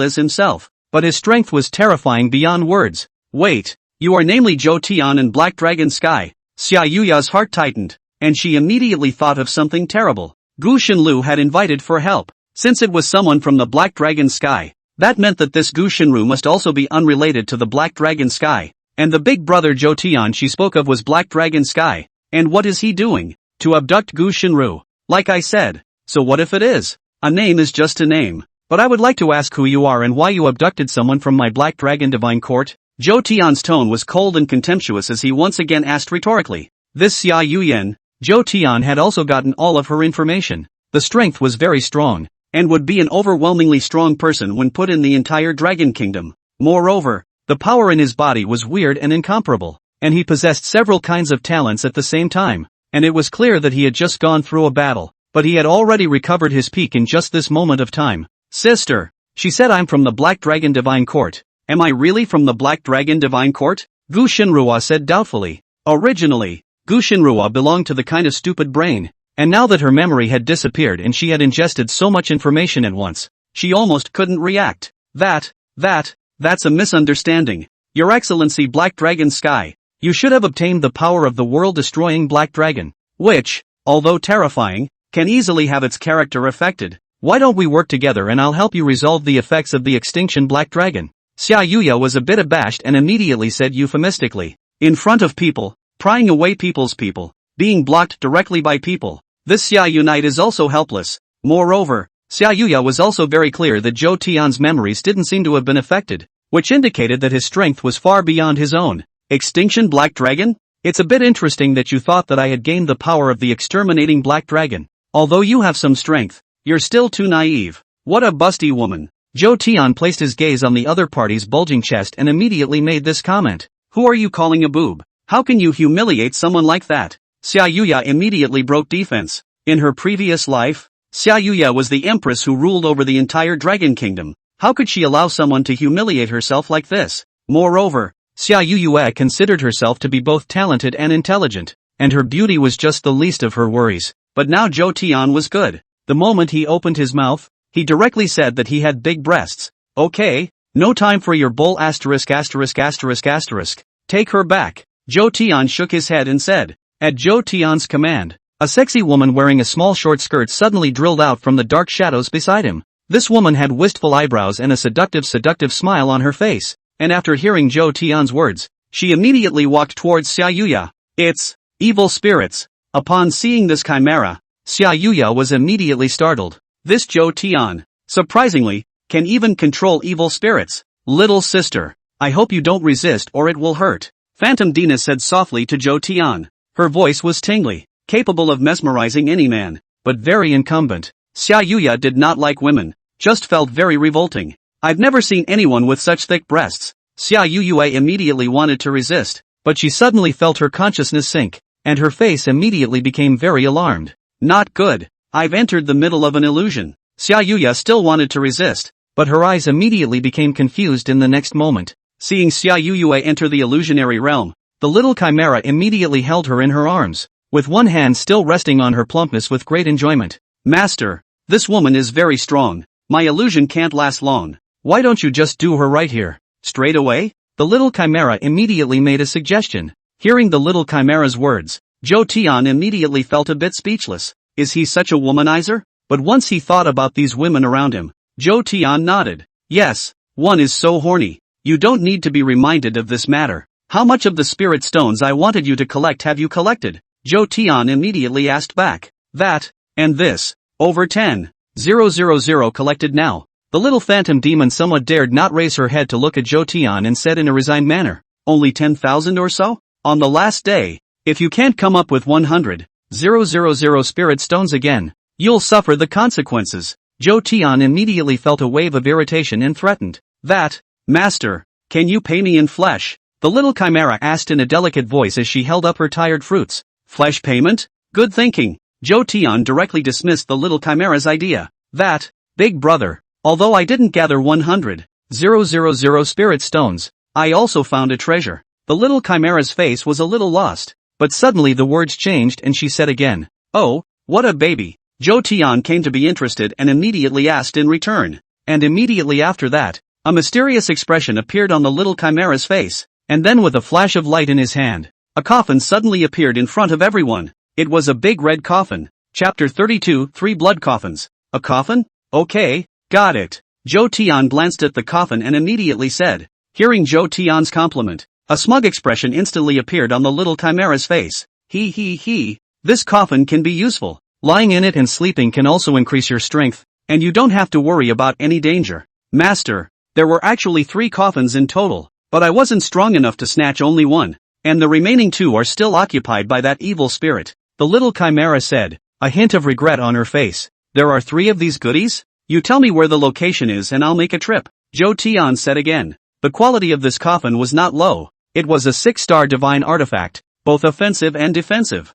as himself, but his strength was terrifying beyond words. Wait, you are namely Zhou Tian and Black Dragon Sky. Xia Yuya's heart tightened, and she immediately thought of something terrible. Gu Shinru had invited for help. Since it was someone from the Black Dragon Sky, that meant that this Gu Shinru must also be unrelated to the Black Dragon Sky. And the big brother Zhou Tian she spoke of was Black Dragon Sky. And what is he doing? To abduct Gu Shinru. Like I said. So what if it is? A name is just a name. But I would like to ask who you are and why you abducted someone from my Black Dragon Divine Court. Zhou Tian's tone was cold and contemptuous as he once again asked rhetorically. This Xia Yuyan, Zhou Tian had also gotten all of her information. The strength was very strong, and would be an overwhelmingly strong person when put in the entire Dragon Kingdom. Moreover, the power in his body was weird and incomparable, and he possessed several kinds of talents at the same time, and it was clear that he had just gone through a battle, but he had already recovered his peak in just this moment of time. Sister, she said, I'm from the Black Dragon Divine Court. Am I really from the Black Dragon Divine Court? Gu Shinru said doubtfully. Originally, Gu Shinru belonged to the kind of stupid brain, and now that her memory had disappeared and she had ingested so much information at once, she almost couldn't react. That's a misunderstanding. Your Excellency Black Dragon Sky, you should have obtained the power of the world-destroying Black Dragon, which, although terrifying, can easily have its character affected. Why don't we work together and I'll help you resolve the effects of the extinction Black Dragon? Xia Yuya was a bit abashed and immediately said euphemistically. In front of people, prying away people's people, being blocked directly by people. This Xia Unite is also helpless. Moreover, Xia Yuya was also very clear that Zhou Tian's memories didn't seem to have been affected, which indicated that his strength was far beyond his own. Extinction Black Dragon? It's a bit interesting that you thought that I had gained the power of the exterminating Black Dragon. Although you have some strength, you're still too naive. What a busty woman. Zhou Tian placed his gaze on the other party's bulging chest and immediately made this comment. Who are you calling a boob? How can you humiliate someone like that? Xia Yuya immediately broke defense. In her previous life, Xia Yuya was the empress who ruled over the entire Dragon Kingdom. How could she allow someone to humiliate herself like this? Moreover, Xia Yuya considered herself to be both talented and intelligent, and her beauty was just the least of her worries. But now Zhou Tian was good. The moment he opened his mouth, he directly said that he had big breasts. Okay, no time for your bull asterisk. Take her back. Zhou Tian shook his head and said. At Zhou Tian's command, a sexy woman wearing a small short skirt suddenly drilled out from the dark shadows beside him. This woman had wistful eyebrows and a seductive smile on her face, and after hearing Zhou Tian's words, she immediately walked towards Xia Yuya. It's evil spirits. Upon seeing this chimera, Xia Yuya was immediately startled. This Zhou Tian, surprisingly, can even control evil spirits. Little sister, I hope you don't resist or it will hurt. Phantom Dina said softly to Zhou Tian. Her voice was tingly, capable of mesmerizing any man, but very incumbent. Xia Yuya did not like women, just felt very revolting. I've never seen anyone with such thick breasts. Xia Yuya immediately wanted to resist, but she suddenly felt her consciousness sink, and her face immediately became very alarmed. Not good. I've entered the middle of an illusion. Xia Yuya still wanted to resist, but her eyes immediately became confused in the next moment. Seeing Xia Yuya enter the illusionary realm, the little chimera immediately held her in her arms, with one hand still resting on her plumpness with great enjoyment. Master, this woman is very strong. My illusion can't last long. Why don't you just do her right here? Straight away? The little chimera immediately made a suggestion. Hearing the little chimera's words, Zhou Tian immediately felt a bit speechless. Is he such a womanizer? But once he thought about these women around him, Zhou Tian nodded. Yes, one is so horny. You don't need to be reminded of this matter. How much of the spirit stones I wanted you to collect have you collected? Zhou Tian immediately asked back. That, and this. Over 10,000 collected now. The little phantom demon somewhat dared not raise her head to look at Zhou Tian and said in a resigned manner. Only 10,000 or so? On the last day, if you can't come up with 100,000 spirit stones again, you'll suffer the consequences. Zhou Tian immediately felt a wave of irritation and threatened. That, Master, can you pay me in flesh? The little chimera asked in a delicate voice as she held up her tired fruits. Flesh payment? Good thinking. Zhou Tian directly dismissed the little chimera's idea. That, big brother, although I didn't gather 100,000 spirit stones, I also found a treasure. The little chimera's face was a little lost, but suddenly the words changed and she said again. Oh, what a baby. Zhou Tian came to be interested and immediately asked in return. And immediately after that, a mysterious expression appeared on the little chimera's face, and then with a flash of light in his hand, a coffin suddenly appeared in front of everyone. It was a big red coffin. Chapter 32, 3 Blood Coffins. A coffin? Okay, got it. Zhou Tian glanced at the coffin and immediately said. Hearing Zhou Tian's compliment, a smug expression instantly appeared on the little chimera's face. He, this coffin can be useful. Lying in it and sleeping can also increase your strength, and you don't have to worry about any danger. Master, there were actually 3 coffins in total, but I wasn't strong enough to snatch only one, and the remaining 2 are still occupied by that evil spirit. The little chimera said, a hint of regret on her face. There are 3 of these goodies? You tell me where the location is and I'll make a trip. Zhou Tian said again. The quality of this coffin was not low. It was a 6-star divine artifact, both offensive and defensive.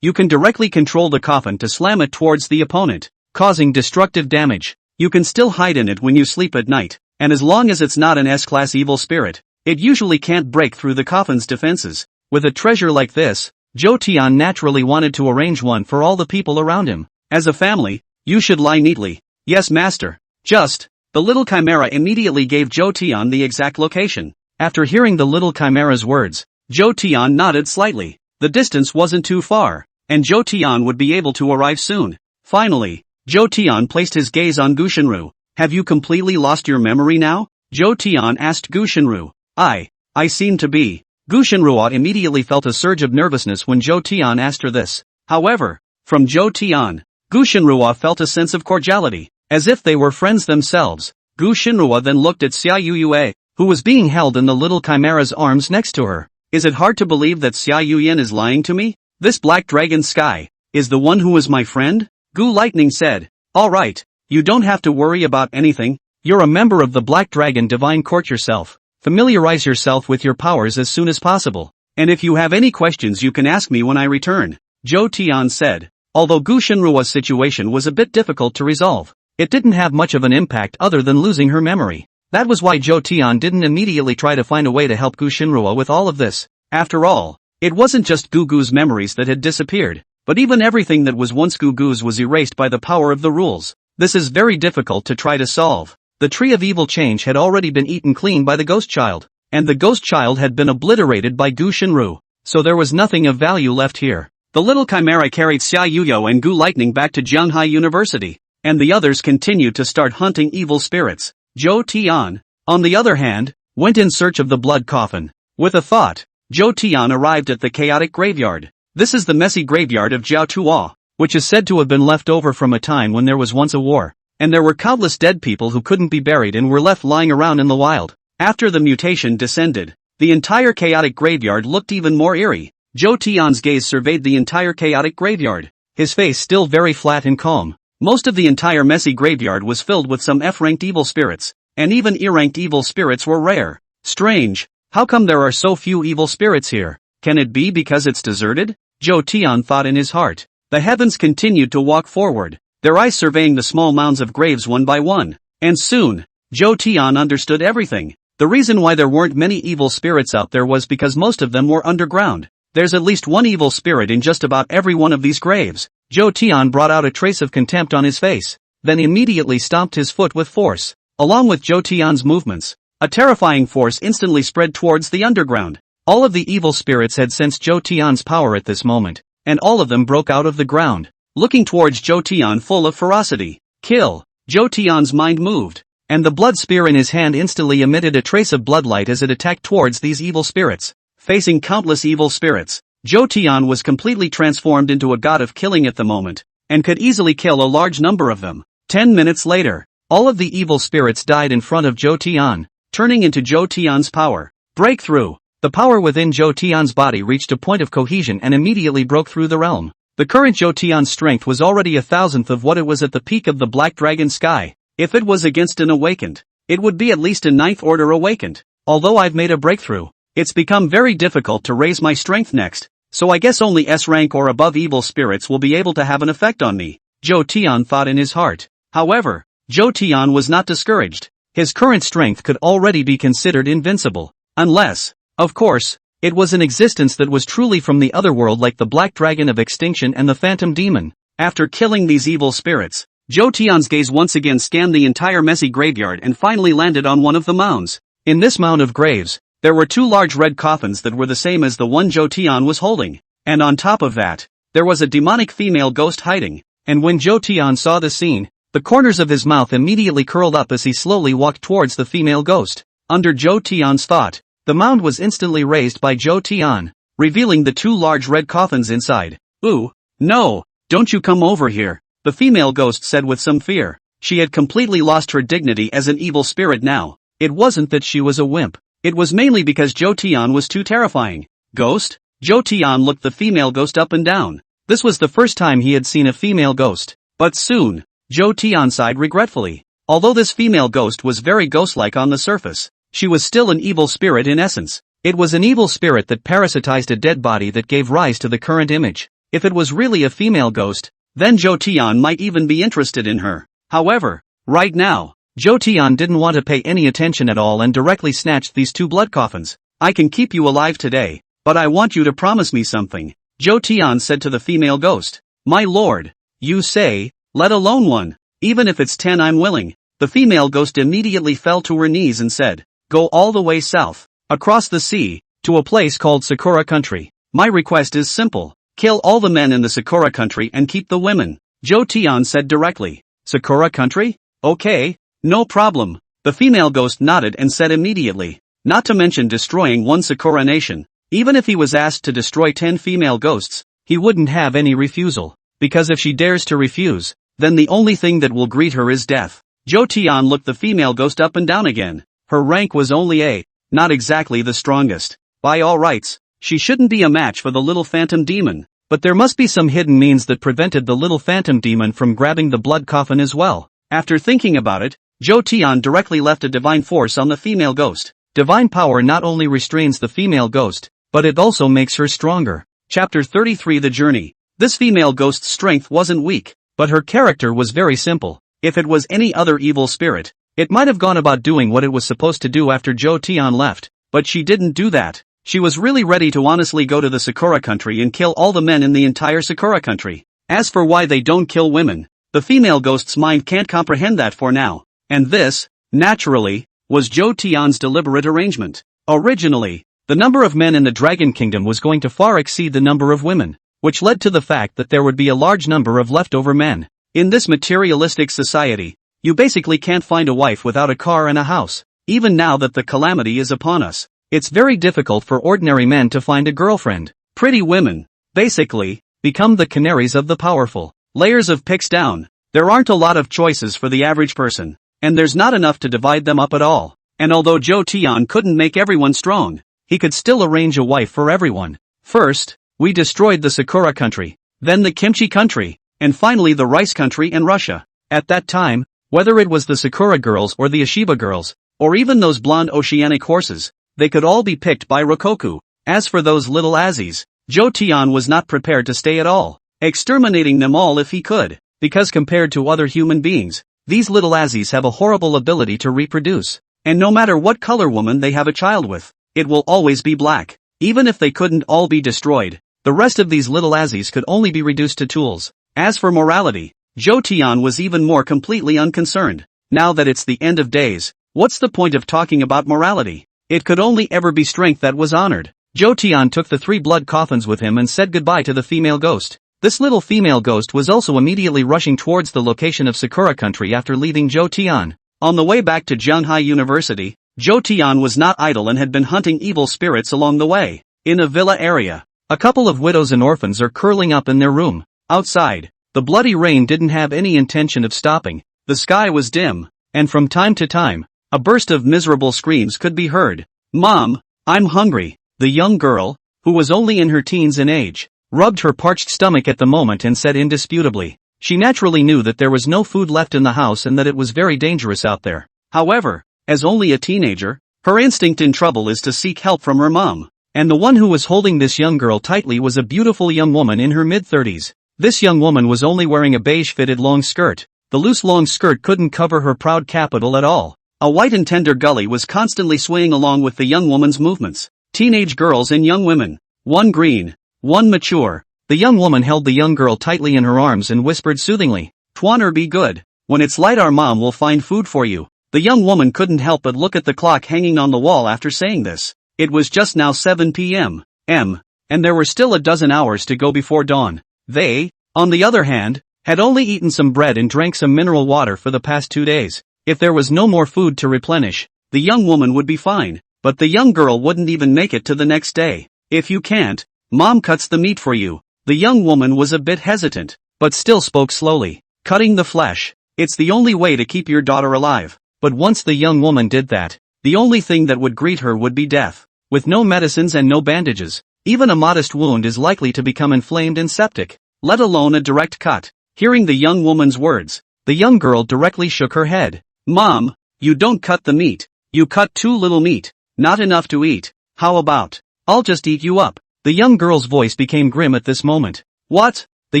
You can directly control the coffin to slam it towards the opponent, causing destructive damage. You can still hide in it when you sleep at night, and as long as it's not an S-class evil spirit, it usually can't break through the coffin's defenses. With a treasure like this, Zhou Tian naturally wanted to arrange one for all the people around him. As a family, you should lie neatly. Yes, master. The little chimera immediately gave Zhou Tian the exact location. After hearing the little chimera's words, Zhou Tian nodded slightly. The distance wasn't too far, and Zhou Tian would be able to arrive soon. Finally, Zhou Tian placed his gaze on Gu Shenru. Have you completely lost your memory now? Zhou Tian asked Gu Shenru. I seem to be. Gu Shenru immediately felt a surge of nervousness when Zhou Tian asked her this. However, from Zhou Tian, Gu Shenru felt a sense of cordiality, as if they were friends themselves. Gu Shenru then looked at Xia Yuya, who was being held in the little chimera's arms next to her. Is it hard to believe that Xia Yuyan is lying to me? This black dragon Sky is the one who is my friend? Gu Lightning said. Alright, you don't have to worry about anything. You're a member of the Black Dragon Divine Court yourself. Familiarize yourself with your powers as soon as possible. And if you have any questions you can ask me when I return, Zhou Tian said. Although Gu Shinruo's situation was a bit difficult to resolve, it didn't have much of an impact other than losing her memory. That was why Zhou Tian didn't immediately try to find a way to help Gu Shinruo with all of this. After all, it wasn't just Gugu's memories that had disappeared, but even everything that was once Gugu's was erased by the power of the rules. This is very difficult to try to solve. The tree of evil change had already been eaten clean by the ghost child, and the ghost child had been obliterated by Gu Shinru, so there was nothing of value left here. The little chimera carried Xia Yuyo and Gu Lightning back to Jianghai University, and the others continued to start hunting evil spirits. Zhou Tian, on the other hand, went in search of the blood coffin. With a thought, Zhou Tian arrived at the chaotic graveyard. This is the messy graveyard of Jiao Tuo, which is said to have been left over from a time when there was once a war, and there were countless dead people who couldn't be buried and were left lying around in the wild. After the mutation descended, the entire chaotic graveyard looked even more eerie. Zhou Tian's gaze surveyed the entire chaotic graveyard, his face still very flat and calm. Most of the entire messy graveyard was filled with some F-ranked evil spirits, and even E-ranked evil spirits were rare. Strange, how come there are so few evil spirits here? Can it be because it's deserted? Zhou Tian thought in his heart. The heavens continued to walk forward, their eyes surveying the small mounds of graves one by one. And soon, Zhou Tian understood everything. The reason why there weren't many evil spirits out there was because most of them were underground. There's at least one evil spirit in just about every one of these graves. Zhou Tian brought out a trace of contempt on his face, then immediately stomped his foot with force. Along with Zhou Tian's movements, a terrifying force instantly spread towards the underground. All of the evil spirits had sensed Zhou Tian's power at this moment, and all of them broke out of the ground, looking towards Zhou Tian full of ferocity. Kill! Zhou Tian's mind moved, and the blood spear in his hand instantly emitted a trace of bloodlight as it attacked towards these evil spirits. Facing countless evil spirits, Zhou Tian was completely transformed into a god of killing at the moment, and could easily kill a large number of them. 10 minutes later, all of the evil spirits died in front of Zhou Tian, turning into Zhou Tian's power. Breakthrough! The power within Zhou Tian's body reached a point of cohesion and immediately broke through the realm. The current Zhou Tian's strength was already 1,000th of what it was at the peak of the Black Dragon Sky. If it was against an awakened, it would be at least a 9th order awakened. Although I've made a breakthrough, it's become very difficult to raise my strength next, so I guess only S rank or above evil spirits will be able to have an effect on me, Zhou Tian thought in his heart. However, Zhou Tian was not discouraged. His current strength could already be considered invincible, unless, of course, it was an existence that was truly from the other world like the Black Dragon of Extinction and the Phantom Demon. After killing these evil spirits, Zhou Tian's gaze once again scanned the entire messy graveyard and finally landed on one of the mounds. In this mound of graves, there were two large red coffins that were the same as the one Zhou Tian was holding, and on top of that, there was a demonic female ghost hiding, and when Zhou Tian saw the scene, the corners of his mouth immediately curled up as he slowly walked towards the female ghost. Under Zhou Tian's thought, the mound was instantly raised by Zhou Tian, revealing the two large red coffins inside. Ooh, no, don't you come over here, the female ghost said with some fear. She had completely lost her dignity as an evil spirit now. It wasn't that she was a wimp. It was mainly because Zhou Tian was too terrifying. Ghost? Zhou Tian looked the female ghost up and down. This was the first time he had seen a female ghost. But soon, Zhou Tian sighed regretfully. Although this female ghost was very ghost-like on the surface, she was still an evil spirit in essence. It was an evil spirit that parasitized a dead body that gave rise to the current image. If it was really a female ghost, then Zhou Tian might even be interested in her. However, right now, Zhou Tian didn't want to pay any attention at all and directly snatched these two blood coffins. I can keep you alive today, but I want you to promise me something, Zhou Tian said to the female ghost. My lord, you say, let alone one, even if it's 10 I'm willing. The female ghost immediately fell to her knees and said, go all the way south, across the sea, to a place called Sakura Country. My request is simple, kill all the men in the Sakura Country and keep the women, Zhou Tian said directly. Sakura Country? Okay. No problem. The female ghost nodded and said immediately, not to mention destroying one Sakura nation. Even if he was asked to destroy 10 female ghosts, he wouldn't have any refusal, because if she dares to refuse, then the only thing that will greet her is death. Zhou Tian looked the female ghost up and down again. Her rank was only A, not exactly the strongest. By all rights, she shouldn't be a match for the little phantom demon, but there must be some hidden means that prevented the little phantom demon from grabbing the blood coffin as well. After thinking about it, Zhou Tian directly left a divine force on the female ghost. Divine power not only restrains the female ghost, but it also makes her stronger. Chapter 33 The Journey. This female ghost's strength wasn't weak, but her character was very simple. If it was any other evil spirit, it might have gone about doing what it was supposed to do after Joe Tian left, but she didn't do that. She was really ready to honestly go to the Sakura country and kill all the men in the entire Sakura country. As for why they don't kill women, the female ghost's mind can't comprehend that for now. And this, naturally, was Joe Tian's deliberate arrangement. Originally, the number of men in the Dragon Kingdom was going to far exceed the number of women, which led to the fact that there would be a large number of leftover men. In this materialistic society, you basically can't find a wife without a car and a house. Even now that the calamity is upon us, it's very difficult for ordinary men to find a girlfriend. Pretty women, basically, become the canaries of the powerful. Layers of pics down, there aren't a lot of choices for the average person, and there's not enough to divide them up at all. And although Joe Tian couldn't make everyone strong, he could still arrange a wife for everyone. First, we destroyed the Sakura country, then the Kimchi country, and finally the rice country and Russia. At that time, whether it was the Sakura girls or the Ashiba girls, or even those blonde oceanic horses, they could all be picked by Rokoku. As for those little Azis, Joe Tian was not prepared to stay at all, exterminating them all if he could, because compared to other human beings, these little Azis have a horrible ability to reproduce. And no matter what color woman they have a child with, it will always be black. Even if they couldn't all be destroyed, the rest of these little Azis could only be reduced to tools. As for morality, Joe Tian was even more completely unconcerned. Now that it's the end of days, what's the point of talking about morality? It could only ever be strength that was honored. Joe Tian took the 3 blood coffins with him and said goodbye to the female ghost. This little female ghost was also immediately rushing towards the location of Sakura country after leaving Joe Tian. On the way back to Zhanghai University, Joe Tian was not idle and had been hunting evil spirits along the way. In a villa area, a couple of widows and orphans are curling up in their room. Outside, the bloody rain didn't have any intention of stopping. The sky was dim, and from time to time, a burst of miserable screams could be heard. "Mom, I'm hungry." The young girl, who was only in her teens in age, rubbed her parched stomach at the moment and said indisputably. She naturally knew that there was no food left in the house and that it was very dangerous out there. However, as only a teenager, her instinct in trouble is to seek help from her mom. And the one who was holding this young girl tightly was a beautiful young woman in her mid-30s. This young woman was only wearing a beige-fitted long skirt. The loose long skirt couldn't cover her proud capital at all. A white and tender gully was constantly swaying along with the young woman's movements. Teenage girls and young women. One green, one mature. The young woman held the young girl tightly in her arms and whispered soothingly, "Twaner, be good. When it's light our mom will find food for you." The young woman couldn't help but look at the clock hanging on the wall after saying this. It was just now 7 p.m. And there were still a dozen hours to go before dawn. They, on the other hand, had only eaten some bread and drank some mineral water for the past 2 days. If there was no more food to replenish, the young woman would be fine, but the young girl wouldn't even make it to the next day. "If you can't, mom cuts the meat for you." The young woman was a bit hesitant, but still spoke slowly. "Cutting the flesh, it's the only way to keep your daughter alive." But once the young woman did that, the only thing that would greet her would be death. With no medicines and no bandages, even a modest wound is likely to become inflamed and septic, let alone a direct cut. Hearing the young woman's words, the young girl directly shook her head. "Mom, you don't cut the meat. You cut too little meat, not enough to eat. How about, I'll just eat you up?" The young girl's voice became grim at this moment. "What?" The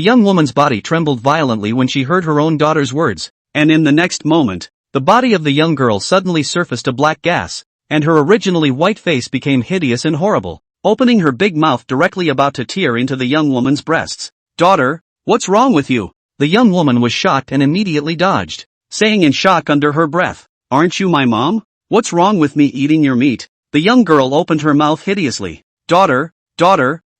young woman's body trembled violently when she heard her own daughter's words, and in the next moment, the body of the young girl suddenly surfaced a black gas, and her originally white face became hideous and horrible, opening her big mouth directly about to tear into the young woman's breasts. "Daughter, what's wrong with you?" The young woman was shocked and immediately dodged, saying in shock under her breath, "Aren't you my mom? What's wrong with me eating your meat?" The young girl opened her mouth hideously. Daughter,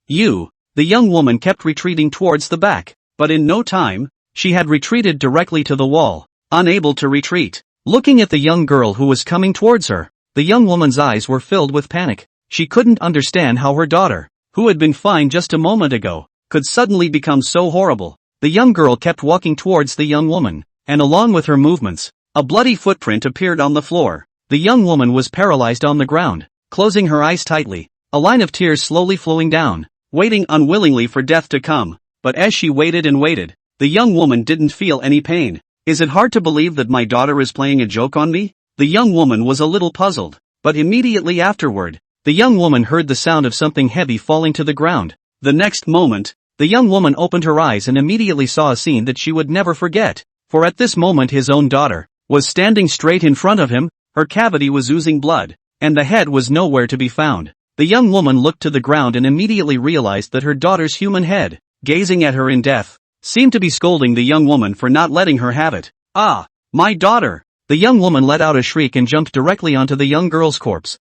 you." The young woman kept retreating towards the back, but in no time, she had retreated directly to the wall, unable to retreat. Looking at the young girl who was coming towards her, the young woman's eyes were filled with panic. She couldn't understand how her daughter, who had been fine just a moment ago, could suddenly become so horrible. The young girl kept walking towards the young woman, and along with her movements, a bloody footprint appeared on the floor. The young woman was paralyzed on the ground, closing her eyes tightly, a line of tears slowly flowing down, waiting unwillingly for death to come. But as she waited and waited, the young woman didn't feel any pain. "Is it hard to believe that my daughter is playing a joke on me?" The young woman was a little puzzled, but immediately afterward, the young woman heard the sound of something heavy falling to the ground. The next moment, the young woman opened her eyes and immediately saw a scene that she would never forget. For at this moment his own daughter was standing straight in front of him, her cavity was oozing blood, and the head was nowhere to be found. The young woman looked to the ground and immediately realized that her daughter's human head, gazing at her in death, seemed to be scolding the young woman for not letting her have it. "Ah, my daughter!" The young woman let out a shriek and jumped directly onto the young girl's corpse.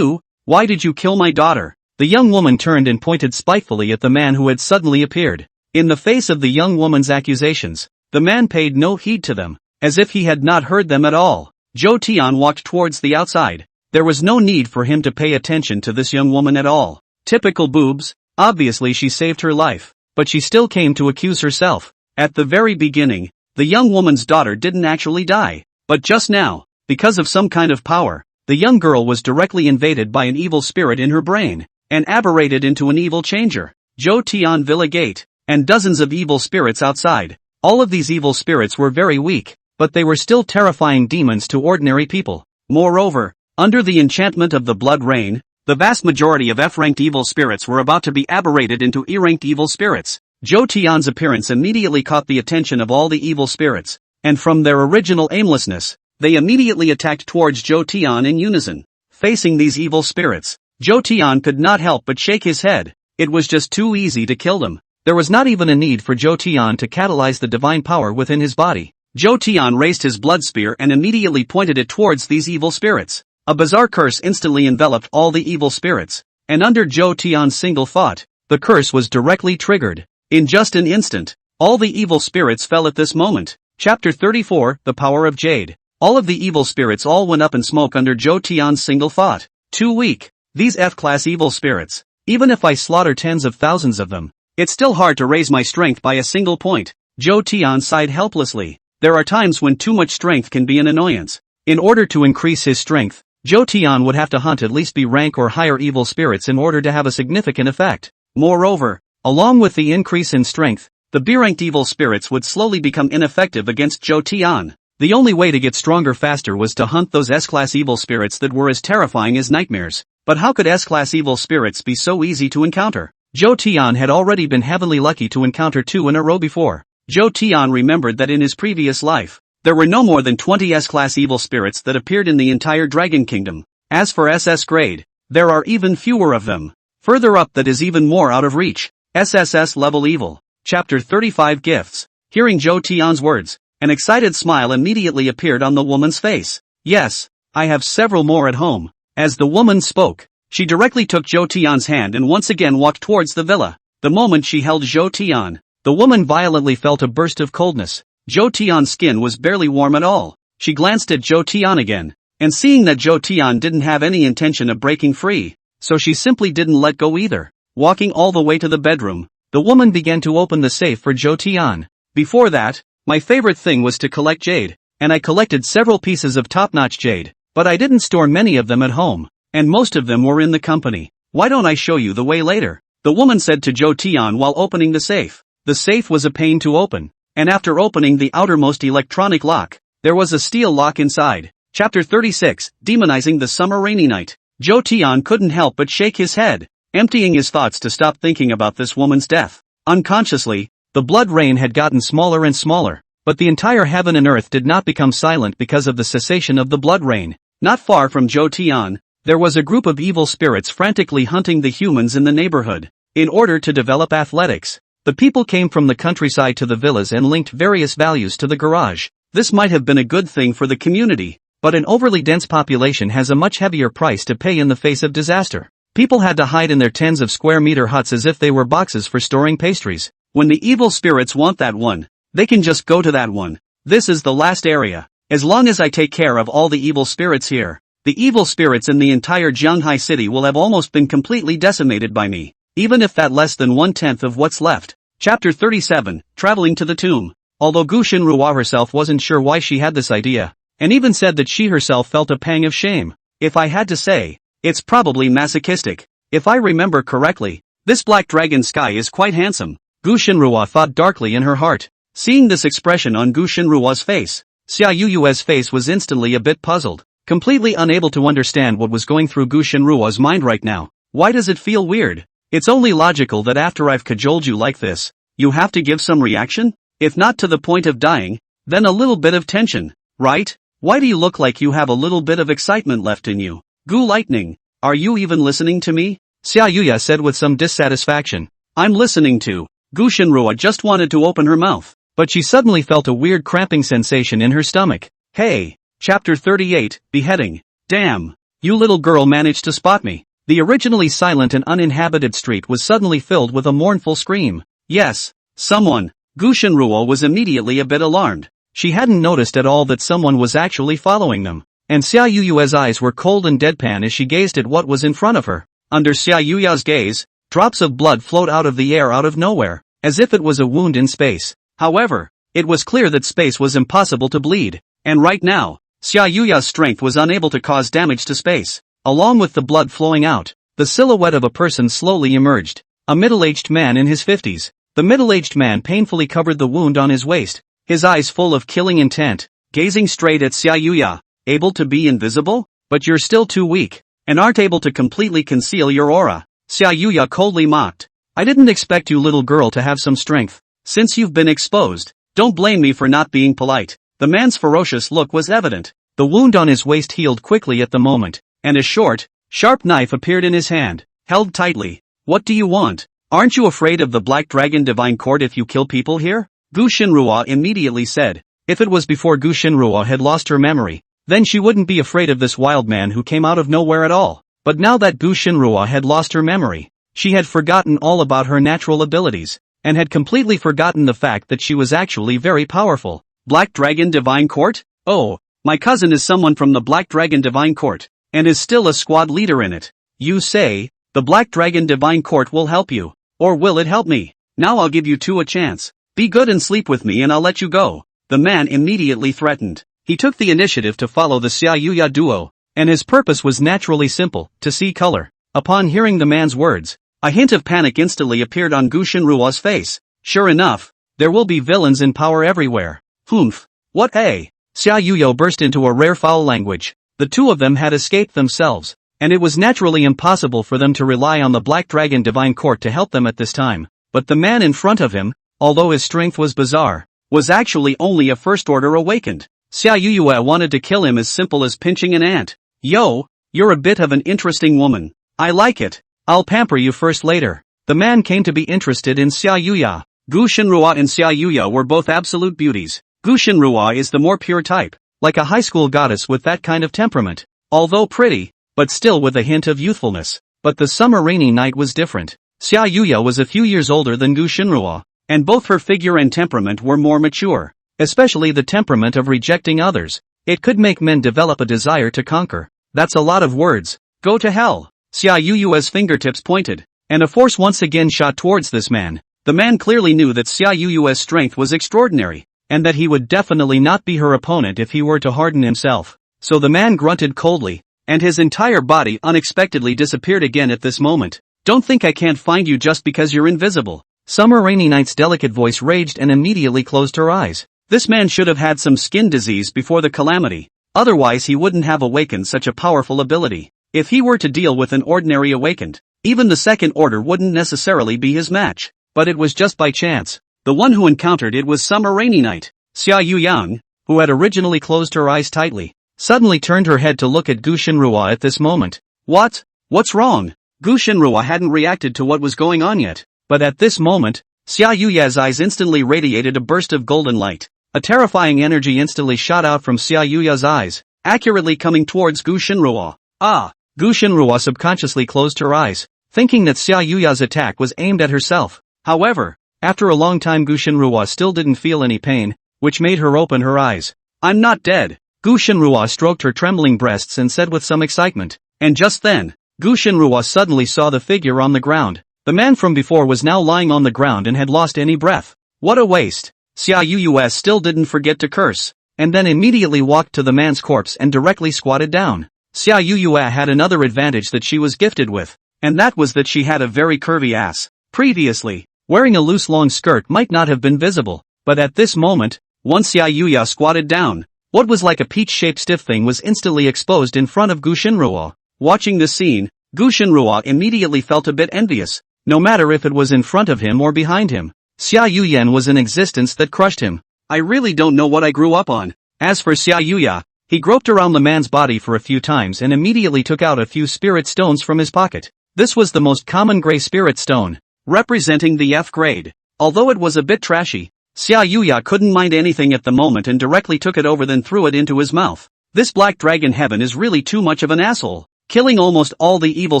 Why did you kill my daughter?" The young woman turned and pointed spitefully at the man who had suddenly appeared. In the face of the young woman's accusations, the man paid no heed to them, as if he had not heard them at all. Zhou Tian walked towards the outside. There was no need for him to pay attention to this young woman at all. Typical boobs, obviously she saved her life, but she still came to accuse herself. At the very beginning, the young woman's daughter didn't actually die, but just now, because of some kind of power, the young girl was directly invaded by an evil spirit in her brain, and aberrated into an evil changer. Zhou Tian Villa Gate, and dozens of evil spirits outside. All of these evil spirits were very weak, but they were still terrifying demons to ordinary people. Moreover, under the enchantment of the blood rain, the vast majority of F-ranked evil spirits were about to be aberrated into E-ranked evil spirits. Zhou Tian's appearance immediately caught the attention of all the evil spirits, and from their original aimlessness, they immediately attacked towards Zhou Tian in unison. Facing these evil spirits, Zhou Tian could not help but shake his head. It was just too easy to kill them. There was not even a need for Zhou Tian to catalyze the divine power within his body. Zhou Tian raised his blood spear and immediately pointed it towards these evil spirits. A bizarre curse instantly enveloped all the evil spirits, and under Zhou Tian's single thought, the curse was directly triggered. In just an instant, all the evil spirits fell at this moment. Chapter 34, The Power of Jade. All of the evil spirits all went up in smoke under Zhou Tian's single thought. Too weak. These F-class evil spirits. Even if I slaughter tens of thousands of them, it's still hard to raise my strength by a single point. Zhou Tian sighed helplessly. There are times when too much strength can be an annoyance. In order to increase his strength, Zhou Tian would have to hunt at least B rank or higher evil spirits in order to have a significant effect. Moreover, along with the increase in strength, the B-ranked evil spirits would slowly become ineffective against Zhou Tian. The only way to get stronger faster was to hunt those S-class evil spirits that were as terrifying as nightmares. But how could S-class evil spirits be so easy to encounter? Zhou Tian had already been heavily lucky to encounter 2 in a row before. Zhou Tian remembered that in his previous life, there were no more than 20 S-class evil spirits that appeared in the entire Dragon Kingdom. As for SS grade, there are even fewer of them. Further up that is even more out of reach. SSS level evil. Chapter 35 Gifts. Hearing Zhou Tian's words, an excited smile immediately appeared on the woman's face. Yes, I have several more at home. As the woman spoke, she directly took Zhou Tian's hand and once again walked towards the villa. The moment she held Zhou Tian, the woman violently felt a burst of coldness. Zhou Tian's skin was barely warm at all. She glanced at Zhou Tian again, and seeing that Zhou Tian didn't have any intention of breaking free, so she simply didn't let go either. Walking all the way to the bedroom, the woman began to open the safe for Zhou Tian. Before that, my favorite thing was to collect jade, and I collected several pieces of top-notch jade, but I didn't store many of them at home, and most of them were in the company. Why don't I show you the way later? The woman said to Zhou Tian while opening the safe. The safe was a pain to open, and after opening the outermost electronic lock, there was a steel lock inside. Chapter 36, Demonizing the Summer Rainy Night. Zhou Tian couldn't help but shake his head, emptying his thoughts to stop thinking about this woman's death. Unconsciously, the blood rain had gotten smaller and smaller, but the entire heaven and earth did not become silent because of the cessation of the blood rain. Not far from Zhou Tian, there was a group of evil spirits frantically hunting the humans in the neighborhood. In order to develop athletics, the people came from the countryside to the villas and linked various values to the garage. This might have been a good thing for the community, but an overly dense population has a much heavier price to pay in the face of disaster. People had to hide in their tens of square meter huts as if they were boxes for storing pastries. When the evil spirits want that one, they can just go to that one. This is the last area. As long as I take care of all the evil spirits here, the evil spirits in the entire Jianghai city will have almost been completely decimated by me, even if that less than 1/10 of what's left. Chapter 37, Traveling to the Tomb. Although Gu Shenrua herself wasn't sure why she had this idea, and even said that she herself felt a pang of shame. If I had to say, it's probably masochistic. If I remember correctly, this black dragon sky is quite handsome. Gu Shenrua thought darkly in her heart. Seeing this expression on Gu Shenrua's face, Xia Yuyue's face was instantly a bit puzzled. completely unable to understand what was going through Gu Shinruo's mind right now. Why does it feel weird? It's only logical that after I've cajoled you like this, you have to give some reaction? If not to the point of dying, then a little bit of tension, right? Why do you look like you have a little bit of excitement left in you? Gu Lightning, are you even listening to me? Xia Yuya said with some dissatisfaction. I'm listening to. Gu Shinruo just wanted to open her mouth, but she suddenly felt a weird cramping sensation in her stomach. Hey! Chapter 38, Beheading. Damn! You little girl managed to spot me. The originally silent and uninhabited street was suddenly filled with a mournful scream. Yes, someone. Gu Shinruo was immediately a bit alarmed. She hadn't noticed at all that someone was actually following them, and Xia Yuyue's eyes were cold and deadpan as she gazed at what was in front of her. Under Xia Yuya's gaze, drops of blood flowed out of the air out of nowhere, as if it was a wound in space. However, it was clear that space was impossible to bleed, and right now, Xia Yuya's strength was unable to cause damage to space. Along with the blood flowing out, the silhouette of a person slowly emerged. A middle-aged man in his 50s. The middle-aged man painfully covered the wound on his waist, his eyes full of killing intent, gazing straight at Xia Yuya. Able to be invisible? But you're still too weak, and aren't able to completely conceal your aura. Xia Yuya coldly mocked. I didn't expect you little girl to have some strength. Since you've been exposed, don't blame me for not being polite. The man's ferocious look was evident. The wound on his waist healed quickly at the moment, and a short, sharp knife appeared in his hand, held tightly. What do you want? Aren't you afraid of the Black Dragon Divine Court if you kill people here? Gu Shinruo immediately said. If it was before Gu Shinruo had lost her memory, then she wouldn't be afraid of this wild man who came out of nowhere at all. But now that Gu Shinruo had lost her memory, she had forgotten all about her natural abilities, and had completely forgotten the fact that she was actually very powerful. Black Dragon Divine Court? Oh, my cousin is someone from the Black Dragon Divine Court, and is still a squad leader in it. You say, the Black Dragon Divine Court will help you, or will it help me? Now I'll give you two a chance. Be good and sleep with me and I'll let you go. The man immediately threatened. He took the initiative to follow the Xia Yuya duo, and his purpose was naturally simple, to see color. Upon hearing the man's words, a hint of panic instantly appeared on Gu Shinruo's face. Sure enough, there will be villains in power everywhere. Humph. What hey? Xia Yuya burst into a rare foul language. The two of them had escaped themselves, and it was naturally impossible for them to rely on the Black Dragon Divine Court to help them at this time. But the man in front of him, although his strength was bizarre, was actually only a first order awakened. Xia Yuyue wanted to kill him as simple as pinching an ant. Yo, you're a bit of an interesting woman. I like it. I'll pamper you first later. The man came to be interested in Xia Yuya. Gu Shinruo and Xia Yuya were both absolute beauties. Gu Shinruo is the more pure type, like a high school goddess with that kind of temperament. Although pretty, but still with a hint of youthfulness. But the summer rainy night was different. Xia Yuya was a few years older than Gu Shinruo, and both her figure and temperament were more mature. Especially the temperament of rejecting others. It could make men develop a desire to conquer. That's a lot of words. Go to hell. Xia Yuyue's fingertips pointed, and a force once again shot towards this man. The man clearly knew that Xia Yuyue's strength was extraordinary, and that he would definitely not be her opponent if he were to harden himself. So the man grunted coldly, and his entire body unexpectedly disappeared again at this moment. Don't think I can't find you just because you're invisible. Summer Rainy Night's delicate voice raged and immediately closed her eyes. This man should have had some skin disease before the calamity. Otherwise he wouldn't have awakened such a powerful ability. If he were to deal with an ordinary awakened, even the second order wouldn't necessarily be his match. But it was just by chance. The one who encountered it was Summer Rainy Night. Xia Yuyang, who had originally closed her eyes tightly, suddenly turned her head to look at Gu Shinruo at this moment. What? What's wrong? Gu Shinruo hadn't reacted to what was going on yet. But at this moment, Xia Yuya's eyes instantly radiated a burst of golden light. A terrifying energy instantly shot out from Xia Yuya's eyes, accurately coming towards Gu Shinruo. Ah! Gu Shinruo subconsciously closed her eyes, thinking that Xia Yuya's attack was aimed at herself. However, after a long time Gu Shinruo still didn't feel any pain, which made her open her eyes. I'm not dead. Gu Shinruo stroked her trembling breasts and said with some excitement. And just then, Gu Shinruo suddenly saw the figure on the ground. The man from before was now lying on the ground and had lost any breath. What a waste. Xia Yuyue still didn't forget to curse, and then immediately walked to the man's corpse and directly squatted down. Xia Yuyue had another advantage that she was gifted with, and that was that she had a very curvy ass. Previously, wearing a loose long skirt might not have been visible, but at this moment, once Xia Yuya squatted down, What was like a peach-shaped stiff thing was instantly exposed in front of Gu Shinruo. Watching this scene, Gu Shinruo immediately felt a bit envious, no matter if it was in front of him or behind him. Xia Yuyan was an existence that crushed him. I really don't know what I grew up on. As for Xia Yuya, he groped around the man's body for a few times and immediately took out a few spirit stones from his pocket. This was the most common gray spirit stone, representing the F grade. Although it was a bit trashy, Xia Yuya couldn't mind anything at the moment and directly took it over then threw it into his mouth. This black dragon heaven is really too much of an asshole, killing almost all the evil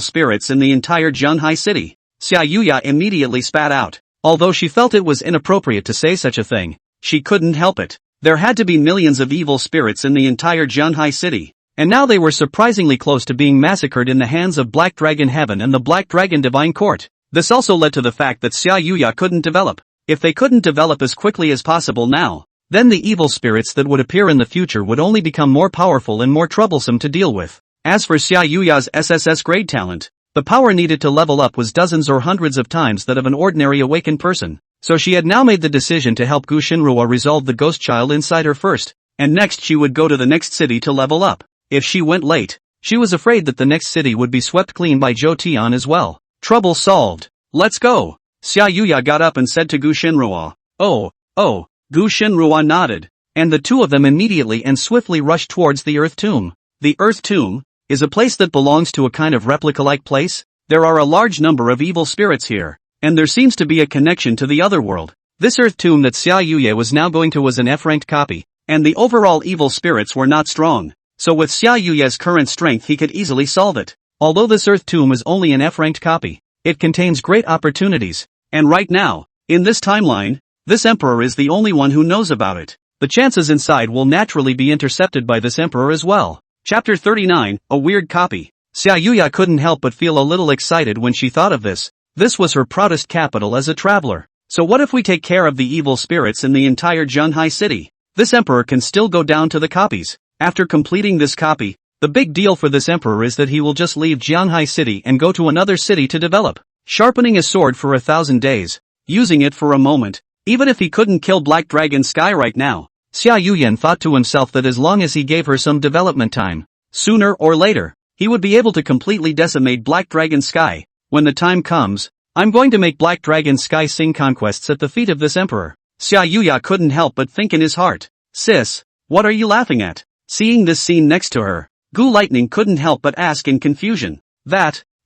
spirits in the entire Junhai city. Xia Yuya immediately spat out. Although she felt it was inappropriate to say such a thing, she couldn't help it. There had to be millions of evil spirits in the entire Junhai city, and now they were surprisingly close to being massacred in the hands of Black Dragon Heaven and the Black Dragon Divine Court. This also led to the fact that Xia Yuya couldn't develop. If they couldn't develop as quickly as possible now, then the evil spirits that would appear in the future would only become more powerful and more troublesome to deal with. As for Xia Yuya's SSS grade talent, the power needed to level up was dozens or hundreds of times that of an ordinary awakened person. So she had now made the decision to help Gu Shinruo resolve the ghost child inside her first, and next she would go to the next city to level up. If she went late, she was afraid that the next city would be swept clean by Zhou Tian as well. Trouble solved. Let's go. Xia Yuya got up and said to Gu Shinruo. Oh. Gu Shinruo nodded, and the two of them immediately and swiftly rushed towards the Earth Tomb. The Earth Tomb is a place that belongs to a kind of replica-like place. There are a large number of evil spirits here, and there seems to be a connection to the other world. This Earth Tomb that Xia Yuya was now going to was an F-ranked copy, and the overall evil spirits were not strong. So with Xia Yuya's current strength he could easily solve it. Although this Earth Tomb is only an F-ranked copy, it contains great opportunities, and right now, in this timeline, this emperor is the only one who knows about it. The chances inside will naturally be intercepted by this emperor as well. Chapter 39, A Weird Copy. Xia Yuya couldn't help but feel a little excited when she thought of this. This was her proudest capital as a traveler. So what if we take care of the evil spirits in the entire Junhai city? This emperor can still go down to the copies. After completing this copy, the big deal for this emperor is that he will just leave Jianghai city and go to another city to develop. Sharpening his sword for 1,000 days, using it for a moment, even if he couldn't kill Black Dragon Sky right now, Xia Yuyan thought to himself that as long as he gave her some development time, sooner or later, he would be able to completely decimate Black Dragon Sky. When the time comes, I'm going to make Black Dragon Sky sing conquests at the feet of this emperor. Xia Yuya couldn't help but think in his heart. Sis, what are you laughing at? Seeing this scene next to her, Gu Lightning couldn't help but ask in confusion.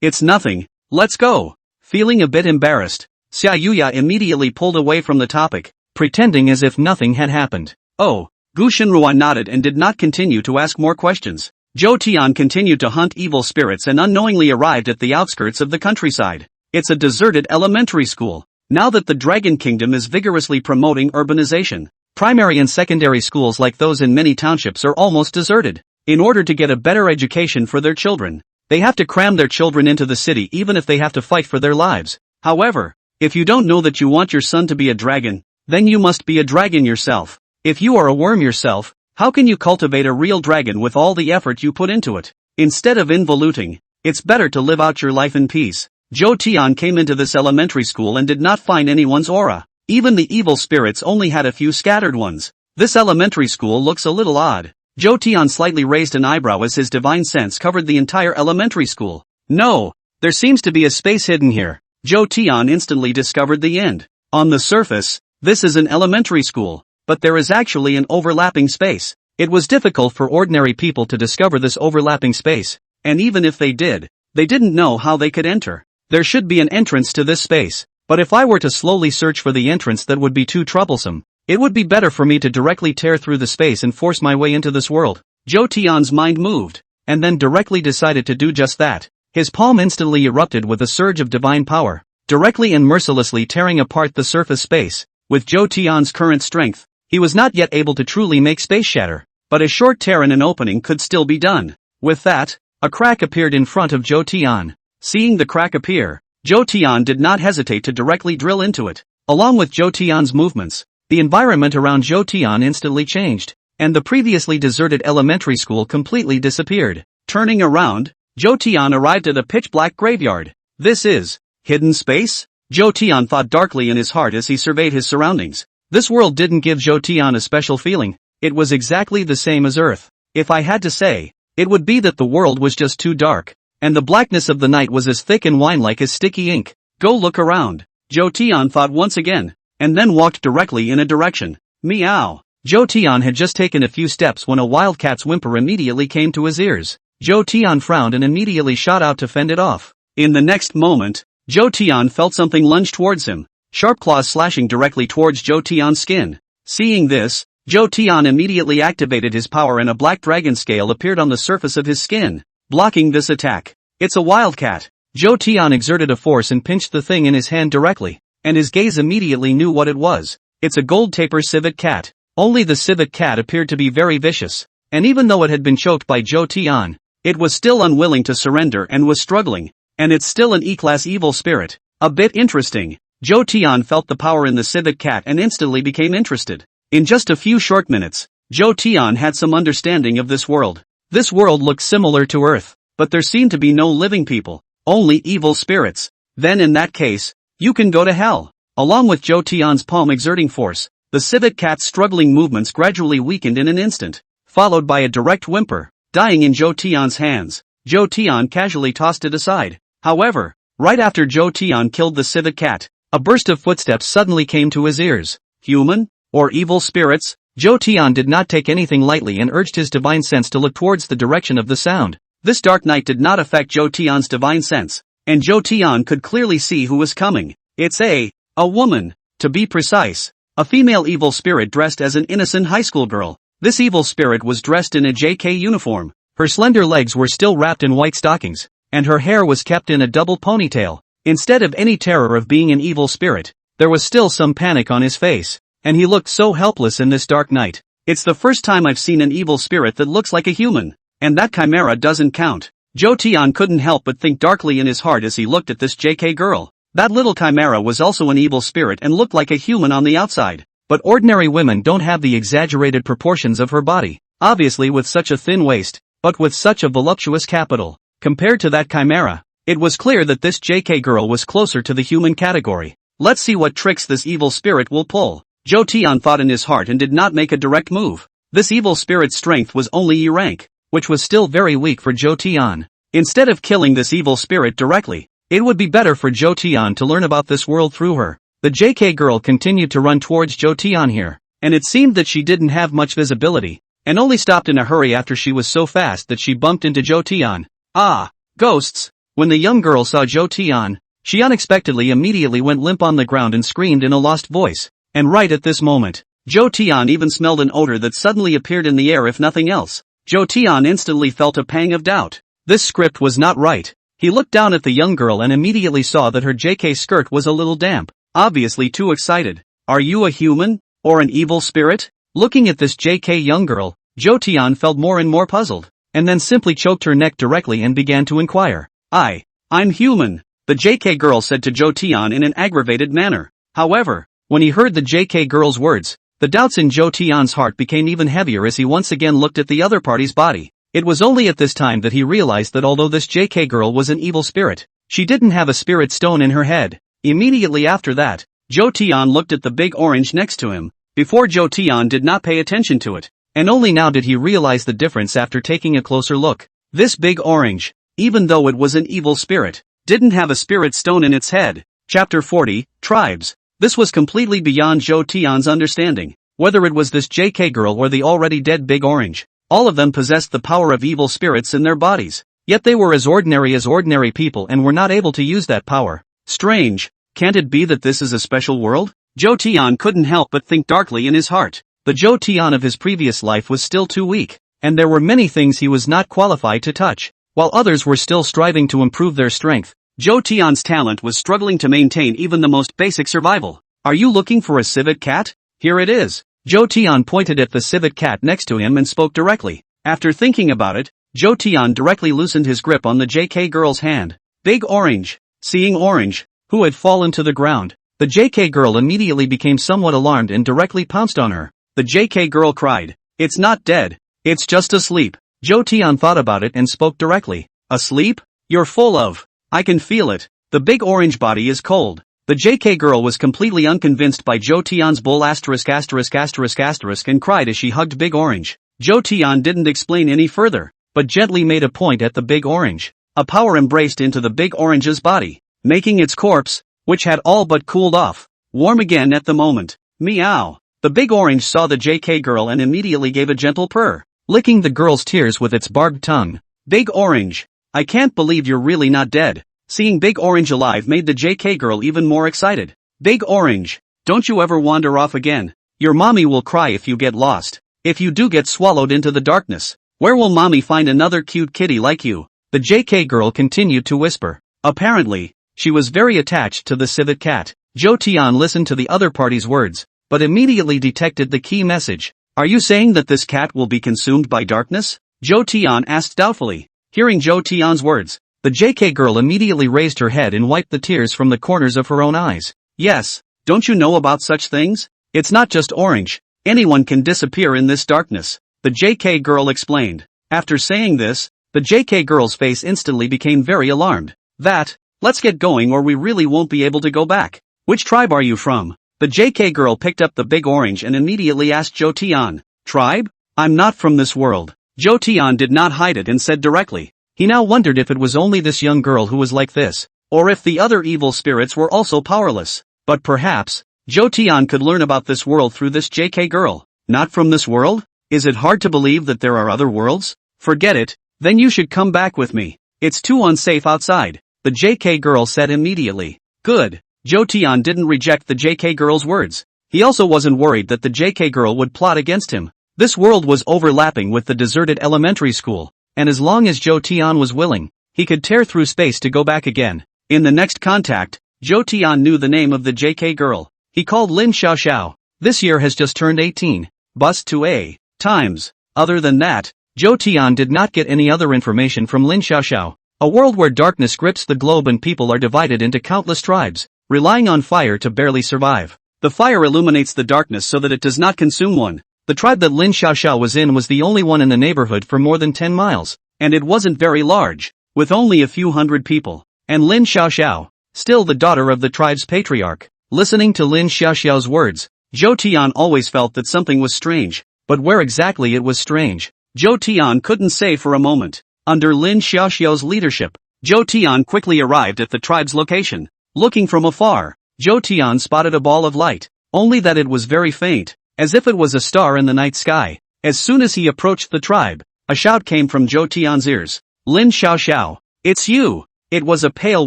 It's nothing, let's go. Feeling a bit embarrassed, Xia Yuya immediately pulled away from the topic, pretending as if nothing had happened. Oh, Gu Shinruo nodded and did not continue to ask more questions. Zhou Tian continued to hunt evil spirits and unknowingly arrived at the outskirts of the countryside. It's a deserted elementary school. Now that the Dragon Kingdom is vigorously promoting urbanization, primary and secondary schools like those in many townships are almost deserted. In order to get a better education for their children, they have to cram their children into the city even if they have to fight for their lives. However, if you don't know that you want your son to be a dragon, then you must be a dragon yourself. If you are a worm yourself, how can you cultivate a real dragon with all the effort you put into it? Instead of involuting, it's better to live out your life in peace. Zhou Tian came into this elementary school and did not find anyone's aura. Even the evil spirits only had a few scattered ones. This elementary school looks a little odd. Zhou Tian slightly raised an eyebrow as his divine sense covered the entire elementary school. No, there seems to be a space hidden here. Zhou Tian instantly discovered the end. On the surface, this is an elementary school, but there is actually an overlapping space. It was difficult for ordinary people to discover this overlapping space, and even if they did, they didn't know how they could enter. There should be an entrance to this space, but if I were to slowly search for the entrance that would be too troublesome. It would be better for me to directly tear through the space and force my way into this world. Zhou Tian's mind moved, and then directly decided to do just that. His palm instantly erupted with a surge of divine power, directly and mercilessly tearing apart the surface space. With Zhou Tian's current strength, he was not yet able to truly make space shatter, but a short tear in an opening could still be done. With that, a crack appeared in front of Zhou Tian. Seeing the crack appear, Zhou Tian did not hesitate to directly drill into it. Along with Zhou Tian's movements, the environment around Zhou Tian instantly changed, and the previously deserted elementary school completely disappeared. Turning around, Zhou Tian arrived at a pitch-black graveyard. This is hidden space? Zhou Tian thought darkly in his heart as he surveyed his surroundings. This world didn't give Zhou Tian a special feeling. It was exactly the same as Earth. If I had to say, it would be that the world was just too dark, and the blackness of the night was as thick and wine-like as sticky ink. Go look around, Zhou Tian thought once again, and then walked directly in a direction. Meow. Zhou Tian had just taken a few steps when a wildcat's whimper immediately came to his ears. Zhou Tian frowned and immediately shot out to fend it off. In the next moment, Zhou Tian felt something lunge towards him, sharp claws slashing directly towards Zhou Tian's skin. Seeing this, Zhou Tian immediately activated his power and a black dragon scale appeared on the surface of his skin, blocking this attack. It's a wildcat. Zhou Tian exerted a force and pinched the thing in his hand directly, and his gaze immediately knew what it was. It's a gold tapir civet cat. Only the civet cat appeared to be very vicious, and even though it had been choked by Zhou Tian, it was still unwilling to surrender and was struggling, and it's still an E-class evil spirit. A bit interesting. Zhou Tian felt the power in the civet cat and instantly became interested. In just a few short minutes, Zhou Tian had some understanding of this world. This world looked similar to Earth, but there seemed to be no living people, only evil spirits. Then in that case, you can go to hell. Along with Zhou Tian's palm exerting force, the civet cat's struggling movements gradually weakened in an instant, followed by a direct whimper, dying in Zhou Tian's hands. Zhou Tian casually tossed it aside. However, right after Zhou Tian killed the civet cat, a burst of footsteps suddenly came to his ears. Human? Or evil spirits? Zhou Tian did not take anything lightly and urged his divine sense to look towards the direction of the sound. This dark night did not affect Zhou Tian's divine sense, and Zhou Tian could clearly see who was coming. It's a woman. To be precise, a female evil spirit dressed as an innocent high school girl. This evil spirit was dressed in a JK uniform. Her slender legs were still wrapped in white stockings, and her hair was kept in a double ponytail. Instead of any terror of being an evil spirit, there was still some panic on his face, and he looked so helpless in this dark night. It's the first time I've seen an evil spirit that looks like a human, and that chimera doesn't count. Zhou Tian couldn't help but think darkly in his heart as he looked at this JK girl. That little chimera was also an evil spirit and looked like a human on the outside. But ordinary women don't have the exaggerated proportions of her body, obviously with such a thin waist, but with such a voluptuous capital. Compared to that chimera, it was clear that this JK girl was closer to the human category. Let's see what tricks this evil spirit will pull. Zhou Tian thought in his heart and did not make a direct move. This evil spirit's strength was only E rank, which was still very weak for Zhou Tian. Instead of killing this evil spirit directly, it would be better for Zhou Tian to learn about this world through her. The JK girl continued to run towards Zhou Tian here, and it seemed that she didn't have much visibility, and only stopped in a hurry after she was so fast that she bumped into Zhou Tian. Ah, ghosts! When the young girl saw Zhou Tian, she unexpectedly immediately went limp on the ground and screamed in a lost voice. And right at this moment, Zhou Tian even smelled an odor that suddenly appeared in the air if nothing else. Zhou Tian instantly felt a pang of doubt. This script was not right. He looked down at the young girl and immediately saw that her JK skirt was a little damp. Obviously too excited. Are you a human? Or an evil spirit? Looking at this JK young girl, Zhou Tian felt more and more puzzled, and then simply choked her neck directly and began to inquire. I'm human, the JK girl said to Zhou Tian in an aggravated manner. However, when he heard the JK girl's words, the doubts in Zhou Tian's heart became even heavier as he once again looked at the other party's body. It was only at this time that he realized that although this JK girl was an evil spirit, she didn't have a spirit stone in her head. Immediately after that, Zhou Tian looked at the big orange next to him. Before Zhou Tian did not pay attention to it, and only now did he realize the difference after taking a closer look. This big orange, even though it was an evil spirit, didn't have a spirit stone in its head. Chapter 40, Tribes. This was completely beyond Zhou Tian's understanding. Whether it was this JK girl or the already dead big orange, all of them possessed the power of evil spirits in their bodies. Yet they were as ordinary people and were not able to use that power. Strange. Can't it be that this is a special world? Zhou Tian couldn't help but think darkly in his heart. The Zhou Tian of his previous life was still too weak, and there were many things he was not qualified to touch, while others were still striving to improve their strength. Zhou Tian's talent was struggling to maintain even the most basic survival. Are you looking for a civet cat? Here it is. Zhou Tian pointed at the civet cat next to him and spoke directly. After thinking about it, Zhou Tian directly loosened his grip on the JK girl's hand. Big Orange. Seeing Orange, who had fallen to the ground, the JK girl immediately became somewhat alarmed and directly pounced on her. The JK girl cried, "It's not dead. It's just asleep." Zhou Tian thought about it and spoke directly. Asleep? You're full of. I can feel it. The big orange body is cold. The JK girl was completely unconvinced by Zhou Tian's bull ***** and cried as she hugged Big Orange. Zhou Tian didn't explain any further, but gently made a point at the Big Orange. A power embraced into the Big Orange's body, making its corpse, which had all but cooled off, warm again at the moment. Meow. The Big Orange saw the JK girl and immediately gave a gentle purr, licking the girl's tears with its barbed tongue. Big Orange, I can't believe you're really not dead. Seeing Big Orange alive made the JK girl even more excited. Big Orange, don't you ever wander off again. Your mommy will cry if you get lost. If you do get swallowed into the darkness, where will mommy find another cute kitty like you? The JK girl continued to whisper. Apparently, she was very attached to the civet cat. Zhou Tian listened to the other party's words, but immediately detected the key message. Are you saying that this cat will be consumed by darkness? Zhou Tian asked doubtfully. Hearing Zhou Tian's words, the JK girl immediately raised her head and wiped the tears from the corners of her own eyes. Yes, don't you know about such things? It's not just Orange. Anyone can disappear in this darkness, the JK girl explained. After saying this, the JK girl's face instantly became very alarmed. Let's get going or we really won't be able to go back. Which tribe are you from? The JK girl picked up the Big Orange and immediately asked Zhou Tian. Tribe? I'm not from this world. Zhou Tian did not hide it and said directly. He now wondered if it was only this young girl who was like this, or if the other evil spirits were also powerless. But perhaps, Zhou Tian could learn about this world through this JK girl. Not from this world? Is it hard to believe that there are other worlds? Forget it, then you should come back with me. It's too unsafe outside, the JK girl said immediately. Good. Zhou Tian didn't reject the JK girl's words. He also wasn't worried that the JK girl would plot against him. This world was overlapping with the deserted elementary school, and as long as Zhou Tian was willing, he could tear through space to go back again. In the next contact, Zhou Tian knew the name of the JK girl. He called Lin Xiaoxiao. This year has just turned 18. Bus to A. Times. Other than that, Zhou Tian did not get any other information from Lin Xiaoxiao. A world where darkness grips the globe and people are divided into countless tribes, relying on fire to barely survive. The fire illuminates the darkness so that it does not consume one. The tribe that Lin Xiaoxiao was in was the only one in the neighborhood for more than 10 miles, and it wasn't very large, with only a few hundred people. And Lin Xiaoxiao, still the daughter of the tribe's patriarch. Listening to Lin Xiaoxiao's words, Zhou Tian always felt that something was strange, but where exactly it was strange, Zhou Tian couldn't say for a moment. Under Lin Xiaoxiao's leadership, Zhou Tian quickly arrived at the tribe's location. Looking from afar, Zhou Tian spotted a ball of light, only that it was very faint, as if it was a star in the night sky. As soon as he approached the tribe, a shout came from Zhou Tian's ears. Lin Xiaoxiao, it's you! It was a pale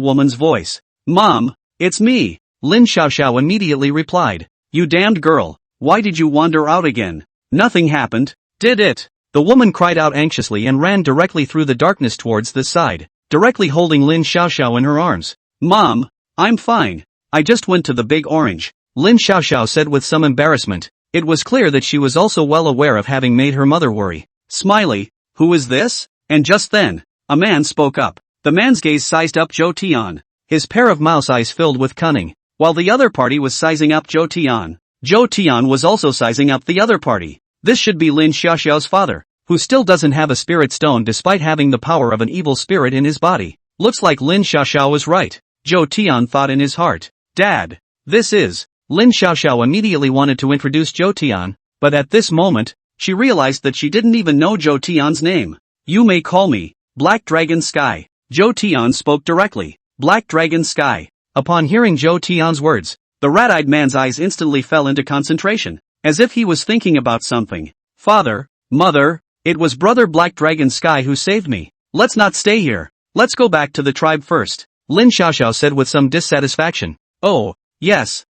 woman's voice. Mom, it's me! Lin Xiaoxiao immediately replied. You damned girl, why did you wander out again? Nothing happened, did it? The woman cried out anxiously and ran directly through the darkness towards this side, directly holding Lin Xiaoxiao in her arms. Mom, I'm fine. I just went to the Big Orange, Lin Xiaoxiao said with some embarrassment. It was clear that she was also well aware of having made her mother worry. Smiley, who is this? And just then, a man spoke up. The man's gaze sized up Zhou Tian. His pair of mouse eyes filled with cunning. While the other party was sizing up Zhou Tian was also sizing up the other party. This should be Lin Xiaoxiao's father, who still doesn't have a spirit stone despite having the power of an evil spirit in his body. Looks like Lin Xiaoxiao was right, Zhou Tian thought in his heart. Dad, this is... Lin Xiaoxiao immediately wanted to introduce Zhou Tian, but at this moment, she realized that she didn't even know Zhou Tian's name. You may call me Black Dragon Sky. Zhou Tian spoke directly. Black Dragon Sky. Upon hearing Zhou Tian's words, the rat-eyed man's eyes instantly fell into concentration, as if he was thinking about something. Father, mother, it was brother Black Dragon Sky who saved me. Let's not stay here. Let's go back to the tribe first, Lin Xiaoxiao said with some dissatisfaction. Oh, yes,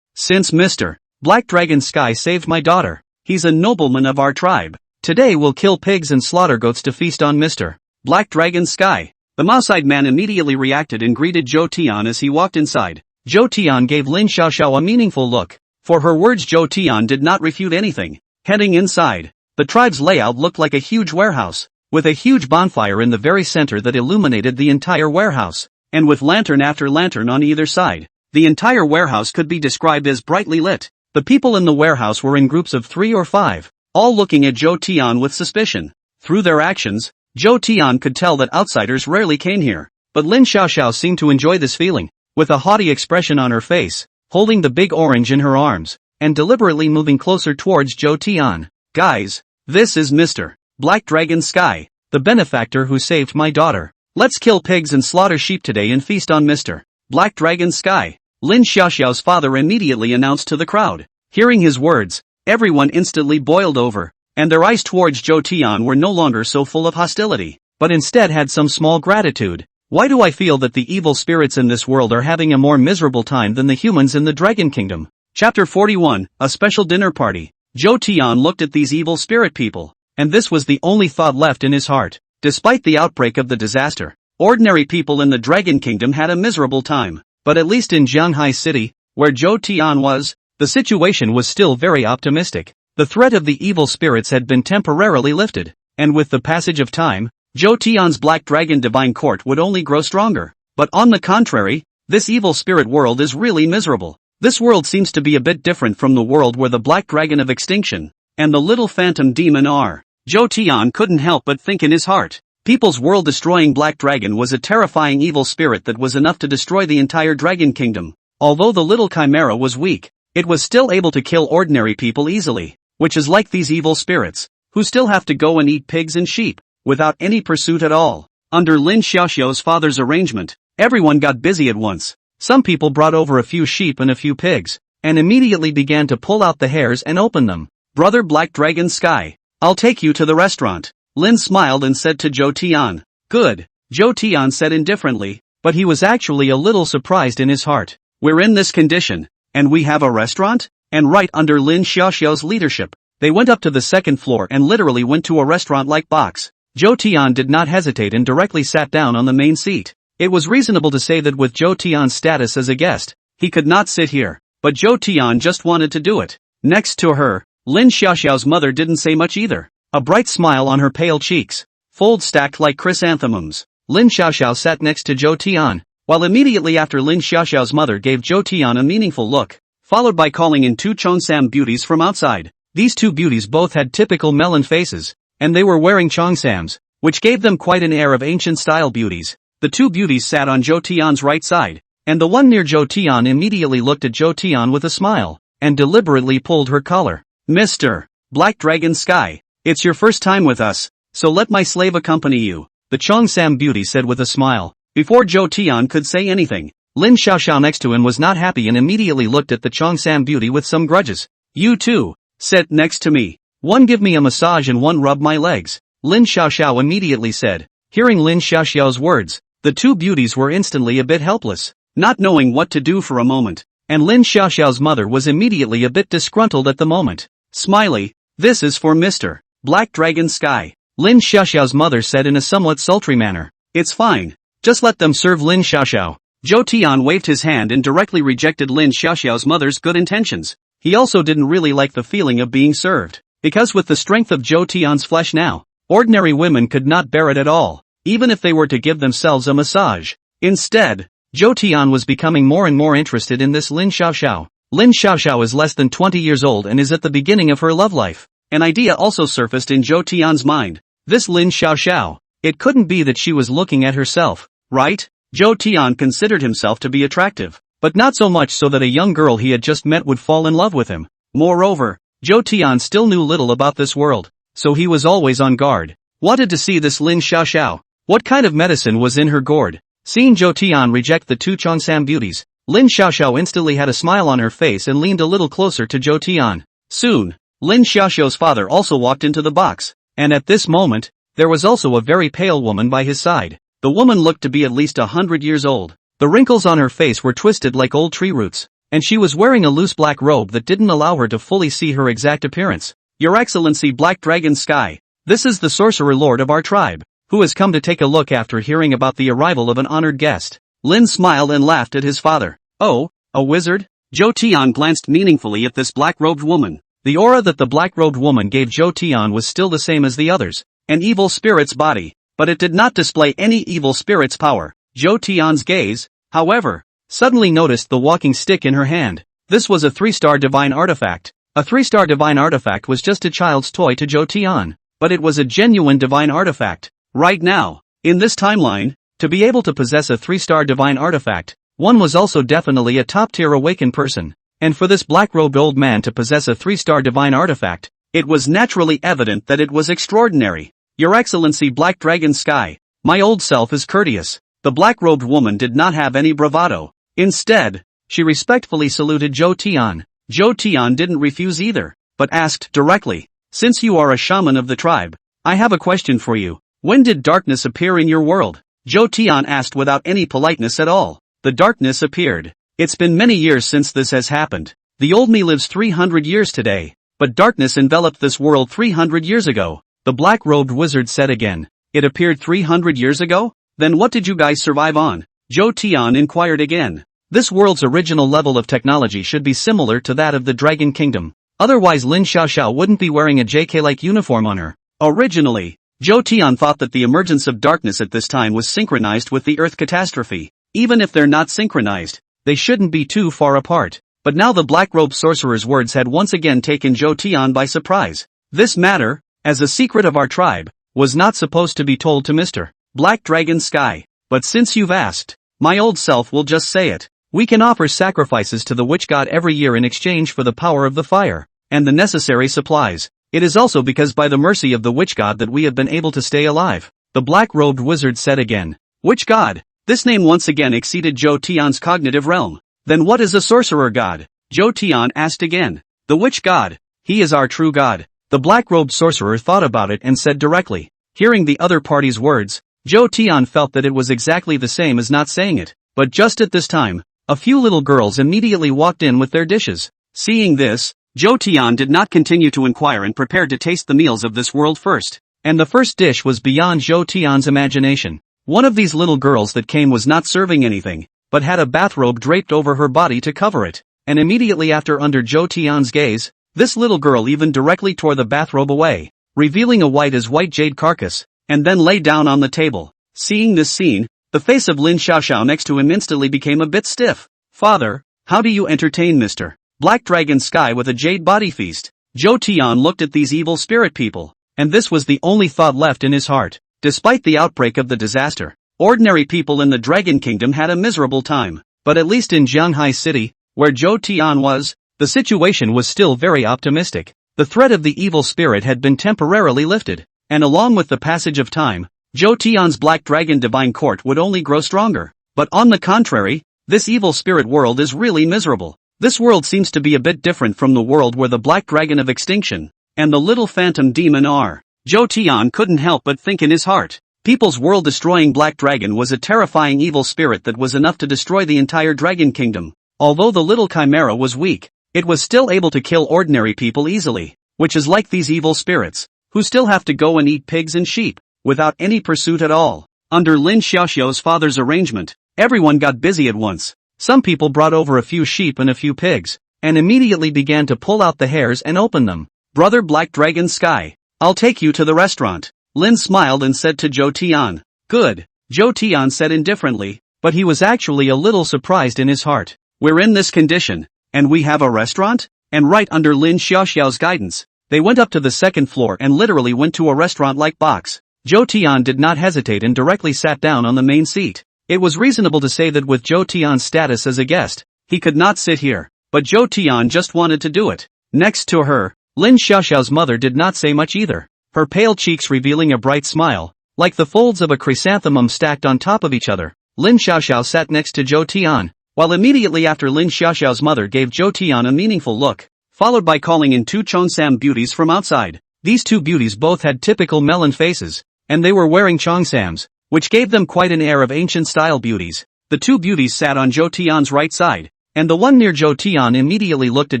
since Mr. Black Dragon Sky saved my daughter, he's a nobleman of our tribe. Today we'll kill pigs and slaughter goats to feast on Mr. Black Dragon Sky. The mouse-eyed man immediately reacted and greeted Zhou Tian as he walked inside. Zhou Tian gave Lin Xiaoxiao a meaningful look. For her words, Zhou Tian did not refute anything. Heading inside, the tribe's layout looked like a huge warehouse, with a huge bonfire in the very center that illuminated the entire warehouse, and with lantern after lantern on either side. The entire warehouse could be described as brightly lit. The people in the warehouse were in groups of 3 or 5, all looking at Zhou Tian with suspicion. Through their actions, Zhou Tian could tell that outsiders rarely came here, but Lin Xiaoxiao seemed to enjoy this feeling. with a haughty expression on her face, holding the big orange in her arms, and deliberately moving closer towards Zhou Tian. Guys, this is Mr. Black Dragon Sky, the benefactor who saved my daughter. Let's kill pigs and slaughter sheep today and feast on Mr. Black Dragon Sky. Lin Xiaoxiao's father immediately announced to the crowd. Hearing his words, everyone instantly boiled over, and their eyes towards Zhou Tian were no longer so full of hostility, but instead had some small gratitude. Why do I feel that the evil spirits in this world are having a more miserable time than the humans in the Dragon Kingdom? Chapter 41, A Special Dinner Party. Zhou Tian looked at these evil spirit people, and this was the only thought left in his heart. Despite the outbreak of the disaster, ordinary people in the Dragon Kingdom had a miserable time, but at least in Jianghai City, where Zhou Tian was, the situation was still very optimistic. The threat of the evil spirits had been temporarily lifted, and with the passage of time, Zhou Tian's Black Dragon Divine Court would only grow stronger. But on the contrary, this evil spirit world is really miserable. This world seems to be a bit different from the world where the Black Dragon of Extinction and the little phantom demon are. Zhou Tian couldn't help but think in his heart. People's world-destroying Black Dragon was a terrifying evil spirit that was enough to destroy the entire Dragon Kingdom. Although the little chimera was weak, it was still able to kill ordinary people easily, which is like these evil spirits, who still have to go and eat pigs and sheep, without any pursuit at all. Under Lin Xiaoxiao's father's arrangement, everyone got busy at once. Some people brought over a few sheep and a few pigs, and immediately began to pull out the hairs and open them. Brother Black Dragon Sky, I'll take you to the restaurant. Lin smiled and said to Zhou Tian. Good, Zhou Tian said indifferently, but he was actually a little surprised in his heart. We're in this condition, and we have a restaurant? And right under Lin Xiaoxiao's leadership, they went up to the second floor and literally went to a restaurant-like box. Zhou Tian did not hesitate and directly sat down on the main seat. It was reasonable to say that with Zhou Tian's status as a guest, he could not sit here, but Zhou Tian just wanted to do it. Next to her, Lin Xiaoxiao's mother didn't say much either. A bright smile on her pale cheeks, folds stacked like chrysanthemums. Lin Xiaoxiao sat next to Zhou Tian, while immediately after Lin Xiaoxiao's mother gave Zhou Tian a meaningful look, followed by calling in two Cheongsam beauties from outside. These two beauties both had typical melon faces, and they were wearing Cheongsams, which gave them quite an air of ancient-style beauties. The two beauties sat on Zhou Tian's right side, and the one near Zhou Tian immediately looked at Zhou Tian with a smile, and deliberately pulled her collar. Mr. Black Dragon Sky, it's your first time with us, so let my slave accompany you, the Cheongsam beauty said with a smile. Before Zhou Tian could say anything, Lin Xiaoxiao next to him was not happy and immediately looked at the Cheongsam beauty with some grudges. You two, sit next to me. One give me a massage and one rub my legs, Lin Xiaoxiao immediately said. Hearing Lin Xiaoxiao's words, the two beauties were instantly a bit helpless, not knowing what to do for a moment, and Lin Xiaoxiao's mother was immediately a bit disgruntled at the moment. Smiley, this is for Mr. Black Dragon Sky, Lin Xiaoxiao's mother said in a somewhat sultry manner. It's fine, just let them serve Lin Xiaoxiao. Zhou Tian waved his hand and directly rejected Lin Xiaoxiao's mother's good intentions. He also didn't really like the feeling of being served, because with the strength of Zhou Tian's flesh now, ordinary women could not bear it at all, even if they were to give themselves a massage. Instead, Zhou Tian was becoming more and more interested in this Lin Xiaoxiao. Lin Xiaoxiao is less than 20 years old and is at the beginning of her love life. An idea also surfaced in Zhou Tian's mind. This Lin Xiaoxiao, it couldn't be that she was looking at herself, right? Zhou Tian considered himself to be attractive, but not so much so that a young girl he had just met would fall in love with him. Moreover, Zhou Tian still knew little about this world, so he was always on guard. Wanted to see this Lin Xiaoxiao. What kind of medicine was in her gourd? Seeing Zhou Tian reject the two Cheongsam beauties, Lin Xiaoxiao instantly had a smile on her face and leaned a little closer to Zhou Tian. Soon, Lin Xiaoxiao's father also walked into the box, and at this moment, there was also a very pale woman by his side. The woman looked to be at least 100 years old. The wrinkles on her face were twisted like old tree roots, and she was wearing a loose black robe that didn't allow her to fully see her exact appearance. Your Excellency Black Dragon Sky, this is the sorcerer lord of our tribe, who has come to take a look after hearing about the arrival of an honored guest. Lin smiled and laughed at his father. Oh, a wizard? Zhou Tian glanced meaningfully at this black-robed woman. The aura that the black-robed woman gave Zhou Tian was still the same as the others, an evil spirit's body, but it did not display any evil spirit's power. Zhou Tian's gaze, however, suddenly noticed the walking stick in her hand. This was a 3-star divine artifact. A 3-star divine artifact was just a child's toy to Zhou Tian, but it was a genuine divine artifact. Right now, in this timeline, to be able to possess a 3-star divine artifact One was also definitely a top-tier awakened person. And for this black-robed old man to possess a 3-star divine artifact, it was naturally evident that it was extraordinary. Your Excellency Black Dragon Sky, my old self is courteous. The black-robed woman did not have any bravado. Instead, she respectfully saluted Zhou Tian. Zhou Tian didn't refuse either, but asked directly, since you are a shaman of the tribe, I have a question for you. When did darkness appear in your world? Zhou Tian asked without any politeness at all. The darkness appeared. It's been many years since this has happened. The old me lives 300 years today, but darkness enveloped this world 300 years ago. The black-robed wizard said again. It appeared 300 years ago? Then what did you guys survive on? Zhou Tian inquired again. This world's original level of technology should be similar to that of the Dragon Kingdom. Otherwise Lin Xiaoxiao wouldn't be wearing a JK-like uniform on her. Originally, Zhou Tian thought that the emergence of darkness at this time was synchronized with the Earth catastrophe. Even if they're not synchronized, they shouldn't be too far apart. But now the black-robed sorcerer's words had once again taken Zhou Tian by surprise. This matter, as a secret of our tribe, was not supposed to be told to Mr. Black Dragon Sky. But since you've asked, my old self will just say it. We can offer sacrifices to the witch god every year in exchange for the power of the fire, and the necessary supplies. It is also because by the mercy of the witch god that we have been able to stay alive. The black-robed wizard said again. Witch god? This name once again exceeded Zhou Tian's cognitive realm. Then what is a sorcerer god? Zhou Tian asked again. The witch god. He is our true god. The black-robed sorcerer thought about it and said directly. Hearing the other party's words, Zhou Tian felt that it was exactly the same as not saying it. But just at this time, a few little girls immediately walked in with their dishes. Seeing this, Zhou Tian did not continue to inquire and prepared to taste the meals of this world first. And the first dish was beyond Zhou Tian's imagination. One of these little girls that came was not serving anything, but had a bathrobe draped over her body to cover it. And immediately after, under Zhou Tian's gaze, this little girl even directly tore the bathrobe away, revealing a white as white jade carcass, and then lay down on the table. Seeing this scene, the face of Lin Xiaoxiao next to him instantly became a bit stiff. Father, how do you entertain Mr. Black Dragon Sky with a jade body feast? Zhou Tian looked at these evil spirit people, and this was the only thought left in his heart. Despite the outbreak of the disaster, ordinary people in the Dragon Kingdom had a miserable time. But at least in Jianghai City, where Zhou Tian was, the situation was still very optimistic. The threat of the evil spirit had been temporarily lifted, and along with the passage of time, Zhou Tian's Black Dragon Divine Court would only grow stronger. But on the contrary, this evil spirit world is really miserable. This world seems to be a bit different from the world where the Black Dragon of Extinction and the little phantom demon are. Zhou Tian couldn't help but think in his heart. People's world-destroying Black Dragon was a terrifying evil spirit that was enough to destroy the entire Dragon Kingdom. Although the little chimera was weak, it was still able to kill ordinary people easily, which is like these evil spirits, who still have to go and eat pigs and sheep, without any pursuit at all. Under Lin Xiaoxiao's father's arrangement, everyone got busy at once. Some people brought over a few sheep and a few pigs, and immediately began to pull out the hairs and open them. Brother Black Dragon Sky, I'll take you to the restaurant. Lin smiled and said to Zhou Tian. Good, Zhou Tian said indifferently, but he was actually a little surprised in his heart. We're in this condition, and we have a restaurant? And right under Lin Xiaoxiao's guidance, they went up to the second floor and literally went to a restaurant-like box. Zhou Tian did not hesitate and directly sat down on the main seat. It was reasonable to say that with Zhou Tian's status as a guest, he could not sit here, but Zhou Tian just wanted to do it. Next to her, Lin Xiaoxiao's mother did not say much either, her pale cheeks revealing a bright smile, like the folds of a chrysanthemum stacked on top of each other. Lin Xiaoxiao sat next to Zhou Tian, while immediately after Lin Xiaoxiao's mother gave Zhou Tian a meaningful look, followed by calling in two Cheongsam beauties from outside. These two beauties both had typical melon faces, and they were wearing Cheongsams, which gave them quite an air of ancient-style beauties. The two beauties sat on Zhou Tian's right side, and the one near Zhou Tian immediately looked at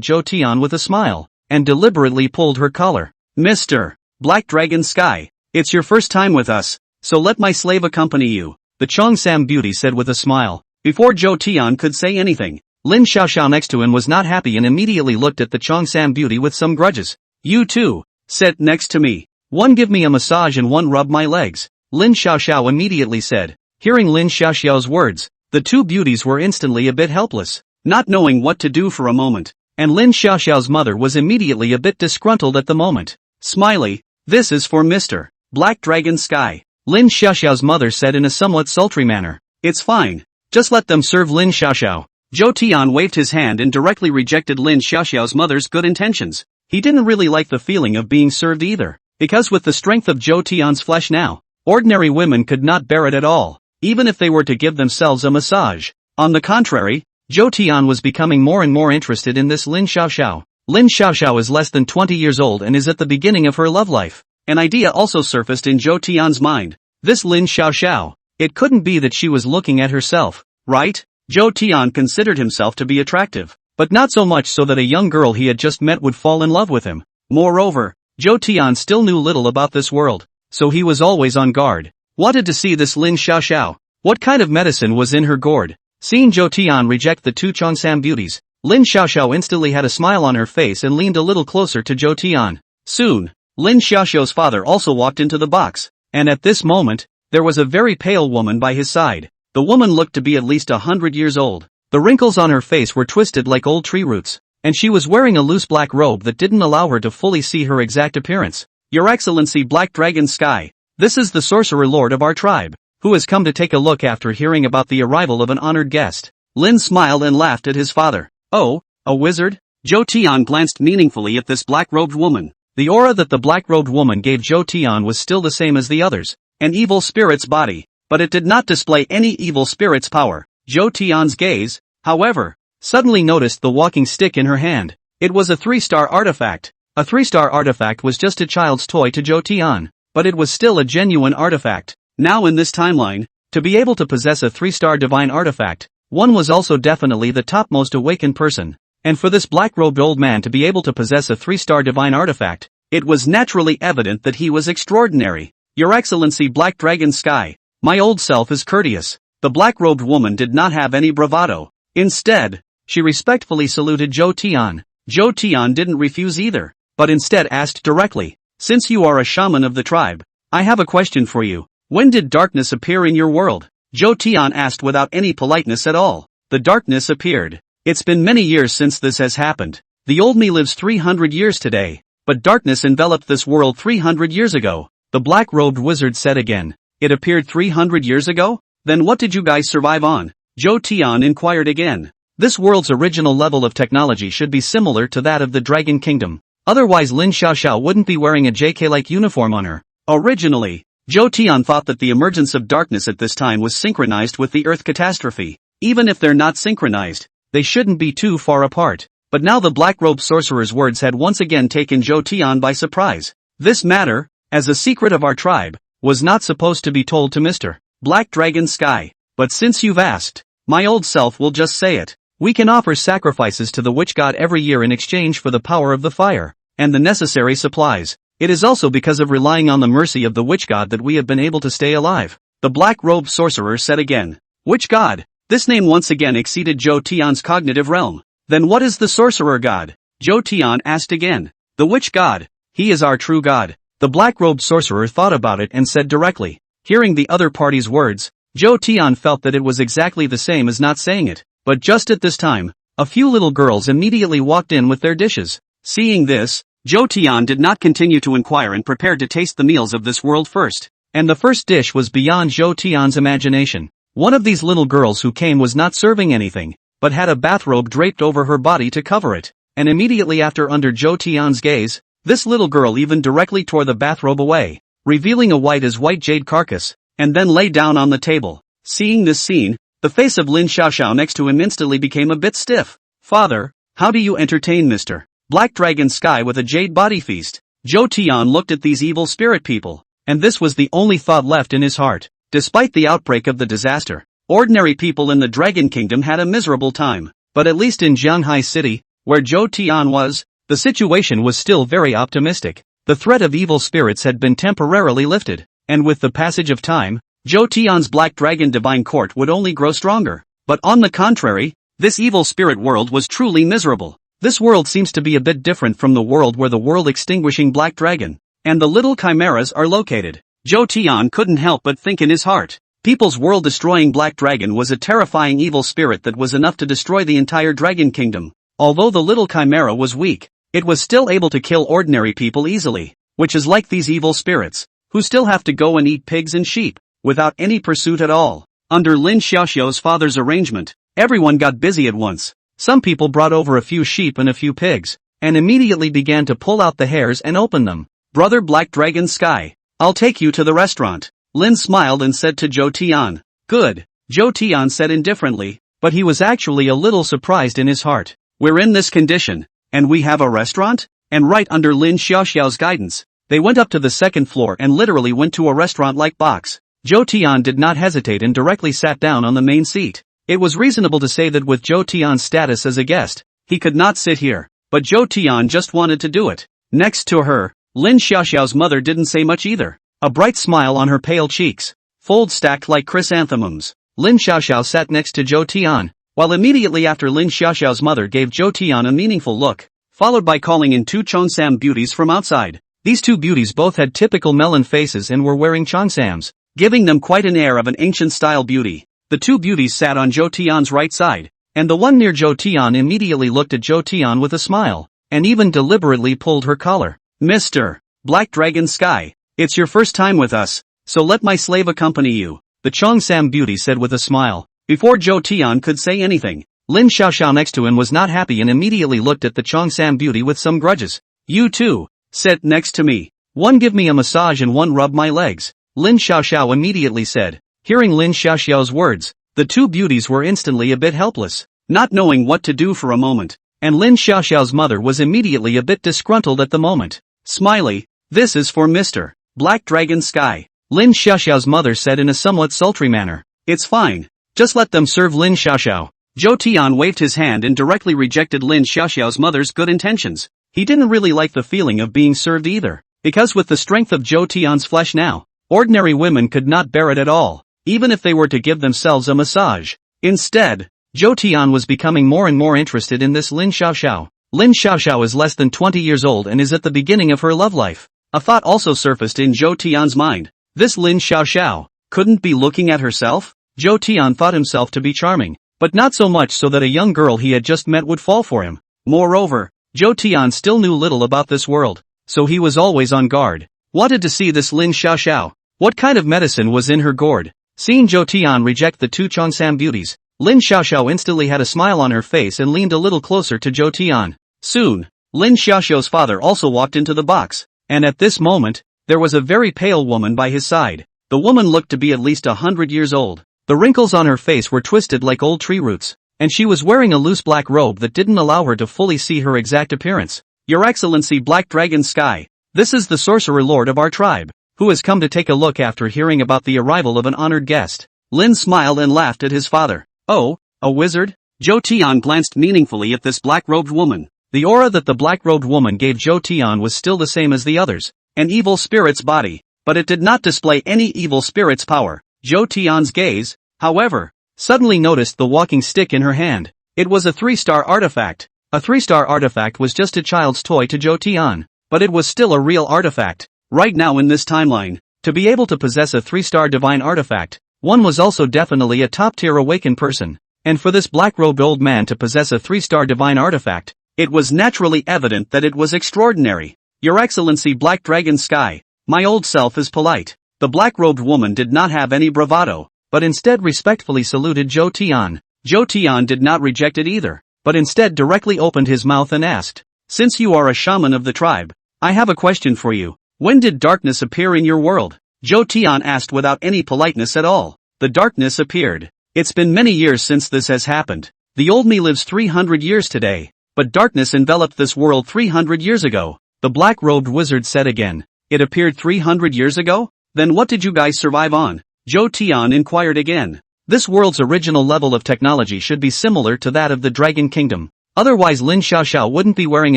Zhou Tian with a smile, and deliberately pulled her collar. Mr. Black Dragon Sky, it's your first time with us, so let my slave accompany you, the Cheongsam beauty said with a smile. Before Zhou Tian could say anything, Lin Xiaoxiao next to him was not happy and immediately looked at the Cheongsam beauty with some grudges. You two, sit next to me. One give me a massage and one rub my legs, Lin Xiaoxiao immediately said. Hearing Lin Xiaoxiao's words, the two beauties were instantly a bit helpless, not knowing what to do for a moment, and Lin Xiaoxiao's mother was immediately a bit disgruntled at the moment. Smiley, this is for Mr. Black Dragon Sky, Lin Xiaoxiao's mother said in a somewhat sultry manner. It's fine, Just let them serve Lin Xiaoxiao. Zhou Tian waved his hand and directly rejected Lin Xiaoxiao's mother's good intentions. He didn't really like the feeling of being served either, because with the strength of Zhou Tian's flesh now, ordinary women could not bear it at all, even if they were to give themselves a massage. On the contrary, Zhou Tian was becoming more and more interested in this Lin Xiaoxiao. Lin Xiaoxiao is less than 20 years old and is at the beginning of her love life. An idea also surfaced in Zhou Tian's mind. This Lin Xiaoxiao. It couldn't be that she was looking at herself, right? Zhou Tian considered himself to be attractive, but not so much so that a young girl he had just met would fall in love with him. Moreover, Zhou Tian still knew little about this world, so he was always on guard. Wanted to see this Lin Xiaoxiao. What kind of medicine was in her gourd? Seeing Zhou Tian reject the two Cheongsam beauties, Lin Xiaoxiao instantly had a smile on her face and leaned a little closer to Zhou Tian. Soon, Lin Xiaoxiao's father also walked into the box, and at this moment, there was a very pale woman by his side. The woman looked to be at least 100 years old. The wrinkles on her face were twisted like old tree roots, and she was wearing a loose black robe that didn't allow her to fully see her exact appearance. Your Excellency Black Dragon Sky, this is the sorcerer lord of our tribe, who has come to take a look after hearing about the arrival of an honored guest. Lin smiled and laughed at his father. Oh, a wizard? Zhou Tian glanced meaningfully at this black-robed woman. The aura that the black-robed woman gave Zhou Tian was still the same as the others, an evil spirit's body, but it did not display any evil spirit's power. Zhou Tian's gaze, however, suddenly noticed the walking stick in her hand. It was a 3-star artifact. A 3-star artifact was just a child's toy to Zhou Tian, but it was still a genuine artifact. Now in this timeline, to be able to possess a 3-star divine artifact, one was also definitely the topmost awakened person. And for this black-robed old man to be able to possess a 3-star divine artifact, it was naturally evident that he was extraordinary. Your Excellency Black Dragon Sky, my old self is courteous. The black-robed woman did not have any bravado. Instead, she respectfully saluted Zhou Tian. Zhou Tian didn't refuse either, but instead asked directly, since you are a shaman of the tribe, I have a question for you. When did darkness appear in your world? Zhou Tian asked without any politeness at all. The darkness appeared. It's been many years since this has happened. The old me lives 300 years today, but darkness enveloped this world 300 years ago. The black-robed wizard said again. It appeared 300 years ago? Then what did you guys survive on? Zhou Tian inquired again. This world's original level of technology should be similar to that of the Dragon Kingdom. Otherwise Lin Xiaoxiao wouldn't be wearing a JK-like uniform on her. Originally, Zhou Tian thought that the emergence of darkness at this time was synchronized with the Earth catastrophe. Even if they're not synchronized, they shouldn't be too far apart. But now the black-robed sorcerer's words had once again taken Zhou Tian by surprise. This matter, as a secret of our tribe, was not supposed to be told to Mr. Black Dragon Sky. But since you've asked, my old self will just say it. We can offer sacrifices to the witch god every year in exchange for the power of the fire, and the necessary supplies. It is also because of relying on the mercy of the witch god that we have been able to stay alive. The black-robed sorcerer said again. Witch god? This name once again exceeded Zhou Tian's cognitive realm. Then what is the sorcerer god? Zhou Tian asked again. The witch god. He is our true god. The black-robed sorcerer thought about it and said directly. Hearing the other party's words, Zhou Tian felt that it was exactly the same as not saying it. But just at this time, a few little girls immediately walked in with their dishes. Seeing this, Zhou Tian did not continue to inquire and prepared to taste the meals of this world first. And the first dish was beyond Zhou Tian's imagination. One of these little girls who came was not serving anything, but had a bathrobe draped over her body to cover it. And immediately after, under Zhou Tian's gaze, this little girl even directly tore the bathrobe away, revealing a white as white jade carcass, and then lay down on the table. Seeing this scene, the face of Lin Xiaoxiao next to him instantly became a bit stiff. Father, how do you entertain Mr. Black Dragon Sky with a jade body feast? Zhou Tian looked at these evil spirit people, and this was the only thought left in his heart. Despite the outbreak of the disaster, ordinary people in the Dragon Kingdom had a miserable time. But at least in Jianghai City, where Zhou Tian was, the situation was still very optimistic. The threat of evil spirits had been temporarily lifted, and with the passage of time, Zhou Tian's Black Dragon Divine Court would only grow stronger. But on the contrary, this evil spirit world was truly miserable. This world seems to be a bit different from the world where the world-extinguishing Black Dragon and the little chimeras are located. Zhou Tian couldn't help but think in his heart. People's world-destroying Black Dragon was a terrifying evil spirit that was enough to destroy the entire Dragon Kingdom. Although the little chimera was weak, it was still able to kill ordinary people easily, which is like these evil spirits, who still have to go and eat pigs and sheep, without any pursuit at all. Under Lin Xiaoxiao's father's arrangement, everyone got busy at once. Some people brought over a few sheep and a few pigs, and immediately began to pull out the hairs and open them. Brother Black Dragon Sky, I'll take you to the restaurant. Lin smiled and said to Zhou Tian. Good, Zhou Tian said indifferently, but he was actually a little surprised in his heart. We're in this condition, and we have a restaurant? And right under Lin Xiaoxiao's guidance, they went up to the second floor and literally went to a restaurant-like box. Zhou Tian did not hesitate and directly sat down on the main seat. It was reasonable to say that with Zhou Tian's status as a guest, he could not sit here, but Zhou Tian just wanted to do it. Next to her, Lin Xiaoxiao's mother didn't say much either. A bright smile on her pale cheeks, folds stacked like chrysanthemums. Lin Xiaoxiao sat next to Zhou Tian, while immediately after Lin Xiaoxiao's mother gave Zhou Tian a meaningful look, followed by calling in two Cheongsam beauties from outside. These two beauties both had typical melon faces and were wearing Cheongsams, giving them quite an air of an ancient-style beauty. The two beauties sat on Zhou Tian's right side, and the one near Zhou Tian immediately looked at Zhou Tian with a smile, and even deliberately pulled her collar. Mr. Black Dragon Sky, it's your first time with us, so let my slave accompany you, the Cheongsam beauty said with a smile. Before Zhou Tian could say anything, Lin Xiaoxiao next to him was not happy and immediately looked at the Cheongsam beauty with some grudges. You two, sit next to me. One give me a massage and one rub my legs, Lin Xiaoxiao immediately said. Hearing Lin Xiaoxiao's words, the two beauties were instantly a bit helpless, not knowing what to do for a moment, and Lin Xiaoxiao's mother was immediately a bit disgruntled at the moment. Smiley, this is for Mr. Black Dragon Sky, Lin Xiaoxiao's mother said in a somewhat sultry manner. It's fine, just let them serve Lin Xiaoxiao. Zhou Tian waved his hand and directly rejected Lin Xiaoxiao's mother's good intentions. He didn't really like the feeling of being served either, because with the strength of Zhou Tian's flesh now, ordinary women could not bear it at all, even if they were to give themselves a massage. Instead, Zhou Tian was becoming more and more interested in this Lin Xiaoxiao. Lin Xiaoxiao is less than 20 years old and is at the beginning of her love life. A thought also surfaced in Zhou Tian's mind. This Lin Xiaoxiao couldn't be looking at herself? Zhou Tian thought himself to be charming, but not so much so that a young girl he had just met would fall for him. Moreover, Zhou Tian still knew little about this world, so he was always on guard. Wanted to see this Lin Xiaoxiao. What kind of medicine was in her gourd? Seeing Zhou Tian reject the two Cheongsam beauties, Lin Xiaoxiao instantly had a smile on her face and leaned a little closer to Zhou Tian. Soon, Lin Xiaoxiao's father also walked into the box, and at this moment, there was a very pale woman by his side. The woman looked to be at least 100 years old. The wrinkles on her face were twisted like old tree roots, and she was wearing a loose black robe that didn't allow her to fully see her exact appearance. Your Excellency Black Dragon Sky, this is the sorcerer lord of our tribe, who has come to take a look after hearing about the arrival of an honored guest. Lin smiled and laughed at his father. Oh, a wizard? Zhou Tian glanced meaningfully at this black-robed woman. The aura that the black-robed woman gave Zhou Tian was still the same as the others, an evil spirit's body, but it did not display any evil spirit's power. Zhou Tian's gaze, however, suddenly noticed the walking stick in her hand. It was a 3-star artifact. A 3-star artifact was just a child's toy to Zhou Tian, but it was still a real artifact. Right now in this timeline, to be able to possess a 3-star divine artifact, one was also definitely a top-tier awakened person. And for this black-robed old man to possess a 3-star divine artifact, it was naturally evident that it was extraordinary. Your Excellency Black Dragon Sky, my old self is polite. The black-robed woman did not have any bravado, but instead respectfully saluted Zhou Tian. Zhou Tian did not reject it either, but instead directly opened his mouth and asked, since you are a shaman of the tribe, I have a question for you. When did darkness appear in your world? Zhou Tian asked without any politeness at all. The darkness appeared. It's been many years since this has happened. The old me lives 300 years today, but darkness enveloped this world 300 years ago. The black-robed wizard said again. It appeared 300 years ago? Then what did you guys survive on? Zhou Tian inquired again. This world's original level of technology should be similar to that of the Dragon Kingdom. Otherwise Lin Xiaoxiao wouldn't be wearing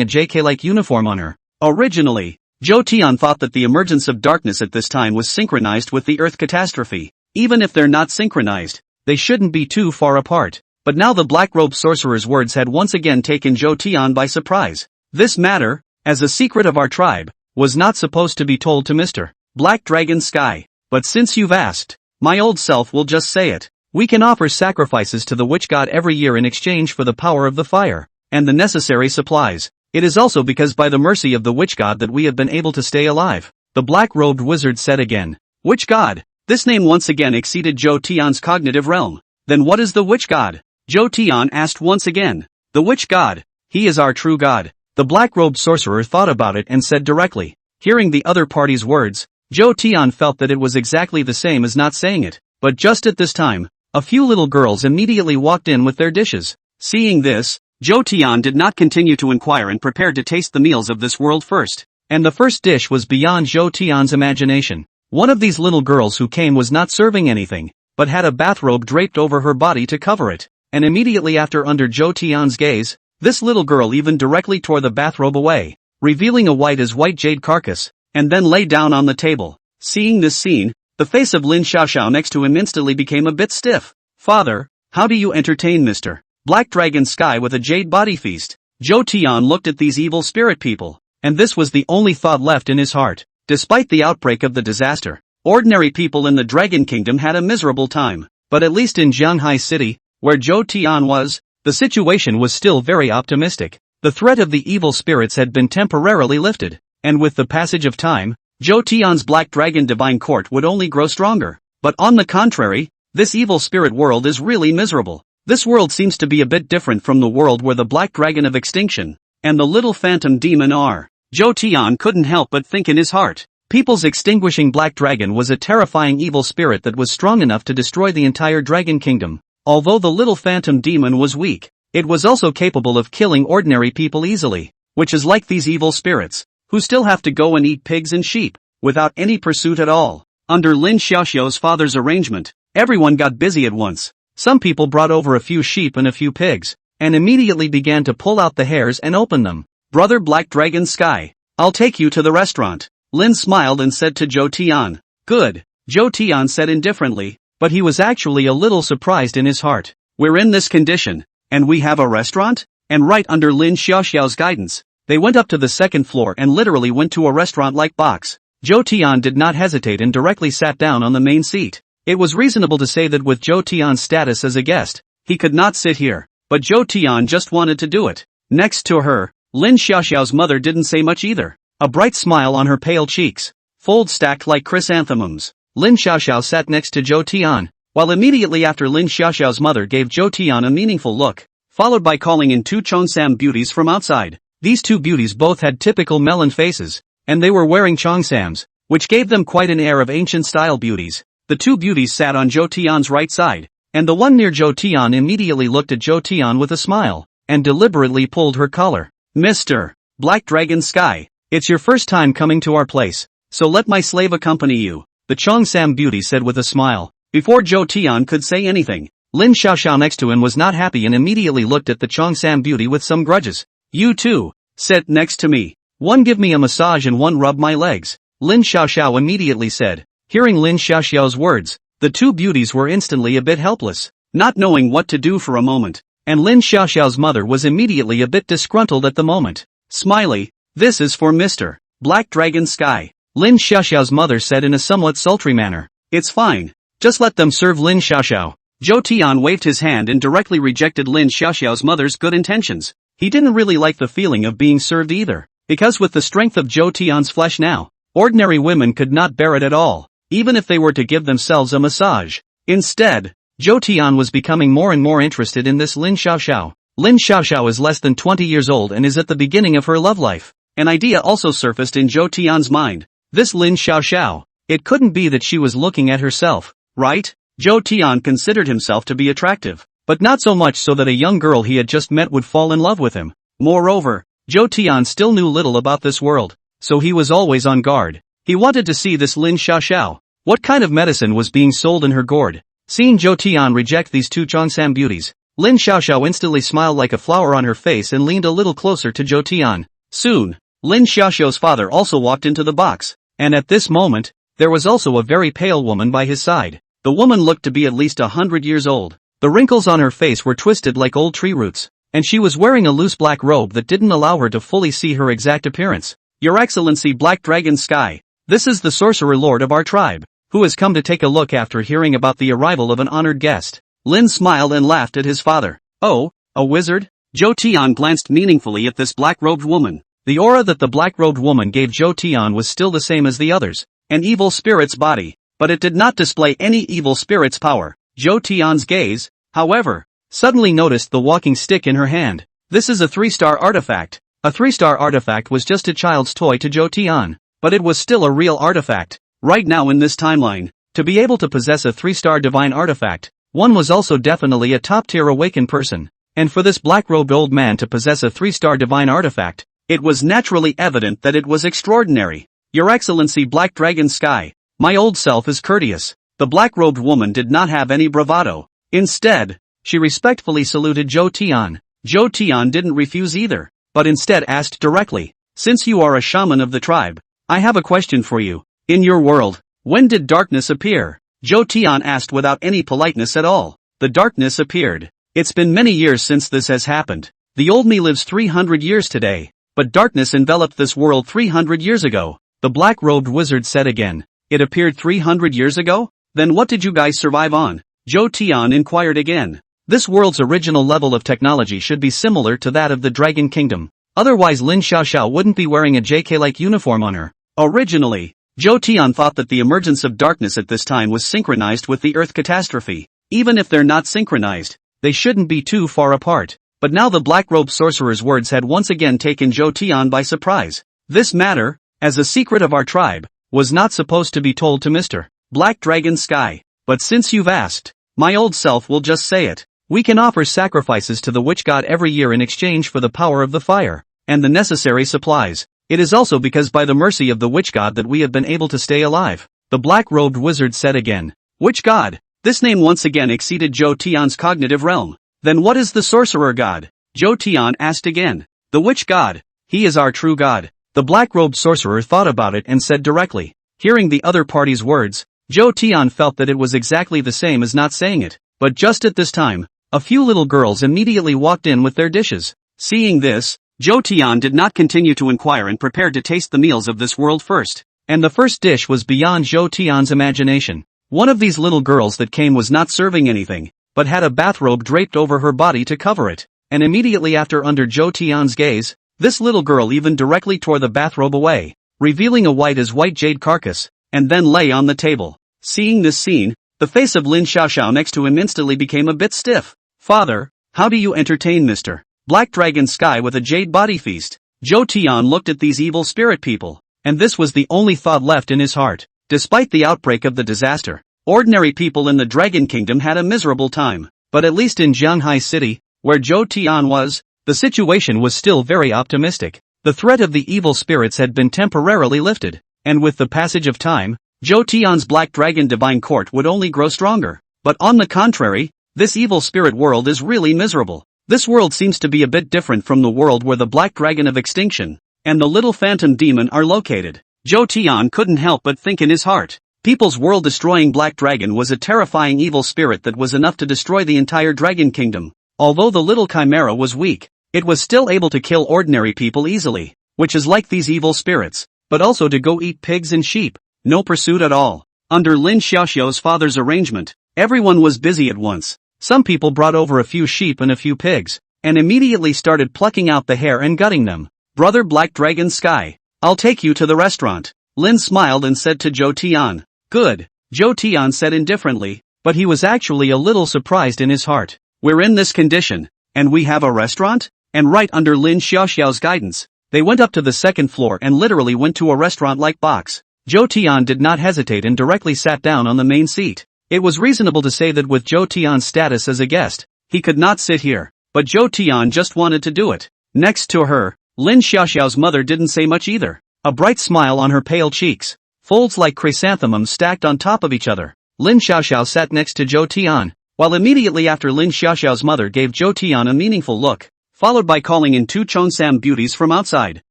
a JK-like uniform on her. Originally, Zhou Tian thought that the emergence of darkness at this time was synchronized with the Earth catastrophe. Even if they're not synchronized, they shouldn't be too far apart. But now the black-robed sorcerer's words had once again taken Zhou Tian by surprise. This matter, as a secret of our tribe, was not supposed to be told to Mr. Black Dragon Sky. But since you've asked, my old self will just say it. We can offer sacrifices to the witch god every year in exchange for the power of the fire, and the necessary supplies. It is also because by the mercy of the witch god that we have been able to stay alive. The black-robed wizard said again. Witch god? This name once again exceeded Zhou Tian's cognitive realm. Then what is the witch god? Zhou Tian asked once again. The witch god. He is our true god. The black-robed sorcerer thought about it and said directly. Hearing the other party's words, Zhou Tian felt that it was exactly the same as not saying it. But just at this time, a few little girls immediately walked in with their dishes. Seeing this, Zhou Tian did not continue to inquire and prepared to taste the meals of this world first. And the first dish was beyond Zhou Tian's imagination. One of these little girls who came was not serving anything, but had a bathrobe draped over her body to cover it. And immediately after, under Zhou Tian's gaze, this little girl even directly tore the bathrobe away, revealing a white as white jade carcass, and then lay down on the table. Seeing this scene, the face of Lin Xiaoxiao next to him instantly became a bit stiff. Father, how do you entertain Mr. Black Dragon Sky with a jade body feast? Zhou Tian looked at these evil spirit people, and this was the only thought left in his heart. Despite the outbreak of the disaster, ordinary people in the Dragon Kingdom had a miserable time, but at least in Jianghai City, where Zhou Tian was, the situation was still very optimistic. The threat of the evil spirits had been temporarily lifted, and with the passage of time, Zhou Tian's Black Dragon Divine Court would only grow stronger. But on the contrary, this evil spirit world is really miserable. This world seems to be a bit different from the world where the Black Dragon of Extinction and the little phantom demon are. Zhou Tian couldn't help but think in his heart. People's extinguishing Black Dragon was a terrifying evil spirit that was strong enough to destroy the entire Dragon Kingdom. Although the little phantom demon was weak, it was also capable of killing ordinary people easily, which is like these evil spirits, who still have to go and eat pigs and sheep, without any pursuit at all. Under Lin Xiaoxiao's father's arrangement, everyone got busy at once. Some people brought over a few sheep and a few pigs, and immediately began to pull out the hairs and open them. Brother Black Dragon Sky, I'll take you to the restaurant. Lin smiled and said to Zhou Tian. Good, Zhou Tian said indifferently, but he was actually a little surprised in his heart. We're in this condition, and we have a restaurant? And right under Lin Xiaoxiao's guidance, they went up to the second floor and literally went to a restaurant-like box. Zhou Tian did not hesitate and directly sat down on the main seat. It was reasonable to say that with Zhou Tian's status as a guest, he could not sit here, but Zhou Tian just wanted to do it. Next to her, Lin Xiaoxiao's mother didn't say much either. A bright smile on her pale cheeks, folds stacked like chrysanthemums. Lin Xiaoxiao sat next to Zhou Tian, while immediately after Lin Xiaoxiao's mother gave Zhou Tian a meaningful look, followed by calling in two Cheongsam beauties from outside. These two beauties both had typical melon faces, and they were wearing Cheongsams, which gave them quite an air of ancient-style beauties. The two beauties sat on Zhou Tian's right side, and the one near Zhou Tian immediately looked at Zhou Tian with a smile, and deliberately pulled her collar. Mr. Black Dragon Sky, it's your first time coming to our place, so let my slave accompany you, the Cheongsam beauty said with a smile. Before Zhou Tian could say anything, Lin Xiaoxiao next to him was not happy and immediately looked at the Cheongsam beauty with some grudges. You too, sit next to me. One give me a massage and one rub my legs, Lin Xiaoxiao immediately said. Hearing Lin Xiaoxiao's words, the two beauties were instantly a bit helpless, not knowing what to do for a moment, and Lin Xiaoxiao's mother was immediately a bit disgruntled at the moment. Smiley, this is for Mr. Black Dragon Sky, Lin Xiaoxiao's mother said in a somewhat sultry manner. It's fine, just let them serve Lin Xiaoxiao. Zhou Tian waved his hand and directly rejected Lin Xiaoxiao's mother's good intentions. He didn't really like the feeling of being served either, because with the strength of Zhou Tian's flesh now, ordinary women could not bear it at all, even if they were to give themselves a massage. Instead, Zhou Tian was becoming more and more interested in this Lin Xiaoxiao. Lin Xiaoxiao is less than 20 years old and is at the beginning of her love life. An idea also surfaced in Zhou Tian's mind. This Lin Xiaoxiao, it couldn't be that she was looking at herself, right? Zhou Tian considered himself to be attractive, but not so much so that a young girl he had just met would fall in love with him. Moreover, Zhou Tian still knew little about this world, so he was always on guard. He wanted to see this Lin Xiaoxiao. What kind of medicine was being sold in her gourd? Seeing Zhou Tian reject these two Cheongsam beauties, Lin Xiaoxiao instantly smiled like a flower on her face and leaned a little closer to Zhou Tian. Soon, Lin Xiaoxiao's father also walked into the box, and at this moment, there was also a very pale woman by his side. The woman looked to be at least 100 years old. The wrinkles on her face were twisted like old tree roots, and she was wearing a loose black robe that didn't allow her to fully see her exact appearance. Your Excellency Black Dragon Sky, this is the sorcerer lord of our tribe, who has come to take a look after hearing about the arrival of an honored guest. Lin smiled and laughed at his father. Oh, a wizard? Zhou Tian glanced meaningfully at this black-robed woman. The aura that the black-robed woman gave Zhou Tian was still the same as the others, an evil spirit's body. but it did not display any evil spirit's power. Zhou Tian's gaze, however, suddenly noticed the walking stick in her hand. This is a 3-star artifact. A 3-star artifact was just a child's toy to Zhou Tian, but it was still a real artifact. Right now in this timeline, to be able to possess a 3-star divine artifact, one was also definitely a top-tier awakened person. And for this black-robed old man to possess a 3-star divine artifact, it was naturally evident that it was extraordinary. Your Excellency Black Dragon Sky, my old self is courteous. The black-robed woman did not have any bravado. Instead, she respectfully saluted Zhou Tian. Zhou Tian didn't refuse either, but instead asked directly, since you are a shaman of the tribe, I have a question for you. In your world, when did darkness appear? Zhou Tian asked without any politeness at all. The darkness appeared. It's been many years since this has happened. The old me lives 300 years today, but darkness enveloped this world 300 years ago. The black-robed wizard said again. It appeared 300 years ago? Then what did you guys survive on? Zhou Tian inquired again. This world's original level of technology should be similar to that of the Dragon Kingdom. Otherwise Lin Xiaoxiao wouldn't be wearing a JK-like uniform on her. Originally, Zhou Tian thought that the emergence of darkness at this time was synchronized with the Earth catastrophe. Even if they're not synchronized, they shouldn't be too far apart. But now the black-robed sorcerer's words had once again taken Zhou Tian by surprise. This matter, as a secret of our tribe, was not supposed to be told to Mr. Black Dragon Sky. But since you've asked, my old self will just say it. We can offer sacrifices to the witch god every year in exchange for the power of the fire, and the necessary supplies. It is also because by the mercy of the witch god that we have been able to stay alive. The black-robed wizard said again. Witch god? This name once again exceeded Zhou Tian's cognitive realm. Then what is the sorcerer god? Zhou Tian asked again. The witch god. He is our true god. The black-robed sorcerer thought about it and said directly. Hearing the other party's words, Zhou Tian felt that it was exactly the same as not saying it. But just at this time, a few little girls immediately walked in with their dishes. Seeing this, Zhou Tian did not continue to inquire and prepared to taste the meals of this world first. And the first dish was beyond Zhou Tian's imagination. One of these little girls that came was not serving anything, but had a bathrobe draped over her body to cover it. And immediately after, under Zhou Tian's gaze, this little girl even directly tore the bathrobe away, revealing a white as white jade carcass, and then lay on the table. Seeing this scene, the face of Lin Xiaoxiao next to him instantly became a bit stiff. Father, how do you entertain Mr. Black Dragon Sky with a jade body feast? Zhou Tian looked at these evil spirit people, and this was the only thought left in his heart. Despite the outbreak of the disaster, ordinary people in the Dragon Kingdom had a miserable time, but at least in Jianghai City, where Zhou Tian was, the situation was still very optimistic. The threat of the evil spirits had been temporarily lifted, and with the passage of time, Zhou Tian's Black Dragon Divine Court would only grow stronger. But on the contrary, this evil spirit world is really miserable. This world seems to be a bit different from the world where the Black Dragon of Extinction and the little phantom demon are located. Zhou Tian couldn't help but think in his heart. People's world-destroying Black Dragon was a terrifying evil spirit that was enough to destroy the entire Dragon Kingdom. Although the little chimera was weak, it was still able to kill ordinary people easily, which is like these evil spirits, but also to go eat pigs and sheep. No pursuit at all. Under Lin Xiaoxiao's father's arrangement, everyone was busy at once. Some people brought over a few sheep and a few pigs, and immediately started plucking out the hair and gutting them. Brother Black Dragon Sky, I'll take you to the restaurant. Lin smiled and said to Zhou Tian. Good, Zhou Tian said indifferently, but he was actually a little surprised in his heart. We're in this condition, and we have a restaurant? And right under Lin Xiaoxiao's guidance, they went up to the second floor and literally went to a restaurant-like box. Zhou Tian did not hesitate and directly sat down on the main seat. It was reasonable to say that with Zhou Tian's status as a guest, he could not sit here, but Zhou Tian just wanted to do it. Next to her, Lin Xiaoxiao's mother didn't say much either. A bright smile on her pale cheeks, folds like chrysanthemums stacked on top of each other. Lin Xiaoxiao sat next to Zhou Tian, while immediately after Lin Xiaoxiao's mother gave Zhou Tian a meaningful look, followed by calling in two Cheongsam beauties from outside.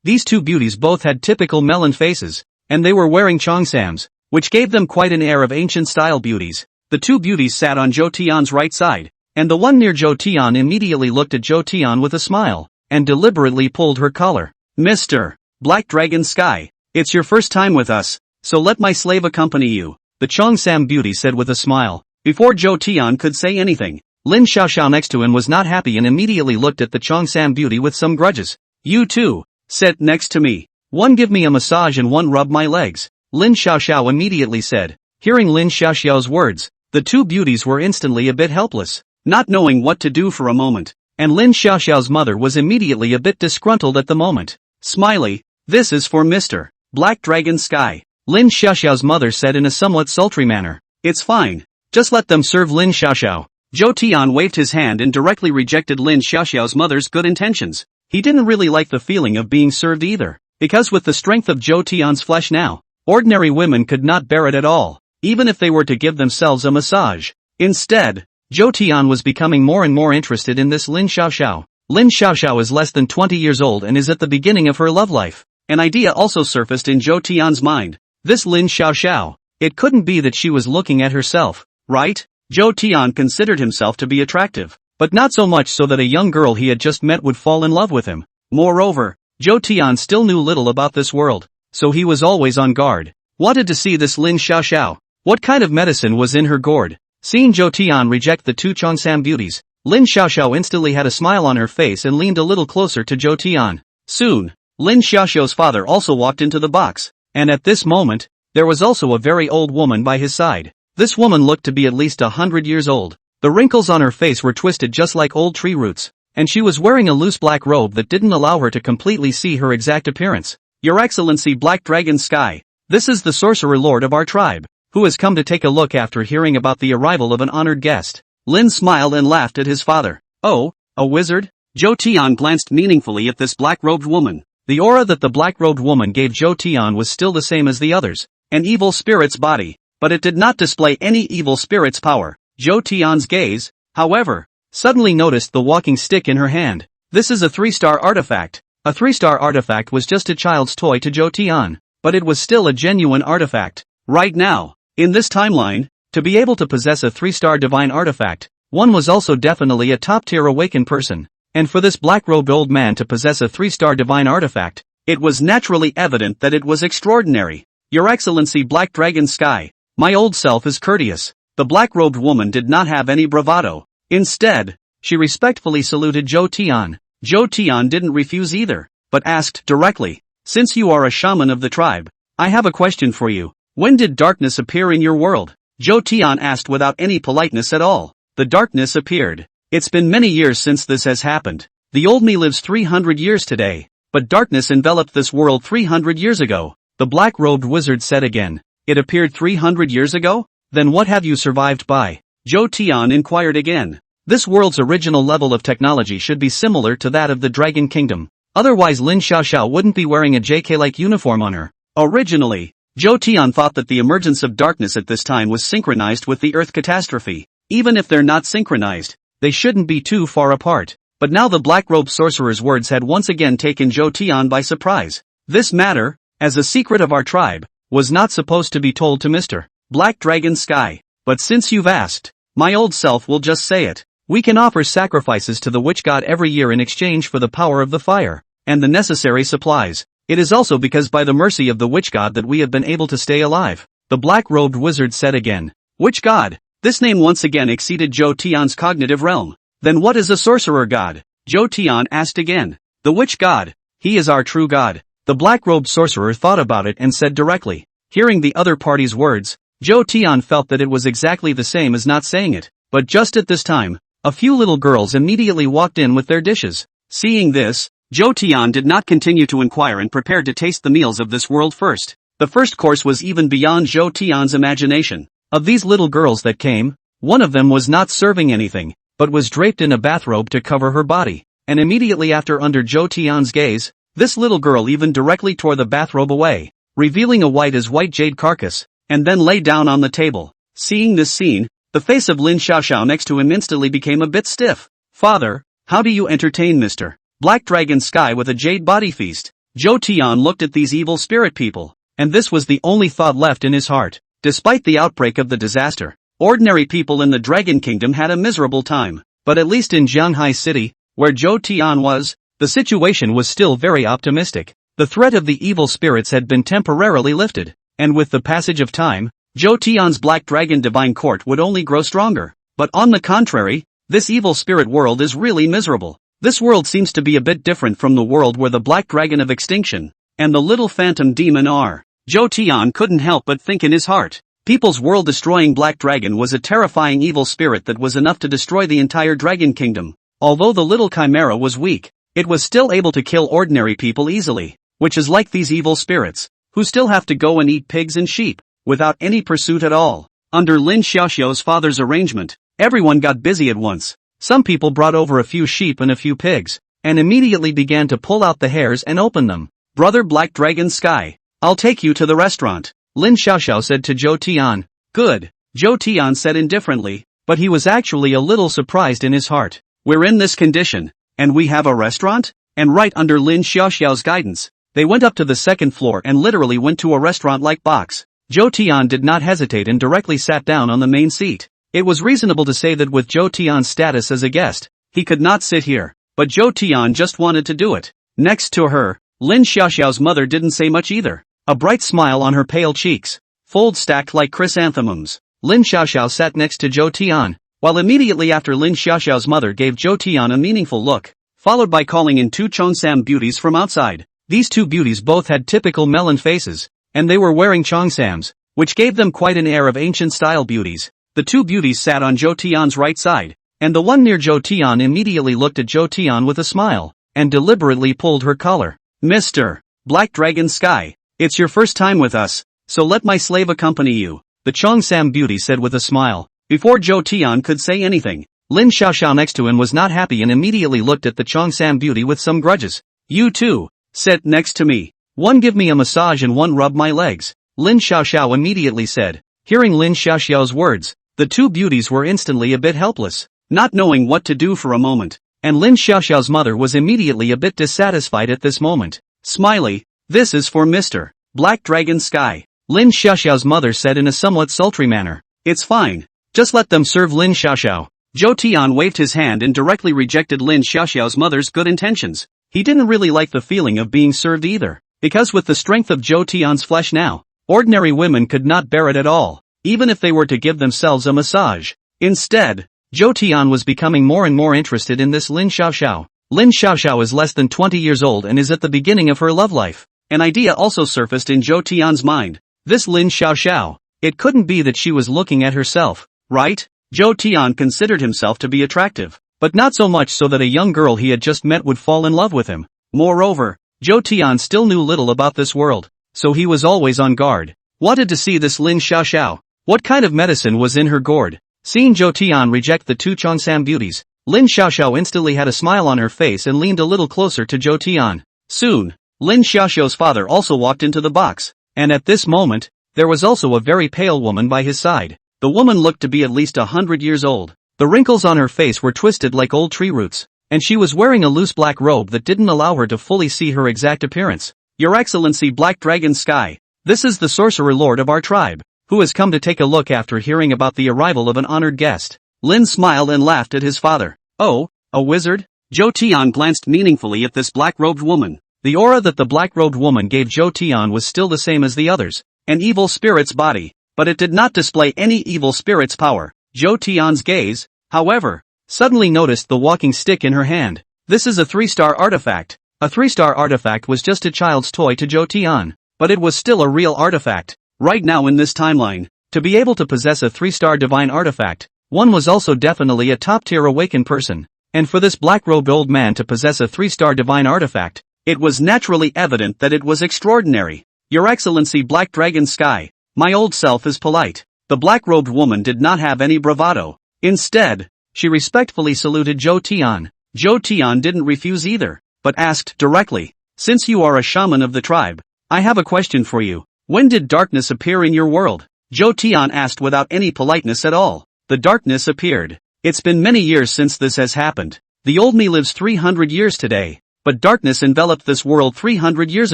These two beauties both had typical melon faces, and they were wearing Cheongsams, which gave them quite an air of ancient-style beauties. The two beauties sat on Zhou Tian's right side, and the one near Zhou Tian immediately looked at Zhou Tian with a smile, and deliberately pulled her collar. Mr. Black Dragon Sky, it's your first time with us, so let my slave accompany you, the Cheongsam beauty said with a smile. Before Zhou Tian could say anything, Lin Xiaoxiao next to him was not happy and immediately looked at the Cheongsam beauty with some grudges. You two, sit next to me. One give me a massage and one rub my legs. Lin Xiaoxiao immediately said. Hearing Lin Xiaoxiao's words, the two beauties were instantly a bit helpless, not knowing what to do for a moment. And Lin Xiaoxiao's mother was immediately a bit disgruntled at the moment. Smiley, this is for Mr. Black Dragon Sky, Lin Xiaoxiao's mother said in a somewhat sultry manner. It's fine. Just let them serve Lin Xiaoxiao. Zhou Tian waved his hand and directly rejected Lin Xiaoxiao's mother's good intentions. He didn't really like the feeling of being served either, because with the strength of Zhou Tian's flesh now, ordinary women could not bear it at all, even if they were to give themselves a massage. Instead, Zhou Tian was becoming more and more interested in this Lin Xiaoxiao. Lin Xiaoxiao is less than 20 years old and is at the beginning of her love life. An idea also surfaced in Zhou Tian's mind. This Lin Xiaoxiao, it couldn't be that she was looking at herself, right? Zhou Tian considered himself to be attractive, but not so much so that a young girl he had just met would fall in love with him. Moreover, Zhou Tian still knew little about this world, so he was always on guard. Wanted to see this Lin Xiaoxiao. What kind of medicine was in her gourd? Seeing Zhou Tian reject the two Cheongsam beauties, Lin Xiaoxiao instantly had a smile on her face and leaned a little closer to Zhou Tian. Soon, Lin Xiaoxiao's father also walked into the box, and at this moment, there was also a very old woman by his side. This woman looked to be at least 100 years old. The wrinkles on her face were twisted just like old tree roots, and she was wearing a loose black robe that didn't allow her to completely see her exact appearance. Your Excellency Black Dragon Sky, this is the sorcerer lord of our tribe, who has come to take a look after hearing about the arrival of an honored guest. Lin smiled and laughed at his father. Oh, a wizard? Zhou Tian glanced meaningfully at this black-robed woman. The aura that the black-robed woman gave Zhou Tian was still the same as the others, an evil spirit's body, but it did not display any evil spirit's power. Zhou Tian's gaze, however, suddenly noticed the walking stick in her hand. This is a 3-star artifact. A 3-star artifact was just a child's toy to Zhou Tian, but it was still a genuine artifact. Right now, in this timeline, to be able to possess a 3-star divine artifact, one was also definitely a top-tier awakened person, and for this black-robed old man to possess a 3-star divine artifact, it was naturally evident that it was extraordinary. Your Excellency Black Dragon Sky, my old self is courteous. The black-robed woman did not have any bravado. Instead, she respectfully saluted Zhou Tian. Zhou Tian didn't refuse either, but asked directly, since you are a shaman of the tribe, I have a question for you. When did darkness appear in your world? Zhou Tian asked without any politeness at all. The darkness appeared. It's been many years since this has happened. The old me lives 300 years today, but darkness enveloped this world 300 years ago. The black-robed wizard said again. It appeared 300 years ago? Then what have you survived by? Zhou Tian inquired again. This world's original level of technology should be similar to that of the Dragon Kingdom. Otherwise Lin Xiaoxiao wouldn't be wearing a JK-like uniform on her. Originally, Zhou Tian thought that the emergence of darkness at this time was synchronized with the Earth catastrophe. Even if they're not synchronized, they shouldn't be too far apart. But now the black-robed sorcerer's words had once again taken Zhou Tian by surprise. This matter, as a secret of our tribe, was not supposed to be told to Mr. Black Dragon Sky. But since you've asked, my old self will just say it. We can offer sacrifices to the witch god every year in exchange for the power of the fire, and the necessary supplies. It is also because by the mercy of the witch god that we have been able to stay alive. The black-robed wizard said again. Witch god? This name once again exceeded Zhou Tian's cognitive realm. Then what is a sorcerer god? Zhou Tian asked again. The witch god. He is our true god. The black-robed sorcerer thought about it and said directly. Hearing the other party's words, Zhou Tian felt that it was exactly the same as not saying it. But just at this time, a few little girls immediately walked in with their dishes. Seeing this, Zhou Tian did not continue to inquire and prepared to taste the meals of this world first. The first course was even beyond Zhou Tian's imagination. Of these little girls that came, one of them was not serving anything, but was draped in a bathrobe to cover her body. And immediately after, under Zhou Tian's gaze, this little girl even directly tore the bathrobe away, revealing a white as white jade carcass, and then lay down on the table. Seeing this scene, the face of Lin Xiaoxiao next to him instantly became a bit stiff. Father, how do you entertain Mr. Black Dragon Sky with a jade body feast? Zhou Tian looked at these evil spirit people, and this was the only thought left in his heart. Despite the outbreak of the disaster, ordinary people in the Dragon Kingdom had a miserable time, but at least in Jianghai City, where Zhou Tian was, the situation was still very optimistic. The threat of the evil spirits had been temporarily lifted, and with the passage of time, Zhou Tian's Black Dragon Divine Court would only grow stronger. But on the contrary, this evil spirit world is really miserable. This world seems to be a bit different from the world where the Black Dragon of Extinction and the little phantom demon are. Zhou Tian couldn't help but think in his heart. People's world-destroying black dragon was a terrifying evil spirit that was enough to destroy the entire dragon kingdom. Although the little chimera was weak, it was still able to kill ordinary people easily, which is like these evil spirits, who still have to go and eat pigs and sheep, without any pursuit at all. Under Lin Xiaoxiao's father's arrangement, everyone got busy at once. Some people brought over a few sheep and a few pigs, and immediately began to pull out the hairs and open them. Brother Black Dragon Sky, I'll take you to the restaurant, Lin Xiaoxiao said to Zhou Tian. Good, Zhou Tian said indifferently, but he was actually a little surprised in his heart. We're in this condition, and we have a restaurant? And right under Lin Xiaoxiao's guidance, they went up to the second floor and literally went to a restaurant-like box. Zhou Tian did not hesitate and directly sat down on the main seat. It was reasonable to say that with Zhou Tian's status as a guest, he could not sit here, but Zhou Tian just wanted to do it. Next to her, Lin Xiaoxiao's mother didn't say much either. A bright smile on her pale cheeks, folds stacked like chrysanthemums. Lin Xiaoxiao sat next to Zhou Tian, while immediately after Lin Xiaoxiao's mother gave Zhou Tian a meaningful look, followed by calling in two Cheongsam beauties from outside. These two beauties both had typical melon faces, and they were wearing Cheongsams, which gave them quite an air of ancient-style beauties. The two beauties sat on Zhou Tian's right side, and the one near Zhou Tian immediately looked at Zhou Tian with a smile, and deliberately pulled her collar. Mr. Black Dragon Sky, it's your first time with us, so let my slave accompany you, the Cheongsam beauty said with a smile. Before Zhou Tian could say anything, Lin Xiaoxiao next to him was not happy and immediately looked at the Cheongsam beauty with some grudges. You two, sit next to me. One give me a massage and one rub my legs, Lin Xiaoxiao immediately said. Hearing Lin Xiaoxiao's words, the two beauties were instantly a bit helpless, not knowing what to do for a moment, and Lin Xiaoxiao's mother was immediately a bit dissatisfied at this moment. Smiley, this is for Mr. Black Dragon Sky, Lin Xiaoxiao's mother said in a somewhat sultry manner. It's fine, just let them serve Lin Xiaoxiao. Zhou Tian waved his hand and directly rejected Lin Xiaoxiao's mother's good intentions. He didn't really like the feeling of being served either, because with the strength of Zhou Tian's flesh now, ordinary women could not bear it at all, even if they were to give themselves a massage. Instead, Zhou Tian was becoming more and more interested in this Lin Xiaoxiao. Lin Xiaoxiao is less than 20 years old and is at the beginning of her love life. An idea also surfaced in Zhou Tian's mind. This Lin Xiaoxiao, it couldn't be that she was looking at herself, right? Zhou Tian considered himself to be attractive, but not so much so that a young girl he had just met would fall in love with him. Moreover, Zhou Tian still knew little about this world, so he was always on guard. Wanted to see this Lin Xiaoxiao. What kind of medicine was in her gourd? Seeing Zhou Tian reject the two Cheongsam beauties, Lin Xiaoxiao instantly had a smile on her face and leaned a little closer to Zhou Tian. Soon, Lin Xiaoxiao's father also walked into the box, and at this moment, there was also a very pale woman by his side. The woman looked to be at least 100 years old. The wrinkles on her face were twisted like old tree roots, and she was wearing a loose black robe that didn't allow her to fully see her exact appearance. Your Excellency Black Dragon Sky, this is the sorcerer lord of our tribe, who has come to take a look after hearing about the arrival of an honored guest. Lin smiled and laughed at his father. Oh, a wizard? Zhou Tian glanced meaningfully at this black-robed woman. The aura that the black-robed woman gave Zhou Tian was still the same as the others, an evil spirit's body, but it did not display any evil spirit's power. Zhou Tian's gaze, however, suddenly noticed the walking stick in her hand. This is a 3-star artifact. A 3-star artifact was just a child's toy to Zhou Tian, but it was still a real artifact. Right now in this timeline, to be able to possess a 3-star divine artifact, one was also definitely a top-tier awakened person, and for this black-robed old man to possess a 3-star divine artifact, it was naturally evident that it was extraordinary. Your Excellency Black Dragon Sky, my old self is polite. The black-robed woman did not have any bravado. Instead, she respectfully saluted Zhou Tian. Zhou Tian didn't refuse either, but asked directly, since you are a shaman of the tribe, I have a question for you. When did darkness appear in your world? Zhou Tian asked without any politeness at all. The darkness appeared. It's been many years since this has happened. The old me lives 300 years today, but darkness enveloped this world 300 years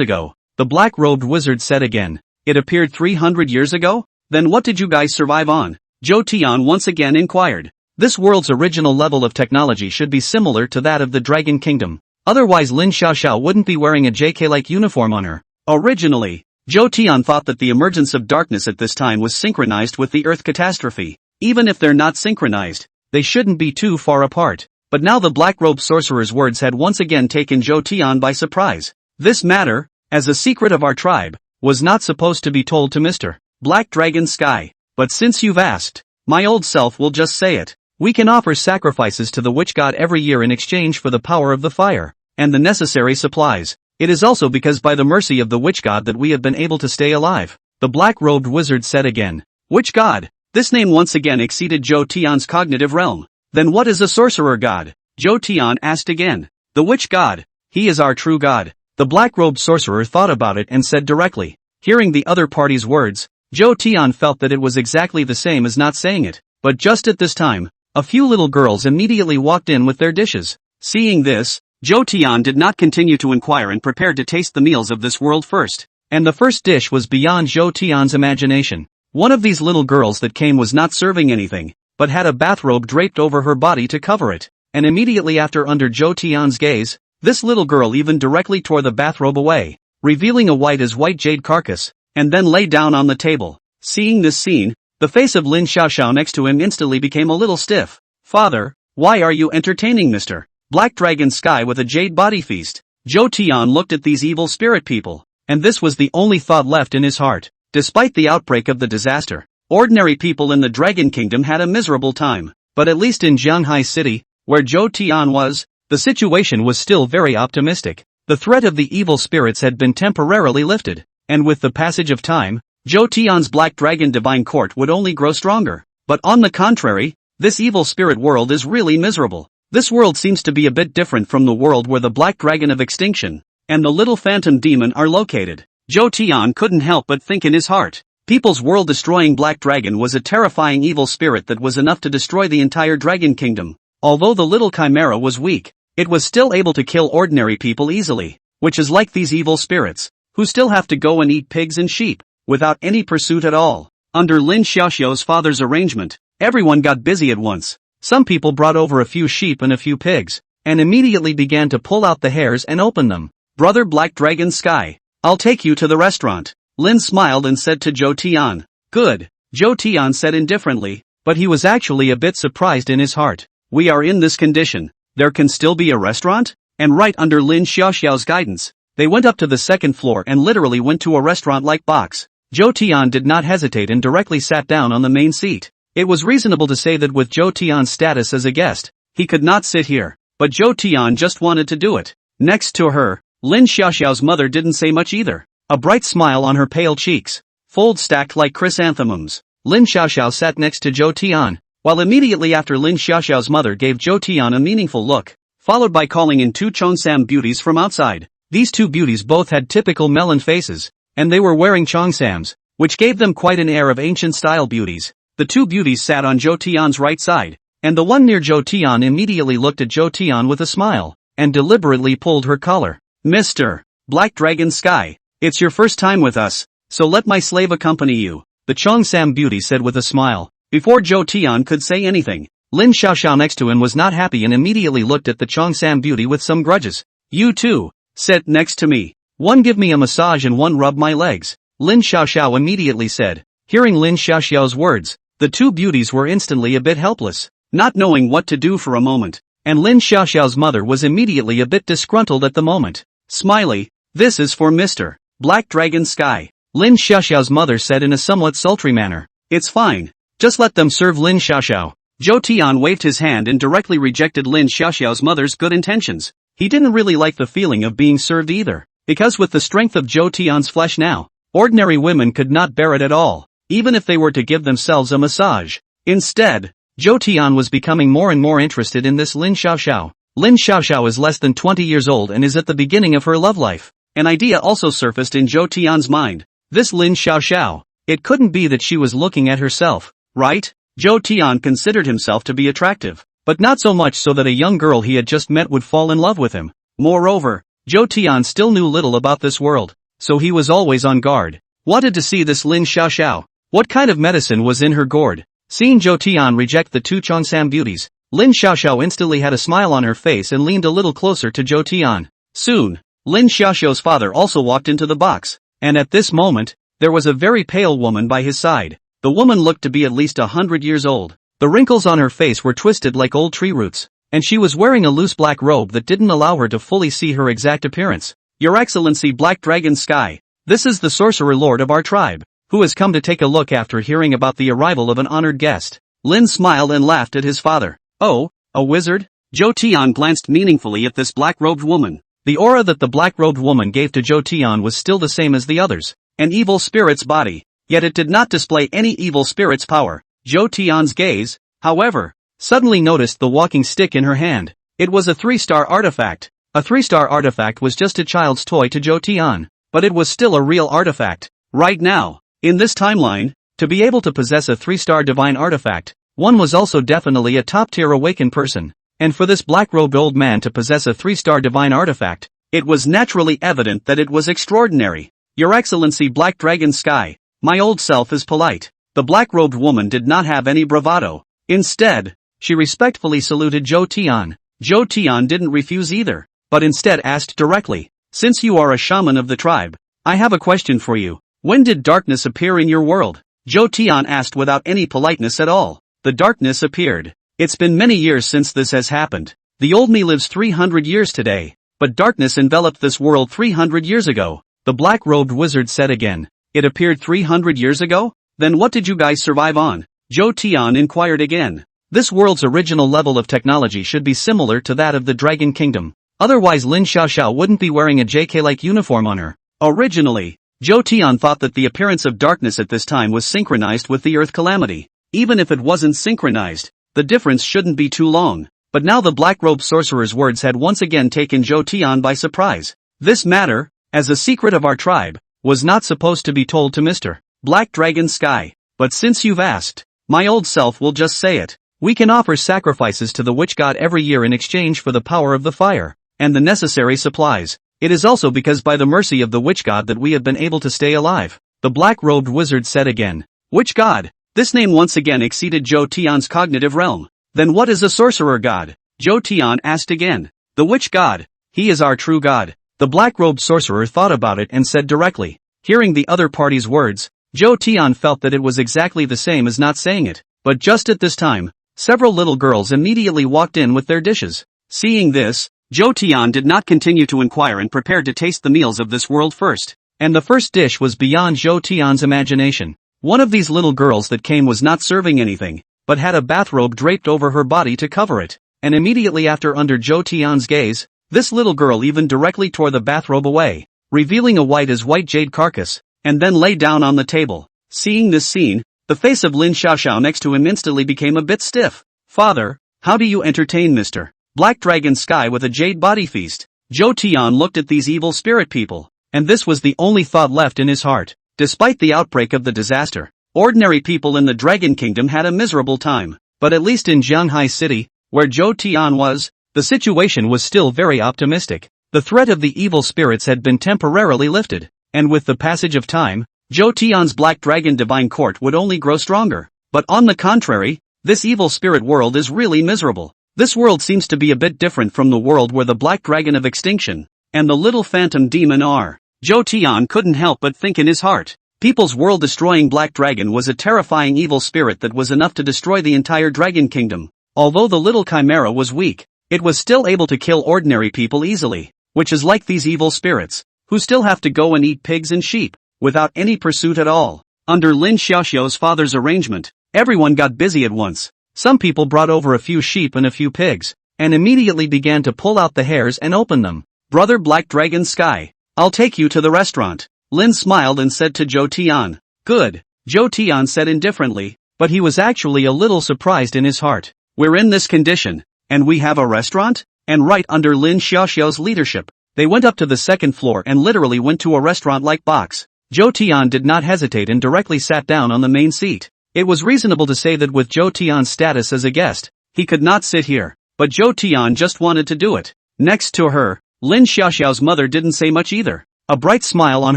ago. The black-robed wizard said again. It appeared 300 years ago? Then what did you guys survive on? Zhou Tian once again inquired. This world's original level of technology should be similar to that of the Dragon Kingdom. Otherwise Lin Xiaoxiao wouldn't be wearing a JK-like uniform on her. Originally, Zhou Tian thought that the emergence of darkness at this time was synchronized with the Earth catastrophe. Even if they're not synchronized, they shouldn't be too far apart. But now the black-robed sorcerer's words had once again taken Zhou Tian by surprise. This matter, as a secret of our tribe, was not supposed to be told to Mr. Black Dragon Sky. but since you've asked, my old self will just say it. We can offer sacrifices to the witch god every year in exchange for the power of the fire, and the necessary supplies. It is also because by the mercy of the witch god that we have been able to stay alive, the black-robed wizard said again. Witch god? This name once again exceeded Zhou Tian's cognitive realm. Then what is a sorcerer god? Zhou Tian asked again. The witch god. He is our true god. The black-robed sorcerer thought about it and said directly. Hearing the other party's words, Zhou Tian felt that it was exactly the same as not saying it. But just at this time, a few little girls immediately walked in with their dishes. Seeing this, Zhou Tian did not continue to inquire and prepared to taste the meals of this world first. And the first dish was beyond Zhou Tian's imagination. One of these little girls that came was not serving anything, but had a bathrobe draped over her body to cover it. And immediately after, under Zhou Tian's gaze, this little girl even directly tore the bathrobe away, revealing a white as white jade carcass, and then lay down on the table. Seeing this scene, the face of Lin Xiaoxiao next to him instantly became a little stiff. Father, why are you entertaining Mr. Black Dragon Sky with a jade body feast? Zhou Tian looked at these evil spirit people, and this was the only thought left in his heart. Despite the outbreak of the disaster, ordinary people in the Dragon Kingdom had a miserable time, but at least in Jianghai City, where Zhou Tian was, the situation was still very optimistic. The threat of the evil spirits had been temporarily lifted, and with the passage of time, Zhou Tian's Black Dragon Divine Court would only grow stronger. But on the contrary, this evil spirit world is really miserable. This world seems to be a bit different from the world where the Black Dragon of Extinction and the little phantom demon are located. Zhou Tian couldn't help but think in his heart. People's world-destroying Black Dragon was a terrifying evil spirit that was enough to destroy the entire Dragon Kingdom. Although the little chimera was weak, it was still able to kill ordinary people easily, which is like these evil spirits, who still have to go and eat pigs and sheep, without any pursuit at all. Under Lin Xiaoxiao's father's arrangement, everyone got busy at once. Some people brought over a few sheep and a few pigs, and immediately began to pull out the hairs and open them. Brother Black Dragon Sky, I'll take you to the restaurant. Lin smiled and said to Zhou Tian. Good, Zhou Tian said indifferently, but he was actually a bit surprised in his heart. We are in this condition. There can still be a restaurant? And right under Lin Xiaoxiao's guidance, they went up to the second floor and literally went to a restaurant-like box. Zhou Tian did not hesitate and directly sat down on the main seat. It was reasonable to say that with Zhou Tian's status as a guest, he could not sit here, but Zhou Tian just wanted to do it. Next to her, Lin Xiaoxiao's mother didn't say much either. A bright smile on her pale cheeks, folds stacked like chrysanthemums. Lin Xiaoxiao sat next to Zhou Tian, while immediately after Lin Xiaoxiao's mother gave Zhou Tian a meaningful look, followed by calling in two Cheongsam beauties from outside. These two beauties both had typical melon faces, and they were wearing Cheongsams, which gave them quite an air of ancient-style beauties. The two beauties sat on Zhou Tian's right side, and the one near Zhou Tian immediately looked at Zhou Tian with a smile, and deliberately pulled her collar. Mr. Black Dragon Sky, it's your first time with us, so let my slave accompany you, the Cheongsam beauty said with a smile. Before Zhou Tian could say anything, Lin Xiaoxiao next to him was not happy and immediately looked at the Cheongsam beauty with some grudges. You two, sit next to me. One give me a massage and one rub my legs, Lin Xiaoxiao immediately said. Hearing Lin Xiaoxiao's words, the two beauties were instantly a bit helpless, not knowing what to do for a moment, and Lin Xiaoxiao's mother was immediately a bit disgruntled at the moment. Smiley, this is for Mr. Black Dragon Sky, Lin Xiaoxiao's mother said in a somewhat sultry manner. It's fine, just let them serve Lin Xiaoxiao. Zhou Tian waved his hand and directly rejected Lin Xiaoxiao's mother's good intentions. He didn't really like the feeling of being served either, because with the strength of Zhou Tian's flesh now, ordinary women could not bear it at all, even if they were to give themselves a massage. Instead, Zhou Tian was becoming more and more interested in this Lin Xiaoxiao. Lin Xiaoxiao is less than 20 years old and is at the beginning of her love life. An idea also surfaced in Zhou Tian's mind. This Lin Xiaoxiao, it couldn't be that she was looking at herself, right? Zhou Tian considered himself to be attractive, but not so much so that a young girl he had just met would fall in love with him. Moreover, Zhou Tian still knew little about this world, so he was always on guard. Wanted to see this Lin Xiaoxiao. What kind of medicine was in her gourd? Seeing Zhou Tian reject the two Cheongsam beauties, Lin Xiaoxiao instantly had a smile on her face and leaned a little closer to Zhou Tian. Soon, Lin Xiaoxiao's father also walked into the box, and at this moment, there was a very pale woman by his side. The woman looked to be at least 100 years old. The wrinkles on her face were twisted like old tree roots, and she was wearing a loose black robe that didn't allow her to fully see her exact appearance. Your Excellency Black Dragon Sky, this is the sorcerer lord of our tribe. who has come to take a look after hearing about the arrival of an honored guest. Lin smiled and laughed at his father. Oh, a wizard? Zhou Tian glanced meaningfully at this black-robed woman. The aura that the black-robed woman gave to Zhou Tian was still the same as the others, an evil spirit's body, yet it did not display any evil spirit's power. Zhou Tian's gaze, however, suddenly noticed the walking stick in her hand. It was a 3-star artifact. A 3-star artifact was just a child's toy to Zhou Tian, but it was still a real artifact. Right now, in this timeline, to be able to possess a 3-star divine artifact, one was also definitely a top-tier awakened person. And for this black-robed old man to possess a 3-star divine artifact, it was naturally evident that it was extraordinary. Your Excellency Black Dragon Sky, my old self is polite. The black-robed woman did not have any bravado. Instead, she respectfully saluted Zhou Tian. Zhou Tian didn't refuse either, but instead asked directly, since you are a shaman of the tribe, I have a question for you. When did darkness appear in your world? Zhou Tian asked without any politeness at all. The darkness appeared. It's been many years since this has happened. The old me lives 300 years today, but darkness enveloped this world 300 years ago. The black-robed wizard said again. It appeared 300 years ago? Then what did you guys survive on? Zhou Tian inquired again. This world's original level of technology should be similar to that of the Dragon Kingdom. Otherwise Lin Xiaoxiao wouldn't be wearing a JK-like uniform on her. Originally, Zhou Tian thought that the appearance of darkness at this time was synchronized with the Earth calamity. Even if it wasn't synchronized, the difference shouldn't be too long. But now the black-robed sorcerer's words had once again taken Zhou Tian by surprise. This matter, as a secret of our tribe, was not supposed to be told to Mr. Black Dragon Sky. But since you've asked, my old self will just say it. We can offer sacrifices to the witch god every year in exchange for the power of the fire, and the necessary supplies. It is also because by the mercy of the witch god that we have been able to stay alive. The black-robed wizard said again. Witch god? This name once again exceeded Zhou Tian's cognitive realm. Then what is a sorcerer god? Zhou Tian asked again. The witch god. He is our true god. The black-robed sorcerer thought about it and said directly. Hearing the other party's words, Zhou Tian felt that it was exactly the same as not saying it. But just at this time, several little girls immediately walked in with their dishes. Seeing this, Zhou Tian did not continue to inquire and prepared to taste the meals of this world first. And the first dish was beyond Zhou Tian's imagination. One of these little girls that came was not serving anything, but had a bathrobe draped over her body to cover it. And immediately after, under Zhou Tian's gaze, this little girl even directly tore the bathrobe away, revealing a white as white jade carcass, and then lay down on the table. Seeing this scene, the face of Lin Xiaoxiao next to him instantly became a bit stiff. Father, how do you entertain Mr. Black Dragon Sky with a jade body feast? Zhou Tian looked at these evil spirit people, and this was the only thought left in his heart. Despite the outbreak of the disaster, ordinary people in the Dragon Kingdom had a miserable time, but at least in Jianghai City, where Zhou Tian was, the situation was still very optimistic. The threat of the evil spirits had been temporarily lifted, and with the passage of time, Zhou Tian's Black Dragon Divine Court would only grow stronger. But on the contrary, this evil spirit world is really miserable. This world seems to be a bit different from the world where the Black Dragon of Extinction and the little phantom demon are. Zhou Tian couldn't help but think in his heart. People's world-destroying Black Dragon was a terrifying evil spirit that was enough to destroy the entire Dragon Kingdom. Although the little chimera was weak, it was still able to kill ordinary people easily, which is like these evil spirits, who still have to go and eat pigs and sheep, without any pursuit at all. Under Lin Xiaoxiao's father's arrangement, everyone got busy at once. Some people brought over a few sheep and a few pigs, and immediately began to pull out the hairs and open them. Brother Black Dragon Sky, I'll take you to the restaurant. Lin smiled and said to Zhou Tian. Good, Zhou Tian said indifferently, but he was actually a little surprised in his heart. We're in this condition, and we have a restaurant? And right under Lin Xiaoxiao's leadership, they went up to the second floor and literally went to a restaurant-like box. Zhou Tian did not hesitate and directly sat down on the main seat. It was reasonable to say that with Zhou Tian's status as a guest, he could not sit here, but Zhou Tian just wanted to do it. Next to her, Lin Xiaoxiao's mother didn't say much either. A bright smile on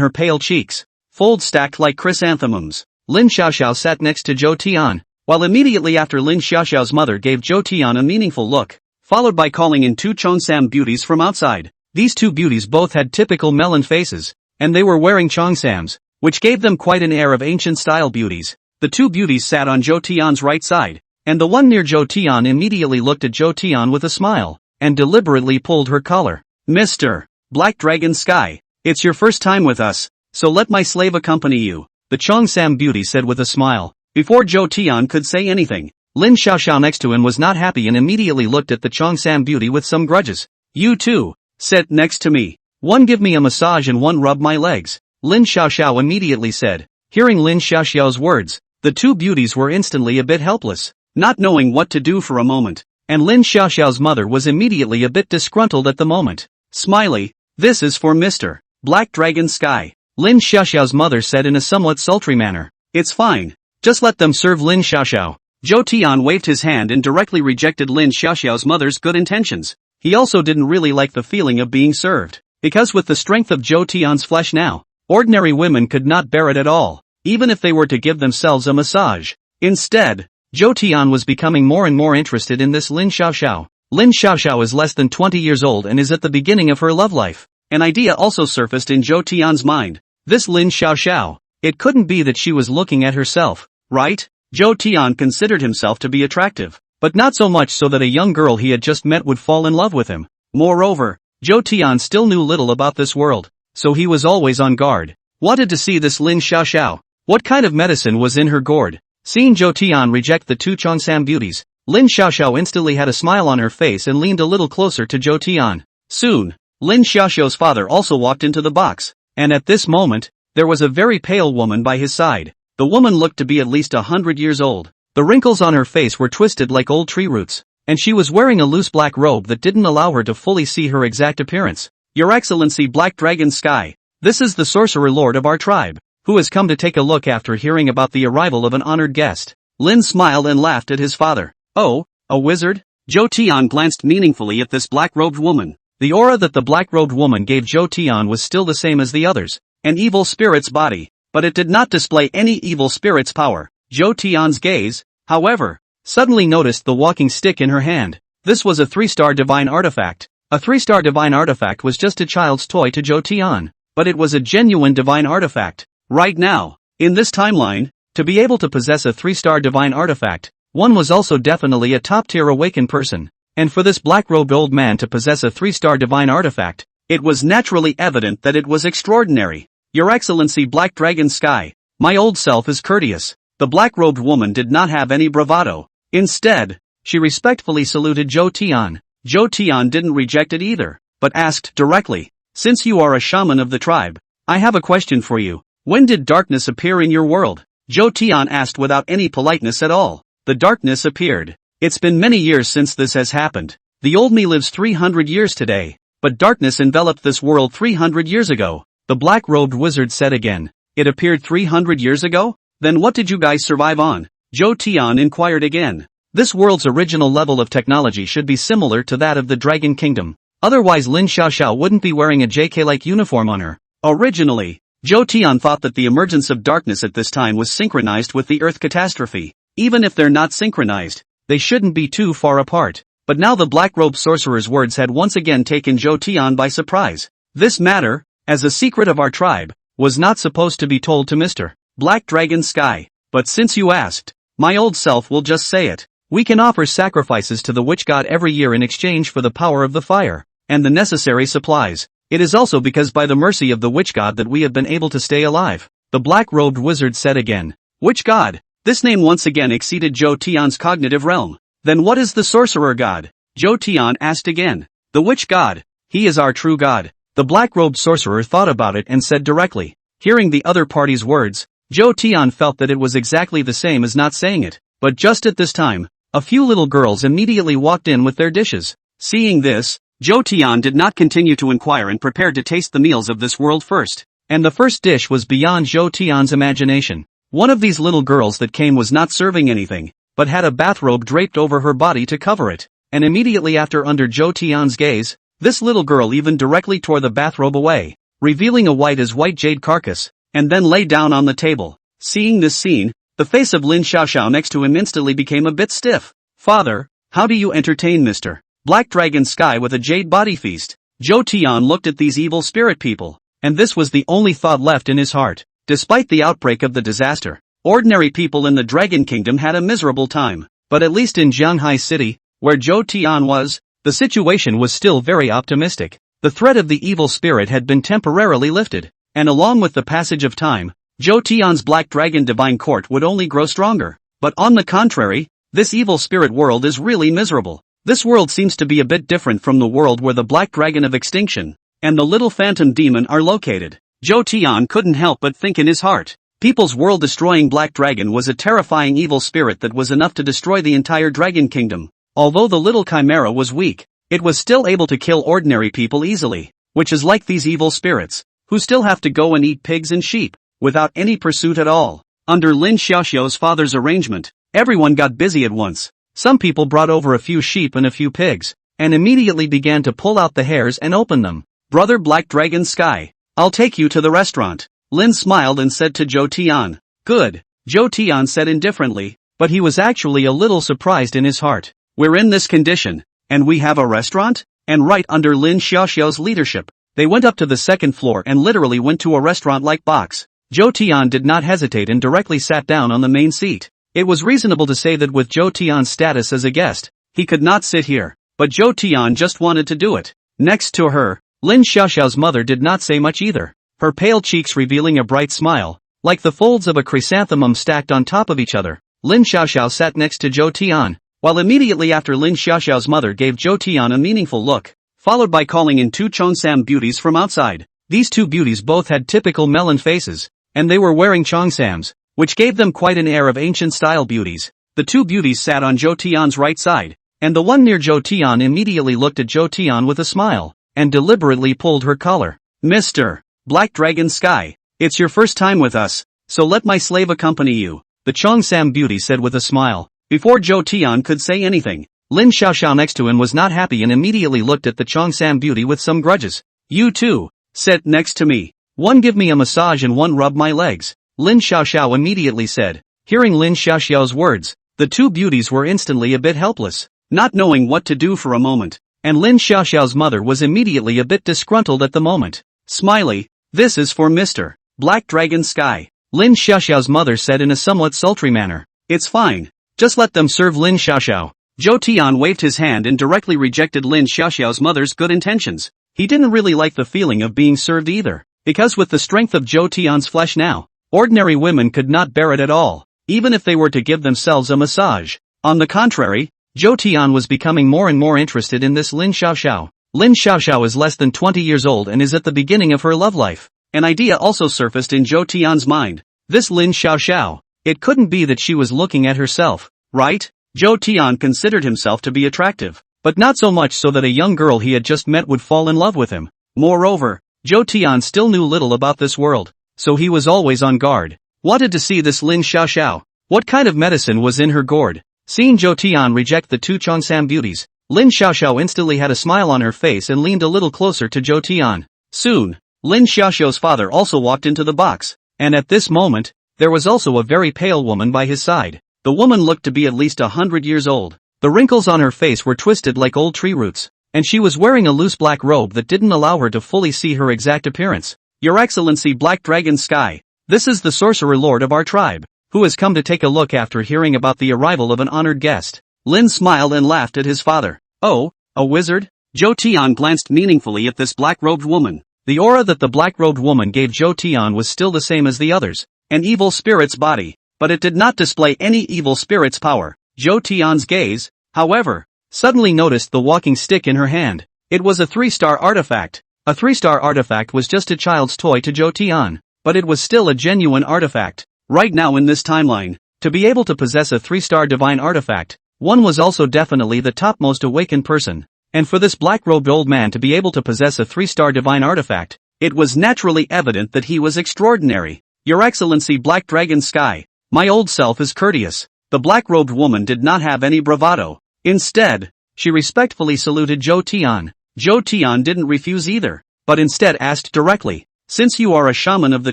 her pale cheeks, folds stacked like chrysanthemums. Lin Xiaoxiao sat next to Zhou Tian, while immediately after Lin Xiaoxiao's mother gave Zhou Tian a meaningful look, followed by calling in two Cheongsam beauties from outside. These two beauties both had typical melon faces, and they were wearing Cheongsams, which gave them quite an air of ancient-style beauties. The two beauties sat on Zhou Tian's right side, and the one near Zhou Tian immediately looked at Zhou Tian with a smile, and deliberately pulled her collar. Mr. Black Dragon Sky, it's your first time with us, so let my slave accompany you. The the Cheongsam beauty said with a smile. Before Zhou Tian could say anything, Lin Xiaoxiao next to him was not happy and immediately looked at the Cheongsam beauty with some grudges. You two, sit next to me. One give me a massage and one rub my legs, Lin Xiaoxiao immediately said. Hearing Lin Xiaoxiao's words, the two beauties were instantly a bit helpless, not knowing what to do for a moment, and Lin Xiaoxiao's mother was immediately a bit disgruntled at the moment. Smiley, this is for Mr. Black Dragon Sky, Lin Xiaoxiao's mother said in a somewhat sultry manner. It's fine. Just let them serve Lin Xiaoxiao. Zhou Tian waved his hand and directly rejected Lin Xiaoxiao's mother's good intentions. He also didn't really like the feeling of being served, because with the strength of Zhou Tian's flesh now, ordinary women could not bear it at all, even if they were to give themselves a massage. Instead, Zhou Tian was becoming more and more interested in this Lin Xiaoxiao. Lin Xiaoxiao is less than 20 years old and is at the beginning of her love life. An idea also surfaced in Zhou Tian's mind. This Lin Xiaoxiao, it couldn't be that she was looking at herself, right? Zhou Tian considered himself to be attractive, but not so much so that a young girl he had just met would fall in love with him. Moreover, Zhou Tian still knew little about this world, so he was always on guard. Wanted to see this Lin Xiaoxiao. What kind of medicine was in her gourd? Seeing Zhou Tian reject the two Cheongsam beauties, Lin Xiaoxiao instantly had a smile on her face and leaned a little closer to Zhou Tian. Soon, Lin Xiaoxiao's father also walked into the box, and at this moment, there was a very pale woman by his side. The woman looked to be at least 100 years old. The wrinkles on her face were twisted like old tree roots, and she was wearing a loose black robe that didn't allow her to fully see her exact appearance. Your Excellency Black Dragon Sky, this is the sorcerer lord of our tribe, who has come to take a look after hearing about the arrival of an honored guest. Lin smiled and laughed at his father. Oh, a wizard? Zhou Tian glanced meaningfully at this black-robed woman. The aura that the black-robed woman gave Zhou Tian was still the same as the others, an evil spirit's body, but it did not display any evil spirit's power. Zhou Tian's gaze, however, suddenly noticed the walking stick in her hand. This was a 3-star divine artifact. A 3-star divine artifact was just a child's toy to Zhou Tian, but it was a genuine divine artifact. Right now, in this timeline, to be able to possess a 3-star divine artifact, one was also definitely a top-tier awakened person. And for this black-robed old man to possess a 3-star divine artifact, it was naturally evident that it was extraordinary. Your Excellency Black Dragon Sky, my old self is courteous. The black-robed woman did not have any bravado. Instead, she respectfully saluted Zhou Tian. Zhou Tian didn't reject it either, but asked directly, since you are a shaman of the tribe, I have a question for you. When did darkness appear in your world? Zhou Tian asked without any politeness at all. The darkness appeared. It's been many years since this has happened. The old me lives 300 years today, but darkness enveloped this world 300 years ago. The black-robed wizard said again. It appeared 300 years ago? Then what did you guys survive on? Zhou Tian inquired again. This world's original level of technology should be similar to that of the Dragon Kingdom. Otherwise Lin Xiaoxiao wouldn't be wearing a JK-like uniform on her. Originally, Zhou Tian thought that the emergence of darkness at this time was synchronized with the Earth catastrophe. Even if they're not synchronized, they shouldn't be too far apart. But now the black-robed sorcerer's words had once again taken Zhou Tian by surprise. This matter, as a secret of our tribe, was not supposed to be told to Mr. Black Dragon Sky. But since you asked, my old self will just say it. We can offer sacrifices to the witch god every year in exchange for the power of the fire, and the necessary supplies. It is also because by the mercy of the witch god that we have been able to stay alive. The black-robed wizard said again. Witch god? This name once again exceeded Zhou Tian's cognitive realm. Then what is the sorcerer god? Zhou Tian asked again. The witch god. He is our true god. The black-robed sorcerer thought about it and said directly. Hearing the other party's words, Zhou Tian felt that it was exactly the same as not saying it. But just at this time, a few little girls immediately walked in with their dishes. Seeing this, Zhou Tian did not continue to inquire and prepared to taste the meals of this world first. And the first dish was beyond Zhou Tian's imagination. One of these little girls that came was not serving anything, but had a bathrobe draped over her body to cover it. And immediately after, under Zhou Tian's gaze, this little girl even directly tore the bathrobe away, revealing a white as white jade carcass, and then lay down on the table. Seeing this scene, the face of Lin Xiaoxiao next to him instantly became a bit stiff. Father, how do you entertain Mr. Black Dragon Sky with a jade body feast? Zhou Tian looked at these evil spirit people, and this was the only thought left in his heart. Despite the outbreak of the disaster, ordinary people in the Dragon Kingdom had a miserable time, but at least in Jianghai City, where Zhou Tian was, the situation was still very optimistic. The threat of the evil spirit had been temporarily lifted, and along with the passage of time, Zhou Tian's Black Dragon Divine Court would only grow stronger. But on the contrary, this evil spirit world is really miserable. This world seems to be a bit different from the world where the Black Dragon of Extinction and the little phantom demon are located. Zhou Tian couldn't help but think in his heart. People's world-destroying Black Dragon was a terrifying evil spirit that was enough to destroy the entire Dragon Kingdom. Although the little chimera was weak, it was still able to kill ordinary people easily, which is like these evil spirits, who still have to go and eat pigs and sheep, without any pursuit at all. Under Lin Xiaoxiao's father's arrangement, everyone got busy at once. Some people brought over a few sheep and a few pigs, and immediately began to pull out the hairs and open them. Brother Black Dragon Sky, I'll take you to the restaurant. Lin smiled and said to Zhou Tian. Good, Zhou Tian said indifferently, but he was actually a little surprised in his heart. We're in this condition, and we have a restaurant? And right under Lin Xiaoxiao's leadership, they went up to the second floor and literally went to a restaurant-like box. Zhou Tian did not hesitate and directly sat down on the main seat. It was reasonable to say that with Zhou Tian's status as a guest, he could not sit here, but Zhou Tian just wanted to do it. Next to her, Lin Xiaoxiao's mother did not say much either, her pale cheeks revealing a bright smile, like the folds of a chrysanthemum stacked on top of each other. Lin Xiaoxiao sat next to Zhou Tian, while immediately after Lin Xiaoxiao's mother gave Zhou Tian a meaningful look, followed by calling in two Cheongsam beauties from outside. These two beauties both had typical melon faces, and they were wearing Cheongsams, which gave them quite an air of ancient-style beauties. The two beauties sat on Zhou Tian's right side, and the one near Zhou Tian immediately looked at Zhou Tian with a smile, and deliberately pulled her collar. Mr. Black Dragon Sky, it's your first time with us, so let my slave accompany you, the Cheongsam beauty said with a smile. Before Zhou Tian could say anything, Lin Xiaoxiao next to him was not happy and immediately looked at the Cheongsam beauty with some grudges. You two, sit next to me. One give me a massage and one rub my legs, Lin Xiaoxiao immediately said. Hearing Lin Xiaoxiao's words, the two beauties were instantly a bit helpless, not knowing what to do for a moment, and Lin Xiaoxiao's mother was immediately a bit disgruntled at the moment. Smiley, this is for Mr. Black Dragon Sky, Lin Xiaoxiao's mother said in a somewhat sultry manner. It's fine, just let them serve Lin Xiaoxiao. Zhou Tian waved his hand and directly rejected Lin Xiaoxiao's mother's good intentions. He didn't really like the feeling of being served either, because with the strength of Zhou Tian's flesh now, ordinary women could not bear it at all, even if they were to give themselves a massage. On the contrary, Zhou Tian was becoming more and more interested in this Lin Xiaoxiao. Lin Xiaoxiao is less than 20 years old and is at the beginning of her love life. An idea also surfaced in Zhou Tian's mind. This Lin Xiaoxiao, it couldn't be that she was looking at herself, right? Zhou Tian considered himself to be attractive, but not so much so that a young girl he had just met would fall in love with him. Moreover, Zhou Tian still knew little about this world, so he was always on guard. Wanted to see this Lin Xiaoxiao. What kind of medicine was in her gourd? Seeing Zhou Tian reject the two Cheongsam beauties, Lin Xiaoxiao instantly had a smile on her face and leaned a little closer to Zhou Tian. Soon, Lin Xiaoxiao's father also walked into the box, and at this moment, there was also a very pale woman by his side. The woman looked to be at least 100 years old. The wrinkles on her face were twisted like old tree roots, and she was wearing a loose black robe that didn't allow her to fully see her exact appearance. Your Excellency Black Dragon Sky, this is the sorcerer lord of our tribe, who has come to take a look after hearing about the arrival of an honored guest. Lin smiled and laughed at his father. Oh, a wizard? Zhou Tian glanced meaningfully at this black-robed woman. The aura that the black-robed woman gave Zhou Tian was still the same as the others, an evil spirit's body, but it did not display any evil spirit's power. Zhou Tian's gaze, however, suddenly noticed the walking stick in her hand. It was a 3-star artifact. A 3-star artifact was just a child's toy to Zhou Tian, but it was still a genuine artifact. Right now in this timeline, to be able to possess a 3-star divine artifact, one was also definitely the topmost awakened person, and for this black-robed old man to be able to possess a 3-star divine artifact, it was naturally evident that he was extraordinary. Your Excellency Black Dragon Sky, my old self is courteous. The black-robed woman did not have any bravado. Instead, she respectfully saluted Zhou Tian. Zhou Tian didn't refuse either, but instead asked directly, since you are a shaman of the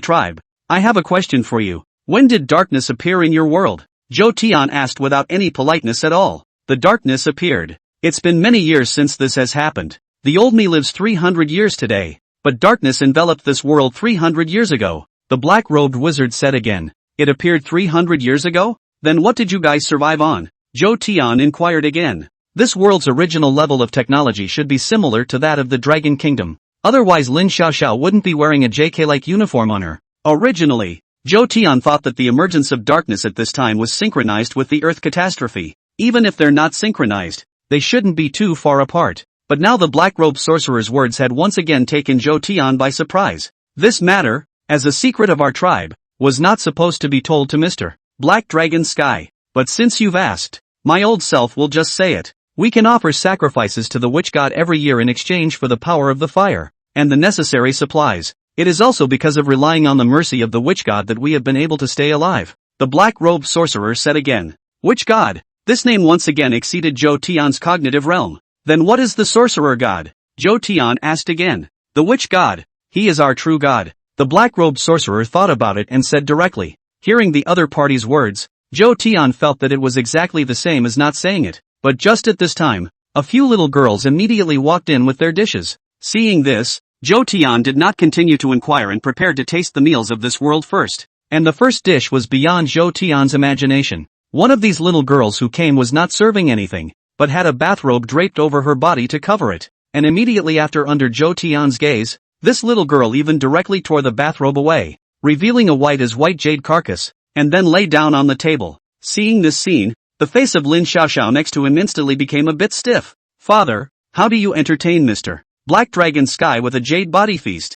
tribe, I have a question for you. When did darkness appear in your world? Zhou Tian asked without any politeness at all. The darkness appeared. It's been many years since this has happened. The old me lives 300 years today, but darkness enveloped this world 300 years ago. The black-robed wizard said again. It appeared 300 years ago? Then what did you guys survive on? Zhou Tian inquired again. This world's original level of technology should be similar to that of the Dragon Kingdom. Otherwise Lin Xiaoxiao wouldn't be wearing a JK-like uniform on her. Originally, Zhou Tian thought that the emergence of darkness at this time was synchronized with the Earth catastrophe. Even if they're not synchronized, they shouldn't be too far apart. But now the black-robed sorcerer's words had once again taken Zhou Tian by surprise. This matter, as a secret of our tribe, was not supposed to be told to Mr. Black Dragon Sky. But since you've asked, my old self will just say it. We can offer sacrifices to the witch god every year in exchange for the power of the fire, and the necessary supplies. It is also because of relying on the mercy of the witch god that we have been able to stay alive. The black-robed sorcerer said again. Witch god? This name once again exceeded Zhou Tian's cognitive realm. Then what is the sorcerer god? Zhou Tian asked again. The witch god. He is our true god. The black-robed sorcerer thought about it and said directly. Hearing the other party's words, Zhou Tian felt that it was exactly the same as not saying it. But just at this time, a few little girls immediately walked in with their dishes. Seeing this, Zhou Tian did not continue to inquire and prepared to taste the meals of this world first. And the first dish was beyond Zhou Tian's imagination. One of these little girls who came was not serving anything, but had a bathrobe draped over her body to cover it. And immediately after, under Zhou Tian's gaze, this little girl even directly tore the bathrobe away, revealing a white as white jade carcass, and then lay down on the table. Seeing this scene, the face of Lin Xiaoxiao next to him instantly became a bit stiff. Father, how do you entertain Mr. Black Dragon Sky with a jade body feast?